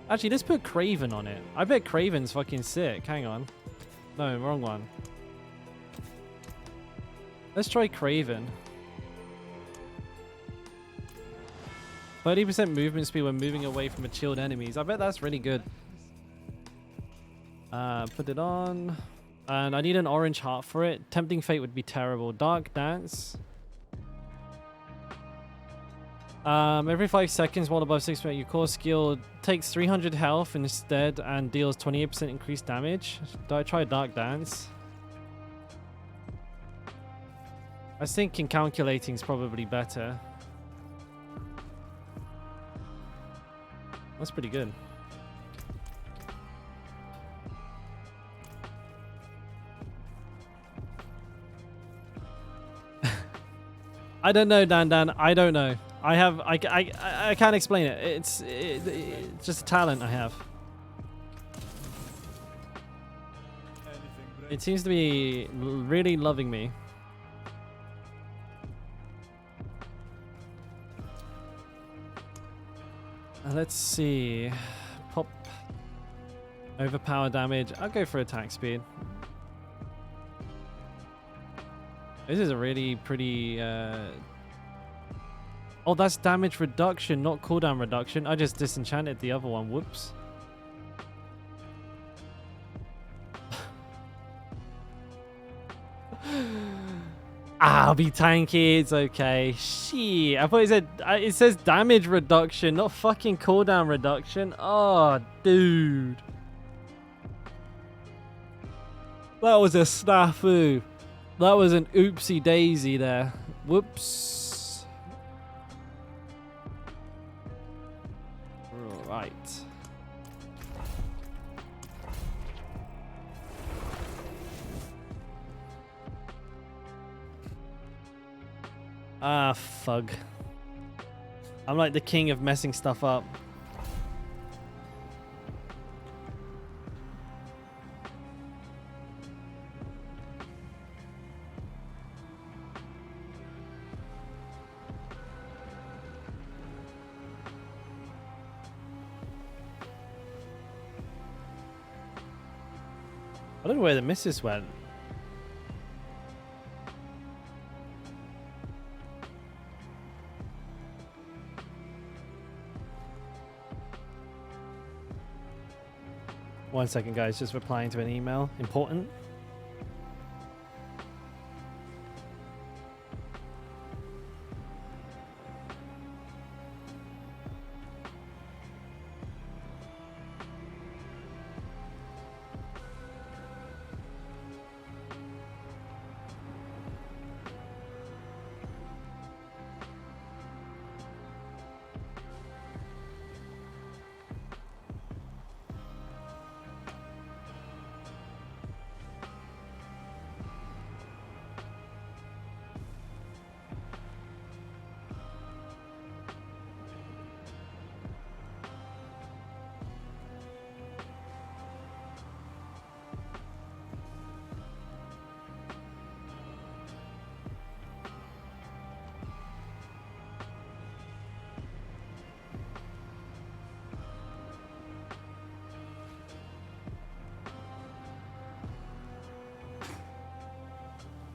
Actually, let's put Craven on it. I bet Craven's fucking sick. Hang on. No, wrong one. Let's try Craven. 30% movement speed when moving away from chilled enemies. I bet that's really good. Put it on. And I need an orange heart for it. Tempting Fate would be terrible. Dark Dance. Every 5 seconds, while above 6%, your core skill takes 300 health instead and deals 28% increased damage. Do I try Dark Dance? I was thinking calculating is probably better. That's pretty good. I don't know, Dan. I don't know. I can't explain it. It's just a talent I have. It seems to be really loving me. Let's see. Pop. Overpower damage. I'll go for attack speed. This is a really pretty... Oh, that's damage reduction, not cooldown reduction. I just disenchanted the other one. Whoops. I'll be tanky. It's okay. Shit. I thought it says damage reduction, not fucking cooldown reduction. Oh, dude. That was a snafu. That was an oopsie daisy there. Whoops. Right. Ah, fug. I'm like the king of messing stuff up. I don't know where the missus went. 1 second, guys. Just replying to an email. Important.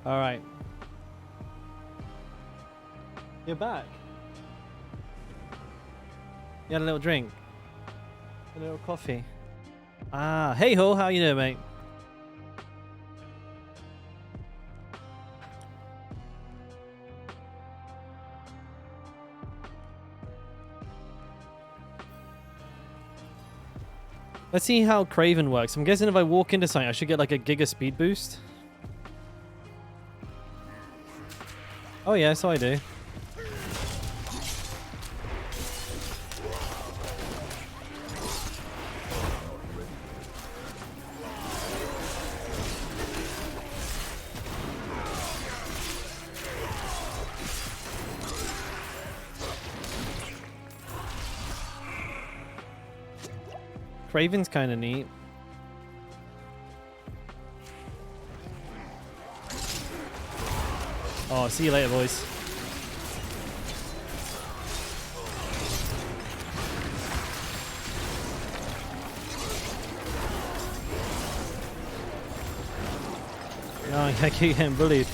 All right. You're back. You had a little drink. A little coffee. Ah, hey ho, how you doing, mate? Let's see how Craven works. I'm guessing if I walk into something, I should get like a giga speed boost. Oh yeah, so I do. Craven's kind of neat. Oh, see you later, boys. No, I keep getting bullied.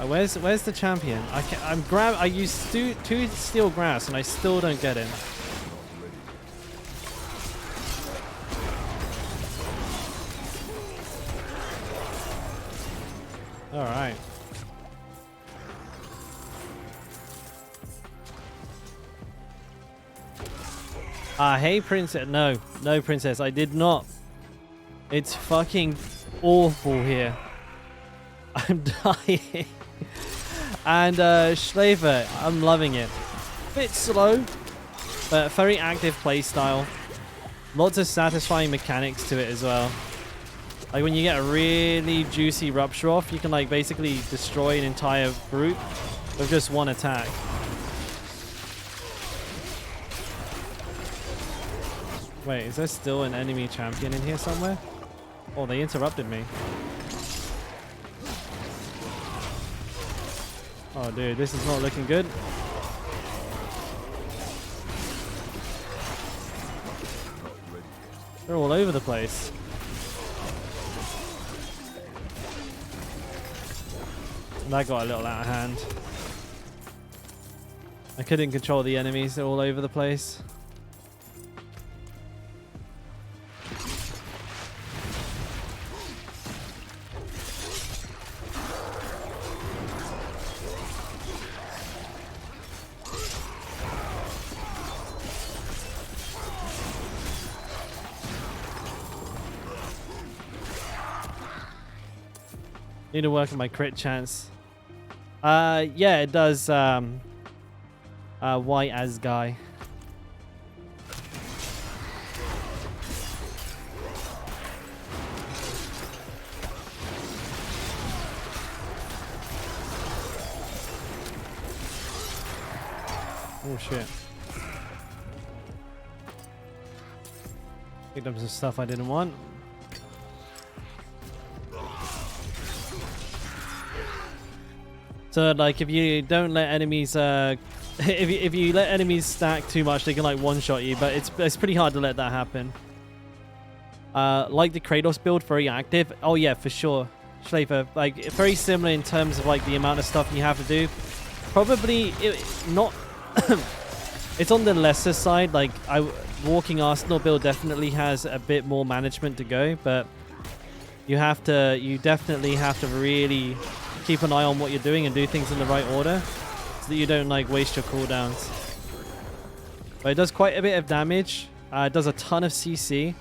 Where's the champion? I use two steel grass and I still don't get him. All right. Hey, princess. No, princess. I did not. It's fucking awful here. I'm dying. And Schleifer, I'm loving it. Bit slow, but very active playstyle. Lots of satisfying mechanics to it as well. Like when you get a really juicy rupture off, you can like basically destroy an entire group with just one attack. Wait, is there still an enemy champion in here somewhere? Oh, they interrupted me. Oh, dude, this is not looking good. They're all over the place. That got a little out of hand. I couldn't control the enemies, they're all over the place. Need to work on my crit chance. Yeah, it does. White as guy. Oh shit. Picked up some stuff I didn't want. So like if you don't let enemies if you let enemies stack too much, they can like one-shot you, but it's pretty hard to let that happen. Like the Kratos build, very active. Oh yeah, for sure. Schleifer, like very similar in terms of like the amount of stuff you have to do. Probably not it's on the lesser side. Like walking Arsenal build definitely has a bit more management to go, but you definitely have to really keep an eye on what you're doing and do things in the right order so that you don't like waste your cooldowns. But it does quite a bit of damage. It does a ton of CC.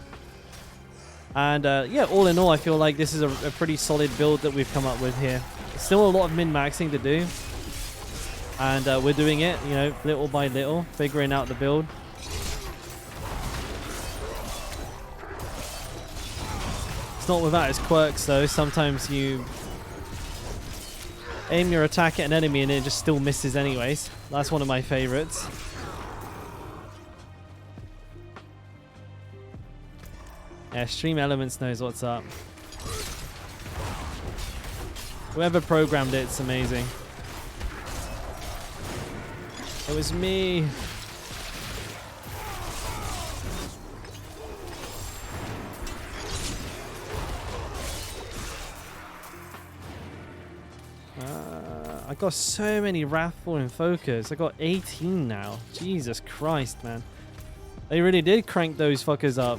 And yeah, all in all, I feel like this is a pretty solid build that we've come up with here. Still a lot of min-maxing to do. And we're doing it, you know, little by little, figuring out the build. It's not without its quirks though. Sometimes you aim your attack at an enemy and it just still misses anyways. That's one of my favorites. Yeah, Stream Elements knows what's up. Whoever programmed it's amazing. It was me. I got so many Wrathful in focus. I got 18 now. Jesus Christ, man. They really did crank those fuckers up.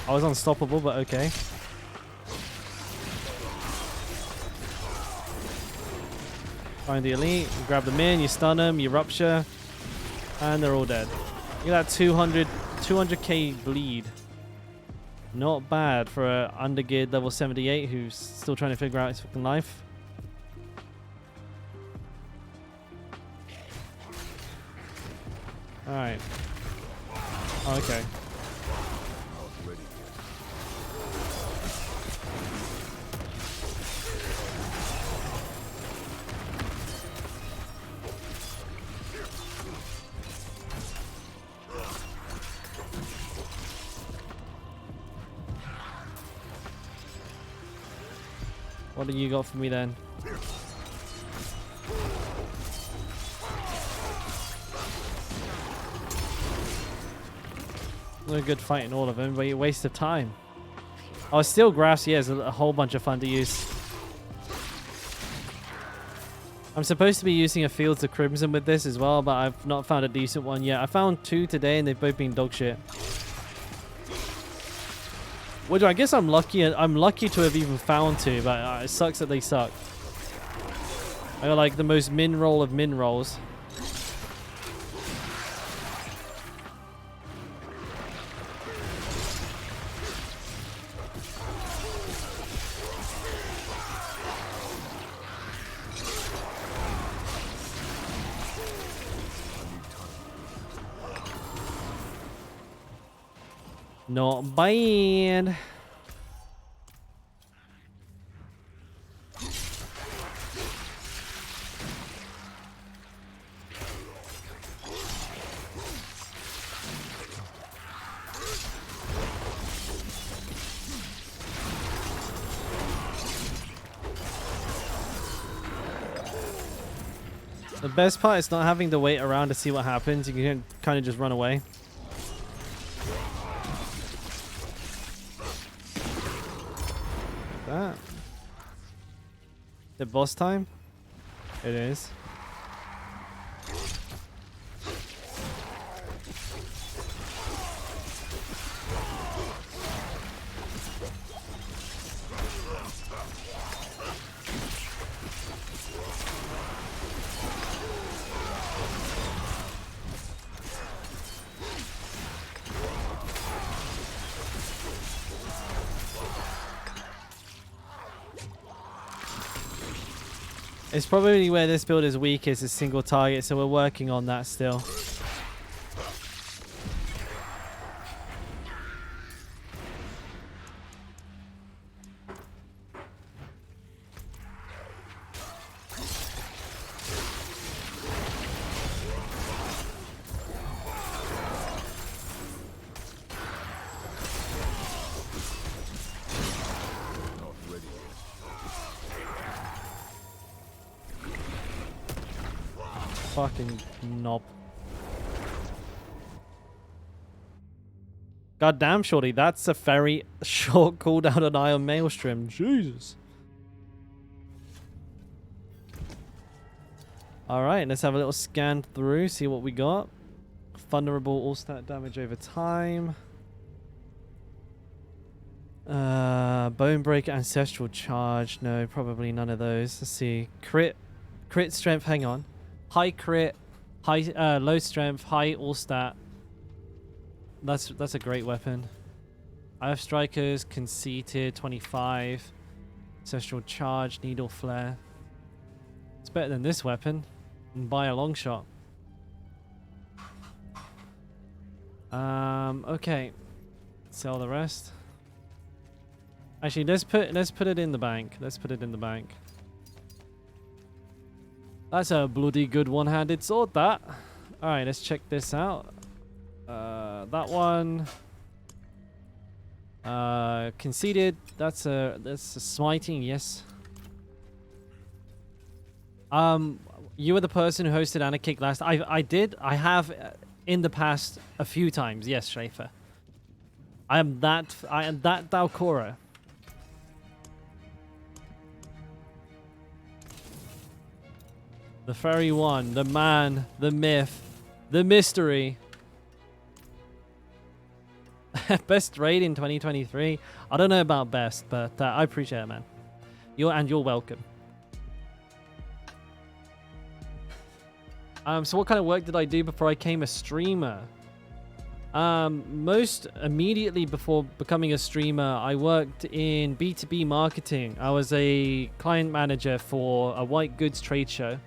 I was unstoppable, but okay. Find the elite, you grab them in, you stun them, you rupture, and they're all dead. Look at that 200k bleed. Not bad for a undergeared level 78 who's still trying to figure out his fucking life. Alright. Oh, okay. What do you got for me then? No good fighting all of them, but a waste of time. Oh, Steel Grass, yeah, is a whole bunch of fun to use. I'm supposed to be using a Fields of Crimson with this as well, but I've not found a decent one yet. I found 2 today and they've both been dog shit. Which I guess I'm lucky to have even found 2, but it sucks that they suck. I got like the most min roll of min rolls. Not bad. The best part is not having to wait around to see what happens. You can kind of just run away. That. The boss time? It is. It's probably where this build is weakest, is single target, so we're working on that still. Fucking knob. God damn, shorty, that's a very short cooldown on Iron Maelstrom. Jesus. All right, let's have a little scan through, see what we got. Vulnerable all stat damage over time. Bone break, ancestral charge. No, probably none of those. Let's see. Crit strength. Hang on. High crit, high low strength, high all stat. That's a great weapon. I have strikers, conceited, 25. Ancestral charge, needle flare. It's better than this weapon, and by a long shot. Okay. Sell the rest. Actually, let's put it in the bank. Let's put it in the bank. That's a bloody good one-handed sword, that. All right, let's check this out. That one. Conceded. That's a smiting. Yes. You were the person who hosted Anakick last. I did. I have in the past a few times. Yes, Schaefer. I am that Dalkora. The fairy one, the man, the myth, the mystery. Best raid in 2023. I don't know about best, but I appreciate it, man. You're welcome. So what kind of work did I do before I became a streamer? Most immediately before becoming a streamer, I worked in B2B marketing. I was a client manager for a white goods trade show.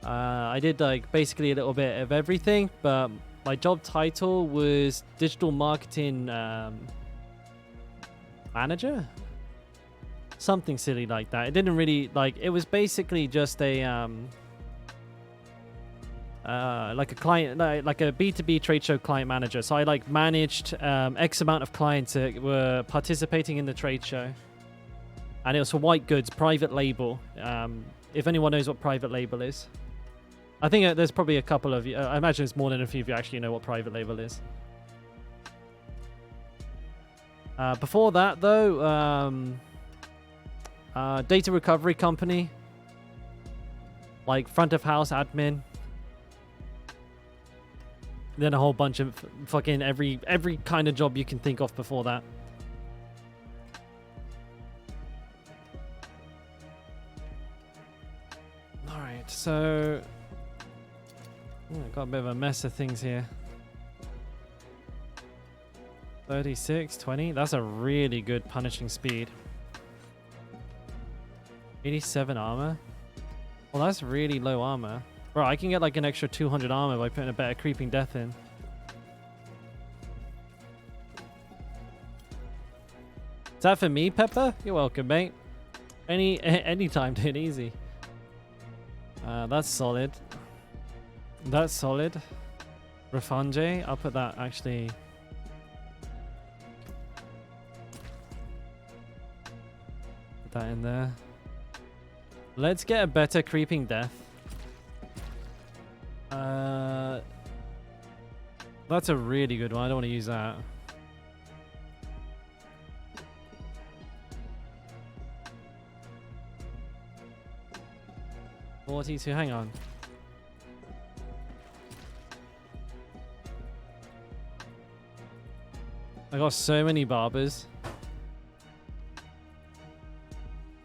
I did like basically a little bit of everything, but my job title was digital marketing manager, something silly like that. It didn't really like. It was basically just a like a client, like a B2B trade show client manager. So I like managed X amount of clients that were participating in the trade show, and it was for white goods, private label. If anyone knows what private label is. I think there's probably a couple of you. I imagine it's more than a few of you actually know what private label is. Before that, though, data recovery company, like front of house admin. Then a whole bunch of fucking every kind of job you can think of before that. All right, so. Got a bit of a mess of things here. 36, 20. That's a really good punishing speed. 87 armor. Well, that's really low armor. Bro, I can get like an extra 200 armor by putting a better creeping death in. Is that for me, Pepper? You're welcome, mate. Anytime, dude. Easy. That's solid. That's solid. Rafange, I'll put that actually. Put that in there. Let's get a better creeping death. That's a really good one. I don't want to use that. $42, hang on. I got so many barbers.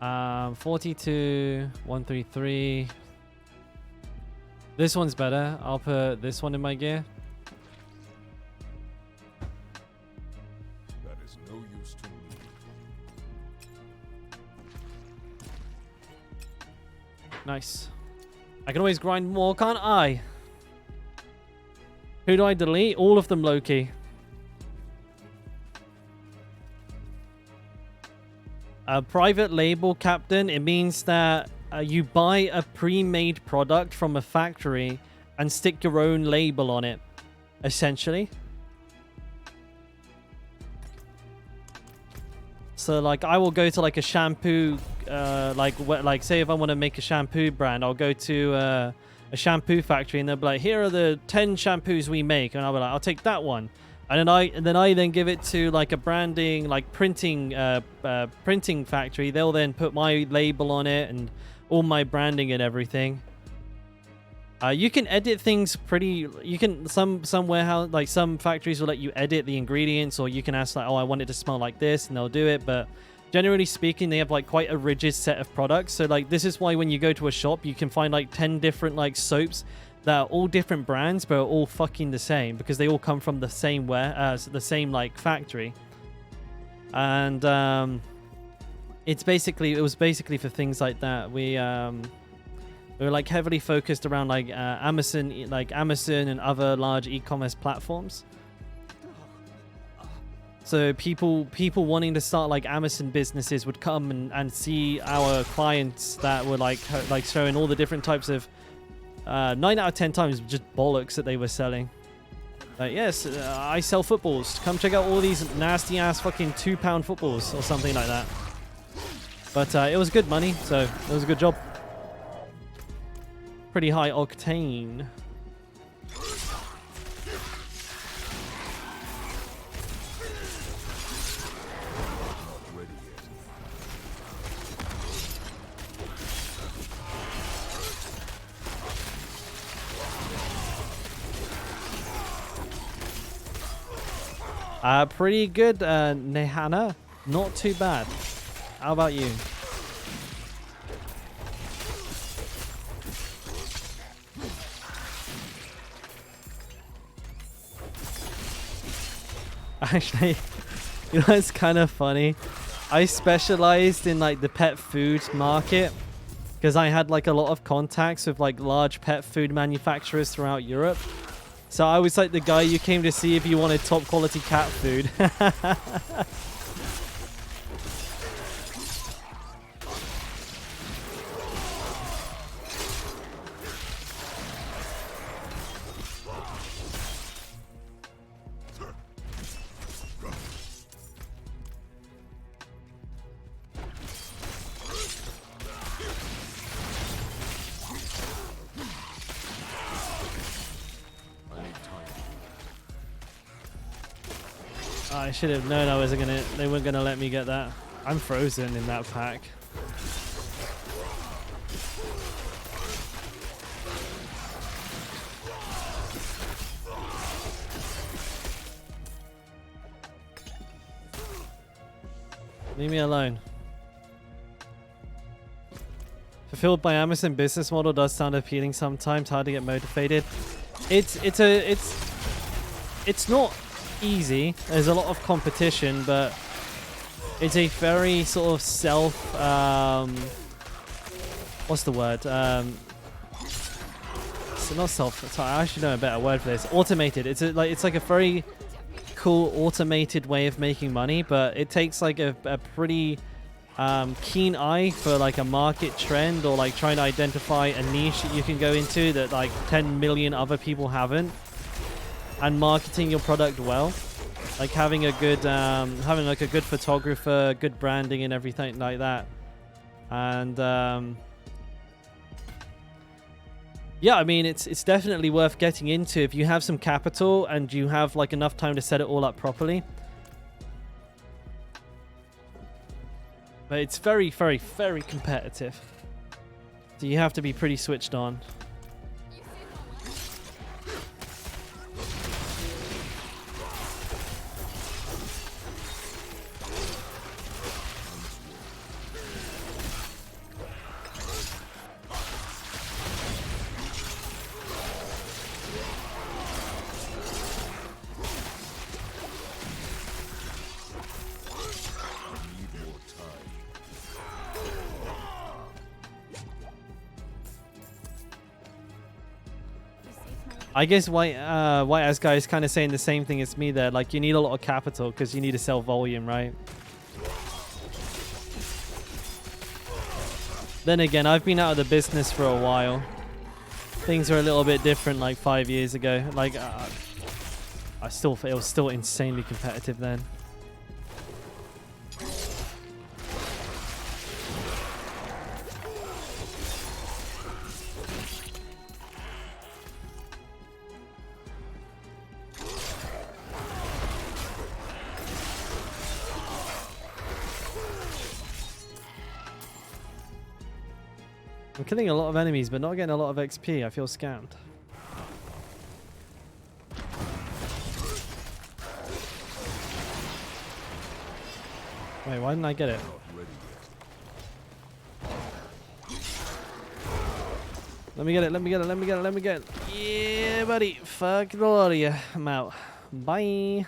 42, 133. This one's better. I'll put this one in my gear. That is no use to me. Nice. I can always grind more, can't I? Who do I delete? All of them, Loki. A private label, Captain, it means that you buy a pre-made product from a factory and stick your own label on it, essentially. So, like, I will go to, like, a shampoo, like say if I want to make a shampoo brand, I'll go to a shampoo factory and they'll be like, here are the 10 shampoos we make. And I'll be like, I'll take that one. And then I give it to like a branding, like printing factory. They'll then put my label on it and all my branding and everything. You can edit things pretty. You can some warehouse, like some factories will let you edit the ingredients, or you can ask like, oh, I want it to smell like this, and they'll do it. But generally speaking, they have like quite a rigid set of products. So like this is why when you go to a shop, you can find like 10 different like soaps that are all different brands, but are all fucking the same because they all come from the same the same like factory. And it was basically for things like that. We were like heavily focused around like Amazon and other large e-commerce platforms. So people wanting to start like Amazon businesses would come and see our clients that were like showing all the different types of 9 out of 10 times just bollocks that they were selling. Like, yes, I sell footballs. Come check out all these nasty ass fucking £2 footballs or something like that. But it was good money, so it was a good job. Pretty high octane. Pretty good, Nehana. Not too bad. How about you? Actually, you know, it's kind of funny. I specialized in like the pet food market because I had like a lot of contacts with like large pet food manufacturers throughout Europe. So I was like the guy you came to see if you wanted top quality cat food. I should have known they weren't gonna let me get that. I'm frozen in that pack. Leave me alone. Fulfilled by Amazon business model does sound appealing sometimes. Hard to get motivated. It's not easy. There's a lot of competition, but it's a very sort of what's the word? So not self. Sorry, I should know a better word for this. Automated. It's like a very cool automated way of making money, but it takes like a pretty keen eye for like a market trend or like trying to identify a niche that you can go into that like 10 million other people haven't. And marketing your product well, like having a good photographer, good branding and everything like that. And yeah, I mean, it's definitely worth getting into if you have some capital and you have like enough time to set it all up properly. But it's very, very, very competitive. So you have to be pretty switched on. I guess White Ass Guy is kind of saying the same thing as me there. Like, you need a lot of capital because you need to sell volume, right? Then again, I've been out of the business for a while. Things are a little bit different like 5 years ago. Like, it was still insanely competitive then. I'm killing a lot of enemies, but not getting a lot of XP. I feel scammed. Wait, why didn't I get it? Let me get it, let me get it, let me get it, let me get it. Yeah, buddy. Fuck the lot of you. I'm out. Bye.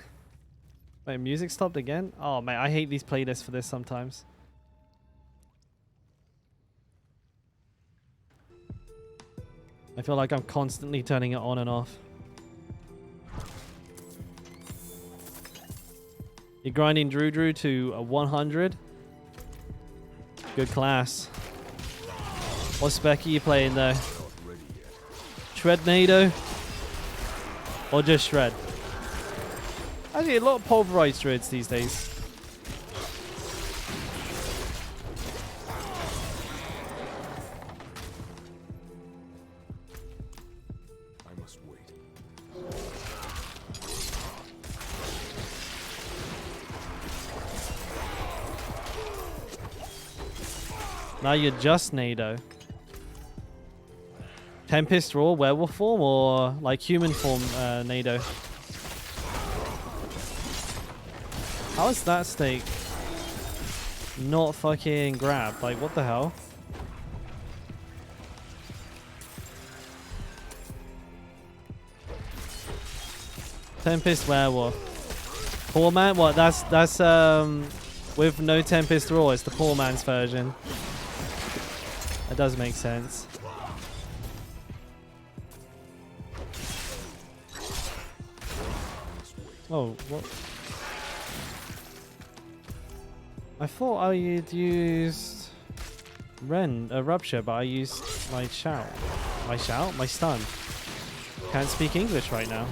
Wait, music stopped again? Oh, man, I hate these playlists for this sometimes. I feel like I'm constantly turning it on and off. You're grinding Drew to a 100. Good class. What spec are you playing though? Shrednado? Or just Shred? I see a lot of pulverized Shreds these days. I must wait. Now you're just Nado. Tempest Raw, werewolf form, or like human form Nado? How is that stake not fucking grabbed? Like, what the hell? Tempest werewolf. Poor man? What? That's with no Tempest Raw. It's the poor man's version. That does make sense. Oh, what? I thought I had used Rupture, but I used my shout. My shout? My stun. Can't speak English right now.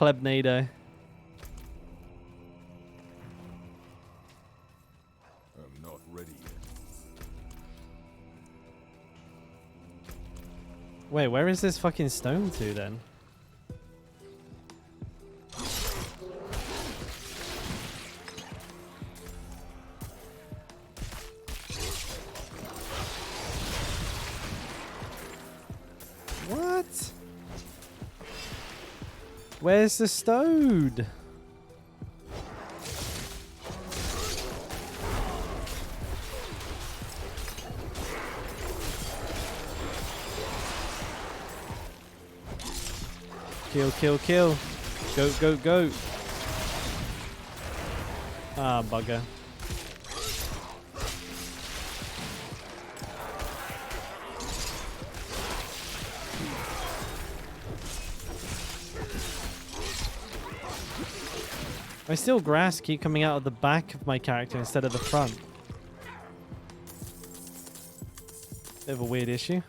Plebnado. I'm not ready yet. Wait, where is this fucking stone to then? What? Where's the stone? Kill, kill, kill. Go, go, go. Ah, bugger. I still grass keep coming out of the back of my character instead of the front. Bit of a weird issue.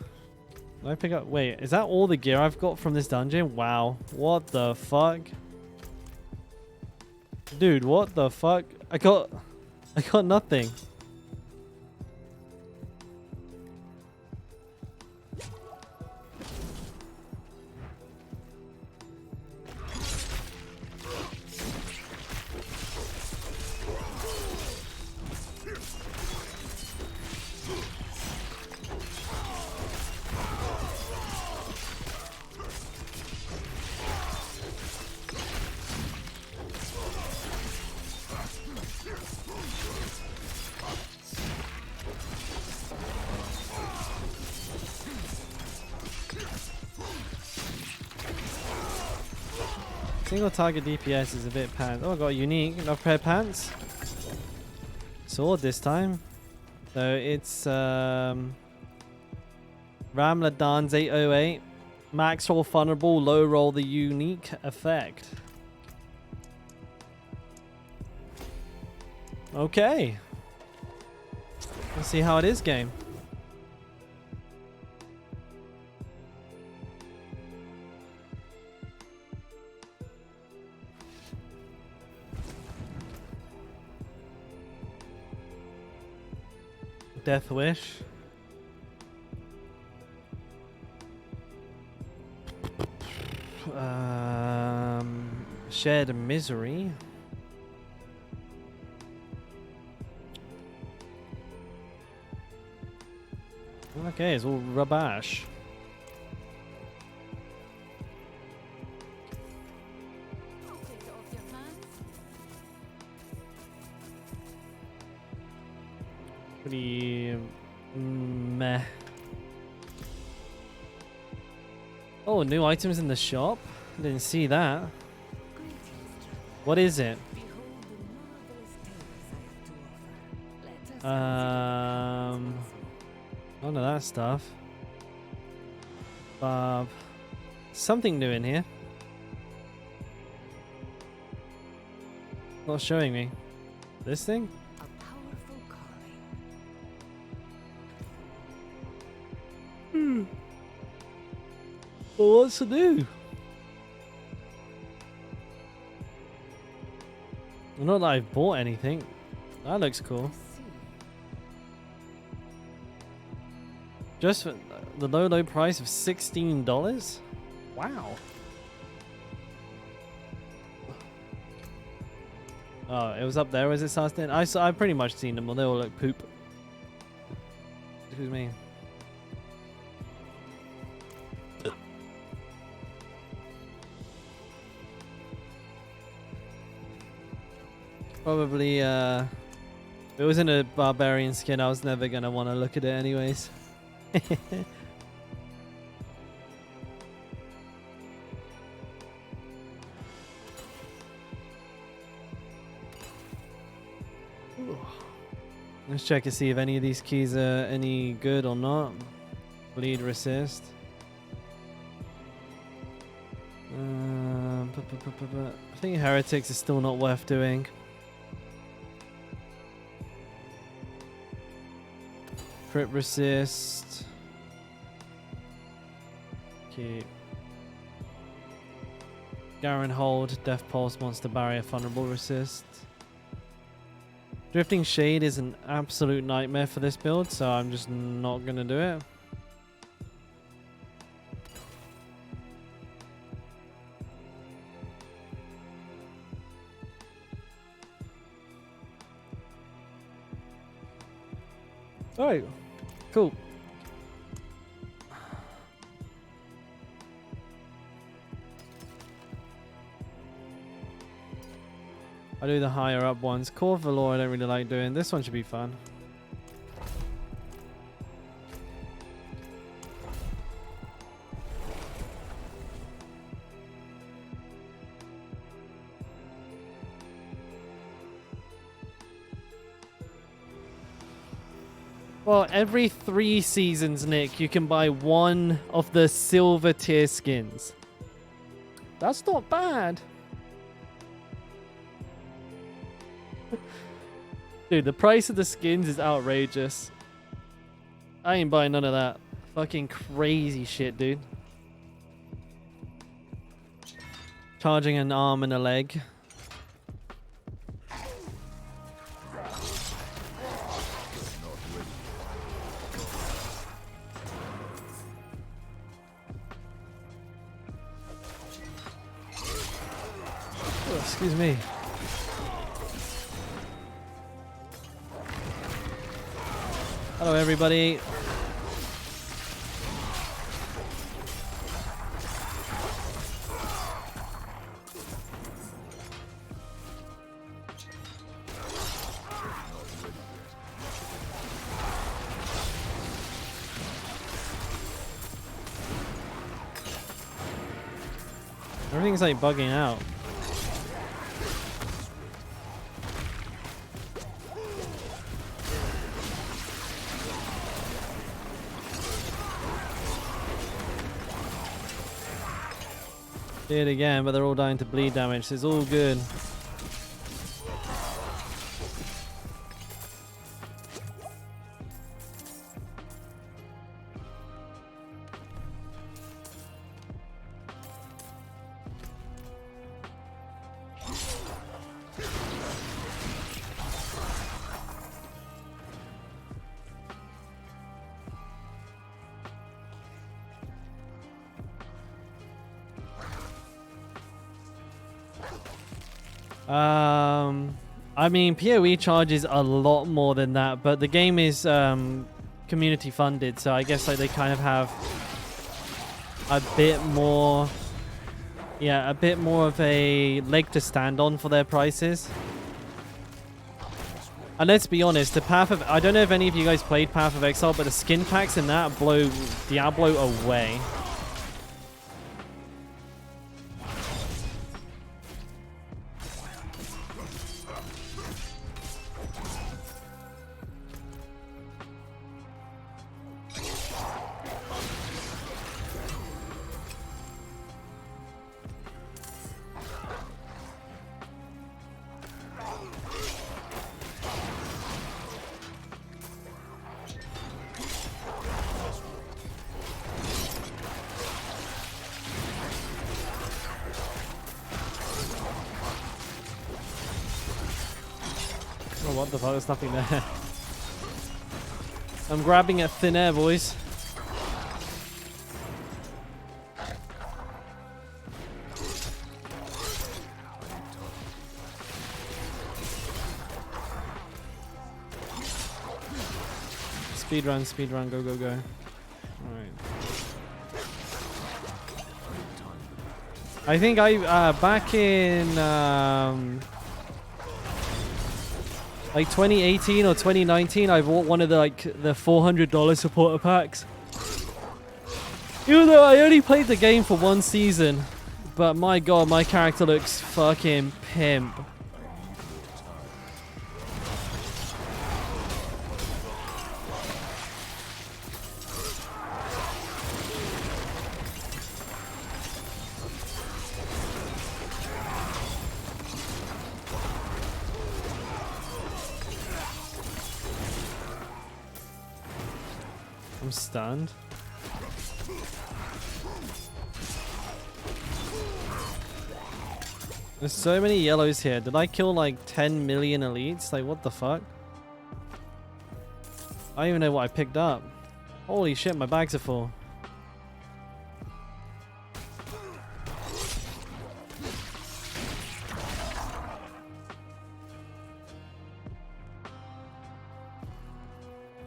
Did I pick up? Wait, is that all the gear I've got from this dungeon? Wow. What the fuck? Dude, what the fuck? I got nothing. Single target DPS is a bit pants. Oh, I got a unique. Enough pair of pants. Sword this time. So it's Ramladan's 808. Max roll vulnerable, low roll the unique effect. Okay. Let's see how it is, game. Death Wish. Shared Misery. Okay, it's all rubbish. I'll take it off your hands. Pretty meh. Oh, new items in the shop? Didn't see that. Greetings, traveler. What is it? Behold the marvelous tales I have to offer. Let us None of that stuff. Barb. Something new in here. Not showing me. This thing? a powerful calling. Well, what's to do? Not that I've bought anything. That looks cool. See. Just for the low price of $16? Wow. Oh, it was up there as it starts then. I've pretty much seen them. Well, they all look poop. Excuse me. Probably, if it wasn't a barbarian skin, I was never gonna want to look at it anyways. Let's check to see if any of these keys are any good or not. Bleed resist. I think heretics is still not worth doing. Crit resist. Keep. Garen hold. Death pulse. Monster barrier. Vulnerable resist. Drifting Shade is an absolute nightmare for this build, so I'm just not gonna do it. Alright, cool. I do the higher up ones. Core Valor I don't really like doing. This one should be fun. Well, every 3 seasons, Nick, you can buy one of the silver tier skins. That's not bad. Dude, the price of the skins is outrageous. I ain't buying none of that. Fucking crazy shit, dude. Charging an arm and a leg. Oh, excuse me. Hello, everybody. Everything's like bugging out. Did it again, but they're all dying to bleed damage, so it's all good. I mean, PoE charges a lot more than that, but the game is community funded, so I guess like they kind of have a bit more, yeah, a bit more of a leg to stand on for their prices. And let's be honest, the Path of, I don't know if any of you guys played Path of Exile, but the skin packs in that blow Diablo away. Oh, what the fuck? There's nothing there. I'm grabbing at thin air, boys. Speed run, go, go, go. Alright. I think I, back in, like 2018 or 2019, I bought one of the the $400 supporter packs. Even though I only played the game for one season, but my god, my character looks fucking pimp. I'm stunned. There's so many yellows here. Did I kill like 10 million elites? Like, what the fuck? I don't even know what I picked up. Holy shit, my bags are full.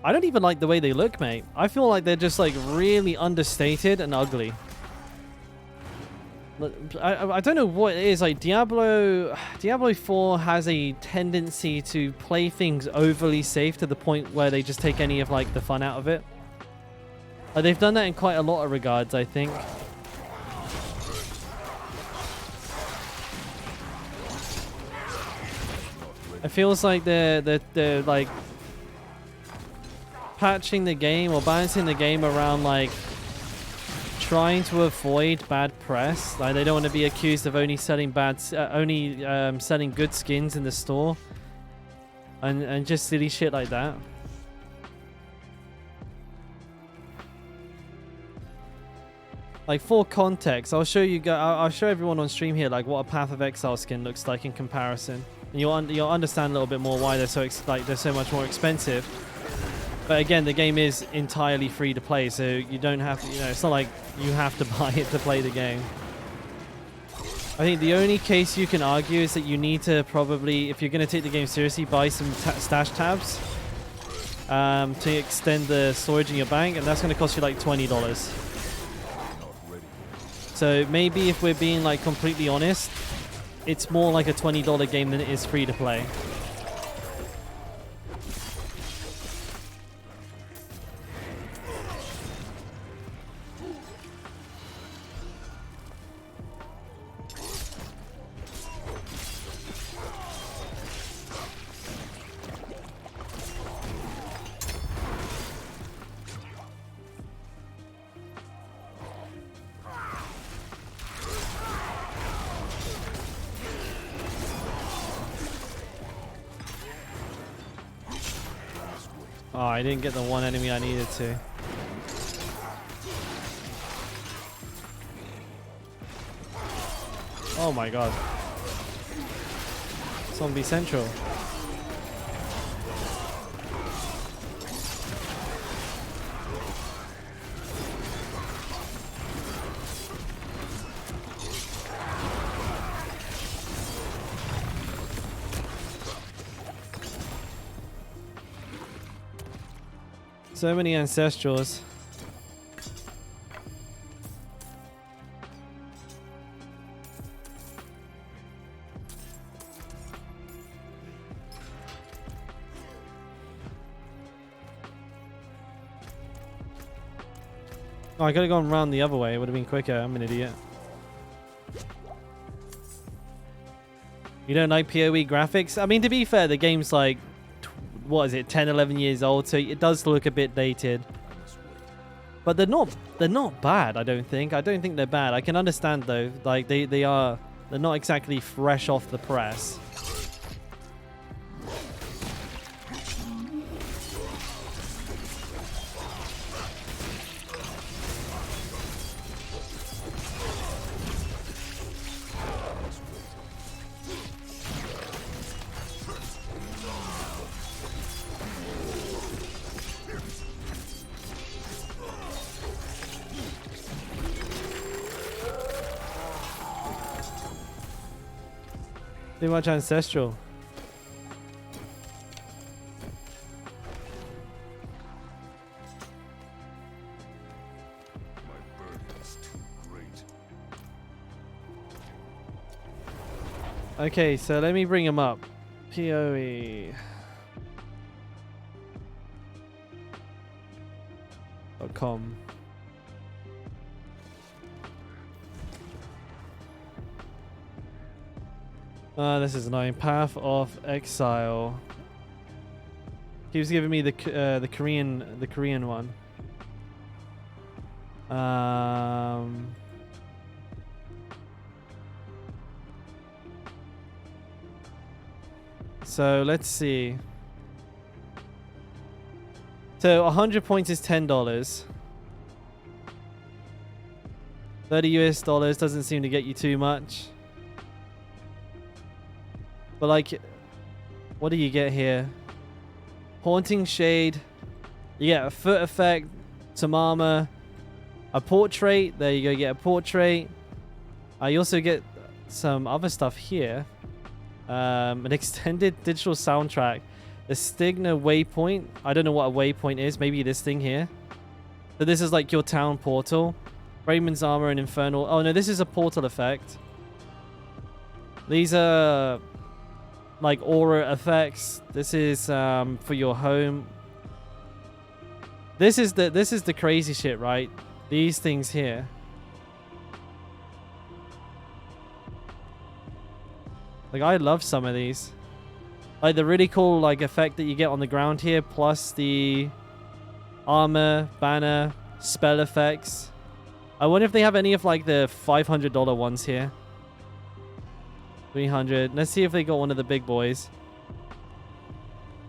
I don't even like the way they look, mate. I feel like they're just like really understated and ugly. I don't know what it is. Like Diablo 4 has a tendency to play things overly safe to the point where they just take any of like the fun out of it. They've done that in quite a lot of regards, I think. It feels like they're like patching the game or balancing the game around like trying to avoid bad press. Like they don't want to be accused of only selling selling good skins in the store and just silly shit like that. Like for context, I'll show you I'll show everyone on stream here like what a Path of Exile skin looks like in comparison, and you'll understand a little bit more why they're so they're so much more expensive. But again, the game is entirely free to play, so you don't have to, you know, it's not like you have to buy it to play the game. I think the only case you can argue is that you need to probably, if you're going to take the game seriously, buy some stash tabs to extend the storage in your bank, and that's going to cost you like $20. So maybe if we're being like completely honest, it's more like a $20 game than it is free to play. Oh, I didn't get the one enemy I needed to. Oh my god. Zombie Central. So many ancestrals. Oh, I could have gone around the other way. It would have been quicker. I'm an idiot. You don't like PoE graphics? I mean, to be fair, the game's like, what is it, 10, 11 years old, so it does look a bit dated. But they're not bad, I don't think. I don't think they're bad. I can understand though, like they're not exactly fresh off the press. Too much ancestral. My burden is too great. Okay, so let me bring him up. PoE. .com. This is annoying. Path of Exile. Keeps giving me the Korean one. So let's see. So 100 points is $10. 30 US dollars doesn't seem to get you too much. But like, what do you get here? Haunting Shade. You get a foot effect, some armor, a portrait. There you go, you get a portrait. You also get some other stuff here. An extended digital soundtrack. The Stigna Waypoint. I don't know what a waypoint is. Maybe this thing here. So this is like your town portal. Raymond's armor and infernal. Oh no, this is a portal effect. These are like aura effects. This is for your home. This is the crazy shit, right? These things here. Like, I love some of these. Like the really cool like effect that you get on the ground here, plus the armor, banner, spell effects. I wonder if they have any of like the $500 ones here. 300. Let's see if they got one of the big boys.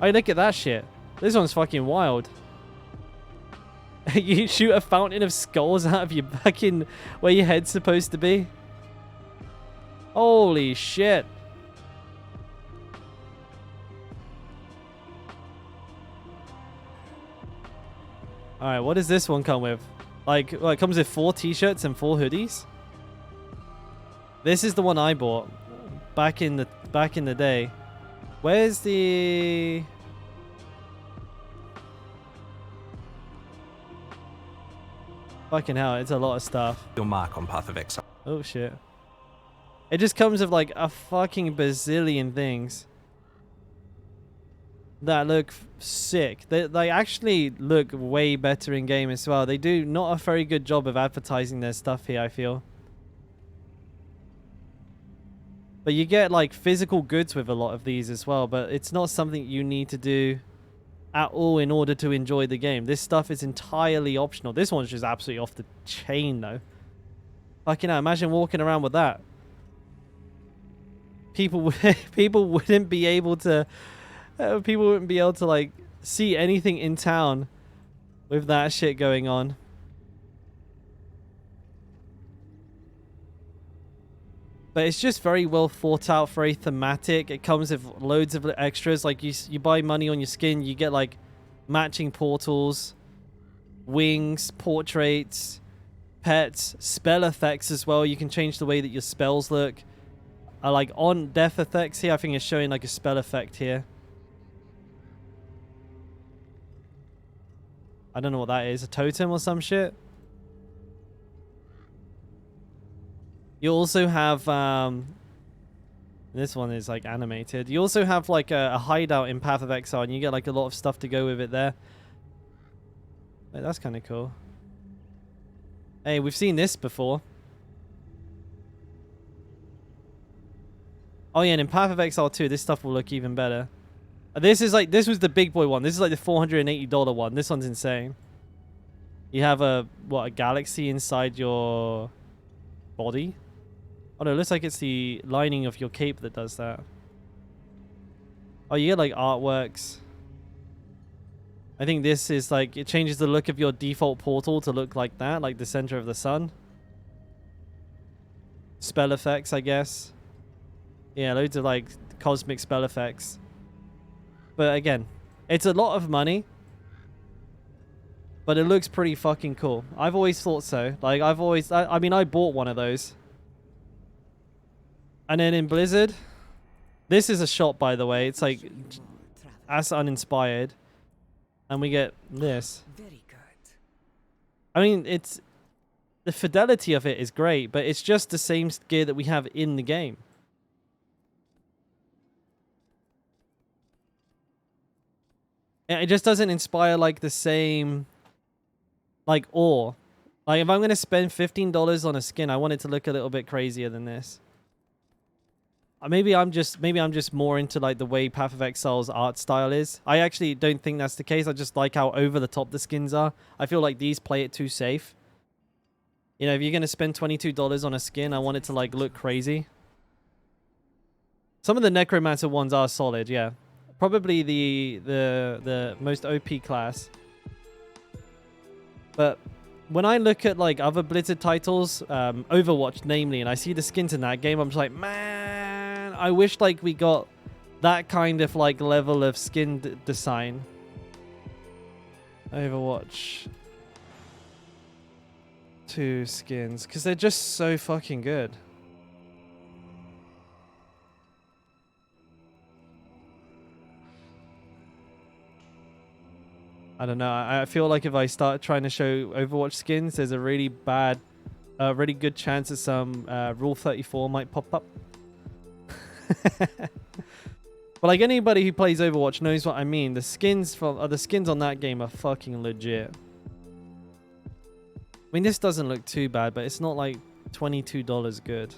Oh, look at that shit. This one's fucking wild. You shoot a fountain of skulls out of your fucking where your head's supposed to be. Holy shit. Alright, what does this one come with? Like, well, it comes with 4 t-shirts and 4 hoodies. This is the one I bought back in the day. Where's the fucking hell? It's a lot of stuff. Your mark on Path of Exile. Oh shit! It just comes with like a fucking bazillion things that look sick. They actually look way better in game as well. They do not a very good job of advertising their stuff here, I feel. But you get like physical goods with a lot of these as well, but it's not something you need to do at all in order to enjoy the game. This stuff is entirely optional. This one's just absolutely off the chain though. Fucking hell, imagine walking around with that. People wouldn't be able to like see anything in town with that shit going on. But it's just very well thought out, very thematic. It comes with loads of extras. Like you buy money on your skin, you get like matching portals, wings, portraits, pets, spell effects as well. You can change the way that your spells look. Like on death effects here, I think it's showing like a spell effect here. I don't know what that is. A totem or some shit? You also have this one is like animated. You also have like a hideout in Path of Exile, and you get like a lot of stuff to go with it there. Wait, that's kind of cool. Hey, we've seen this before. Oh yeah, and in Path of Exile 2, this stuff will look even better. This was the big boy one. This is like the $480 one. This one's insane. You have a galaxy inside your body? Oh no, it looks like it's the lining of your cape that does that. Oh, you get like artworks. I think this is like, it changes the look of your default portal to look like that, like the center of the sun. Spell effects, I guess. Yeah, loads of like cosmic spell effects. But again, it's a lot of money. But it looks pretty fucking cool. I've always thought so. Like, I mean, I bought one of those. And then in Blizzard, this is a shot, by the way. It's like as uninspired. And we get this. Very good. I mean, the fidelity of it is great, but it's just the same gear that we have in the game. It just doesn't inspire like the same like awe. Like if I'm gonna spend $15 on a skin, I want it to look a little bit crazier than this. Maybe I'm just more into like the way Path of Exile's art style is. I actually don't think that's the case. I just like how over the top the skins are. I feel like these play it too safe. You know, if you're gonna spend $22 on a skin, I want it to like look crazy. Some of the Necromancer ones are solid, yeah. Probably the most OP class. But when I look at like other Blizzard titles, Overwatch namely, and I see the skins in that game, I'm just like, man, I wish like we got that kind of like level of skin design. Overwatch 2 skins, because they're just so fucking good. I don't know. I feel like if I start trying to show Overwatch skins, there's a really good chance that some Rule 34 might pop up. But like anybody who plays Overwatch knows what I mean. The skins on that game are fucking legit. I mean, this doesn't look too bad, but it's not like $22 good.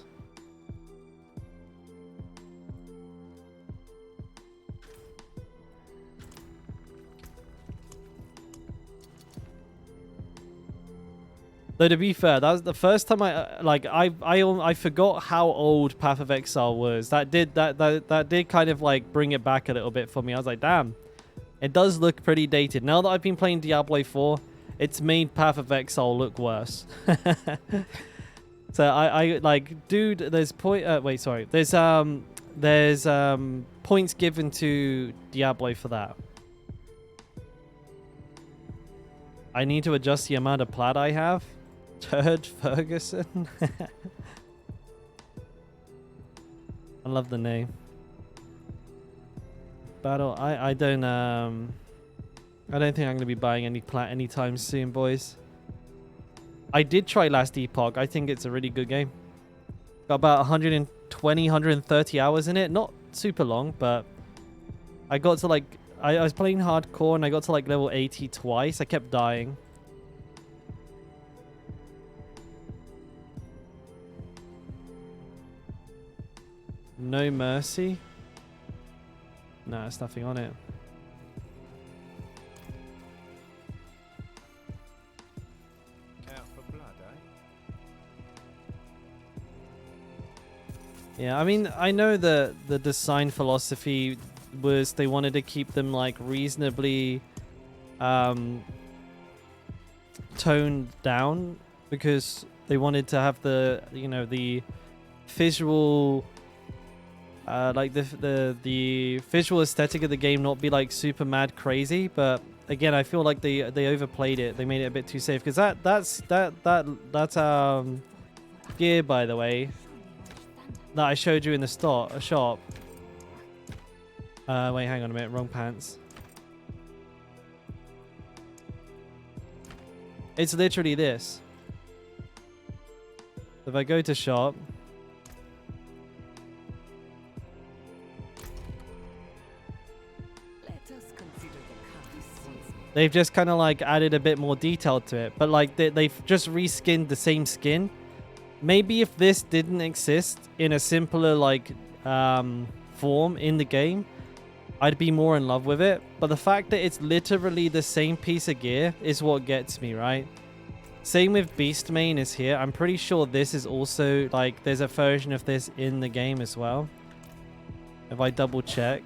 Though to be fair, that was the first time I forgot how old Path of Exile was. That did kind of like bring it back a little bit for me. I was like, damn, it does look pretty dated. Now that I've been playing Diablo 4, it's made Path of Exile look worse. So I like, dude, there's points given to Diablo for that. I need to adjust the amount of plat I have. Turd Ferguson. I love the name. Battle. I don't think I'm gonna be buying any plat anytime soon, boys. I did try Last Epoch. I think it's a really good game. Got about 120, 130 hours in it. Not super long, but I got to like I was playing hardcore and I got to like level 80 twice. I kept dying. No Mercy? No, there's nothing on it. Out for blood, eh? Yeah, I mean, I know the design philosophy was they wanted to keep them like reasonably toned down because they wanted to have the, you know, the visual like the visual aesthetic of the game not be like super mad crazy. But again, I feel like they overplayed it. They made it a bit too safe, because that's gear, by the way, that I showed you in the shop. Wait, hang on a minute, wrong pants. It's literally this. If I go to shop, Let us consider the cards once more. they've just kind of like added a bit more detail to it. But like they've just reskinned the same skin. Maybe if this didn't exist in a simpler like form in the game, I'd be more in love with it. But the fact that it's literally the same piece of gear is what gets me, right? Same with Beastmane is here. I'm pretty sure this is also like there's a version of this in the game as well. If I double check.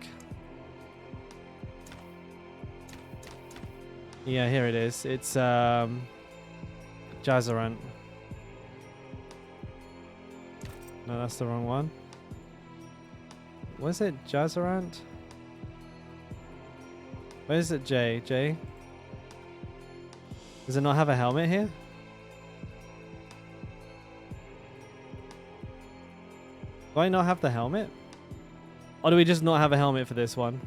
Yeah, here it is. It's Jazzarant. No, that's the wrong one. Was it Jazzarant? Where is it, Jay? Jay? Does it not have a helmet here? Do I not have the helmet? Or do we just not have a helmet for this one?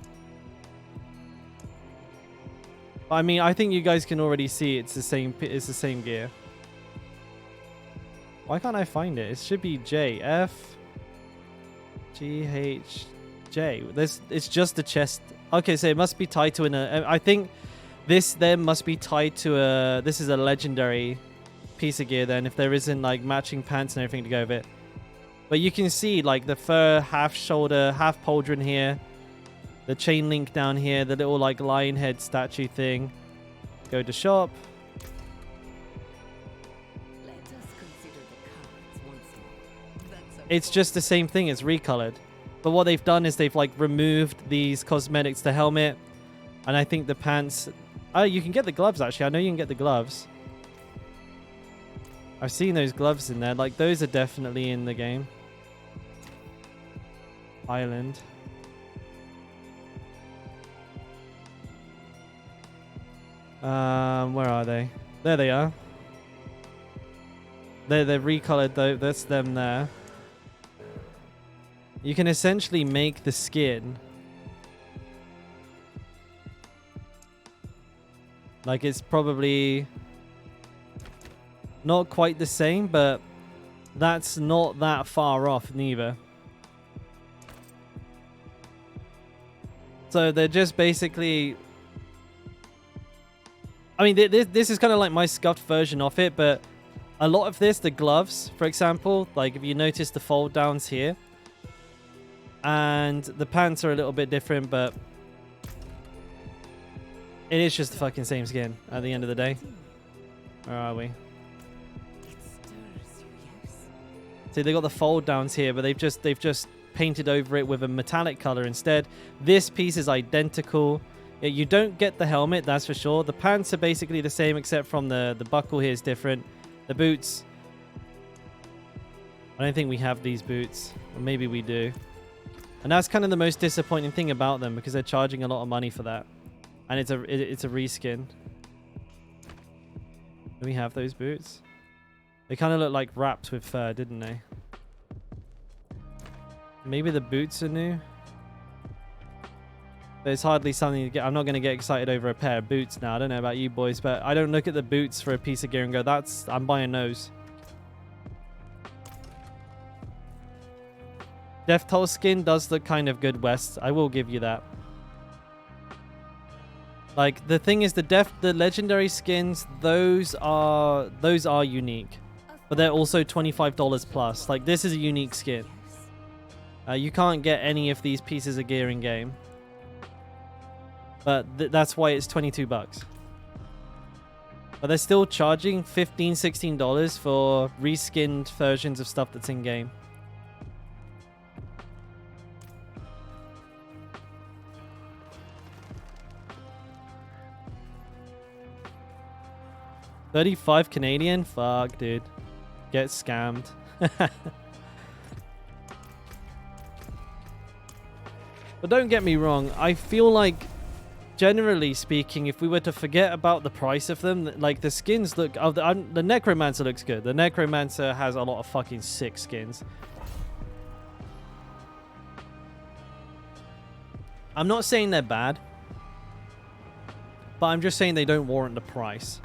I mean, I think you guys can already see it's the same gear. Why can't I find it? It should be J F G H J. It's just the chest. Okay, so it must be tied to I think this then must be tied to this is a legendary piece of gear then if there isn't like matching pants and everything to go with it. But you can see like the fur, half shoulder, half pauldron here. The chain link down here, the little like lion head statue thing. Go to shop. Let us consider the cards once more. That's a It's just the same thing, it's recolored. But what they've done is they've like removed these cosmetics, the helmet, and I think the pants. Oh, you can get the gloves actually. I know you can get the gloves. I've seen those gloves in there. Like those are definitely in the game. Island. Where are they? There they are. They're recolored though. That's them there. You can essentially make the skin. Like it's probably not quite the same, but that's not that far off neither. So they're just basically... I mean, this is kind of like my scuffed version of it, but a lot of this, the gloves, for example, like if you notice the fold downs here, and the pants are a little bit different, but it is just the fucking same skin at the end of the day. Where are we? it stirs you, yes. See, they got the fold downs here, but they've just painted over it with a metallic color instead. This piece is identical. Yeah, you don't get the helmet, that's for sure. The pants are basically the same, except from the buckle here is different. The boots, I don't think we have these boots, or maybe we do. And that's kind of the most disappointing thing about them, because they're charging a lot of money for that, and it's a reskin. Do we have those boots? They kind of look like wrapped with fur, didn't they? Maybe the boots are new. But it's hardly something to get... I'm not going to get excited over a pair of boots now. I don't know about you boys, but I don't look at the boots for a piece of gear and go, I'm buying those. Death Toll skin does look kind of good, West. I will give you that. Like, the thing is, the legendary skins, those are unique. But they're also $25 plus. Like, this is a unique skin. You can't get any of these pieces of gear in game. But that's why it's 22 bucks. But they're still charging $15, $16 for reskinned versions of stuff that's in game. $35 Canadian? Fuck, dude. Get scammed. But don't get me wrong, I feel like, generally speaking, if we were to forget about the price of them, like the skins look... the Necromancer looks good. The Necromancer has a lot of fucking sick skins. I'm not saying they're bad, but I'm just saying they don't warrant the price.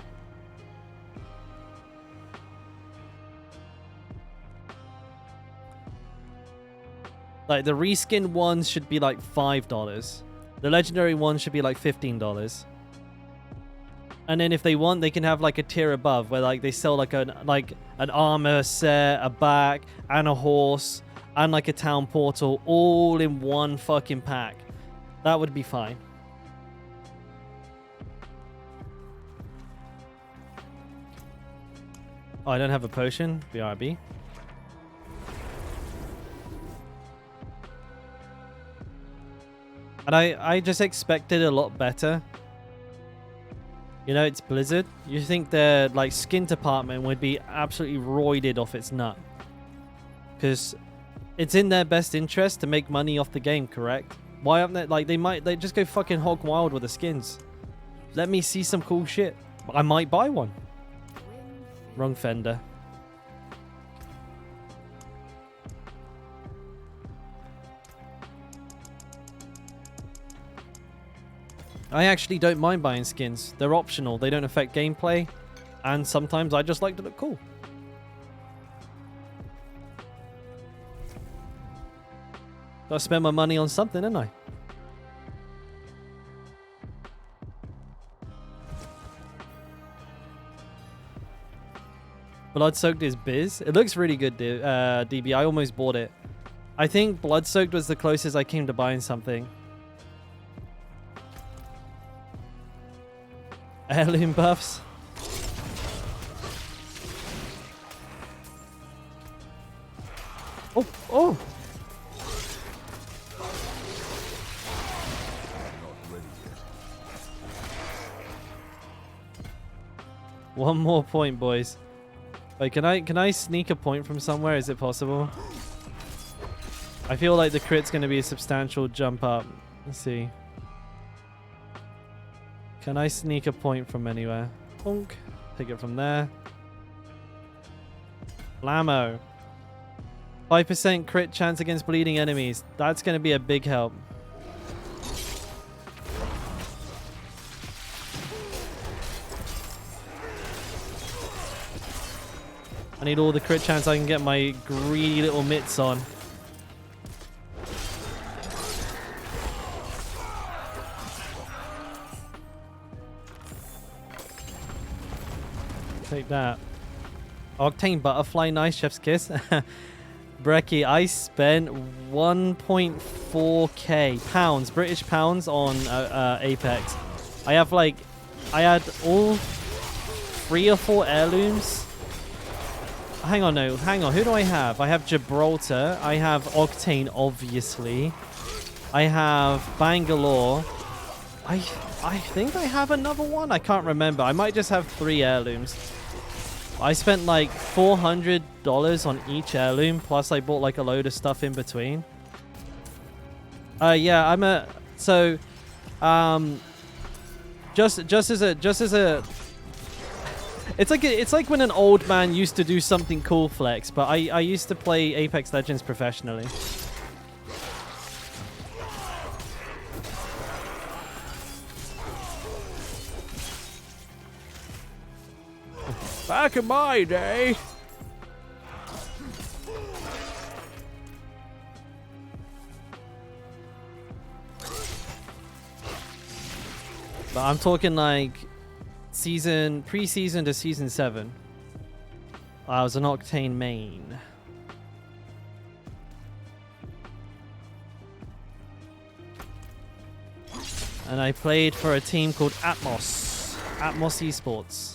Like the reskin ones should be like $5. The legendary ones should be like $15. And then if they want, they can have like a tier above where like they sell like an armor set, a back, and a horse, and like a town portal all in one fucking pack. That would be fine. Oh, I don't have a potion. BRB. And I just expected a lot better. You know, it's Blizzard. You think their like skin department would be absolutely roided off its nut. Because it's in their best interest to make money off the game, correct? Why aren't they, like, they just go fucking hog wild with the skins. Let me see some cool shit. I might buy one. Wrong fender. I actually don't mind buying skins. They're optional. They don't affect gameplay. And sometimes I just like to look cool. Gotta spend my money on something, don't I? Blood-Soaked is biz. It looks really good, DB. I almost bought it. I think Blood-Soaked was the closest I came to buying something. Heirloom buffs. Oh, oh! One more point, boys. Wait, can I sneak a point from somewhere? Is it possible? I feel like the crit's going to be a substantial jump up. Let's see. Can I sneak a point from anywhere? Bonk. Take it from there. Blammo. 5% crit chance against bleeding enemies. That's going to be a big help. I need all the crit chance I can get my greedy little mitts on. Take that. Octane Butterfly, nice, chef's kiss. Brecky, I spent 1.4k pounds, British pounds on Apex. I had all 3 or 4 heirlooms. Hang on, no, hang on. Who do I have? I have Gibraltar. I have Octane, obviously. I have Bangalore. I think I have another one. I can't remember. I might just have 3 heirlooms. I spent like $400 on each heirloom, plus I bought like a load of stuff in between. Yeah, I'm a so just as a it's like when an old man used to do something cool flex, but I used to play Apex Legends professionally. Back in my day. But I'm talking like pre-season to season 7. I was an Octane main. And I played for a team called Atmos Esports.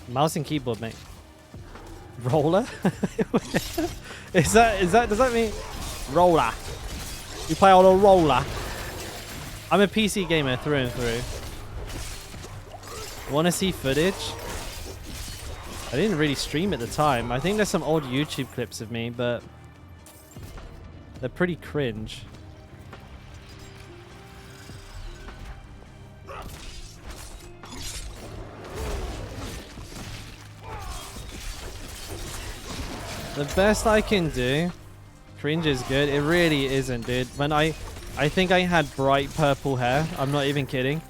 Mouse and keyboard, mate. Roller? does that mean roller? You play on a roller? I'm a PC gamer through and through. Want to see footage? I didn't really stream at the time. I think there's some old YouTube clips of me, but they're pretty cringe. The best I can do. Cringe is good. It really isn't, dude. When I think I had bright purple hair. I'm not even kidding.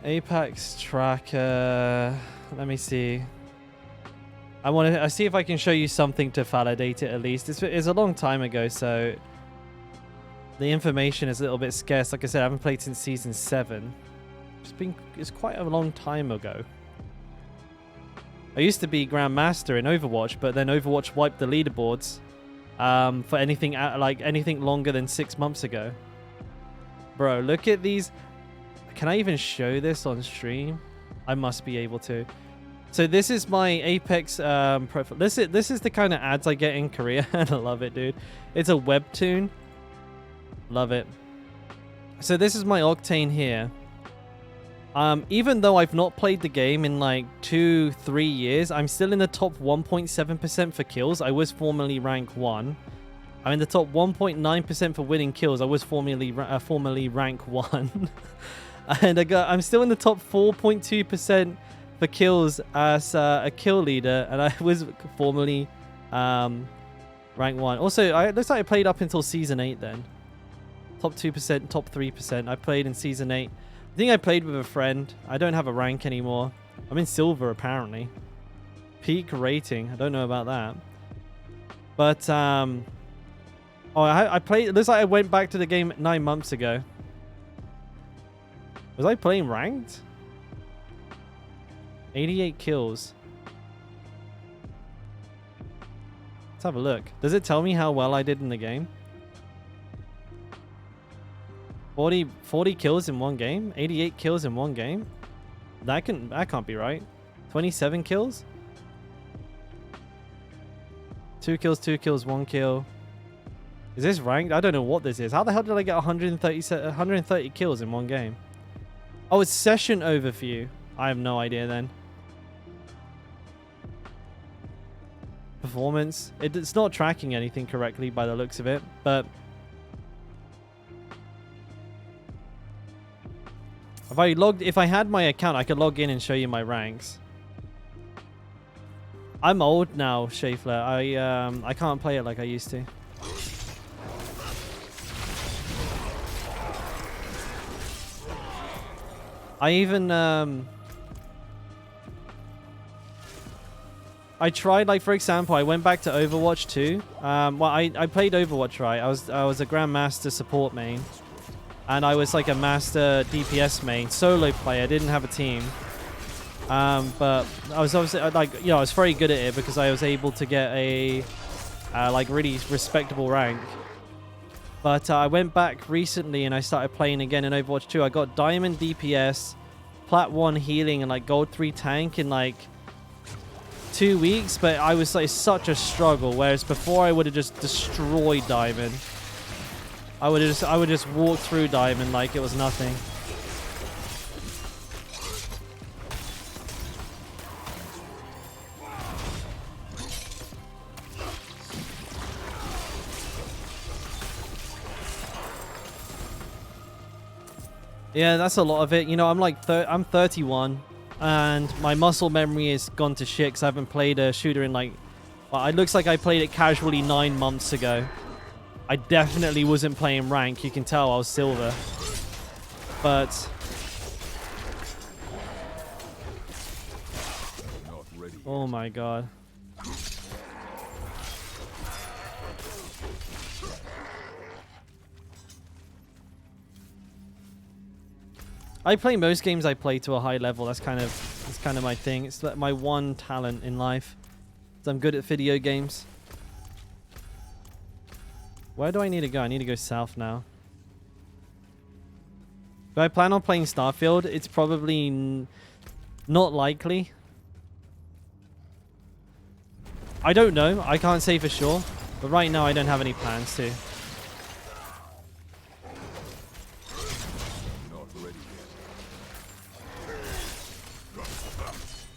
Apex tracker. Let me see. I see if I can show you something to validate it at least. It's a long time ago, so the information is a little bit scarce. Like I said, I haven't played since season 7. It's quite a long time ago. I used to be Grandmaster in Overwatch, but then Overwatch wiped the leaderboards for anything anything longer than 6 months ago. Bro, look at these. Can I even show this on stream? I must be able to. So this is my Apex profile. This is the kind of ads I get in Korea, and I love it, dude. It's a webtoon. Love it. So this is my Octane here. Even though I've not played the game in like 2-3 years, I'm still in the top 1.7% for kills. I was formerly rank 1. I'm in the top 1.9% for winning kills. I was formerly rank 1. And I'm still in the top 4.2% for kills as a kill leader, and I was formerly rank 1. Also, it looks like I played up until season 8 then. Top 2%, top 3%. I played in season 8. I think I played with a friend. I don't have a rank anymore. I'm in silver apparently. Peak rating. I don't know about that. But I played. It looks like I went back to the game 9 months ago. Was I playing ranked? 88 kills. Let's have a look. Does it tell me how well I did in the game? 40 kills in one game? 88 kills in one game? That can't be right. 27 kills? 2 kills, 1 kill. Is this ranked? I don't know what this is. How the hell did I get 130 kills in one game? Oh, it's session overview. I have no idea then. Performance. It's not tracking anything correctly by the looks of it, but if I had my account, I could log in and show you my ranks. I'm old now, Schaeffler. I can't play it like I used to. I even I tried, like, for example, I went back to Overwatch 2. Well, I played Overwatch, right? I was a Grandmaster support main. And I was like a master DPS main, solo player, didn't have a team. But I was obviously, like, you know, I was very good at it because I was able to get a, like, really respectable rank. But I went back recently and I started playing again in Overwatch 2. I got Diamond DPS, Plat 1 healing, and like Gold 3 tank in like 2 weeks. But I was like such a struggle, whereas before I would have just destroyed Diamond. I would just walk through Diamond like it was nothing. Yeah, that's a lot of it. You know, I'm 31, and my muscle memory is gone to shit because I haven't played a shooter in like, well, it looks like I played it casually 9 months ago. I definitely wasn't playing rank. You can tell I was silver. But oh my god. I play most games I play to a high level. That's kind of my thing. It's like my one talent in life. So I'm good at video games. Where do I need to go? I need to go south now. Do I plan on playing Starfield? It's probably not likely. I don't know. I can't say for sure. But right now I don't have any plans to.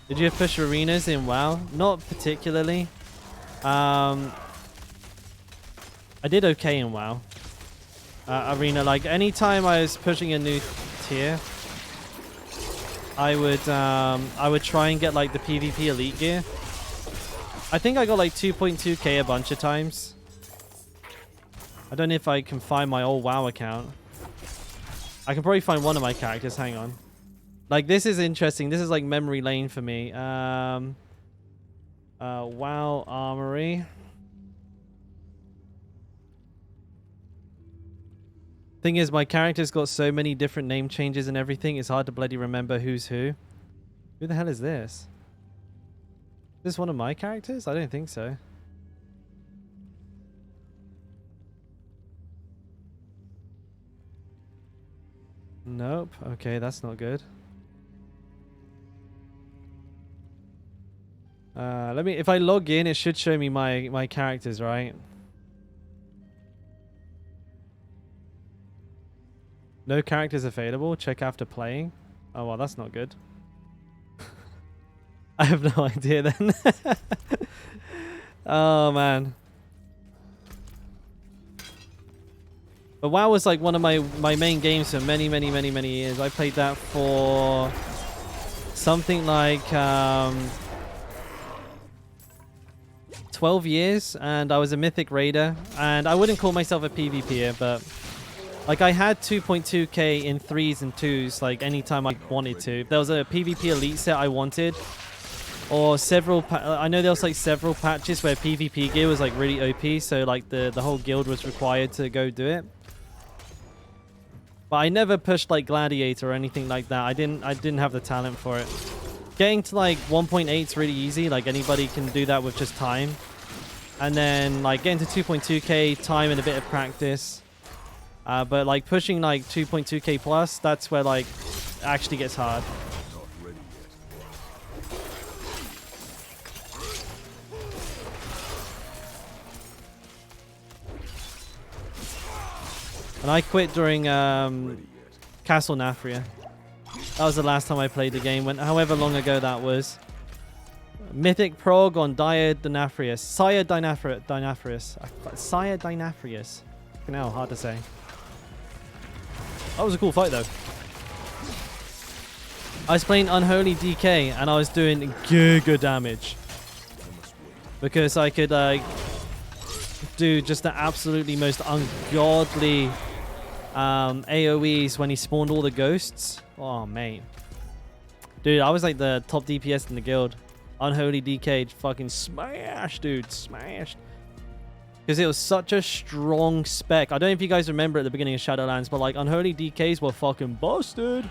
Did you push arenas in WoW? Not particularly. I did okay in WoW. Arena, like anytime I was pushing a new tier, I would try and get like the PvP elite gear. I think I got like 2.2k a bunch of times. I don't know if I can find my old WoW account. I can probably find one of my characters. Hang on. Like, this is interesting. This is like memory lane for me. WoW Armory. Thing is, my character's got so many different name changes and everything, it's hard to bloody remember who's who. Who the hell is this? Is this one of my characters? I don't think so. Nope. Okay, that's not good. If I log in, it should show me my characters, right? No characters available. Check after playing. Oh, well, that's not good. I have no idea then. Oh, man. But WoW was like one of my main games for many years. I played that for something like 12 years, and I was a Mythic Raider. And I wouldn't call myself a PvPer, but like I had 2.2k in 3s and 2s like anytime I wanted to. If there was a PvP elite set I wanted, or several I know there was like several patches where PvP gear was like really OP, so like the whole guild was required to go do it. But I never pushed like Gladiator or anything like that. I didn't have the talent for it. Getting to like 1.8 is really easy. Like anybody can do that with just time. And then like getting to 2.2k, time and a bit of practice. But like pushing like 2.2k plus, that's where like it actually gets hard. And I quit during Castle Nafria. That was the last time I played the game, however long ago that was. Mythic Prog on Dire Dynafrius. Sire Dynafrius. Sire Dynafrius. Fucking hell, hard to say. That was a cool fight though. I was playing Unholy DK and I was doing giga damage. Because I could do just the absolutely most ungodly AoEs when he spawned all the ghosts. Oh, mate. Dude, I was like the top DPS in the guild. Unholy DK fucking smashed, dude. Smashed. Because it was such a strong spec. I don't know if you guys remember at the beginning of Shadowlands, but like Unholy DKs were fucking busted.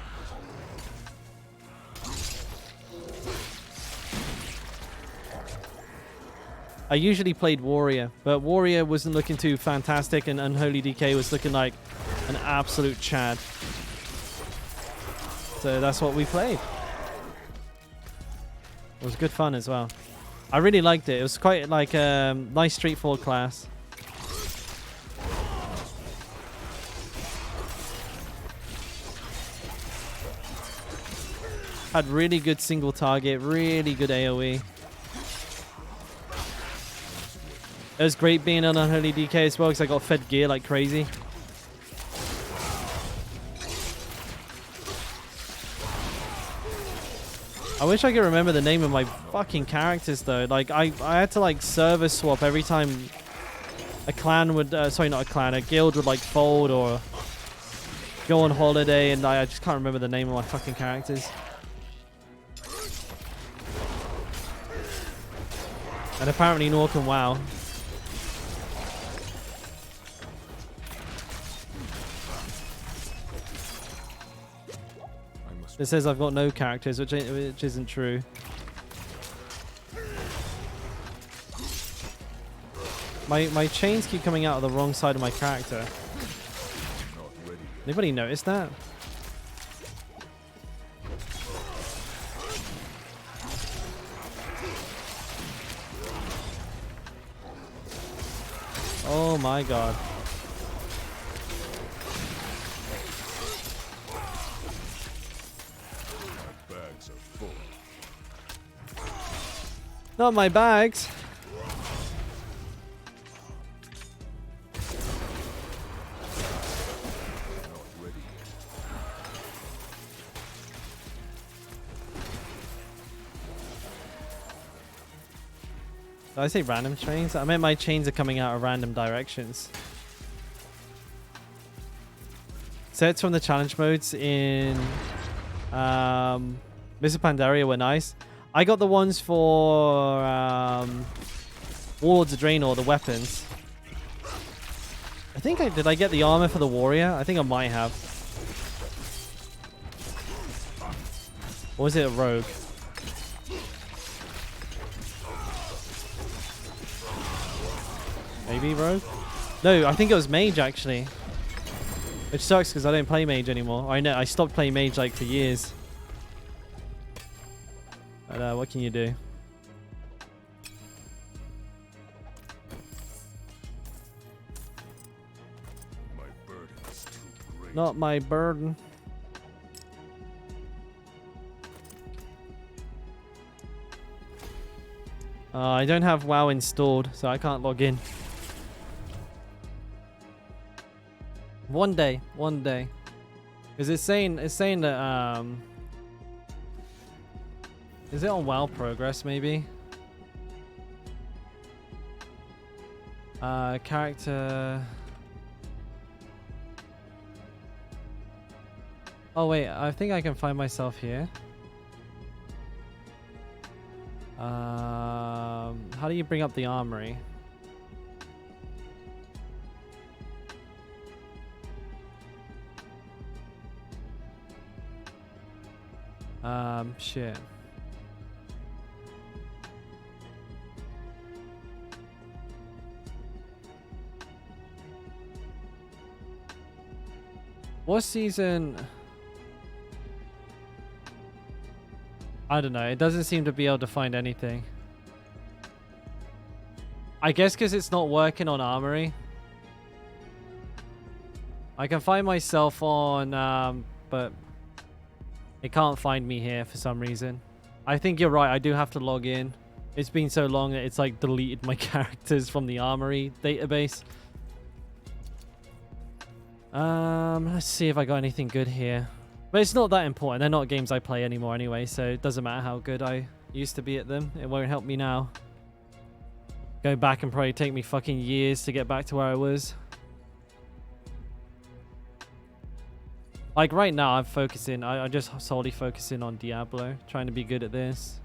I usually played Warrior, but Warrior wasn't looking too fantastic and Unholy DK was looking like an absolute chad. So that's what we played. It was good fun as well. I really liked it. It was quite like a nice straightforward class. Had really good single target, really good AoE. It was great being on Unholy DK as well because I got fed gear like crazy. I wish I could remember the name of my fucking characters though. Like I had to like server swap every time a clan would, sorry, not a clan, a guild would like fold or go on holiday, and I just can't remember the name of my fucking characters. And apparently nor can WoW. It says I've got no characters, which isn't true. My chains keep coming out of the wrong side of my character. Anybody notice that? Oh my god. Not my bags. Did I say random chains? I meant my chains are coming out of random directions. Sets from the challenge modes in Mr. Pandaria were nice. I got the ones for Warlords of Draenor, the weapons. I think did I get the armor for the warrior? I think I might have. Or was it a rogue? Maybe rogue? No, I think it was mage actually. Which sucks because I don't play mage anymore. I know I stopped playing mage like for years. But what can you do? My burden is too great. Not my burden. I don't have WoW installed, so I can't log in. One day. Because it's saying that is it on WoW Progress maybe? Character. Oh wait, I think I can find myself here. How do you bring up the armory? Shit. What season? I don't know. It doesn't seem to be able to find anything. I guess because it's not working on Armory. I can find myself on, but it can't find me here for some reason. I think you're right. I do have to log in. It's been so long that it's like deleted my characters from the Armory database. Let's see if I got anything good here. But it's not that important. They're not games I play anymore anyway, so it doesn't matter how good I used to be at them. It won't help me now. Go back and probably take me fucking years to get back to where I was. Like right now, I'm focusing. I just solely focusing on Diablo, trying to be good at this.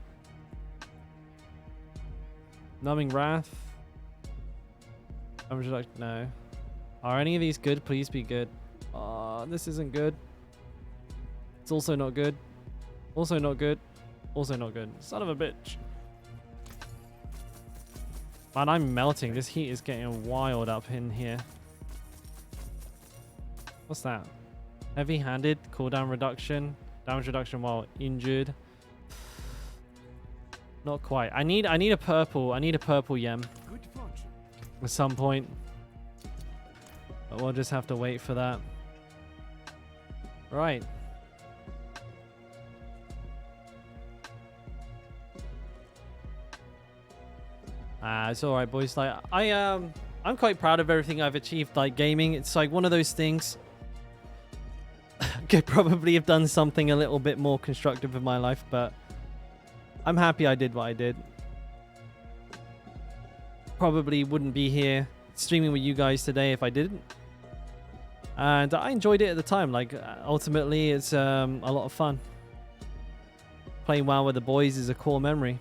Numbing Wrath. No. Are any of these good? Please be good. This isn't good. It's also not good. Also not good. Also not good. Son of a bitch. Man, I'm melting. This heat is getting wild up in here. What's that? Heavy-handed, cooldown reduction, damage reduction while injured. Not quite. I need a purple. I need a purple yem Good fortune. at some point. But we'll just have to wait for that. Right. It's all right, boys. Like I'm quite proud of everything I've achieved. Like gaming, it's like one of those things. Could probably have done something a little bit more constructive in my life, but I'm happy I did what I did. Probably wouldn't be here streaming with you guys today if I didn't. And I enjoyed it at the time. Like ultimately, it's a lot of fun. Playing WoW with the boys is a core memory.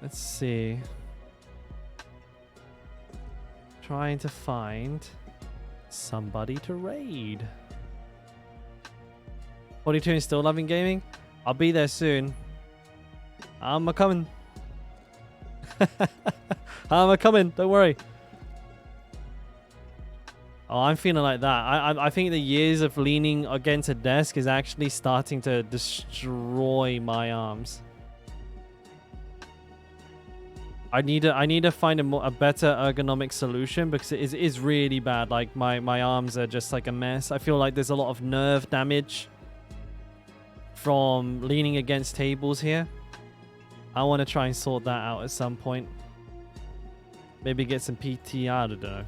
Let's see. Trying to find somebody to raid. 42 and still loving gaming? I'll be there soon. I'm a-coming. I'm a-coming, don't worry. Oh, I'm feeling like that. I think the years of leaning against a desk is actually starting to destroy my arms. I need to find a better ergonomic solution because it is really bad. Like my arms are just like a mess. I feel like there's a lot of nerve damage from leaning against tables here. I want to try and sort that out at some point. Maybe get some PT. I don't know.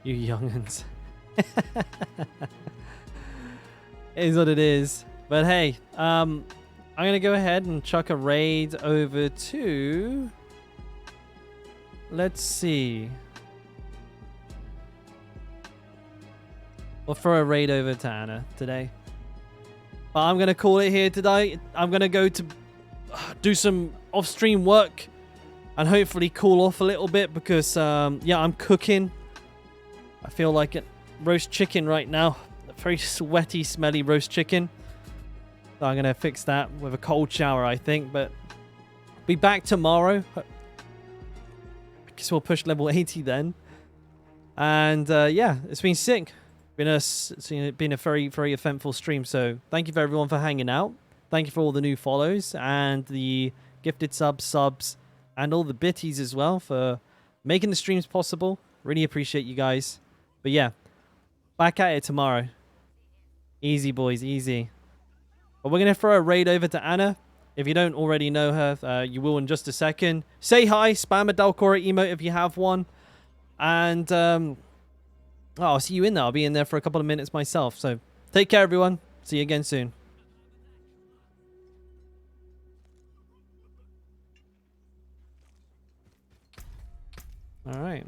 You youngins. It is what it is. But hey, I'm gonna go ahead and chuck a raid over to. Let's see. We'll throw a raid over to Anna today. But I'm gonna call it here today. I'm gonna go to do some off-stream work and hopefully cool off a little bit because yeah, I'm cooking. I feel like it. Roast chicken right now. A very sweaty, smelly roast chicken. So I'm gonna fix that with a cold shower, I think. But be back tomorrow. I guess we'll push level 80 then. And yeah, it's been sick. It's been a very, very eventful stream. So thank you for everyone for hanging out. Thank you for all the new follows and the gifted subs, and all the bitties as well for making the streams possible. Really appreciate you guys. But yeah, back at it tomorrow. Easy, boys, easy. But we're going to throw a raid over to Anna. If you don't already know her, you will in just a second. Say hi, spam a Dalkora emote if you have one. And I'll see you in there. I'll be in there for a couple of minutes myself. So take care, everyone. See you again soon. All right.